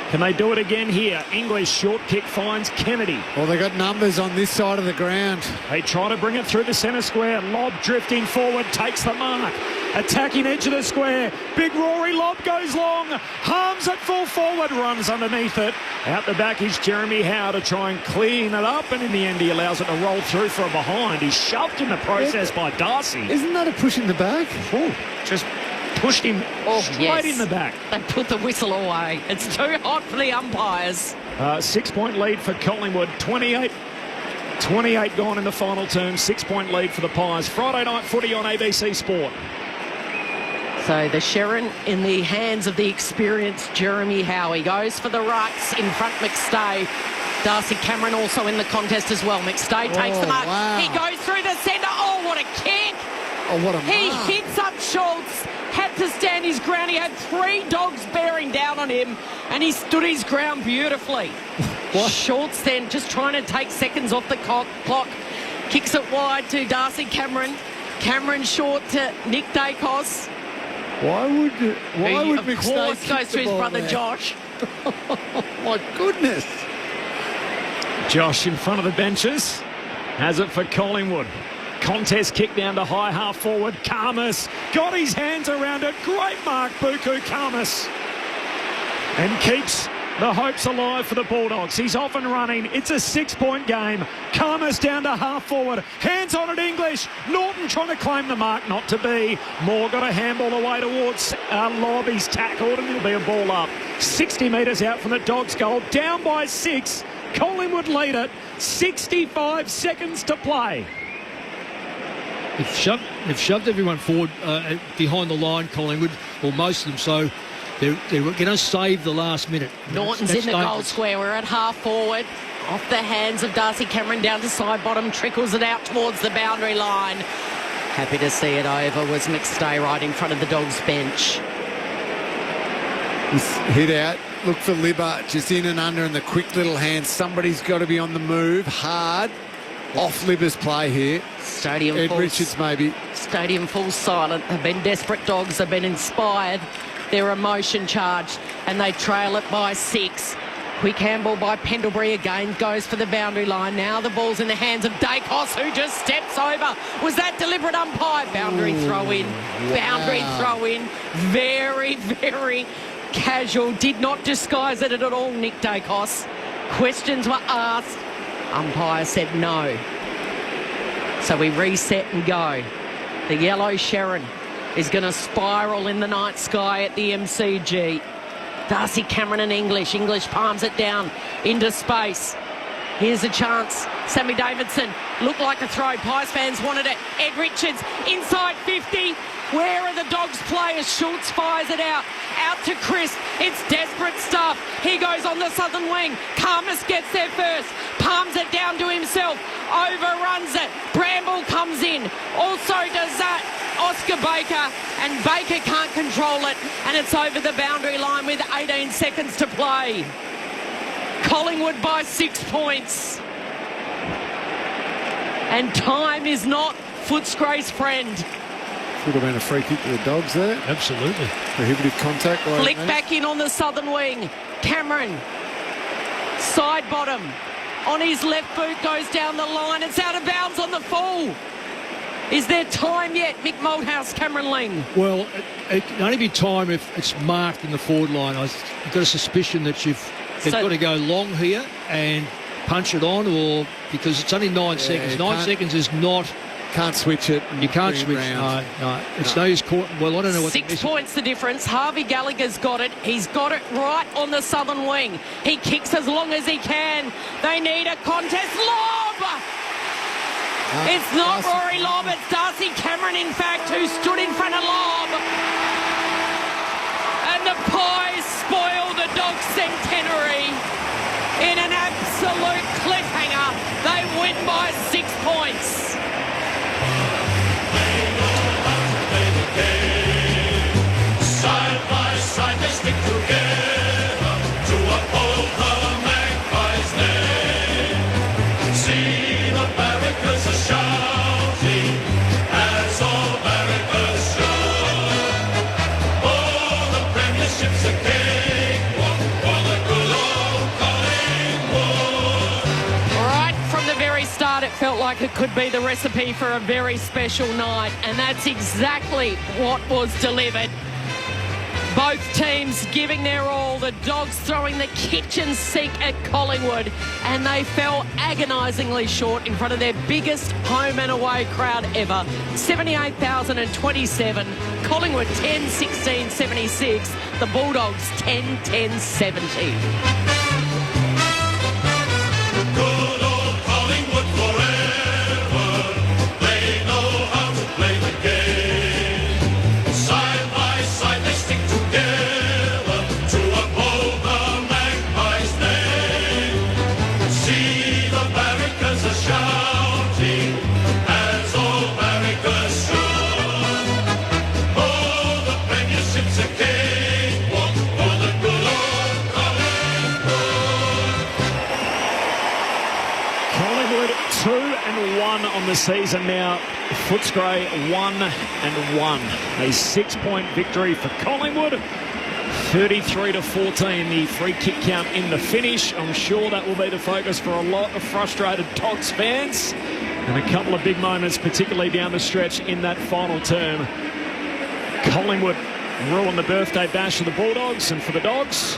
Can they do it again here? English short kick finds Kennedy. Well, they got numbers on this side of the ground. They try to bring it through the centre square. Lob drifting forward, takes the mark. Attacking edge of the square. Big Rory lob goes long. Harms it full forward, runs underneath it. Out the back is Jeremy Howe to try and clean it up, and in the end he allows it to roll through for a behind. He's shoved in the process by Darcy. Isn't that a push in the back? Oh, just pushed him straight in the back. They put the whistle away. It's too hot for the umpires. 6 point lead for Collingwood. 28 gone in the final term. 6 point lead for the Pies. Friday night footy on ABC Sport. So the Sherrin in the hands of the experienced Jeremy Howe. He goes for the rucks in front McStay. Darcy Cameron also in the contest as well. McStay takes the mark. Wow. He goes through the centre. Oh, what a kick. Oh, what a He mark. hits up Schultz. Had to stand his ground. He had 3 Dogs bearing down on him, and he stood his ground beautifully. Schultz then just trying to take seconds off the clock. Kicks it wide to Darcy Cameron. Cameron short to Nick Dacos. Why would Of McStay course, kick goes the to his ball brother there? Josh. My goodness. Josh in front of the benches. Has it for Collingwood. Contest kick down to high half forward. Karmas got his hands around it. Great mark, Buku Karmas. And keeps the hopes alive for the Bulldogs. He's off and running. It's a 6 point game. Karmas down to half forward. Hands on it, English. Norton trying to claim the mark. Not to be. Moore got a handball away towards Lobb. He's tackled and it'll be a ball up. 60 metres out from the Dogs' goal. Down by 6. Collingwood lead it. 65 seconds to play. They've shoved everyone forward behind the line, Collingwood, or most of them, so they're going to save the last minute. Norton's That's in the goal dangerous. square. We're at half forward. Off the hands of Darcy Cameron down to side bottom. Trickles it out towards the boundary line. Happy to see it over was McStay right in front of the Dogs' bench. He's hit out. Look for Libba, just in and under, and the quick little hands. Somebody's got to be on the move. Hard. Off Libba's play here. Stadium Ed full. Richards maybe. Stadium full silent. They've been desperate Dogs. They've been inspired. They're emotion charged and they trail it by 6. Quick handball by Pendlebury again goes for the boundary line. Now the ball's in the hands of Dacos, who just steps over. Was that deliberate umpire? Boundary throw in. Boundary throw in. Very, very casual. Did not disguise it at all, Nick Dacos. Questions were asked. Umpire said no. So we reset and go. The yellow Sherrin is going to spiral in the night sky at the MCG. Darcy Cameron and English. English palms it down into space. Here's a chance. Sammy Davidson looked like a throw. Pies fans wanted it. Ed Richards inside 50. Where are the Dogs players? Schultz fires it out. Out to Chris. It's desperate stuff. He goes on the southern wing. Karmas gets there first. Palms it down to himself. Overruns it. Bramble comes in. Also does that Oscar Baker. And Baker can't control it. And it's over the boundary line with 18 seconds to play. Collingwood by 6 points. And time is not Footscray's friend. Would have been a free kick to the Dogs there. Absolutely. Prohibitive contact. Flick back in on the southern wing. Cameron. Side bottom. On his left boot goes down the line. It's out of bounds on the full. Is there time yet, Mick Malthouse, Cameron Ling? Well, it can only be time if it's marked in the forward line. I've got a suspicion that they've got to go long here and punch it on, or because it's only 9 seconds. 9 seconds is not... Can't switch it. You can't switch. No. It's no use caught. Well, I don't know what 6 points the difference. Harvey Gallagher's got it. He's got it right on the southern wing. He kicks as long as he can. They need a contest. Lob! It's not Rory Lobb. It's Darcy Cameron, in fact, who stood in front of Lobb. And the Pies spoil the Dogs' centenary in an absolute cliffhanger. They win by 6 points. like it could be the recipe for a very special night, and that's exactly what was delivered. Both teams giving their all, the Dogs throwing the kitchen sink at Collingwood, and they fell agonisingly short in front of their biggest home and away crowd ever. 78,027, Collingwood 10-16-76, the Bulldogs 10-10-70. Good old Collingwood forever. They know how to play the game. Side by side they stick together to uphold the Magpies' name. See the barricades are shouting as all barricades should. Oh, the premiership's a cakewalk for the good old Collingwood. Collingwood 2-1 on the season now. Footscray 1-1. A 6-point victory for Collingwood. 33-14, the free kick count in the finish. I'm sure that will be the focus for a lot of frustrated Dogs fans. And a couple of big moments, particularly down the stretch in that final term. Collingwood ruined the birthday bash of the Bulldogs, and for the Dogs,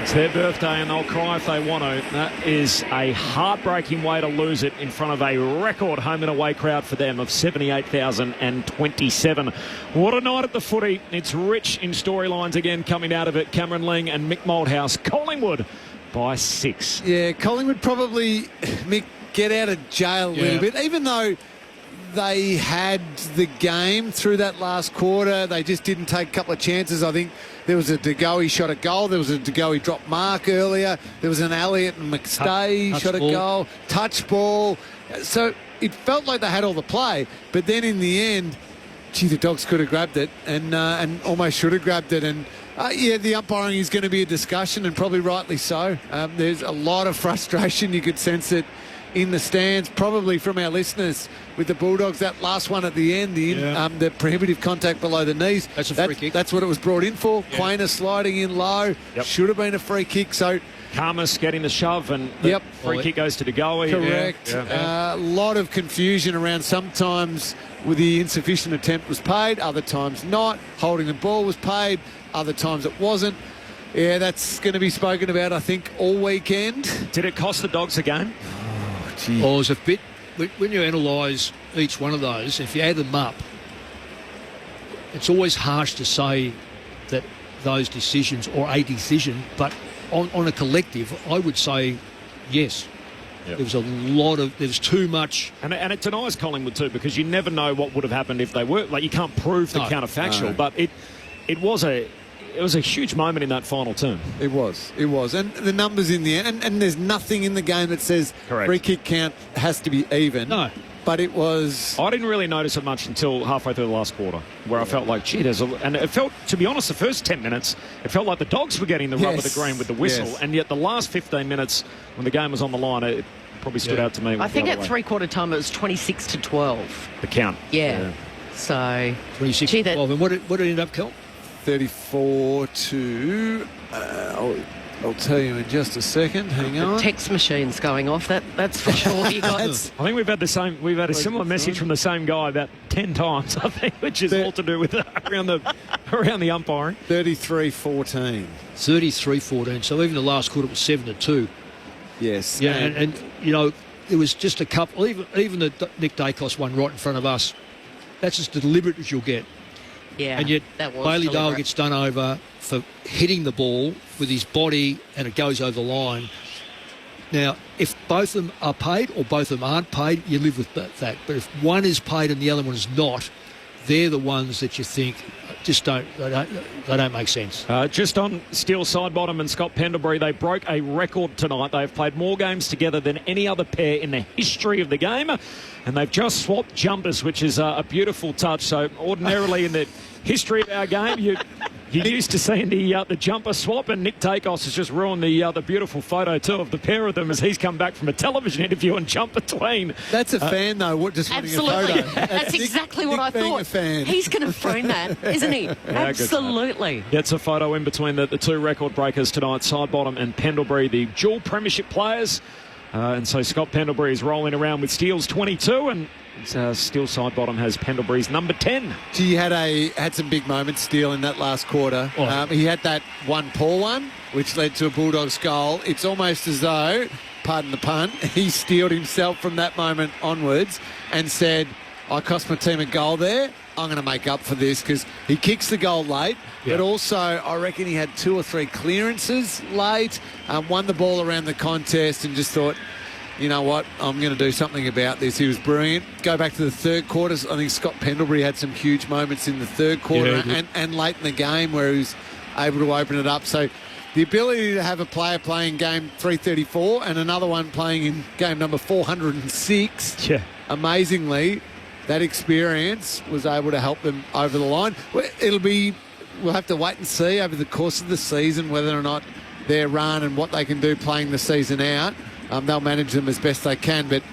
it's their birthday and they'll cry if they want to. That is a heartbreaking way to lose it in front of a record home and away crowd for them of 78,027. What a night at the footy. It's rich in storylines again coming out of it. Cameron Ling and Mick Malthouse. Collingwood by 6. Yeah, Collingwood probably, Mick, get out of jail a little bit, even though they had the game through that last quarter. They just didn't take a couple of chances. I think there was a De Goey shot a goal. There was a De Goey drop mark earlier. There was an Elliott and McStay shot a goal. Touch ball. So it felt like they had all the play. But then in the end, gee, the Dogs could have grabbed it and almost should have grabbed it. And yeah, the umpiring is going to be a discussion, and probably rightly so. There's a lot of frustration. You could sense it in the stands, probably from our listeners with the Bulldogs. That last one at the end, the prohibitive contact below the knees. That's a free kick. That's what it was brought in for. Yeah. Quainer sliding in low. Yep. Should have been a free kick. So Karmas getting the shove, and the free kick goes to De Goey. Correct. A lot of confusion around. Sometimes with the insufficient attempt was paid, other times not. Holding the ball was paid, other times it wasn't. Yeah, that's going to be spoken about, I think, all weekend. Did it cost the Dogs a game? Oh, it's a bit. When you analyse each one of those, if you add them up, it's always harsh to say that those decisions or a decision, but on a collective, I would say yes. Yep. There was a lot of, there's too much. And it denies Collingwood too, because you never know what would have happened if they were. Like, you can't prove the counterfactual, but it was a huge moment in that final term. It was. And the numbers in the end, and there's nothing in the game that says free kick count has to be even. No. But it was... I didn't really notice it much until halfway through the last quarter, where I felt like, gee, and it felt, to be honest, the first 10 minutes, it felt like the Dogs were getting the rub of the green with the whistle, and yet the last 15 minminutes, when the game was on the line, it probably stood out to me. I think at three-quarter time it was 26-12. The count. Yeah. So... 26-12. And what did it end up, Kel? 34 to... I'll tell you in just a second. Hang on. The text machine's going off. That's for sure. You guys. I think we've had a similar message from the same guy about 10 times. I think, which is all to do with around the umpiring. 33-14. 33-14. So even the last quarter was 7-2. Yes. Yeah, and you know, it was just a couple. Even the Nick Dacos one right in front of us. That's as deliberate as you'll get. Yeah, and yet that was Bailey deliberate. Dale gets done over for hitting the ball with his body, and it goes over the line. Now, if both of them are paid or both of them aren't paid, you live with that. But if one is paid and the other one is not, they're the ones that you think just don't make sense. Just on Steele Sidebottom and Scott Pendlebury, they broke a record tonight. They've played more games together than any other pair in the history of the game, and they've just swapped jumpers, which is a beautiful touch. So ordinarily in the history of our game, you're used to seeing the jumper swap, and Nick Dacos has just ruined the beautiful photo too of the pair of them as he's come back from a television interview and jumped between. That's a fan though, just wanting a absolutely. photo. That's exactly what I thought. A fan. He's going to frame that, isn't he? Absolutely. Gets a photo in between the two record breakers tonight, Sidebottom and Pendlebury, the dual premiership players. And so Scott Pendlebury is rolling around with Steele's 22, and Steele Sidebottom has Pendlebury's number 10. He had some big moments, Steele, in that last quarter. Oh. He had that one poor one, which led to a Bulldogs goal. It's almost as though, pardon the pun, he steeled himself from that moment onwards and said, I cost my team a goal there. I'm going to make up for this, because he kicks the goal late, but also I reckon he had 2 or 3 clearances late, won the ball around the contest and just thought, you know what, I'm going to do something about this. He was brilliant. Go back to the third quarter. I think Scott Pendlebury had some huge moments in the third quarter and late in the game where he was able to open it up. So the ability to have a player playing game 334 and another one playing in game number 406, amazingly, that experience was able to help them over the line. We'll have to wait and see over the course of the season whether or not their run and what they can do playing the season out. They'll manage them as best they can. But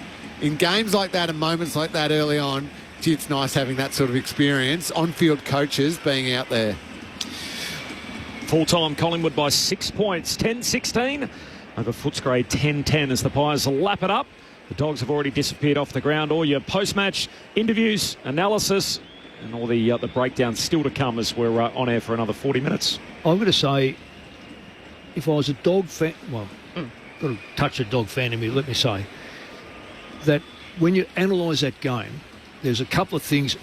in games like that and moments like that early on, it's nice having that sort of experience. On-field coaches being out there. Full-time Collingwood by 6 points, 10-16 over Footscray 10-10 as the Pies lap it up. The Dogs have already disappeared off the ground. All your post-match interviews, analysis, and all the breakdowns still to come as we're on air for another 40 minutes. I'm going to say, if I was a Dog fan, got a touch of Dog fan in me, let me say, that when you analyse that game, there's a couple of things,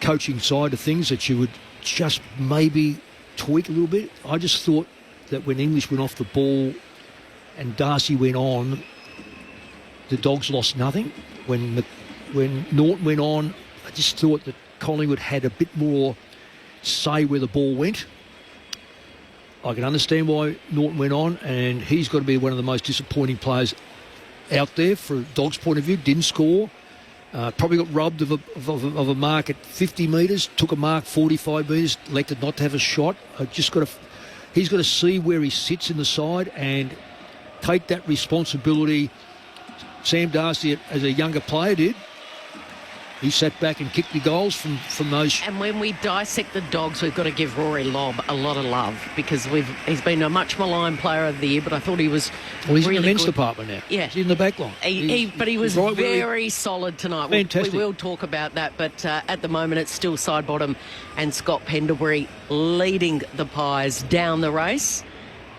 coaching side of things, that you would just maybe tweak a little bit. I just thought that when English went off the ball and Darcy went on, the Dogs lost nothing. When Norton went on, I just thought that Collingwood had a bit more say where the ball went. I can understand why Norton went on, and he's got to be one of the most disappointing players out there for a Dogs' point of view. Didn't score. Probably got robbed of a mark at 50 metres, took a mark 45 metres, elected not to have a shot. He's got to see where he sits in the side and take that responsibility. Sam Darcy, as a younger player, did. He sat back and kicked the goals from those. And when we dissect the Dogs, we've got to give Rory Lobb a lot of love, because he's been a much maligned player of the year, but I thought he was he's really in the men's good. department now. Yeah. He's in the back line. But he was right very solid tonight. Fantastic. We will talk about that, but at the moment it's still Sidebottom and Scott Pendlebury leading the Pies down the race,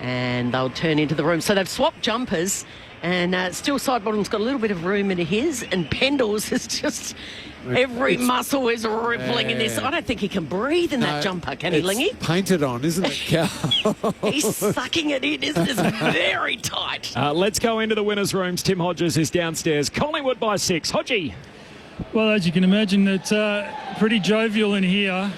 and they'll turn into the room. So they've swapped jumpers, and still Sidebottom's got a little bit of room in his, and Pendles is just... Every muscle is rippling in this. I don't think he can breathe in that jumper, can he, Lingy? It's painted on, isn't it, Cal? He's sucking it in, isn't it? It's very tight. Let's go into the winners' rooms. Tim Hodges is downstairs. Collingwood by 6. Hodgie. Well, as you can imagine, it's pretty jovial in here.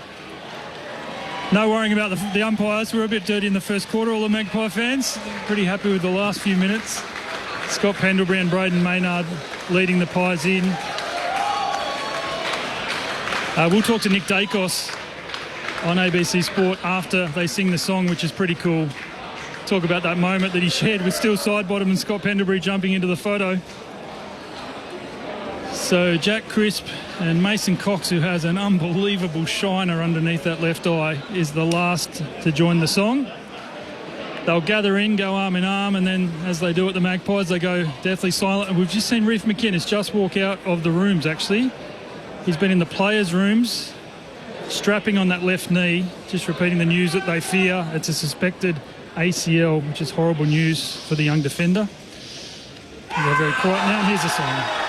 No worrying about the umpires. We're a bit dirty in the first quarter, all the Magpie fans. Pretty happy with the last few minutes. Scott Pendlebury and Braden Maynard leading the Pies in. We'll talk to Nick Dacos on ABC Sport after they sing the song, which is pretty cool. Talk about that moment that he shared with Steele Sidebottom and Scott Pendlebury jumping into the photo. So Jack Crisp and Mason Cox, who has an unbelievable shiner underneath that left eye, is the last to join the song. They'll gather in, go arm in arm, and then as they do at the Magpies, they go deathly silent. And we've just seen Reef McInnes just walk out of the rooms, actually. He's been in the players' rooms, strapping on that left knee, just repeating the news that they fear. It's a suspected ACL, which is horrible news for the young defender. They're very quiet now. Here's the song.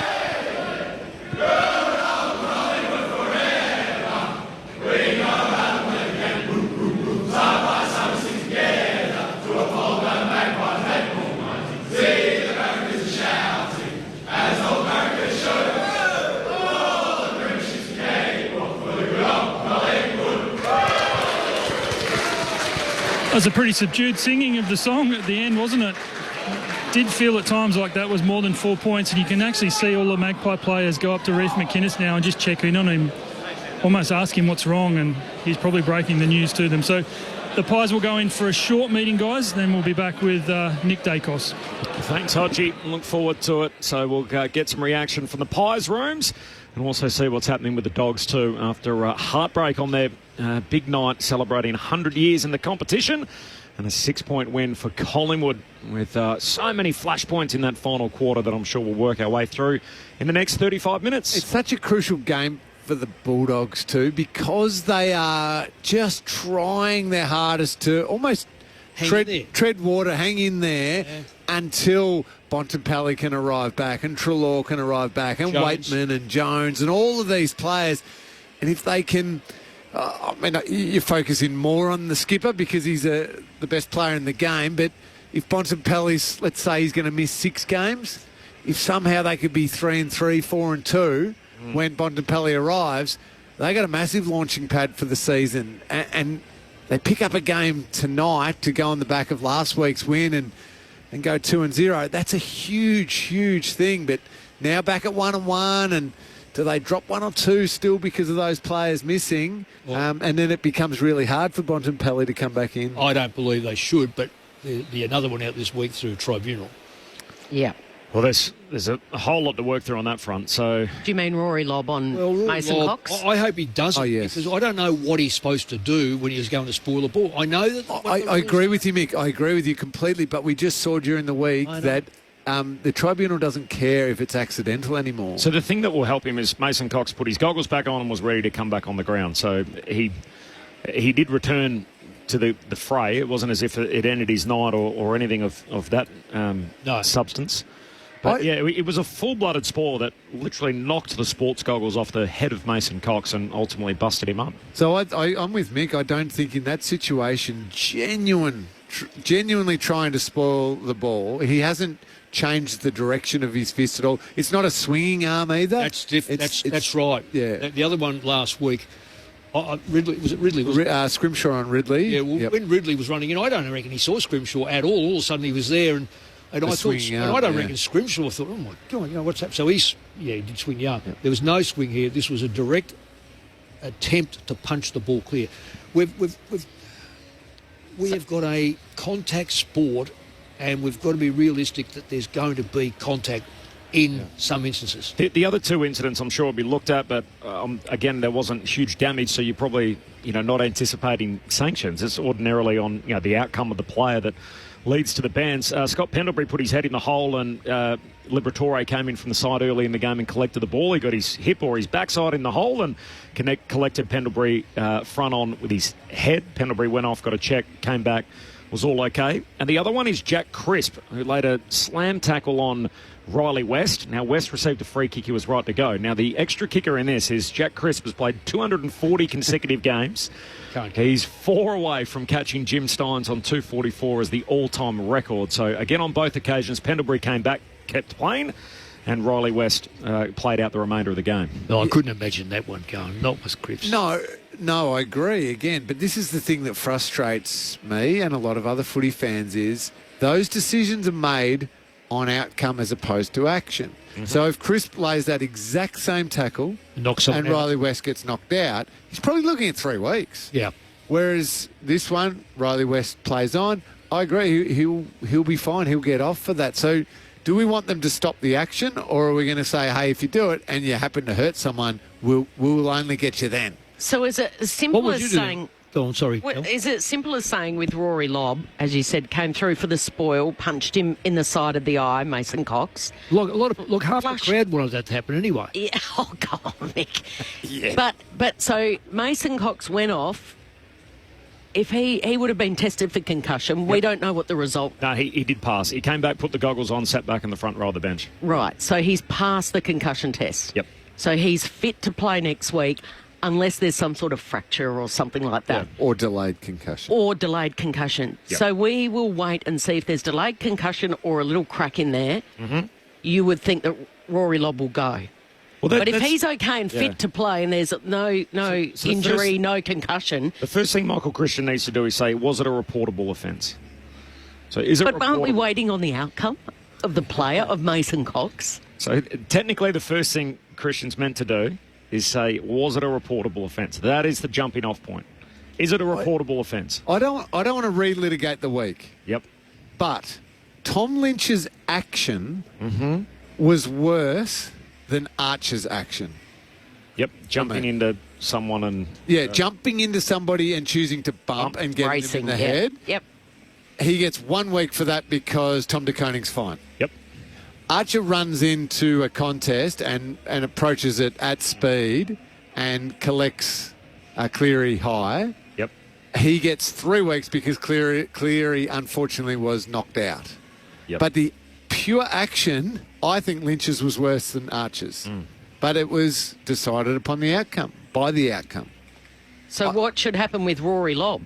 It was a pretty subdued singing of the song at the end, wasn't it? Did feel at times like that was more than 4 points, and you can actually see all the Magpie players go up to Reef McInnes now and just check in on him, almost ask him what's wrong, and he's probably breaking the news to them. So the Pies will go in for a short meeting, guys, then we'll be back with Nick Dacos. Thanks, Hodgie. Look forward to it. So we'll get some reaction from the Pies rooms and also see what's happening with the Dogs too after heartbreak on their big night celebrating 100 years in the competition. And a 6-point win for Collingwood with so many flashpoints in that final quarter that I'm sure we'll work our way through in the next 35 minutes. It's such a crucial game for the Bulldogs too, because they are just trying their hardest to almost tread water, hang in there until Bontempelli can arrive back and Treloar can arrive back and Waitman and Jones and all of these players. And if they can... you're focusing more on the skipper because he's the best player in the game, but if Bontempelli's, let's say he's going to miss 6 games, if somehow they could be 3-3, 4-2 when Bontempelli arrives, they got a massive launching pad for the season. And they pick up a game tonight to go on the back of last week's win and go 2-0. That's a huge, huge thing. But now back at 1-1, and do they drop 1 or 2 still because of those players missing? And then it becomes really hard for Bontempelli to come back in. I don't believe they should, but there'll be another one out this week through tribunal. Yeah. Well, there's a whole lot to work through on that front. So, do you mean Rory Lobb on Mason Cox? I hope he doesn't, because I don't know what he's supposed to do when he was going to spoil the ball. I know that... I agree with you, Mick. I agree with you completely, but we just saw during the week that the tribunal doesn't care if it's accidental anymore. So the thing that will help him is Mason Cox put his goggles back on and was ready to come back on the ground. So he did return to the fray. It wasn't as if it ended his night or anything of that substance. But it was a full-blooded spoil that literally knocked the sports goggles off the head of Mason Cox and ultimately busted him up. So I'm with Mick. I don't think in that situation, genuinely trying to spoil the ball, he hasn't changed the direction of his fist at all. It's not a swinging arm either. That's right. Yeah. The other one last week, Ridley? Scrimshaw on Ridley. Yeah, when Ridley was running in, I don't reckon he saw Scrimshaw at all. All of a sudden he was there, and I don't reckon Scrimshaw thought, oh my God, what's happened? So he did swing the arm. Yeah. There was no swing here. This was a direct attempt to punch the ball clear. We have got a contact sport, and we've got to be realistic that there's going to be contact in some instances. The other 2 incidents I'm sure will be looked at, but again, there wasn't huge damage, so you're probably not anticipating sanctions. It's ordinarily on the outcome of the player that leads to the bans. Scott Pendlebury put his head in the hole, and Liberatore came in from the side early in the game and collected the ball. He got his hip or his backside in the hole and collected Pendlebury front on with his head. Pendlebury went off, got a check, came back, was all okay. And the other one is Jack Crisp, who laid a slam tackle on Riley West. Now, West received a free kick. He was right to go. Now, the extra kicker in this is Jack Crisp has played 240 consecutive games. He's 4 away from catching Jim Steins on 244 as the all-time record. So, again, on both occasions, Pendlebury came back, kept playing, and Riley West played out the remainder of the game. No, I couldn't imagine that one going. Not with Crisp. No, I agree again. But this is the thing that frustrates me and a lot of other footy fans is those decisions are made on outcome as opposed to action. Mm-hmm. So if Crisp lays that exact same tackle and Riley West gets knocked out, he's probably looking at 3 weeks. Yeah. Whereas this one, Riley West plays on. I agree. He'll be fine. He'll get off for that. So do we want them to stop the action, or are we going to say, hey, if you do it and you happen to hurt someone, we'll only get you then? So is it as simple as saying... Oh, I'm sorry. Is it simple as saying with Rory Lobb, as you said, came through for the spoil, punched him in the side of the eye, Mason Cox? Look, half the crowd wanted that to happen anyway. Yeah, oh, come on, Mick. Yeah. But so Mason Cox went off. If he would have been tested for concussion, we don't know what the result... No, he did pass. He came back, put the goggles on, sat back in the front row of the bench. Right, so he's passed the concussion test. Yep. So he's fit to play next week, unless there's some sort of fracture or something like that. Yeah. Or delayed concussion. Yep. So we will wait and see if there's delayed concussion or a little crack in there. Mm-hmm. You would think that Rory Lobb will go. Well, but if he's okay and fit to play and there's no injury, no concussion... The first thing Michael Christian needs to do is say, was it a reportable offence? So is it But aren't we waiting on the outcome of the player, of Mason Cox? So technically the first thing Christian's meant to do is say, was it a reportable offence? That is the jumping off point. Is it a reportable offence? I don't want to relitigate the week. Yep. But Tom Lynch's action was worse than Archer's action. Yep, jumping into someone and... Yeah, jumping into somebody and choosing to bump and get them in the head. Yep. he gets 1 week for that because Tom de Koning's fine. Yep. Archer runs into a contest and approaches it at speed and collects Cleary high. Yep. He gets 3 weeks because Cleary unfortunately was knocked out. Yep. But the pure action, I think Lynch's was worse than Archer's. But it was decided upon by the outcome. So what should happen with Rory Lobb?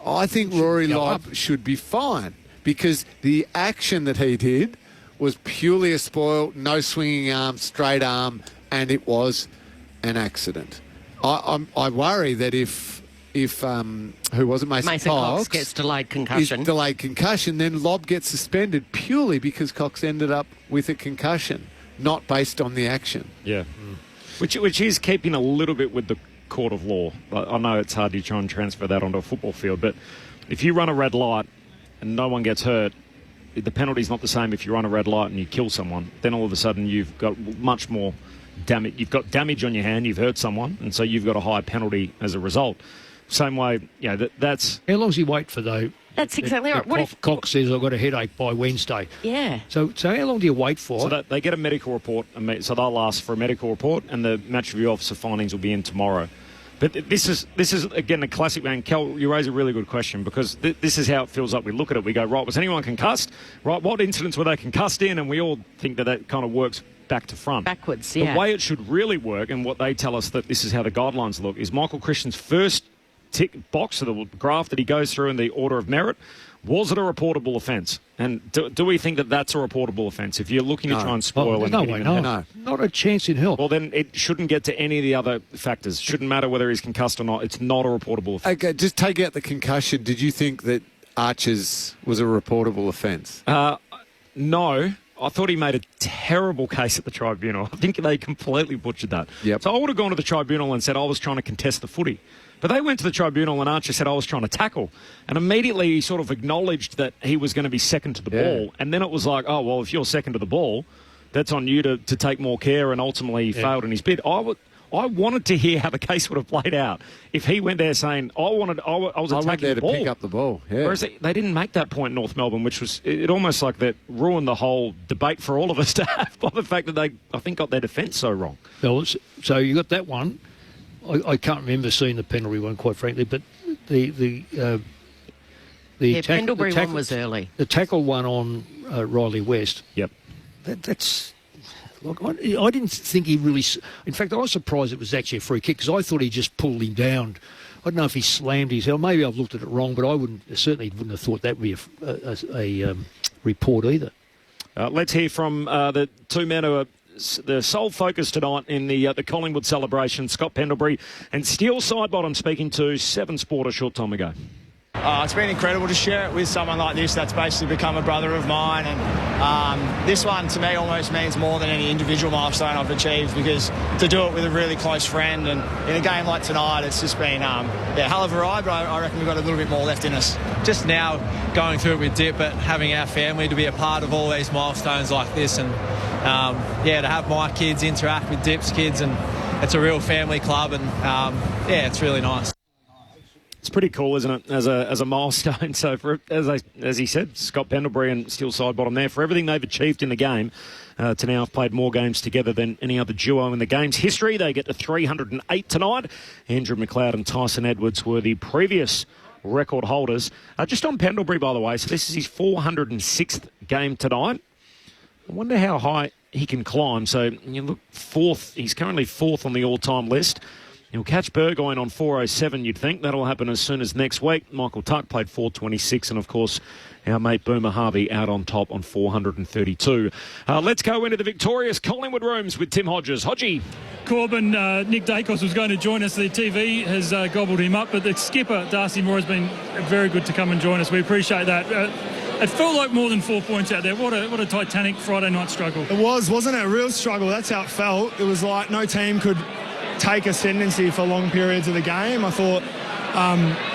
I think Rory Lobb should be fine because the action that he did was purely a spoil, no swinging arm, straight arm, and it was an accident. I worry that if who was it, Mason Cox gets delayed concussion, then Lobb gets suspended purely because Cox ended up with a concussion, not based on the action. Yeah, which is keeping a little bit with the court of law. I know it's hard to try and transfer that onto a football field, but if you run a red light and no one gets hurt, the penalty's not the same if you run a red light and you kill someone. Then all of a sudden you've got much more damage. You've got damage on your hand, you've hurt someone, and so you've got a higher penalty as a result. Same way, that's... How long does he wait for, though? That's exactly right. What if Cox says, I've got a headache by Wednesday? Yeah. So how long do you wait for? So they get a medical report, so they'll ask for a medical report, and the match review officer findings will be in tomorrow. But this is again a classic, man. Kel, you raise a really good question because this is how it feels like we look at it. We go, right, was anyone concussed? Right, what incidents were they concussed in? And we all think that kind of works back to front. Backwards, yeah. The way it should really work, and what they tell us that this is how the guidelines look, is Michael Christian's first tick box, of the graph that he goes through in the order of merit. Was it a reportable offence? And do we think that that's a reportable offence? If you're looking to try and spoil and hit him in the head? No, not a chance in hell. Well, then it shouldn't get to any of the other factors. Shouldn't matter whether he's concussed or not. It's not a reportable offence. Okay, just take out the concussion. Did you think that Archer's was a reportable offence? No. I thought he made a terrible case at the tribunal. I think they completely butchered that. Yep. So I would have gone to the tribunal and said I was trying to contest the footy. But they went to the tribunal and Archer said I was trying to tackle. And immediately he sort of acknowledged that he was going to be second to the ball. And then it was like, oh, well, if you're second to the ball, that's on you to take more care, and ultimately he failed in his bid. I wanted to hear how the case would have played out if he went there saying, I was attacking the ball. Pick up the ball. Yeah. Whereas they didn't make that point in North Melbourne, which was it almost like that ruined the whole debate for all of us to have by the fact that they, I think, got their defence so wrong. Well, so you got that one. I can't remember seeing the penalty one, quite frankly, but the Pendlebury one was early. The tackle one on Riley West. Yep. That's... Look, I didn't think he really... In fact, I was surprised it was actually a free kick because I thought he just pulled him down. I don't know if he slammed his head. Maybe I've looked at it wrong, but I certainly wouldn't have thought that would be a report either. Let's hear from the two men who are the sole focus tonight in the Collingwood celebration, Scott Pendlebury and Steele Sidebottom, speaking to Seven Sport a short time ago. It's been incredible to share it with someone like this that's basically become a brother of mine, and this one to me almost means more than any individual milestone I've achieved, because to do it with a really close friend and in a game like tonight, it's just been hell of a ride, but I reckon we've got a little bit more left in us. Just now going through it with Dip, but having our family to be a part of all these milestones like this, and to have my kids interact with Dip's kids, and it's a real family club, and it's really nice. It's pretty cool, isn't it, as a milestone? So, as he said, Scott Pendlebury and Steele Sidebottom there, for everything they've achieved in the game, to now have played more games together than any other duo in the game's history. They get to 308 tonight. Andrew McLeod and Tyson Edwards were the previous record holders. Just on Pendlebury, by the way, so this is his 406th game tonight. I wonder how high he can climb. So, you look fourth. He's currently fourth on the all-time list. He'll catch Burgoyne on 407, you'd think. That'll happen as soon as next week. Michael Tuck played 426, and, of course, our mate Boomer Harvey out on top on 432. Let's go into the victorious Collingwood rooms with Tim Hodges. Hodgie. Corbin, Nick Dacos was going to join us. The TV has gobbled him up, but the skipper, Darcy Moore, has been very good to come and join us. We appreciate that. It felt like more than 4 points out there. What a titanic Friday night struggle. It was, wasn't it? A real struggle. That's how it felt. It was like no team could take ascendancy for long periods of the game. I thought,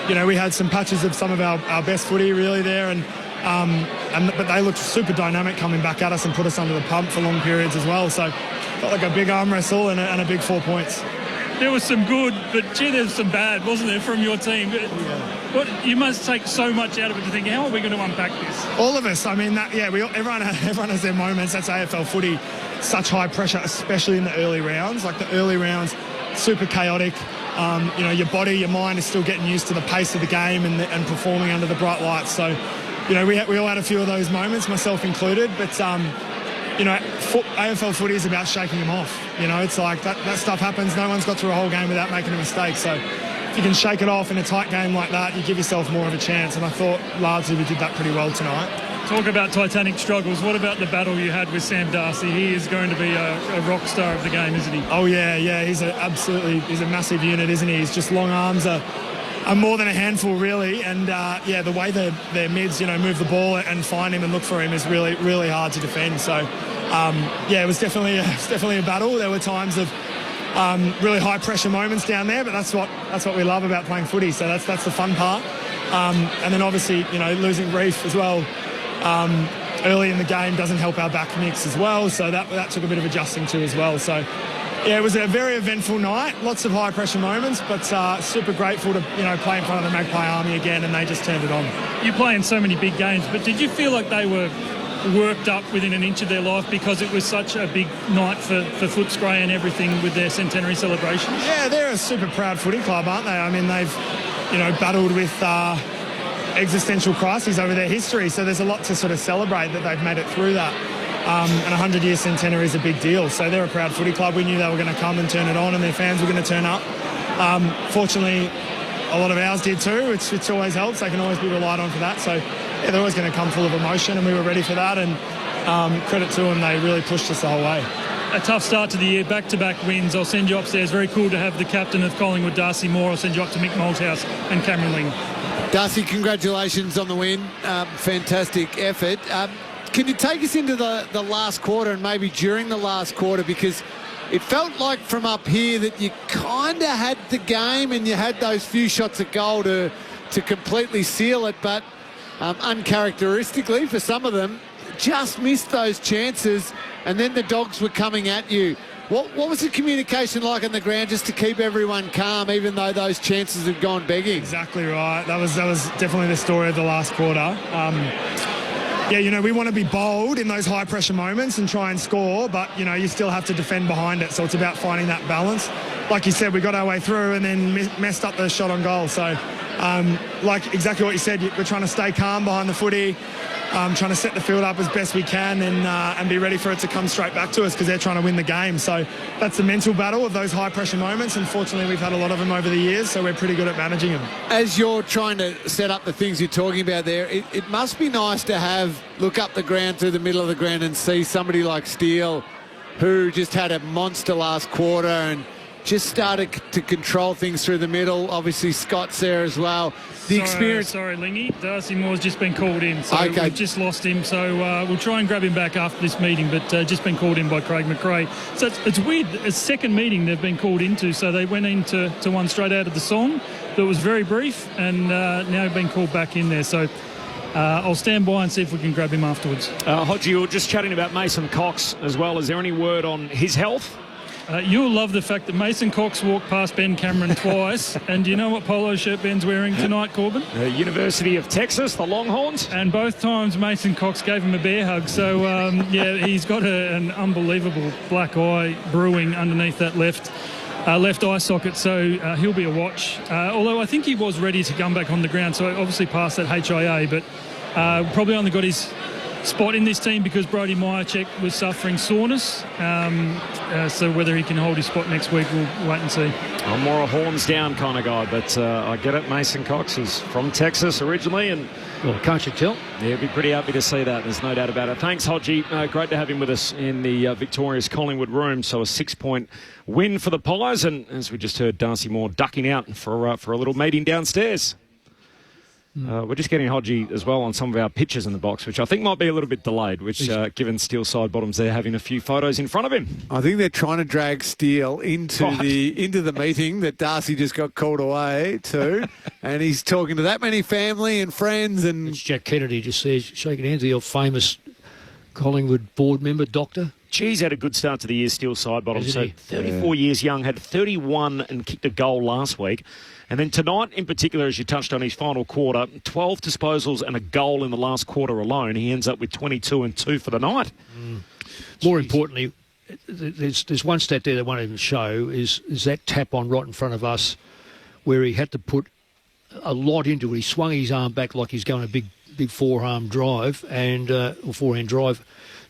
we had some patches of some of our best footy really there, but they looked super dynamic coming back at us and put us under the pump for long periods as well. So felt like a big arm wrestle and a big 4 points. there was some good, but gee, there was some bad, wasn't there, from your team? What, you must take so much out of it to think, how are we going to unpack this? All of us. I mean, everyone has their moments. That's AFL footy. Such high pressure, especially in the early rounds. Like the early rounds, super chaotic. Your body, your mind is still getting used to the pace of the game and performing under the bright lights. So, we all had a few of those moments, myself included. But, AFL footy is about shaking them off. It's like that stuff happens. No one's got through a whole game without making a mistake. So if you can shake it off in a tight game like that, you give yourself more of a chance. And I thought largely we did that pretty well tonight. Talk about Titanic struggles. What about the battle you had with Sam Darcy? He is going to be a rock star of the game, isn't he? Oh, yeah. He's a massive unit, isn't he? He's just long arms are more than a handful, really. And, the way their mids, move the ball and find him and look for him is really, really hard to defend. So, it was definitely a battle. There were times of really high-pressure moments down there, but that's what we love about playing footy. So that's the fun part. And then, obviously, losing Reef as well early in the game doesn't help our back mix as well. So that took a bit of adjusting to as well. So, yeah, it was a very eventful night. Lots of high-pressure moments, but super grateful to, play in front of the Magpie Army again, and they just turned it on. You play in so many big games, but did you feel like they were worked up within an inch of their life because it was such a big night for Footscray and everything with their centenary celebrations? Yeah, they're a super proud footy club, aren't they? I mean, they've, battled with existential crises over their history, so there's a lot to sort of celebrate that they've made it through that. And a 100-year centenary is a big deal. So they're a proud footy club. We knew they were going to come and turn it on and their fans were going to turn up. Fortunately, a lot of ours did too, which always helps. They can always be relied on for that. So, yeah, they're always going to come full of emotion, and we were ready for that. And credit to them, they really pushed us the whole way. A tough start to the year, back-to-back wins. I'll send you upstairs. Very cool to have the captain of Collingwood, Darcy Moore. I'll send you up to Mick Malthouse and Cameron Ling. Darcy, congratulations on the win. Fantastic effort. Can you take us into the last quarter and maybe during the last quarter, because it felt like from up here that you kind of had the game and you had those few shots at goal to completely seal it, but uncharacteristically for some of them, just missed those chances, and then the Dogs were coming at you. What was the communication like on the ground just to keep everyone calm, even though those chances had gone begging? Exactly right. That was definitely the story of the last quarter. We want to be bold in those high-pressure moments and try and score, but, you still have to defend behind it. So it's about finding that balance. Like you said, we got our way through and then messed up the shot on goal. So, like exactly what you said, we're trying to stay calm behind the footy, trying to set the field up as best we can and be ready for it to come straight back to us because they're trying to win the game. So that's the mental battle of those high-pressure moments. Unfortunately, we've had a lot of them over the years, so we're pretty good at managing them. As you're trying to set up the things you're talking about there, it must be nice to look up the ground through the middle of the ground and see somebody like Steele, who just had a monster last quarter and just started to control things through the middle. Obviously, Scott's there as well. Experience. Sorry, Lingy. Darcy Moore's just been called in, so okay. We've just lost him. So we'll try and grab him back after this meeting, but just been called in by Craig McRae. So it's weird. A second meeting they've been called into. So they went into one straight out of the song that was very brief, and now been called back in there. So I'll stand by and see if we can grab him afterwards. Hodgie, you were just chatting about Mason Cox as well. Is there any word on his health? You'll love the fact that Mason Cox walked past Ben Cameron twice. And do you know what polo shirt Ben's wearing tonight, Corbin? University of Texas, the Longhorns. And both times Mason Cox gave him a bear hug. So, he's got an unbelievable black eye brewing underneath that left eye socket. So he'll be a watch. Although I think he was ready to come back on the ground. So obviously past that HIA, but probably only got his spot in this team because Brodie Myercheck was suffering soreness. So whether he can hold his spot next week, we'll wait and see. I'm more a horns down kind of guy, but I get it. Mason Cox is from Texas originally, and well, can't you tell? Yeah, he'd be pretty happy to see that. There's no doubt about it. Thanks, Hodgie. Great to have him with us in the victorious Collingwood room. So a 6-point win for the Pies, and as we just heard, Darcy Moore ducking out for a little meeting downstairs. We're just getting Hodgie as well on some of our pictures in the box, which I think might be a little bit delayed, which given Steele side bottoms there having a few photos in front of him. I think they're trying to drag Steele into the meeting that Darcy just got called away to, and he's talking to that many family and friends. And it's Jack Kennedy just says, shaking hands with your famous Collingwood board member, doctor, Geez, had a good start to the year, Steel side bottom. Isn't So he? 34 years young, had 31 and kicked a goal last week. And then tonight, in particular, as you touched on his final quarter, 12 disposals and a goal in the last quarter alone. He ends up with 22 and 2 for the night. More importantly, there's one stat there that won't even show, is that tap on right in front of us where he had to put a lot into it. He swung his arm back like he's going a big forearm drive or forehand drive,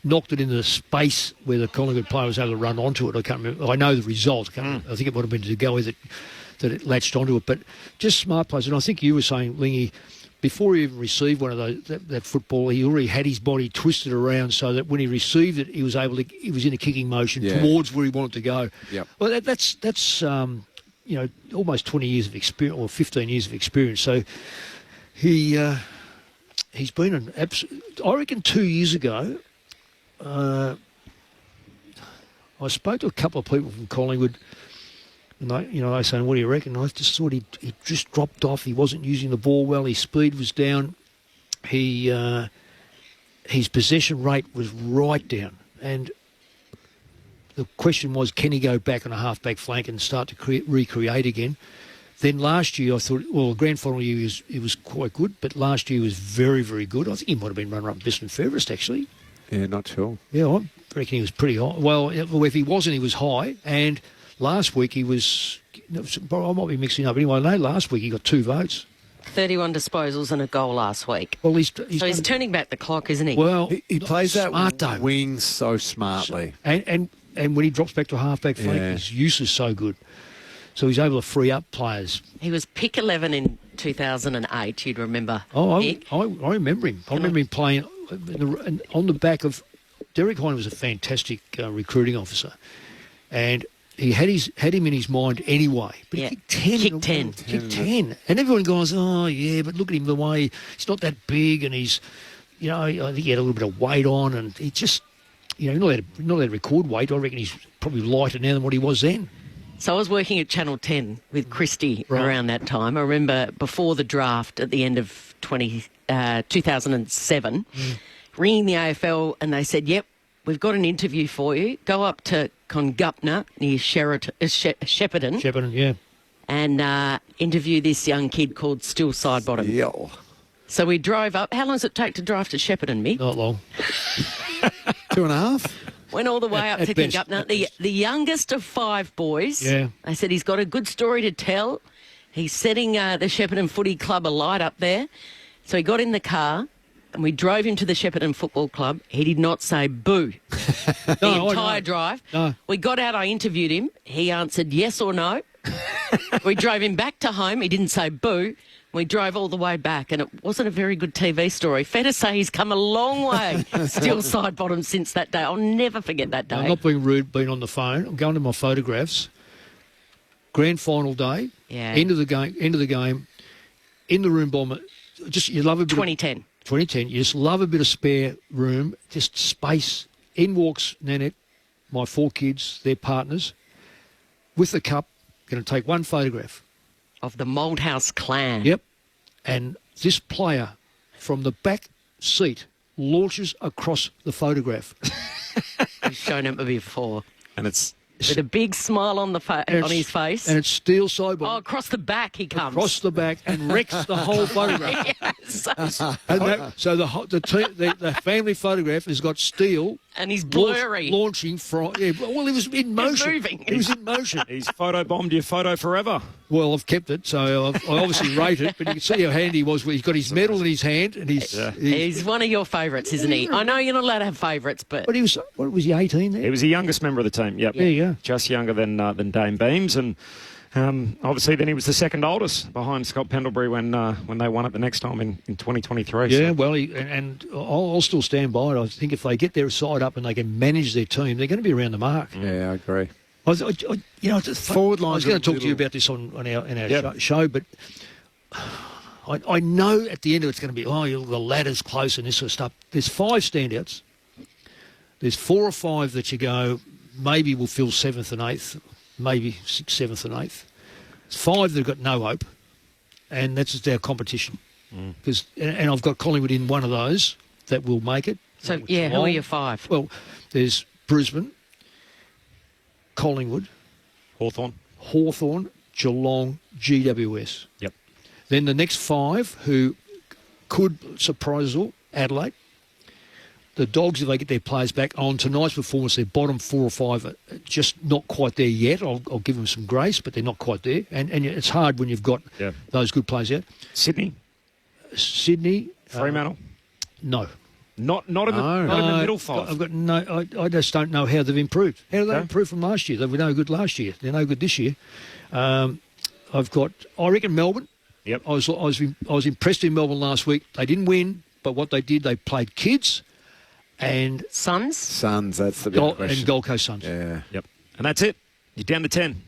knocked it into the space where the Collingwood player was able to run onto it. I can't remember. I know the result. I think it might have been to go with it, that it latched onto it. But just smart plays. And I think you were saying, Lingy, before he even received one of those, that football, he already had his body twisted around so that when he received it, he was in a kicking motion towards where he wanted to go. Yep. Well, that's almost 20 years of experience, or 15 years of experience. So he's been an absolute. I reckon 2 years ago, I spoke to a couple of people from Collingwood, and they saying, "What do you reckon?" And I just thought he just dropped off. He wasn't using the ball well. His speed was down. His possession rate was right down. And the question was, can he go back on a half-back flank and start to recreate again? Then last year, I thought, well, the grand final year he was quite good, but last year was very, very good. I think he might have been runner-up best and fairest, actually. Yeah, not sure. Yeah, I reckon he was pretty high. Well, if he wasn't, he was high. And last week he was, I might be mixing up. Anyway, I know last week he got 2 votes. 31 disposals and a goal last week. Well, he's turning back the clock, isn't he? Well, he plays smart, that wing so smartly. And when he drops back to a half-back flank, his use is so good. So he's able to free up players. He was pick 11 in 2008, you'd remember. Oh, Nick. I remember him. I remember him playing on the back of... Derek Hine was a fantastic recruiting officer. And he had him in his mind anyway. But he kicked 10. Kicked 10. And everyone goes, oh, yeah, but look at him the way... He's not that big and he's... I think he had a little bit of weight on and he just... not allowed to record weight. I reckon he's probably lighter now than what he was then. So I was working at Channel 10 with Christy around that time. I remember before the draft at the end of 2007, ringing the AFL and they said, yep, we've got an interview for you. Go up to Congupna near Shepparton. Shepparton, yeah. And interview this young kid called Still Sidebottom. Yo. So we drove up. How long does it take to drive to Shepparton, Mick? Not long. 2.5. Went all the way up to Congupna. The youngest of 5 boys. Yeah. I said he's got a good story to tell. He's setting the Shepparton Footy Club alight up there. So he got in the car and we drove him to the Shepparton Football Club. He did not say boo the entire drive. No. We got out, I interviewed him. He answered yes or no. We drove him back to home. He didn't say boo. We drove all the way back, and it wasn't a very good TV story. Fair to say he's come a long way, still side bottom since that day. I'll never forget that day. I'm not being rude, being on the phone. I'm going to my photographs. Grand final day, end of the game, in the room bomber. Just you love a bit 2010. 2010. You just love a bit of spare room, just space. In walks Nanette, my 4 kids, their partners, with the cup. Going to take one photograph. Of the Moldhouse clan. Yep. And this player from the back seat launches across the photograph. You've shown him before. And it's... With a big smile on his face. And it's Steel Sidebottom. Oh, across the back he comes. Across the back and wrecks the whole photograph. Yes. So the family photograph has got Steel... And he's blurry. Launching from... Yeah, well, he was in motion. He's moving. He was in motion. He's photobombed your photo forever. Well, I've kept it, so I obviously rate it, but you can see how handy he was. He's got his medal in his hand, and he's one of your favourites, isn't he? I know you're not allowed to have favourites, but... But he was, what was he, 18 there? He was the youngest member of the team, yep. There you go. Just younger than Dame Beams, and obviously then he was the second oldest behind Scott Pendlebury when they won it the next time in 2023. Yeah, so. well, and I'll still stand by it. I think if they get their side up and they can manage their team, they're going to be around the mark. Yeah, I agree. Forward line. I was going to talk to you about this on our show, but I know at the end of it's going to be, the ladder's close and this sort of stuff. There's 5 standouts. There's 4 or 5 that you go, maybe we'll fill 7th and 8th, maybe 6th, 7th and 8th. There's 5 that have got no hope, and that's just our competition. And I've got Collingwood in one of those that will make it. So, who are your 5? Well, there's Brisbane, Collingwood, Hawthorn, Geelong, GWS. Yep. Then the next 5 who could surprise us all, Adelaide. The Dogs, if they get their players back on tonight's performance, their bottom 4 or 5 are just not quite there yet. I'll give them some grace, but they're not quite there. And it's hard when you've got those good players out. Sydney. Fremantle. No. Not in the middle 5. I've got no. I just don't know how they've improved. How did they improve from last year? They were no good last year. They're no good this year. I reckon Melbourne. Yep. I was impressed in Melbourne last week. They didn't win, but what they did, they played kids and Suns, that's the big question. And Gold Coast Suns. Yeah. Yep. And that's it. You're down to 10.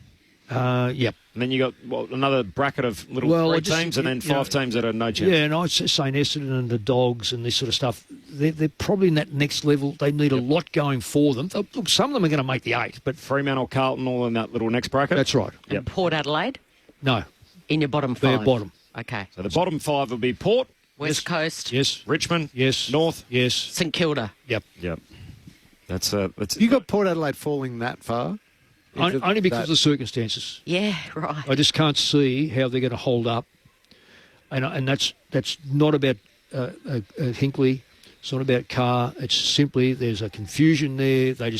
Yep. And then you got another bracket of three teams and then 5 teams that are no chance. Yeah, and I'd say St Essendon and the Dogs and this sort of stuff, they're probably in that next level. They need a lot going for them. Look, some of them are going to make the 8. But Fremantle, Carlton, all in that little next bracket? That's right. And Port Adelaide? No. In your bottom 5? They're bottom. Okay. So the bottom 5 will be Port. West Coast. Yes. Richmond. Yes. North. Yes. St Kilda. Yep. That's You got Port Adelaide falling that far? Only because of the circumstances. Yeah, right. I just can't see how they're going to hold up, and that's not about Hinkley. It's not about Carr. It's simply there's a confusion there. They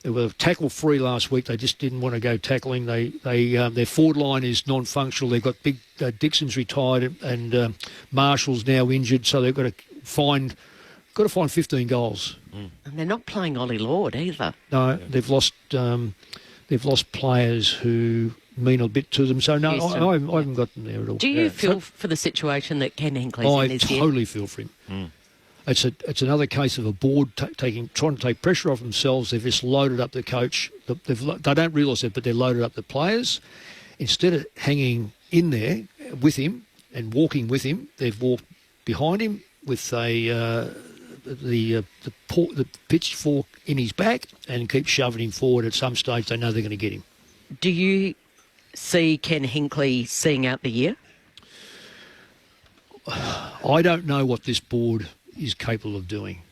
were tackle free last week. They just didn't want to go tackling. Their forward line is non-functional. They've got big Dixon's retired and Marshall's now injured, so they've got to find 15 goals. And they're not playing Ollie Lord either. No, they've lost. They've lost players who mean a bit to them. So, no, I haven't got them there at all. Do you feel for the situation that Ken Hinkley's in this year? I totally feel for him. It's another case of a board trying to take pressure off themselves. They've just loaded up the coach. They don't realise it, but they've loaded up the players. Instead of hanging in there with him and walking with him, they've walked behind him with the pitchfork in his back and keep shoving him forward. At some stage, they know they're going to get him. Do you see Ken Hinkley seeing out the year? I don't know what this board is capable of doing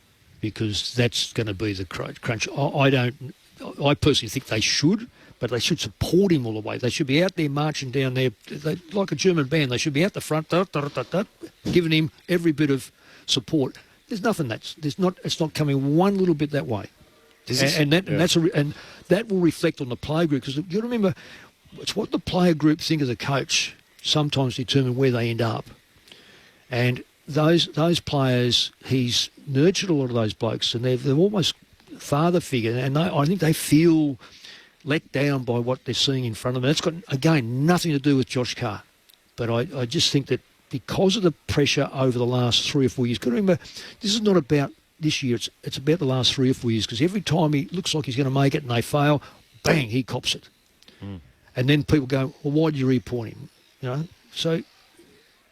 because that's going to be the crunch. I personally think they should, but they should support him all the way. They should be out there marching down there like a German band. They should be out the front, giving him every bit of support. There's nothing it's not coming one little bit that way, and that will reflect on the player group because you remember it's what the player group think of the coach sometimes determine where they end up, and those players he's nurtured a lot of those blokes and they're almost father figure and I think they feel let down by what they're seeing in front of them. It's got again nothing to do with Josh Carr, but I just think that. Because of the pressure over the last 3 or 4 years, got to remember, this is not about this year. It's about the last 3 or 4 years. Because every time he looks like he's going to make it and they fail, bang, he cops it. And then people go, "Well, why did you report him?" So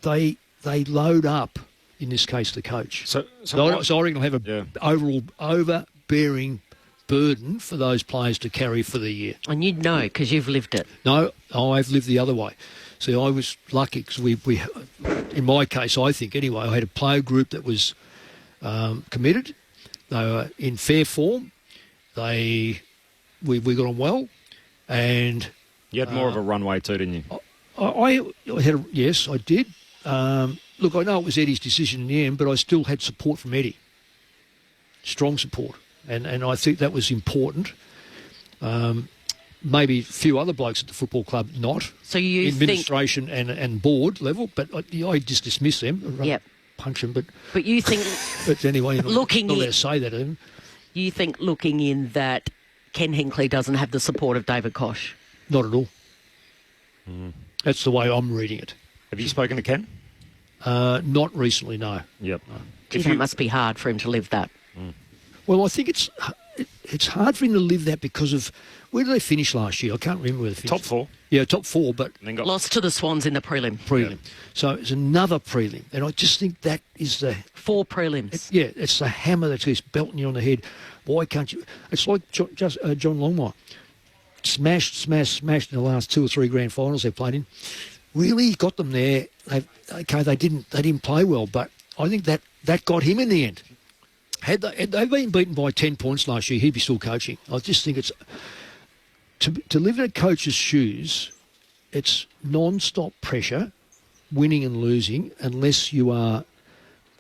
they load up. In this case, the coach. So I reckon I'll have a overall overbearing burden for those players to carry for the year. And you'd know because you've lived it. No, I've lived the other way. See, I was lucky because we, in my case, I think anyway, I had a player group that was committed. They were in fair form. We got on well, and you had more of a runway too, didn't you? I had yes, I did. Look, I know it was Eddie's decision in the end, but I still had support from Eddie, strong support, and I think that was important. Maybe a few other blokes at the football club not. So you administration and board level, but I just dismiss them. Yep. Punch them, but you think. But anyway, you're not allowed to say that to them. You think looking in that Ken Hinkley doesn't have the support of David Koch? Not at all. That's the way I'm reading it. Have you spoken to Ken? Not recently, no. Yep. That must be hard for him to live that. Well, I think it's hard for him to live that because of where did they finish last year? I can't remember where they finished. Top 4. Yeah, top 4, but lost to the Swans in the prelim. Yeah. So it's another prelim, and I just think that is the 4 prelims. It's the hammer that's just belting you on the head. Why can't you? It's like John Longmire, smashed in the last 2 or 3 grand finals they've played in. Really got them there. They didn't play well, but I think that got him in the end. Had they been beaten by 10 points last year, he'd be still coaching. I just think it's to live in a coach's shoes. It's non-stop pressure, winning and losing, unless you are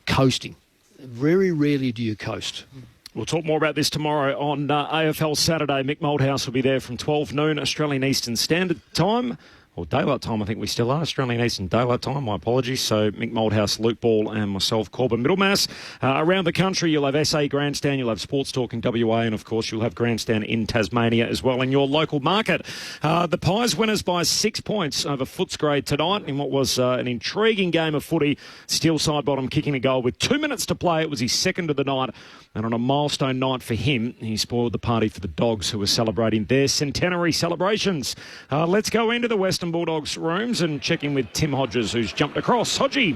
coasting. Very rarely do you coast. We'll talk more about this tomorrow on AFL Saturday. Mick Moldhouse will be there from 12 noon Australian Eastern Standard Time. Or Daylight Time, I think we still are. Australian Eastern Daylight Time, my apologies. So Mick Moldhouse, Luke Ball and myself, Corbin Middlemass. Around the country, you'll have SA Grandstand, you'll have Sports Talk in WA, and of course you'll have Grandstand in Tasmania as well in your local market. The Pies winners by 6 points over Footscray tonight in what was an intriguing game of footy. Steele Sidebottom kicking a goal with 2 minutes to play. It was his second of the night, and on a milestone night for him, he spoiled the party for the Dogs, who were celebrating their centenary celebrations. Let's go into the Western Bulldogs rooms and check in with Tim Hodges, who's jumped across. Hodgie.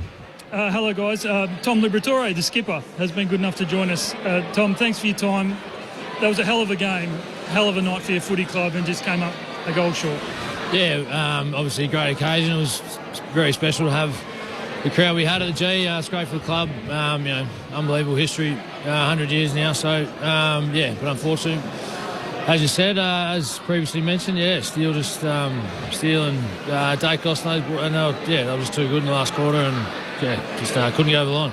Hello, guys. Tom Liberatore, the skipper, has been good enough to join us. Tom, thanks for your time. That was a hell of a game, hell of a night for your footy club, and just came up a goal short. Yeah, obviously a great occasion. It was very special to have the crowd we had at the G. It's great for the club. Unbelievable history, 100 years now. So, but unfortunately, as you said, as previously mentioned, Steele and Dacos, that was too good in the last quarter, and couldn't go over the line.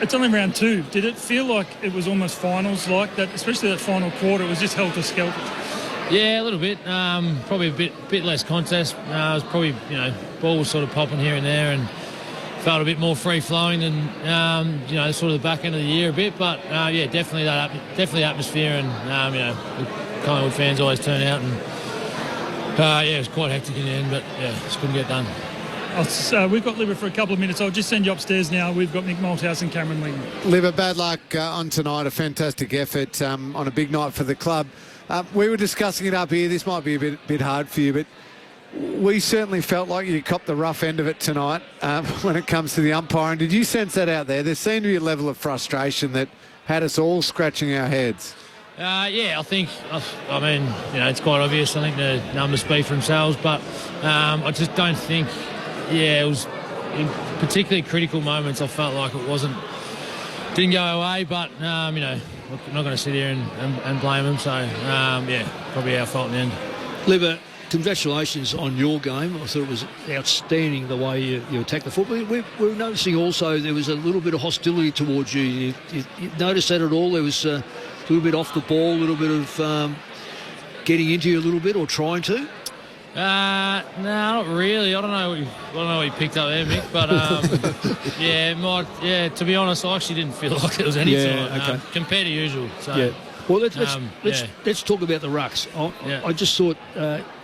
It's only round 2. Did it feel like it was almost finals like that, especially that final quarter? It was just helter-skelter. Yeah, a little bit. Probably a bit less contest. It was probably, ball was sort of popping here and there, and felt a bit more free-flowing than, sort of the back end of the year a bit. But, definitely atmosphere, and, the Collingwood fans always turn out, and, it was quite hectic in the end, but, just couldn't get done. We've got Libba for a couple of minutes. I'll just send you upstairs now. We've got Mick Malthouse and Cameron Ling. Libba, bad luck on tonight. A fantastic effort on a big night for the club. We were discussing it up here. This might be a bit hard for you, but we certainly felt like you copped the rough end of it tonight when it comes to the umpiring. Did you sense that out there? There seemed to be a level of frustration that had us all scratching our heads. I think, it's quite obvious. I think the numbers speak for themselves, but I just don't think, it was in particularly critical moments. I felt like it didn't go our way, but, I'm not going to sit here and blame them. So, probably our fault in the end. Libba, congratulations on your game. I thought it was outstanding the way you attacked the football. We're noticing also there was a little bit of hostility towards you. You noticed that at all? There was a little bit off the ball, a little bit of getting into you a little bit, or trying to? No, not really. I don't know what you picked up there, Mick. But to be honest, I actually didn't feel like there was any time compared to usual. So. Well, let's talk about the rucks. I just thought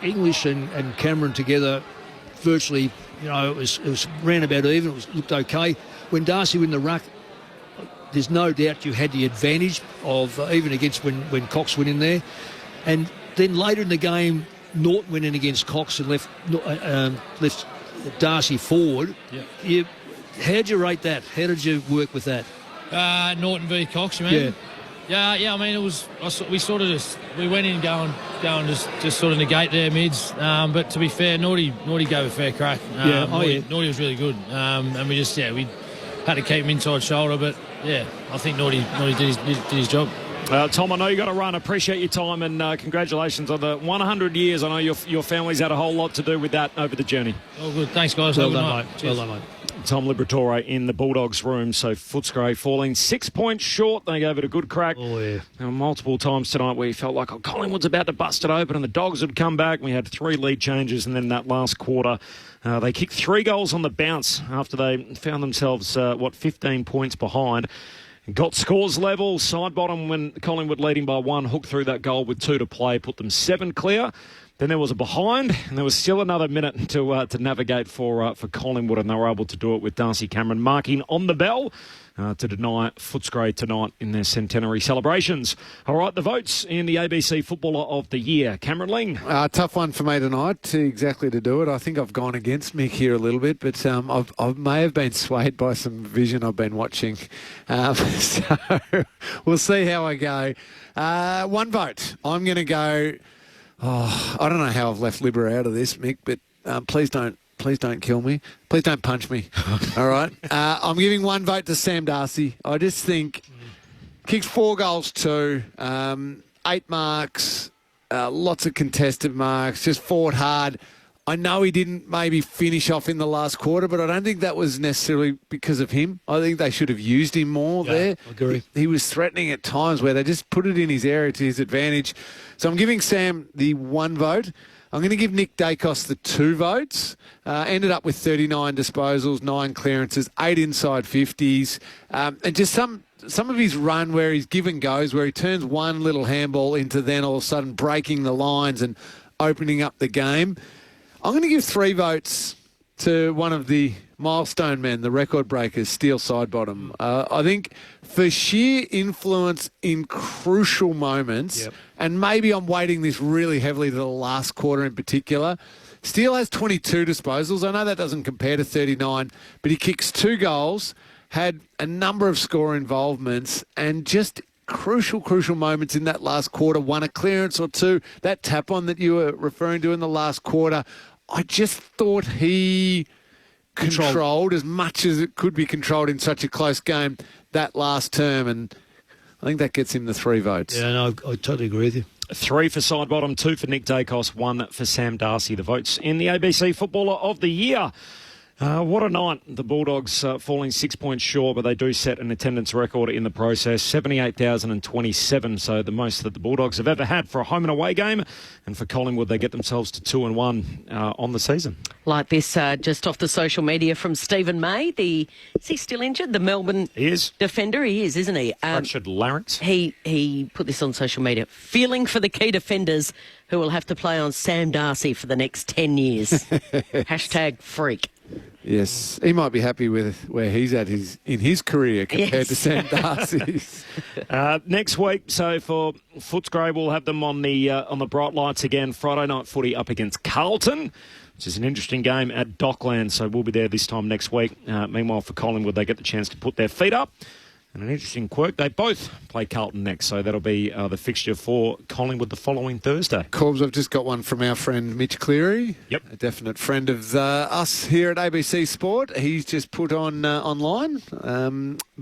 English and Cameron together, virtually, it was round about even. It looked okay. When Darcy went in the ruck, there's no doubt you had the advantage of even against when Cox went in there, and then later in the game, Norton went in against Cox and left Darcy forward. Yeah. How'd you rate that? How did you work with that? Norton v Cox, you mean? Yeah. I mean, it was. We went in going just sort of negate their mids. But to be fair, Naughty gave a fair crack. Naughty was really good. And we had to keep him inside shoulder. But I think Naughty did his job. Tom, I know you got to run. Appreciate your time, and congratulations on the 100 years. I know your family's had a whole lot to do with that over the journey. Oh, good. Thanks, guys. Well done, mate. Tom Liberatore in the Bulldogs room. So Footscray falling 6 points short. They gave it a good crack. Oh, yeah. Multiple times tonight where you felt like Collingwood's about to bust it open and the Dogs would come back. We had 3 lead changes, and then that last quarter they kicked 3 goals on the bounce after they found themselves, 15 points behind. Got scores level. Sidebottom when Collingwood leading by 1, hooked through that goal with 2 to play, put them 7 clear. Then there was a behind, and there was still another minute to navigate for Collingwood, and they were able to do it with Darcy Cameron marking on the bell to deny Footscray tonight in their centenary celebrations. All right, the votes in the ABC Footballer of the Year. Cameron Ling. Tough one for me tonight to do it. I think I've gone against Mick here a little bit, but I may have been swayed by some vision I've been watching. So we'll see how I go. 1 vote. I'm going to go... I don't know how I've left Libra out of this, Mick, but please don't kill me. Please don't punch me. All right? I'm giving 1 vote to Sam Darcy. I just think Kicked 4 goals too, 8 marks, lots of contested marks, just fought hard. I know he didn't maybe finish off in the last quarter, but I don't think that was necessarily because of him. I think they should have used him more there. I agree. He was threatening at times where they just put it in his area to his advantage. So I'm giving Sam the 1 vote. I'm going to give Nick Dacos the 2 votes. Ended up with 39 disposals, 9 clearances, 8 inside 50s, and just some of his run where he's give and goes, where he turns one little handball into then all of a sudden breaking the lines and opening up the game. I'm going to give 3 votes to one of the milestone men, the record breakers, Steele Sidebottom. I think for sheer influence in crucial moments, and maybe I'm weighting this really heavily to the last quarter in particular, Steele has 22 disposals. I know that doesn't compare to 39, but he kicks 2 goals, had a number of score involvements, and just crucial moments in that last quarter, won a clearance or 2. That tap-on that you were referring to in the last quarter, I just thought he controlled as much as it could be controlled in such a close game that last term, and I think that gets him the 3 votes. Yeah, no, I totally agree with you. 3 for Sidebottom, 2 for Nick Dacos, 1 for Sam Darcy. The votes in the ABC Footballer of the Year. What a night. The Bulldogs falling 6 points short, but they do set an attendance record in the process, 78,027, so the most that the Bulldogs have ever had for a home and away game. And for Collingwood, they get themselves to 2-1 on the season. Like this, just off the social media from Stephen May. Is he still injured? The Melbourne defender? He is, isn't he? Fractured larynx. He put this on social media. Feeling for the key defenders who will have to play on Sam Darcy for the next 10 years. Hashtag freak. Yes, he might be happy with where he's at in his career compared to Sam Darcy's. Next week, so for Footscray, we'll have them on the bright lights again. Friday night footy up against Carlton, which is an interesting game at Dockland, so we'll be there this time next week. Meanwhile, for Collingwood, they get the chance to put their feet up. And an interesting quirk, they both play Carlton next, so that'll be the fixture for Collingwood the following Thursday. Corbs, I've just got one from our friend Mitch Cleary. Yep. A definite friend of us here at ABC Sport. He's just put on online.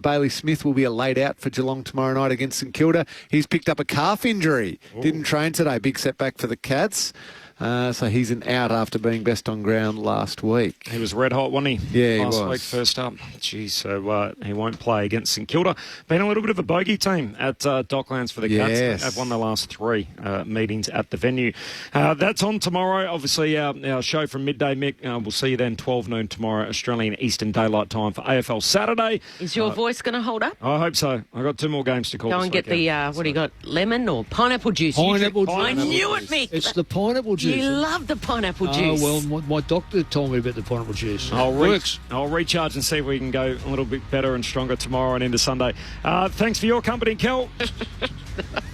Bailey Smith will be a laid out for Geelong tomorrow night against St Kilda. He's picked up a calf injury. Ooh. Didn't train today. Big setback for the Cats. So he's an out after being best on ground last week. He was red hot, wasn't he? Yeah, he last was. week, first up. Geez, so he won't play against St Kilda. Been a little bit of a bogey team at Docklands for the Cats. They've won the last 3 meetings at the venue. That's on tomorrow. Obviously, our show from midday, Mick. We'll see you then 12 noon tomorrow, Australian Eastern Daylight Time for AFL Saturday. Is your voice going to hold up? I hope so. I've got 2 more games to call. Go and get the, what do you got, lemon or pineapple juice? Pineapple juice. I knew it, Mick. It's the pineapple juice. You love the pineapple juice. Oh, well, my doctor told me about the pineapple juice. I'll recharge and see if we can go a little bit better and stronger tomorrow and into Sunday. Thanks for your company, Kel.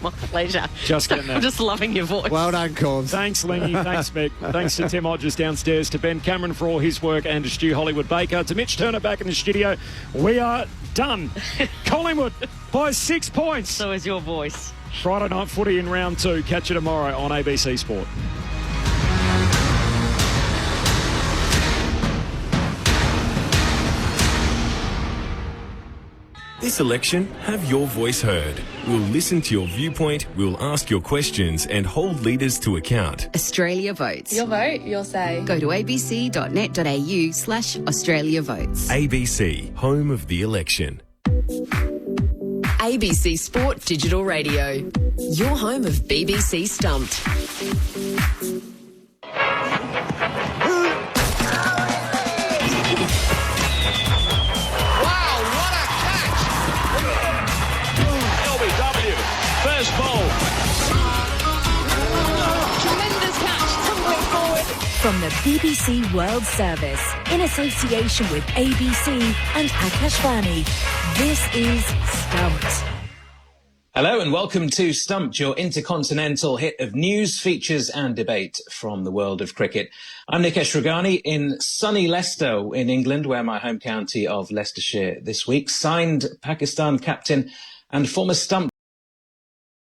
My pleasure. Just getting that. I'm just loving your voice. Well done, Corbs. Thanks, Lingy. Thanks, Mick. Thanks to Tim Hodges downstairs, to Ben Cameron for all his work, and to Stu Hollywood-Baker, to Mitch Turner back in the studio. We are done. Collingwood by 6 points. So is your voice. Friday night footy in round 2. Catch you tomorrow on ABC Sport. This election, have your voice heard. We'll listen to your viewpoint, we'll ask your questions and hold leaders to account. Australia votes. Your vote, your say. Go to abc.net.au/Australia votes. ABC, home of the election. ABC Sport Digital Radio. Your home of BBC Stumped. First ball. Tremendous catch, tumbling forward. From the BBC World Service, in association with ABC and Akashvani, this is Stumped. Hello and welcome to Stumped, your intercontinental hit of news, features and debate from the world of cricket. I'm Nikesh Ragani in sunny Leicester in England, where my home county of Leicestershire this week signed Pakistan captain and former stump